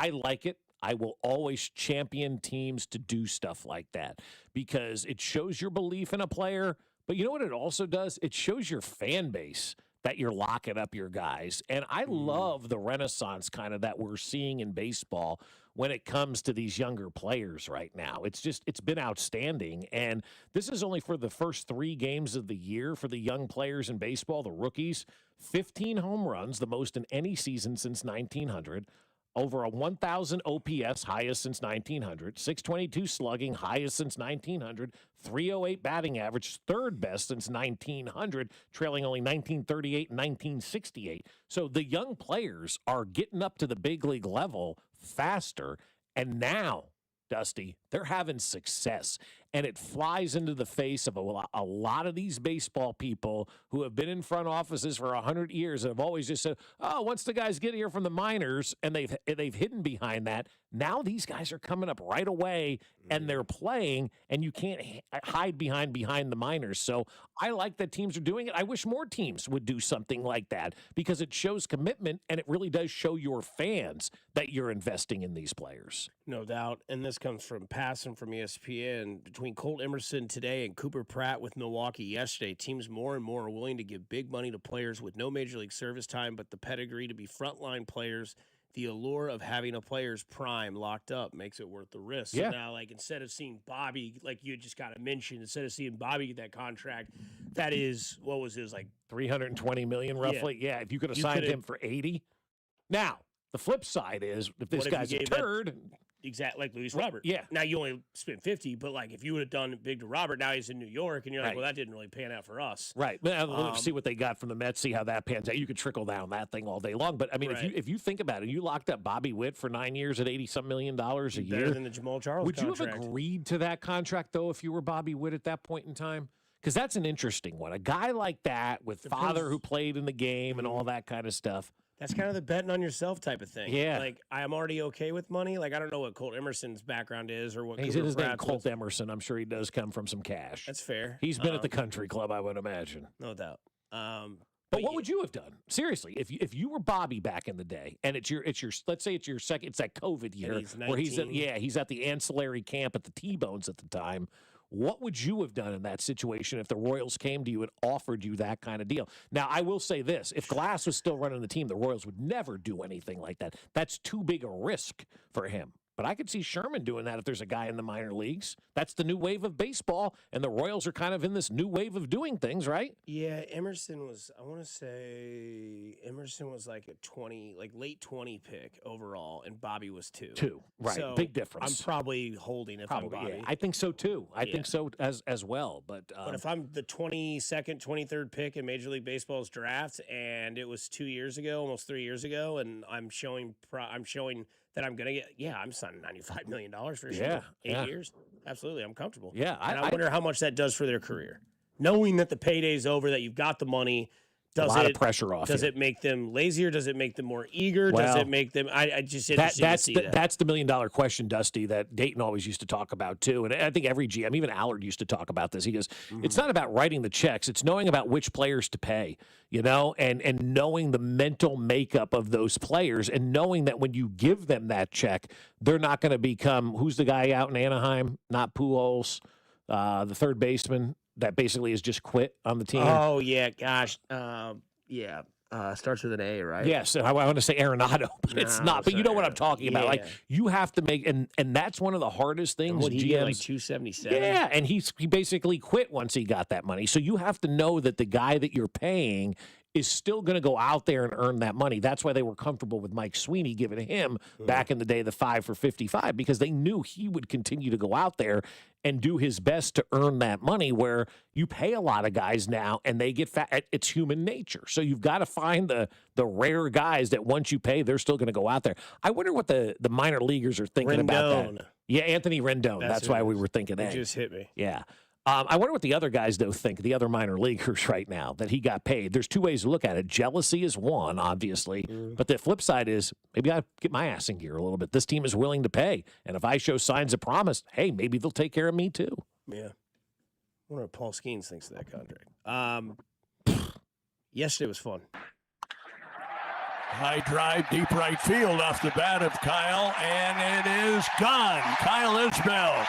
like it. I will always champion teams to do stuff like that because it shows your belief in a player. But you know what it also does? It shows your fan base that you're locking up your guys. And I love the renaissance kind of that we're seeing in baseball when it comes to these younger players right now. It's been outstanding. And this is only for the first 3 games of the year for the young players in baseball, the rookies. 15 home runs, the most in any season since 1900. Over a 1,000 OPS, highest since 1900. 622 slugging, highest since 1900. 308 batting average, 3rd best since 1900, trailing only 1938 and 1968. So the young players are getting up to the big league level faster. And now, Dusty, they're having success. And it flies into the face of a lot of these baseball people who have been in front offices for 100 years and have always just said, oh, once the guys get here from the minors, and they've hidden behind that. Now these guys are coming up right away, and they're playing, and you can't hide behind the minors. So I like that teams are doing it. I wish more teams would do something like that because it shows commitment, and it really does show your fans that you're investing in these players. No doubt. And this comes from passing from ESPN. Between Colt Emerson today and Cooper Pratt with Milwaukee yesterday, teams more and more are willing to give big money to players with no major league service time, but the pedigree to be frontline players. The allure of having a player's prime locked up makes it worth the risk. Yeah. So now, like, instead of seeing Bobby, like you just got to mention, instead of seeing Bobby get that contract, that is, what was his, like $320 million roughly? Yeah, if you could have signed him for 80. Now, the flip side is if this guy's a turd. Exactly, like Luis Robert. Yeah. Now you only spent 50, but like if you would have done big to Robert, now he's in New York, and you're like, well, that didn't really pan out for us. Right. Well, let's see what they got from the Mets. See how that pans out. You could trickle down that thing all day long. But I mean, if you think about it, you locked up Bobby Witt for 9 years at $80-some million a year. Better than the Jamal Charles Would contract. you have agreed to that contract though if you were Bobby Witt at that point in time? Because that's an interesting one. A guy like that with father who played in the game and all that kind of stuff. That's kind of the betting on yourself type of thing. Yeah. Like, I'm already okay with money. Like, I don't know what Colt Emerson's background is or what He's Cooper in his name, Pratt's Colt was. Emerson. I'm sure he does come from some cash. That's fair. He's been at the country club, I would imagine. No doubt. But what would you have done? Seriously, if you were Bobby back in the day, and it's your let's say it's your second, it's that COVID year where he's at the ancillary camp at the T-Bones at the time. What would you have done in that situation if the Royals came to you and offered you that kind of deal? Now, I will say this. If Glass was still running the team, the Royals would never do anything like that. That's too big a risk for him. But I could see Sherman doing that if there's a guy in the minor leagues. That's the new wave of baseball, and the Royals are kind of in this new wave of doing things, right? Yeah, Emerson was, I want to say, Emerson was like a 20, like late 20 pick overall, and Bobby was 2. 2, right. So big difference. I'm probably holding if I'm Bobby. Yeah. I think so, too. I think so as well. But if I'm the 22nd, 23rd pick in Major League Baseball's draft, and it was 2 years ago, almost 3 years ago, and I'm showing that I'm going to get, I'm signing $95 million for sure. 8 years. Absolutely. I'm comfortable. Yeah. I wonder how much that does for their career. Knowing that the payday's over, that you've got the money, a lot of pressure off. Does it make them lazier? Does it make them more eager? Does it make them? I just interested to see that. That's the $1 million question, Dusty, that Dayton always used to talk about too, and I think every GM, even Allard, used to talk about this. He goes, "It's not about writing the checks; it's knowing about which players to pay, and knowing the mental makeup of those players, and knowing that when you give them that check, they're not going to become who's the guy out in Anaheim, not Pujols, the third baseman." That basically is just quit on the team. Oh, yeah, gosh. Starts with an A, right? Yes, I want to say Arenado, but it's not. But you know what I'm talking about. Like, you have to make, and that's one of the hardest things. What, he get like 277? Yeah, and he basically quit once he got that money. So you have to know that the guy that you're paying is still going to go out there and earn that money. That's why they were comfortable with Mike Sweeney giving him back in the day the 5 for 55, because they knew he would continue to go out there and do his best to earn that money, where you pay a lot of guys now and they get fat. It's human nature. So you've got to find the rare guys that once you pay, they're still going to go out there. I wonder what the minor leaguers are thinking about that. Yeah, Anthony Rendon. That's why we were thinking that. It just hit me. Yeah. I wonder what the other guys, though, think, the other minor leaguers right now, that he got paid. There's two ways to look at it. Jealousy is one, obviously. But the flip side is maybe I get my ass in gear a little bit. This team is willing to pay. And if I show signs of promise, hey, maybe they'll take care of me too. Yeah. I wonder what Paul Skeens thinks of that contract. Yesterday was fun. High drive, deep right field off the bat of Kyle, and it is gone. Kyle Isbell.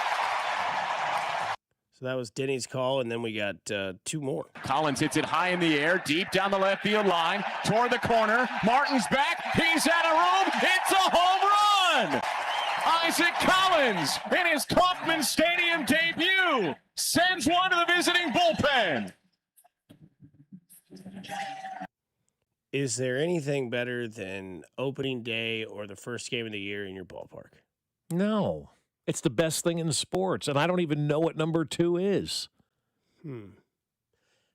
So that was Denny's call, and then we got 2 more. Collins hits it high in the air, deep down the left field line, toward the corner. Martin's back. He's out of room. It's a home run. Isaac Collins, in his Kauffman Stadium debut, sends one to the visiting bullpen. Is there anything better than opening day or the first game of the year in your ballpark? No. It's the best thing in sports, and I don't even know what number 2 is.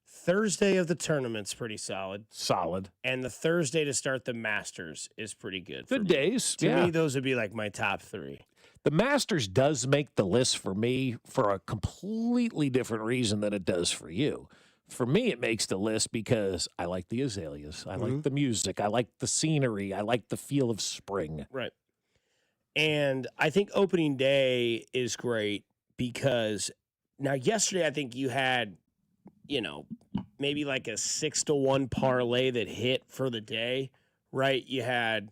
Thursday of the tournament's pretty solid. Solid. And the Thursday to start the Masters is pretty good. Good days. To me, those would be like my top 3. The Masters does make the list for me for a completely different reason than it does for you. For me, it makes the list because I like the azaleas. I like the music. I like the scenery. I like the feel of spring. Right. And I think opening day is great because now yesterday I think you had, maybe like a 6-1 parlay that hit for the day, right? You had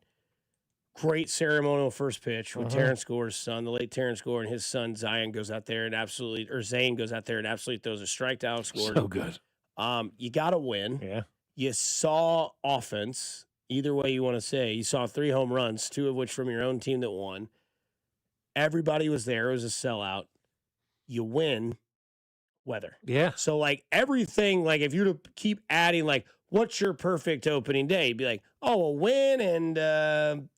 great ceremonial first pitch with Terrence Gore's son, the late Terrence Gore, and his son Zane goes out there and absolutely throws a strike to Alex Gordon. So good. You got to win. Yeah. You saw offense. Either way you want to say, you saw 3 home runs, 2 of which from your own team that won. Everybody was there. It was a sellout. You win. Weather. Yeah. So, everything, if you were to keep adding, what's your perfect opening day? You'd be like, a win and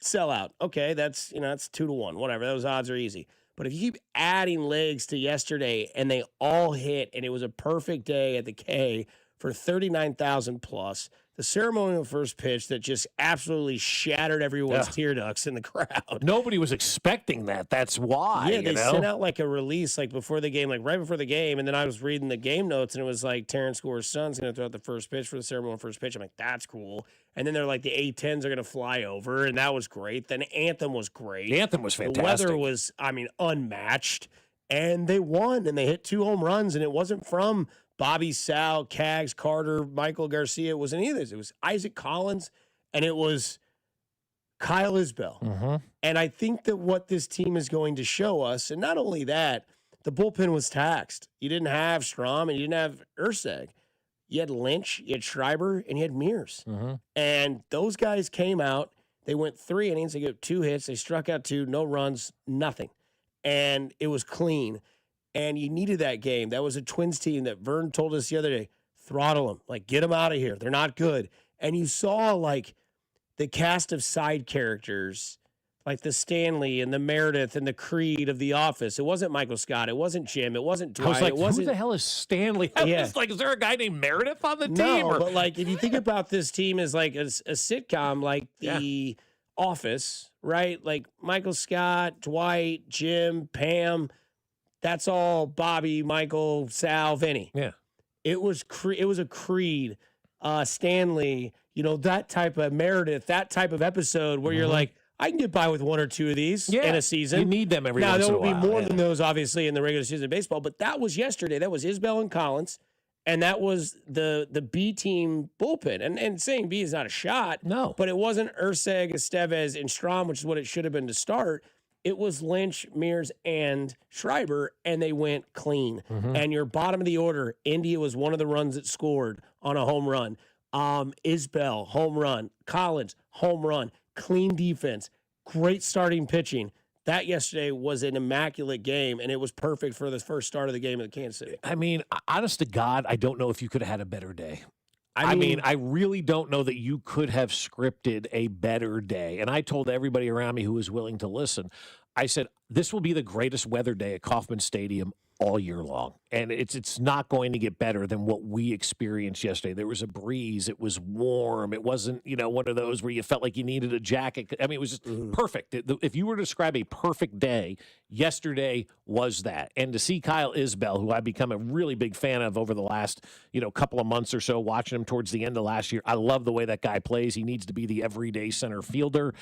sellout. Okay, that's 2-1. Whatever. Those odds are easy. But if you keep adding legs to yesterday and they all hit and it was a perfect day at the K for 39,000 plus, the ceremonial first pitch that just absolutely shattered everyone's tear ducts in the crowd. Nobody was expecting that. That's why. Yeah, they sent out a release before the game, right before the game, and then I was reading the game notes, and it was Terrence Gore's son's going to throw out the first pitch for the ceremonial first pitch. I'm like, that's cool. And then they're the A-10s are going to fly over, and that was great. Then Anthem was great. The Anthem was fantastic. The weather was, unmatched, and they won, and they hit 2 home runs, and it wasn't from Bobby Sal, Cags, Carter, Michael Garcia. It wasn't either. It was Isaac Collins, and it was Kyle Isbell. And I think that what this team is going to show us, and not only that, the bullpen was taxed. You didn't have Strom, and you didn't have Urseg. You had Lynch, you had Schreiber, and you had Mears. And those guys came out. They went 3 innings. They gave 2 hits. They struck out 2, no runs, nothing. And it was clean. And you needed that game. That was a Twins team that Vern told us the other day, throttle them, like get them out of here. They're not good. And you saw like the cast of side characters, like the Stanley and the Meredith and the Creed of The Office. It wasn't Michael Scott. It wasn't Jim. It wasn't Dwight. I was like, it wasn't, who the hell is Stanley? I was like, is there a guy named Meredith on the team? No, but like if you think about this team as like a sitcom, like The Office, right? Like Michael Scott, Dwight, Jim, Pam. That's all Bobby, Michael, Sal, Vinny. Yeah. It was a Creed, Stanley, that type of Meredith, that type of episode where you're like, I can get by with 1 or 2 of these in a season. You need them every once in a while. Now, there will be more than those, obviously, in the regular season of baseball, but that was yesterday. That was Isbell and Collins, and that was the B team bullpen. And saying B is not a shot. No. But it wasn't Urseg, Estevez, and Strom, which is what it should have been to start. It was Lynch, Mears, and Schreiber, and they went clean. And your bottom of the order, India was one of the runs that scored on a home run. Isbell, home run. Collins, home run. Clean defense. Great starting pitching. That yesterday was an immaculate game, and it was perfect for the first start of the game at Kansas City. I mean, honest to God, I don't know if you could have had a better day. I mean, I really don't know that you could have scripted a better day. And I told everybody around me who was willing to listen, I said, this will be the greatest weather day at Kauffman Stadium all year long. And it's not going to get better than what we experienced yesterday. There was a breeze. It was warm. It wasn't, one of those where you felt like you needed a jacket. I mean, it was just perfect. If you were to describe a perfect day, yesterday was that. And to see Kyle Isbell, who I've become a really big fan of over the last, couple of months or so, watching him towards the end of last year, I love the way that guy plays. He needs to be the everyday center fielder.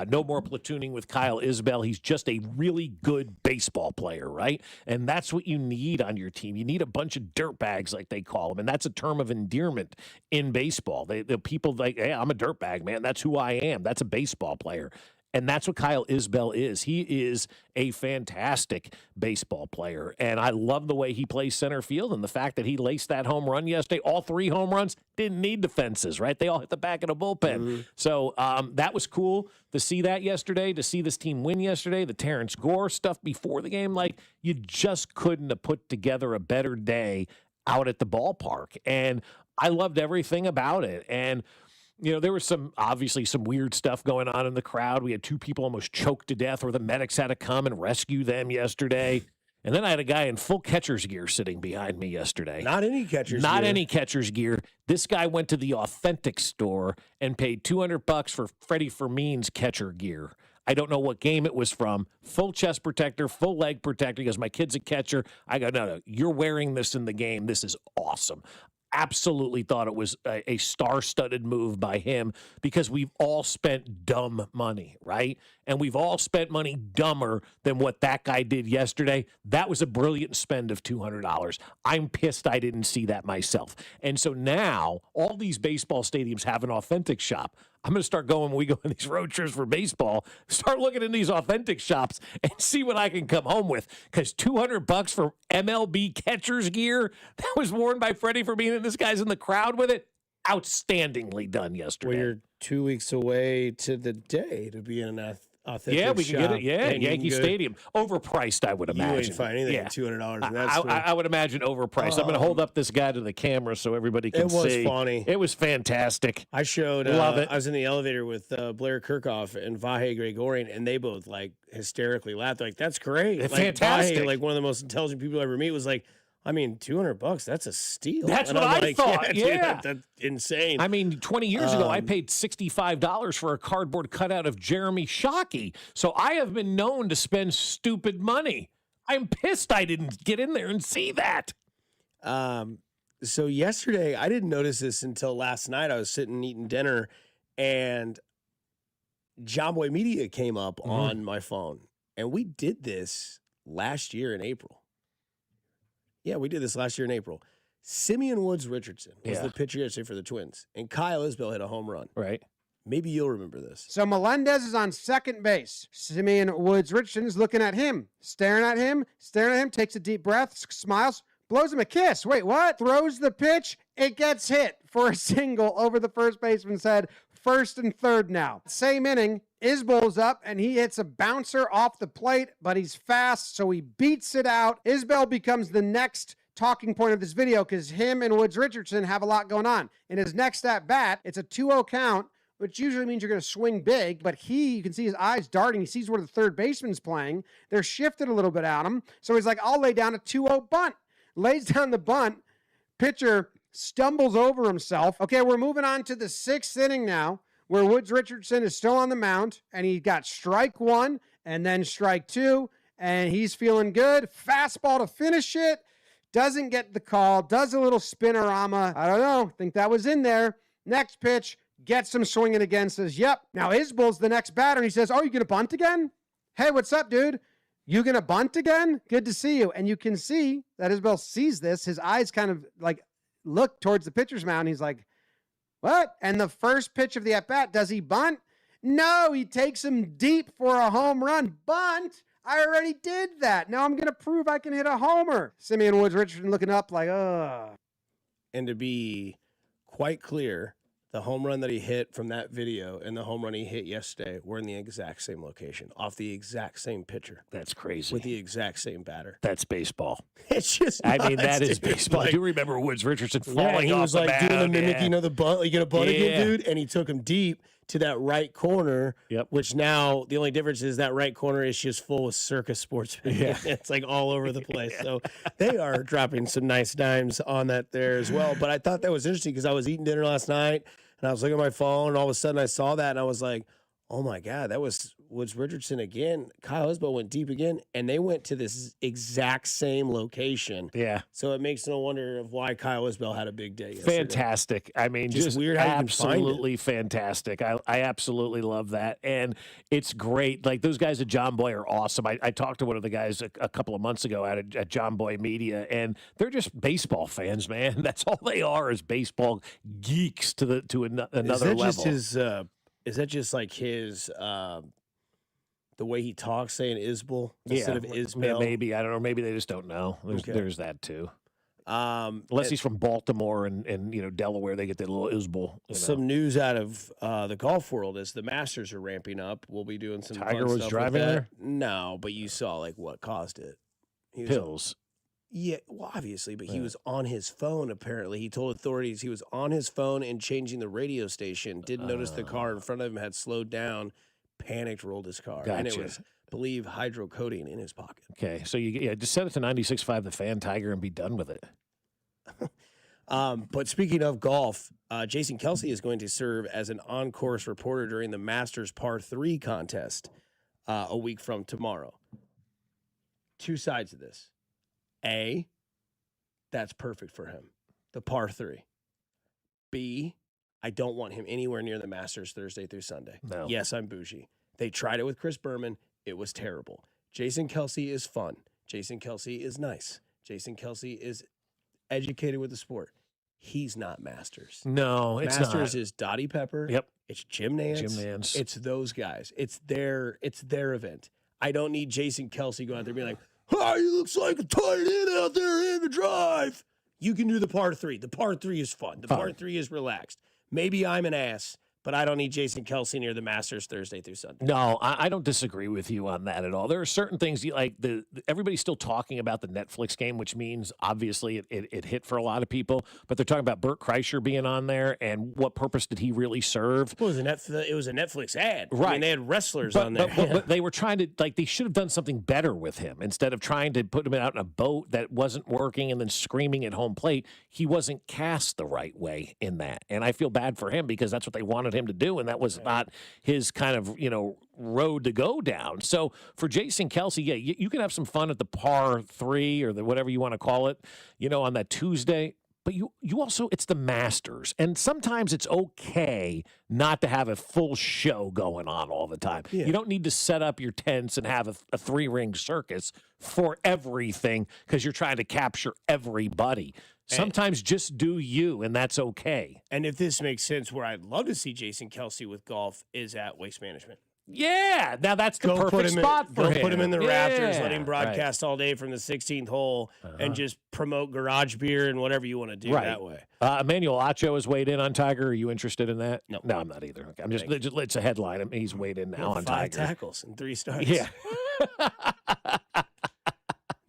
No more platooning with Kyle Isbell. He's just a really good baseball player, right? And that's what you need on your team. You need a bunch of dirtbags, like they call them, and that's a term of endearment in baseball. The people like, hey, I'm a dirtbag, man. That's who I am. That's a baseball player. And that's what Kyle Isbell is. He is a fantastic baseball player. And I love the way he plays center field and the fact that he laced that home run yesterday. All 3 home runs didn't need defenses, right? They all hit the back of the bullpen. So that was cool to see that yesterday, to see this team win yesterday, the Terrence Gore stuff before the game. Like, you just couldn't have put together a better day out at the ballpark. And I loved everything about it. And there was obviously some weird stuff going on in the crowd. We had 2 people almost choked to death where the medics had to come and rescue them yesterday. And then I had a guy in full catcher's gear sitting behind me yesterday. Not any catcher's gear. Not any catcher's gear. This guy went to the Authentic store and paid $200 for Freddie Fermin's catcher gear. I don't know what game it was from. Full chest protector, full leg protector. He goes, my kid's a catcher. I go, no, you're wearing this in the game. This is awesome. Absolutely thought it was a star-studded move by him because we've all spent dumb money, right? And we've all spent money dumber than what that guy did yesterday. That was a brilliant spend of $200. I'm pissed I didn't see that myself. And so now all these baseball stadiums have an Authentic shop. I'm going to start going when we go on these road trips for baseball, start looking in these Authentic shops and see what I can come home with. Because $200 for MLB catcher's gear that was worn by Freddie Fermin, and this guy's in the crowd with it. Outstandingly done yesterday. Well, you're 2 weeks away to the day to be in an Authentic we can get it. Yeah, Yankee Stadium. Overpriced, I would imagine. You ain't find anything at $200 in that store. I would imagine overpriced. I'm going to hold up this guy to the camera so everybody can see. It was funny. It was fantastic. I showed. Love it. I was in the elevator with Blair Kirchhoff and Vahe Gregorian, and they both hysterically laughed. They're like, that's great. Fantastic. Vahe, one of the most intelligent people I ever meet, was like, I mean, $200, that's a steal. That's and what I'm I thought. Yeah. Dude, that's insane. I mean, 20 years ago, I paid $65 for a cardboard cutout of Jeremy Shockey. So I have been known to spend stupid money. I'm pissed I didn't get in there and see that. So yesterday, I didn't notice this until last night. I was sitting eating dinner, and John Boy Media came up on my phone. And we did this last year in April. Yeah, we did this last year in April. Simeon Woods Richardson was the pitcher yesterday for the Twins, and Kyle Isbell hit a home run. Right. Maybe you'll remember this. So Melendez is on second base. Simeon Woods Richardson is looking at him, staring at him, takes a deep breath, smiles, blows him a kiss. Wait, what? Throws the pitch. It gets hit for a single over the first baseman's head first and third now. Same inning, Isbell's up, and he hits a bouncer off the plate, but he's fast, so he beats it out. Isbell becomes the next talking point of this video because him and Woods Richardson have a lot going on. In his next at-bat, it's a 2-0 count, which usually means you're going to swing big, but you can see his eyes darting. He sees where the third baseman's playing. They're shifted a little bit at him, so he's like, I'll lay down a 2-0 bunt. Lays down the bunt. Pitcher stumbles over himself. Okay, we're moving on to the 6th inning now, where Woods Richardson is still on the mound, and he got strike 1 and then strike 2, and he's feeling good. Fastball to finish it. Doesn't get the call. Does a little spinorama. I don't know. Think that was in there. Next pitch. Gets him swinging again. Says, yep. Now Isbell's the next batter. And he says, oh, you going to bunt again? Hey, what's up, dude? You going to bunt again? Good to see you. And you can see that Isbell sees this. His eyes kind of like look towards the pitcher's mound. He's like, what? And the first pitch of the at-bat, does he bunt? No, he takes him deep for a home run. Bunt? I already did that. Now I'm going to prove I can hit a homer. Simeon Woods Richardson looking up like, ugh. And to be quite clear, the home run that he hit from that video and the home run he hit yesterday were in the exact same location, off the exact same pitcher. That's crazy. With the exact same batter. That's baseball. It's just I mean, that nuts, is dude. baseball. Like, I do remember Woods Richardson falling he off was the like mound. doing the mimic, Yeah. you know, the bunt, you get a bunt again, Yeah. dude, and he took him deep to that right corner, which now the only difference is that right corner is just full of circus sportsmen. Yeah. It's like all over the place. So they are dropping some nice dimes on that there as well. But I thought that was interesting because I was eating dinner last night and I was looking at my phone and all of a sudden I saw that and I was like, oh my God, that was Woods Richardson again. Kyle Isbell went deep again, and they went to this exact same location. Yeah. So it makes no wonder of why Kyle Isbell had a big day yesterday. Fantastic. I mean, Just just weird how you can find it. absolutely fantastic. I absolutely love that. And it's great. Like, those guys at John Boy are awesome. I talked to one of the guys a couple of months ago at John Boy Media, and they're just baseball fans, man. That's all they are, is baseball geeks to another level. Is that just like his the way he talks, saying Isbell instead of Isbell? Maybe. I don't know. Maybe they just don't know. There's that too. Unless he's from Baltimore and Delaware, they get that little Isbell. Some news out of the golf world is the Masters are ramping up. We'll be doing some Tiger fun was stuff driving with that. there? No, but you saw like what caused it. He was Pills. Yeah, well, obviously, but he was on his phone, apparently. He told authorities he was on his phone and changing the radio station, didn't notice the car in front of him had slowed down, panicked, rolled his car. And it Gotcha. was, I believe, hydrocodone in his pocket. Okay, so just set it to 96.5 The Fan, Tiger, and be done with it. But speaking of golf, Jason Kelsey is going to serve as an on-course reporter during the Masters Par 3 contest a week from tomorrow. Two sides of this. A, that's perfect for him, the Par 3. B, I don't want him anywhere near the Masters Thursday through Sunday. No. Yes, I'm bougie. They tried it with Chris Berman. It was terrible. Jason Kelsey is fun. Jason Kelsey is nice. Jason Kelsey is educated with the sport. He's not Masters. No, it's Masters not. is Dottie Pepper. Yep. It's Jim Nance. Jim Nance. It's those guys. It's their event. I don't need Jason Kelsey going out there being like, oh, he looks like a tight end out there in the drive. You can do the Par 3. The Par 3 is fun. The Par 3 is relaxed. Maybe I'm an ass, but I don't need Jason Kelsey near the Masters Thursday through Sunday. No, I don't disagree with you on that at all. There are certain things like everybody's still talking about the Netflix game, which means obviously it hit for a lot of people. But they're talking about Bert Kreischer being on there, and what purpose did he really serve? Well, it was a Netflix ad. Right. I mean, they had wrestlers on there. But they were trying to, they should have done something better with him instead of trying to put him out in a boat that wasn't working and then screaming at home plate. He wasn't cast the right way in that. And I feel bad for him because that's what they wanted him to do, and that was not his kind of, road to go down. So for Jason Kelsey, yeah, you can have some fun at the Par 3 or whatever you want to call it, on that Tuesday. But you also, it's the Masters. And sometimes it's okay not to have a full show going on all the time. Yeah. You don't need to set up your tents and have a 3-ring circus for everything because you're trying to capture everybody. Sometimes just do you, and that's okay. And if this makes sense, where I'd love to see Jason Kelsey with golf is at Waste Management. Yeah, now that's the perfect spot for him. Put him in the Raptors, let him Right. broadcast all day from the 16th hole, and just promote garage beer and whatever you want to do that way. Emmanuel Acho has weighed in on Tiger. Are you interested in that? No, I'm not either. Okay, I'm just it's a headline. I mean, he's weighed in now on 5 Tiger. tackles and 3 starts. Yeah.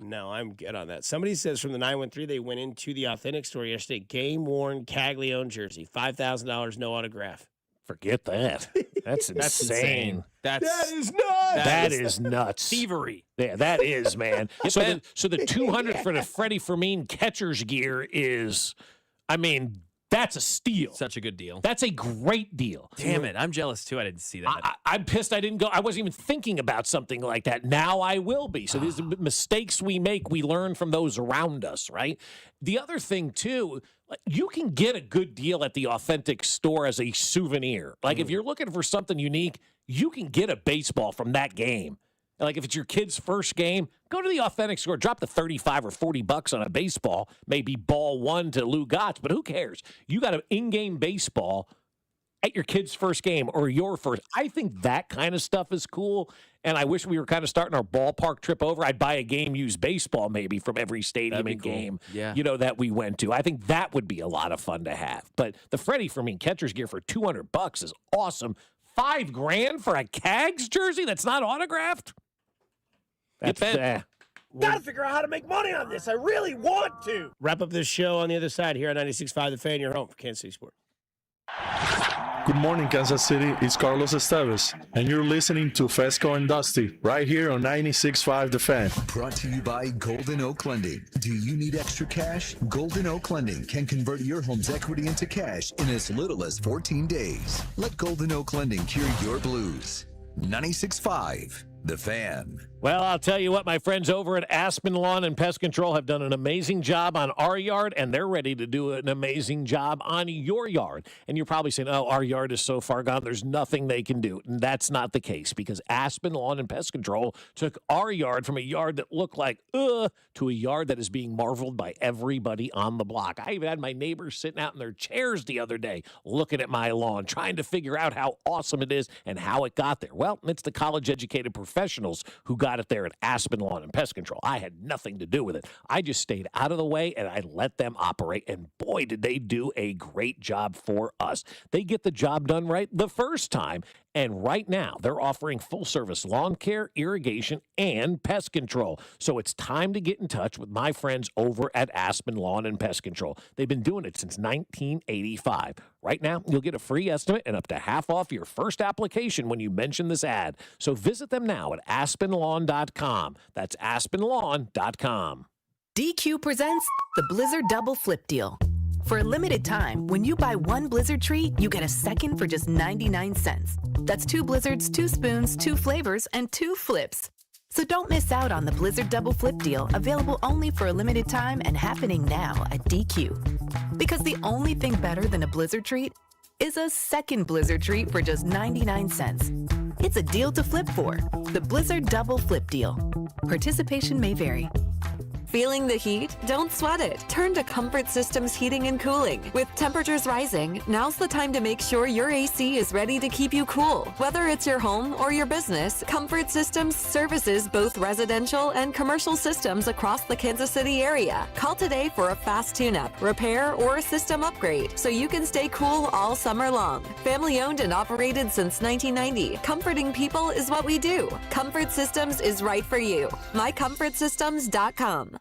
No, I'm good on that. Somebody says from the 913 they went into the Authentic store yesterday, game worn Caglione jersey, $5,000, no autograph. Forget that. That's insane. That is nuts. That is nuts. Thievery. Yeah, that is, man. So the 200 for the Freddie Fermin catcher's gear is, I mean, that's a steal. Such a good deal. That's a great deal. Damn it. I'm jealous, too. I didn't see that. I'm pissed I didn't go. I wasn't even thinking about something like that. Now I will be. So these are mistakes we make, we learn from those around us, right? The other thing, too, you can get a good deal at the Authentic store as a souvenir. Like, if you're looking for something unique, you can get a baseball from that game. Like, if it's your kid's first game, go to the Authentic store, drop the $35 or $40 on a baseball, maybe ball 1 to Lou Gotts, but who cares? You got an in-game baseball at your kid's first game or your first. I think that kind of stuff is cool, and I wish we were kind of starting our ballpark trip over. I'd buy a game-used baseball maybe from every stadium and game that we went to. I think that would be a lot of fun to have. But the Freddie Fermin catcher's gear for $200 is awesome. $5,000 for a Cags jersey that's not autographed? Gotta figure out how to make money on this. I really want to. Wrap up this show on the other side here on 96.5 The Fan, your home for Kansas City Sports. Good morning, Kansas City. It's Carlos Esteves, and you're listening to Fescoe and Dusty right here on 96.5 The Fan. Brought to you by Golden Oak Lending. Do you need extra cash? Golden Oak Lending can convert your home's equity into cash in as little as 14 days. Let Golden Oak Lending cure your blues. 96.5 The Fan. Well, I'll tell you what, my friends over at Aspen Lawn and Pest Control have done an amazing job on our yard, and they're ready to do an amazing job on your yard. And you're probably saying, oh, our yard is so far gone, there's nothing they can do. And that's not the case, because Aspen Lawn and Pest Control took our yard from a yard that looked like, to a yard that is being marveled by everybody on the block. I even had my neighbors sitting out in their chairs the other day looking at my lawn, trying to figure out how awesome it is and how it got there. Well, it's the college-educated professionals who got it there at Aspen Lawn and Pest Control. I had nothing to do with it. I just stayed out of the way and I let them operate, and boy, did they do a great job for us. They get the job done right the first time, and right now they're offering full-service lawn care, irrigation, and pest control. So it's time to get in touch with my friends over at Aspen Lawn and Pest Control. They've been doing it since 1985. Right now, you'll get a free estimate and up to half off your first application when you mention this ad. So visit them now at aspenlawn.com. That's aspenlawn.com. DQ presents the Blizzard Double Flip Deal. For a limited time, when you buy one Blizzard treat, you get a second for just 99 cents. That's 2 Blizzards, 2 spoons, 2 flavors, and 2 flips. So don't miss out on the Blizzard Double Flip Deal, available only for a limited time and happening now at DQ. Because the only thing better than a Blizzard treat is a second Blizzard treat for just 99 cents. It's a deal to flip for. The Blizzard Double Flip Deal. Participation may vary. Feeling the heat? Don't sweat it. Turn to Comfort Systems Heating and Cooling. With temperatures rising, now's the time to make sure your AC is ready to keep you cool. Whether it's your home or your business, Comfort Systems services both residential and commercial systems across the Kansas City area. Call today for a fast tune-up, repair, or a system upgrade so you can stay cool all summer long. Family owned and operated since 1990, comforting people is what we do. Comfort Systems is right for you. MyComfortSystems.com.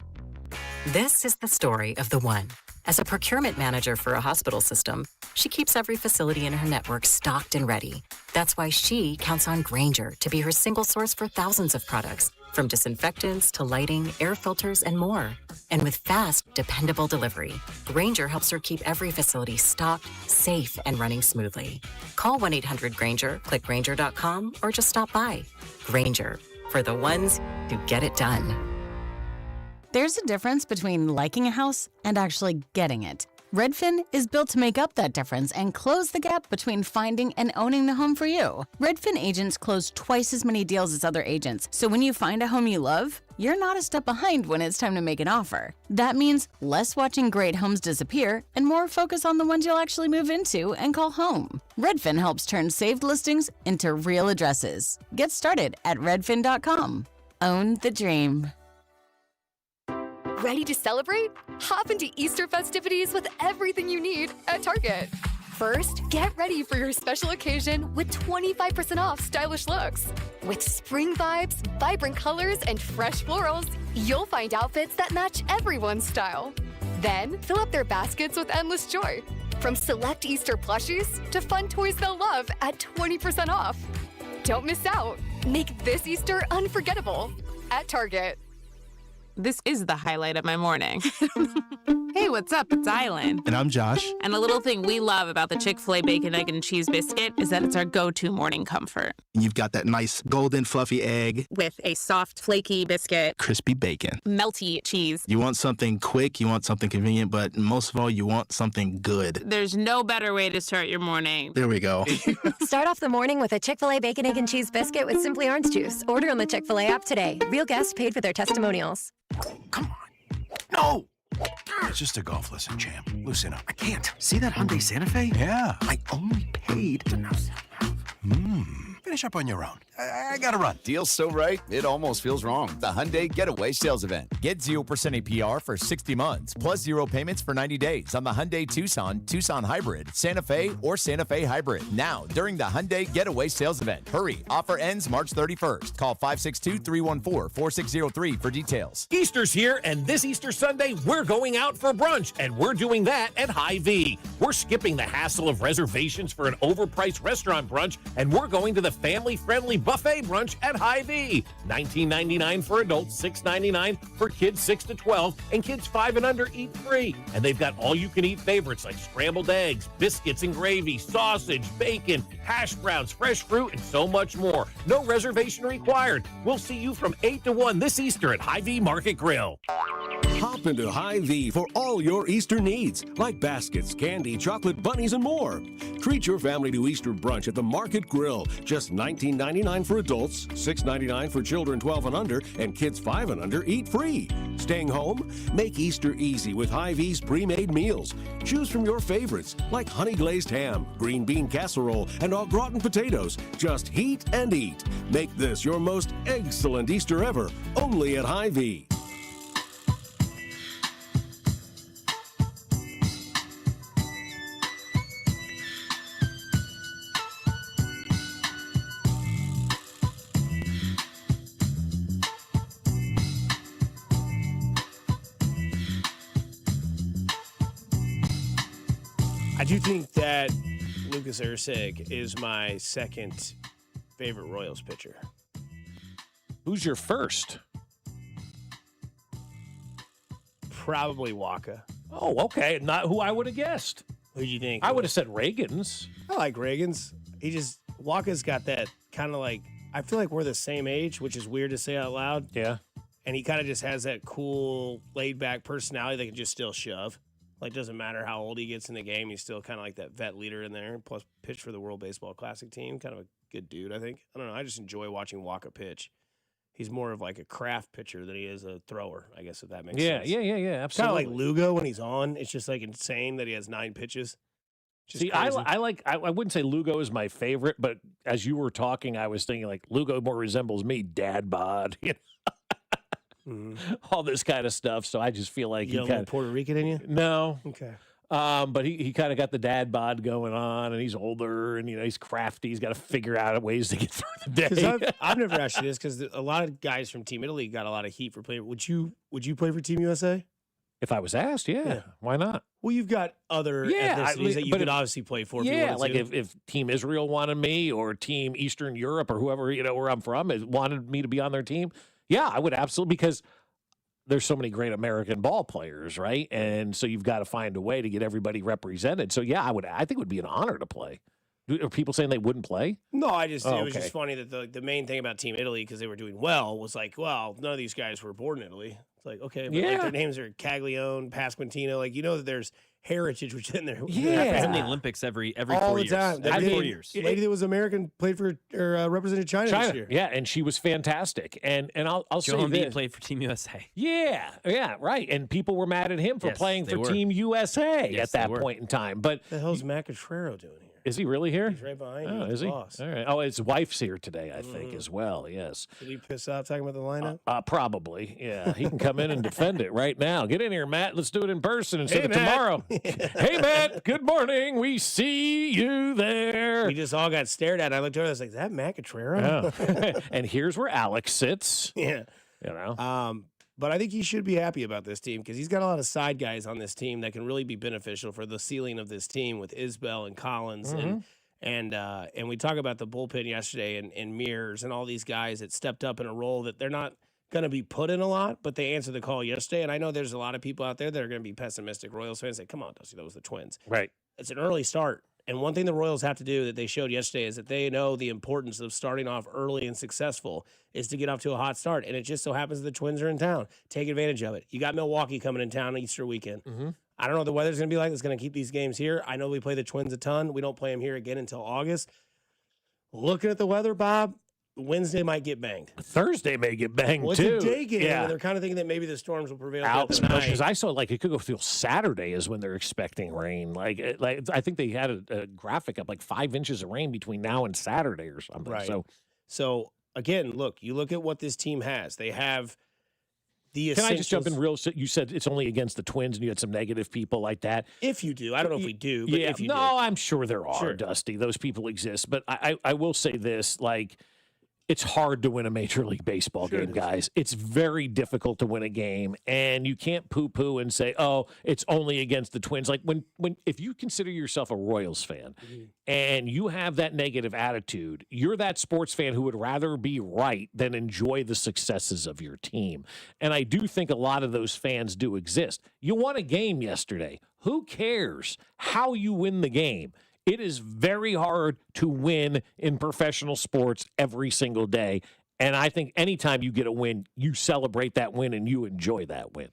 This is the story of the one. As a procurement manager for a hospital system, she keeps every facility in her network stocked and ready. That's why she counts on Grainger to be her single source for thousands of products, from disinfectants to lighting, air filters, and more. And with fast, dependable delivery, Grainger helps her keep every facility stocked, safe, and running smoothly. Call 1-800-GRAINGER, click Grainger.com, or just stop by. Grainger, for the ones who get it done. There's a difference between liking a house and actually getting it. Redfin is built to make up that difference and close the gap between finding and owning the home for you. Redfin agents close twice as many deals as other agents, so when you find a home you love, you're not a step behind when it's time to make an offer. That means less watching great homes disappear and more focus on the ones you'll actually move into and call home. Redfin helps turn saved listings into real addresses. Get started at redfin.com. Own the dream. Ready to celebrate? Hop into Easter festivities with everything you need at Target. First, get ready for your special occasion with 25% off stylish looks. With spring vibes, vibrant colors, and fresh florals, you'll find outfits that match everyone's style. Then, fill up their baskets with endless joy. From select Easter plushies to fun toys they'll love at 20% off. Don't miss out. Make this Easter unforgettable at Target. This is the highlight of my morning. Hey, what's up? It's Island. And I'm Josh. And a little thing we love about the Chick-fil-A bacon, egg, and cheese biscuit is that it's our go-to morning comfort. You've got that nice golden fluffy egg With a soft, flaky biscuit, crispy bacon. melty cheese. You want something quick, you want something convenient, but most of all, you want something good. There's no better way to start your morning. There we go. Start off the morning with a Chick-fil-A bacon, egg, and cheese biscuit with Simply Orange Juice. Order on the Chick-fil-A app today. Real guests paid for their testimonials. No! It's just a golf lesson, champ. Loosen up. I can't. See that Hyundai Santa Fe? Yeah. I only paid. Finish up on your own. I gotta run. Deal's so right, it almost feels wrong. The Hyundai Getaway Sales Event. Get 0% APR for 60 months, plus 0 payments for 90 days on the Hyundai Tucson, Tucson Hybrid, Santa Fe, or Santa Fe Hybrid. Now, during the Hyundai Getaway Sales Event. Hurry, offer ends March 31st. Call 562-314-4603 for details. Easter's here, and this Easter Sunday, we're going out for brunch, and we're doing that at Hy-Vee. We're skipping the hassle of reservations for an overpriced restaurant brunch, and we're going to the family-friendly buffet brunch at Hy-Vee. $19.99 for adults, $6.99 for kids 6 to 12, and kids 5 and under eat free. And they've got all-you-can-eat favorites like scrambled eggs, biscuits and gravy, sausage, bacon, hash browns, fresh fruit, and so much more. No reservation required. We'll see you from 8 to 1 this Easter at Hy-Vee Market Grill. Hop into Hy-Vee for all your Easter needs, like baskets, candy, chocolate bunnies, and more. Treat your family to Easter brunch at the Market Grill. Just $19.99 for adults, $6.99 for children 12 and under, and kids 5 and under eat free. Staying home? Make Easter easy with Hy-Vee's pre-made meals. Choose from your favorites, like honey glazed ham, green bean casserole, and au gratin potatoes. Just heat and eat. Make this your most excellent Easter ever, only at Hy-Vee. I do think that Lucas Erceg is my second favorite Royals pitcher. Who's your first? Probably Waka. Oh, okay. Not who I would have guessed. Who do you think? I would have said Reagan's. I like Reagan's. Waka's got that kind of like, I feel like we're the same age, which is weird to say out loud. Yeah. And he kind of just has that cool, laid-back personality that can just still shove. Like, doesn't matter how old he gets in the game, he's still kind of like that vet leader in there. Plus, pitched for the World Baseball Classic team. Kind of a good dude, I think. I don't know. I just enjoy watching Waka pitch. He's more of like a craft pitcher than he is a thrower, I guess, if that makes sense. Yeah, absolutely. Kind of like Lugo when he's on. It's just like insane that he has 9 pitches. See, I wouldn't say Lugo is my favorite, but as you were talking, I was thinking like Lugo more resembles me, dad bod, you know? All this kind of stuff. So I just feel like You got a little Puerto Rican in you? No. Okay. But he kind of got the dad bod going on, and he's older, and he's crafty. He's got to figure out ways to get through the day. I've never asked you this because a lot of guys from Team Italy got a lot of heat for playing. Would you play for Team USA? If I was asked, yeah. Why not? Well, you've got other ethnicities that you could obviously play for. Yeah, like if Team Israel wanted me, or Team Eastern Europe, or whoever where I'm from wanted me to be on their team. Yeah, I would absolutely, because there's so many great American ball players, right? And so you've got to find a way to get everybody represented. So yeah, I think it would be an honor to play. Are people saying they wouldn't play? No, it was just funny that the main thing about Team Italy, because they were doing well, was like, well, none of these guys were born in Italy. It's like, okay, but like their names are Caglione, Pasquantino. Like, you know that there's heritage within there. It's in the Olympics every all 4 the years. time. Every 4 years. Lady that was American played for or represented China this year. Yeah, and she was fantastic. And I'll say Joe this. Embiid played for Team USA. Yeah, right. And people were mad at him for playing for Team USA at that point in time. But what the hell's Matt Catrero doing here? Is he really here? He's right behind you. Oh, is he? Boss. All right. Oh, his wife's here today, I think, as well. Yes. Did he piss out talking about the lineup? Probably. Yeah. He can come in and defend it right now. Get in here, Matt. Let's do it in person instead of tomorrow. Hey, Matt. Good morning. We see you there. We just all got stared at. I looked over. I was like, is that Matt Catrero? Yeah. And here's where Alex sits. Yeah. You know. But I think he should be happy about this team because he's got a lot of side guys on this team that can really be beneficial for the ceiling of this team with Isbell and Collins and we talk about the bullpen yesterday and Mears and all these guys that stepped up in a role that they're not going to be put in a lot, but they answered the call yesterday. And I know there's a lot of people out there that are going to be pessimistic Royals fans. Say, come on, Dusty, that was the Twins. Right. It's an early start. And one thing the Royals have to do that they showed yesterday is that they know the importance of starting off early and successful is to get off to a hot start. And it just so happens that the Twins are in town. Take advantage of it. You got Milwaukee coming in town Easter weekend. I don't know what the weather's going to be like. It's going to keep these games here. I know we play the Twins a ton. We don't play them here again until August. Looking at the weather, Bob, Wednesday might get banged. Thursday may get banged, too. It's a day game. Yeah. And they're kind of thinking that maybe the storms will prevail Because I saw like it could go through Saturday is when they're expecting rain. Like I think they had a graphic up like 5 inches of rain between now and Saturday or something. Right. So again, you look at what this team has. They have the Can I just jump in real? You said it's only against the Twins, and you had some negative people like that. If you do, I don't know if we do. But if you do. I'm sure there are, Dusty. Those people exist. But I will say this, like. It's hard to win a Major League Baseball game, guys. It's very difficult to win a game, and you can't poo-poo and say, "Oh, it's only against the Twins." Like when if you consider yourself a Royals fan and you have that negative attitude, you're that sports fan who would rather be right than enjoy the successes of your team. And I do think a lot of those fans do exist. You won a game yesterday. Who cares how you win the game? It is very hard to win in professional sports every single day. And I think anytime you get a win, you celebrate that win and you enjoy that win.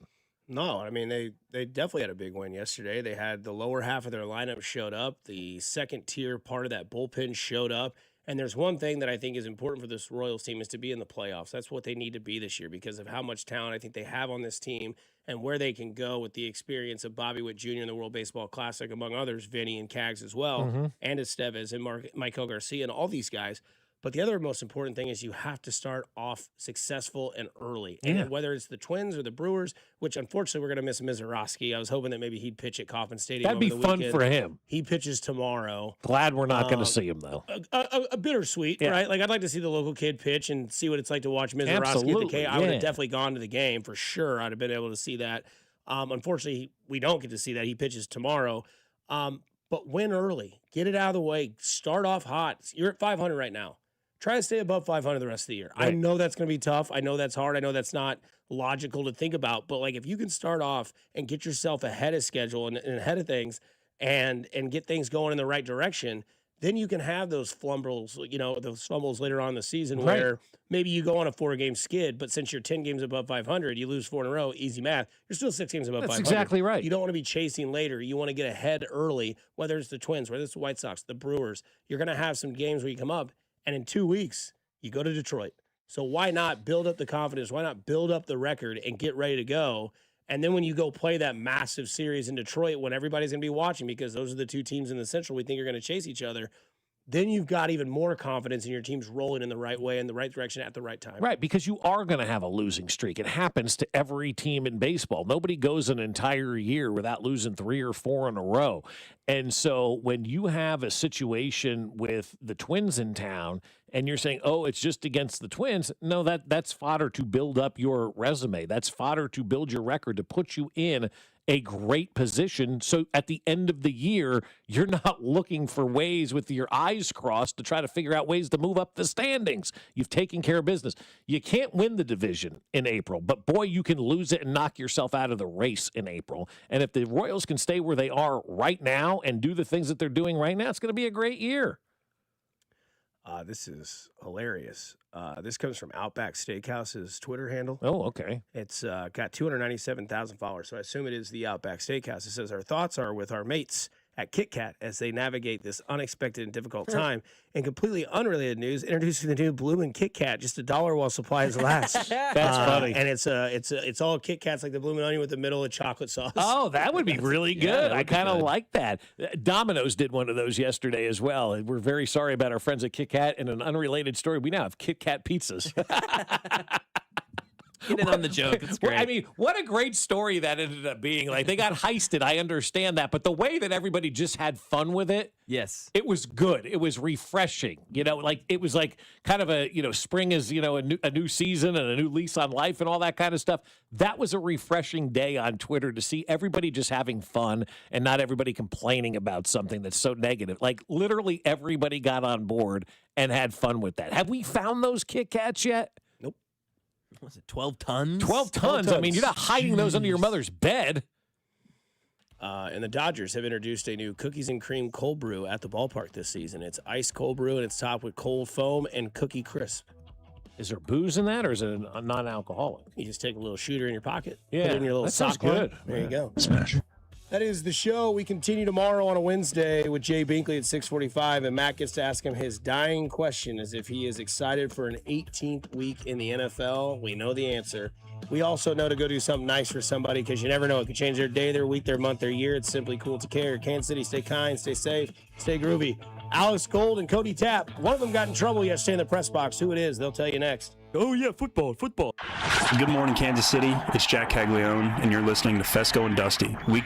No, I mean, they definitely had a big win yesterday. They had the lower half of their lineup showed up. The second tier part of that bullpen showed up. And there's one thing that I think is important for this Royals team is to be in the playoffs. That's what they need to be this year because of how much talent I think they have on this team and where they can go with the experience of Bobby Witt Jr. in the World Baseball Classic, among others, Vinny and Cags as well, and Estevez and Michael Garcia and all these guys. But the other most important thing is you have to start off successful and early. And whether it's the Twins or the Brewers, which unfortunately we're going to miss Mizorowski. I was hoping that maybe he'd pitch at Kauffman Stadium. That'd be fun for him. He pitches tomorrow. Glad we're not going to see him, though. A bittersweet, right? Like, I'd like to see the local kid pitch and see what it's like to watch Mizorowski at the K. I would have definitely gone to the game for sure. I'd have been able to see that. Unfortunately, we don't get to see that. He pitches tomorrow. But win early. Get it out of the way. Start off hot. You're at 500 right now. Try to stay above 500 the rest of the year. Right. I know that's going to be tough. I know that's hard. I know that's not logical to think about. But, like, if you can start off and get yourself ahead of schedule and ahead of things and get things going in the right direction, then you can have those fumbles, those fumbles later on in the season where maybe you go on a 4-game skid, but since you're 10 games above 500, you lose 4 in a row, easy math, you're still 6 games above 500. That's exactly right. You don't want to be chasing later. You want to get ahead early, whether it's the Twins, whether it's the White Sox, the Brewers. You're going to have some games where you come up, and in 2 weeks, you go to Detroit. So why not build up the confidence? Why not build up the record and get ready to go? And then when you go play that massive series in Detroit, when everybody's going to be watching, because those are the two teams in the Central we think are going to chase each other, then you've got even more confidence in your team's rolling in the right way, in the right direction at the right time. Right, because you are going to have a losing streak. It happens to every team in baseball. Nobody goes an entire year without losing 3 or 4 in a row. And so when you have a situation with the Twins in town and you're saying, oh, it's just against the Twins, no, that's fodder to build up your resume. That's fodder to build your record, to put you in a great position. So at the end of the year, you're not looking for ways with your eyes crossed to try to figure out ways to move up the standings. You've taken care of business. You can't win the division in April, but boy, you can lose it and knock yourself out of the race in April. And if the Royals can stay where they are right now and do the things that they're doing right now, it's going to be a great year. This is hilarious. This comes from Outback Steakhouse's Twitter handle. Oh, okay. It's got 297,000 followers, so I assume it is the Outback Steakhouse. It says, our thoughts are with our mates at Kit Kat as they navigate this unexpected and difficult time. In completely unrelated news, introducing the new Bloomin' Kit Kat, just $1 while supplies last. That's funny. And it's all Kit Kats, like the Bloomin' Onion with the middle of chocolate sauce. Oh, that would be really good. Yeah, I kind of like that. Domino's did one of those yesterday as well. And we're very sorry about our friends at Kit Kat. In an unrelated story, we now have Kit Kat pizzas. Get in on the joke. It's great. I mean, what a great story that ended up being. Like, they got heisted. I understand that. But the way that everybody just had fun with it, yes, it was good. It was refreshing. You know, like it was like kind of a, spring is, a new season and a new lease on life and all that kind of stuff. That was a refreshing day on Twitter to see everybody just having fun and not everybody complaining about something that's so negative. Like, literally everybody got on board and had fun with that. Have we found those Kit Kats yet? Was it 12 tons? 12 tons. I mean, you're not hiding those under your mother's bed. And the Dodgers have introduced a new cookies and cream cold brew at the ballpark this season. It's iced cold brew, and it's topped with cold foam and cookie crisp. Is there booze in that, or is it a non-alcoholic? You just take a little shooter in your pocket. Yeah, put it in your little that sounds sock line. good. There you go. Smash. That is the show. We continue tomorrow on a Wednesday with Jay Binkley at 6:45, and Matt gets to ask him his dying question as if he is excited for an 18th week in the NFL. We know the answer. We also know to go do something nice for somebody because you never know. It could change their day, their week, their month, their year. It's simply cool to care. Kansas City, stay kind, stay safe, stay groovy. Alex Gold and Cody Tapp, one of them got in trouble yesterday in the press box. Who it is, they'll tell you next. Oh, yeah, football. Good morning, Kansas City. It's Jack Caglione, and you're listening to Fescoe and Dusty.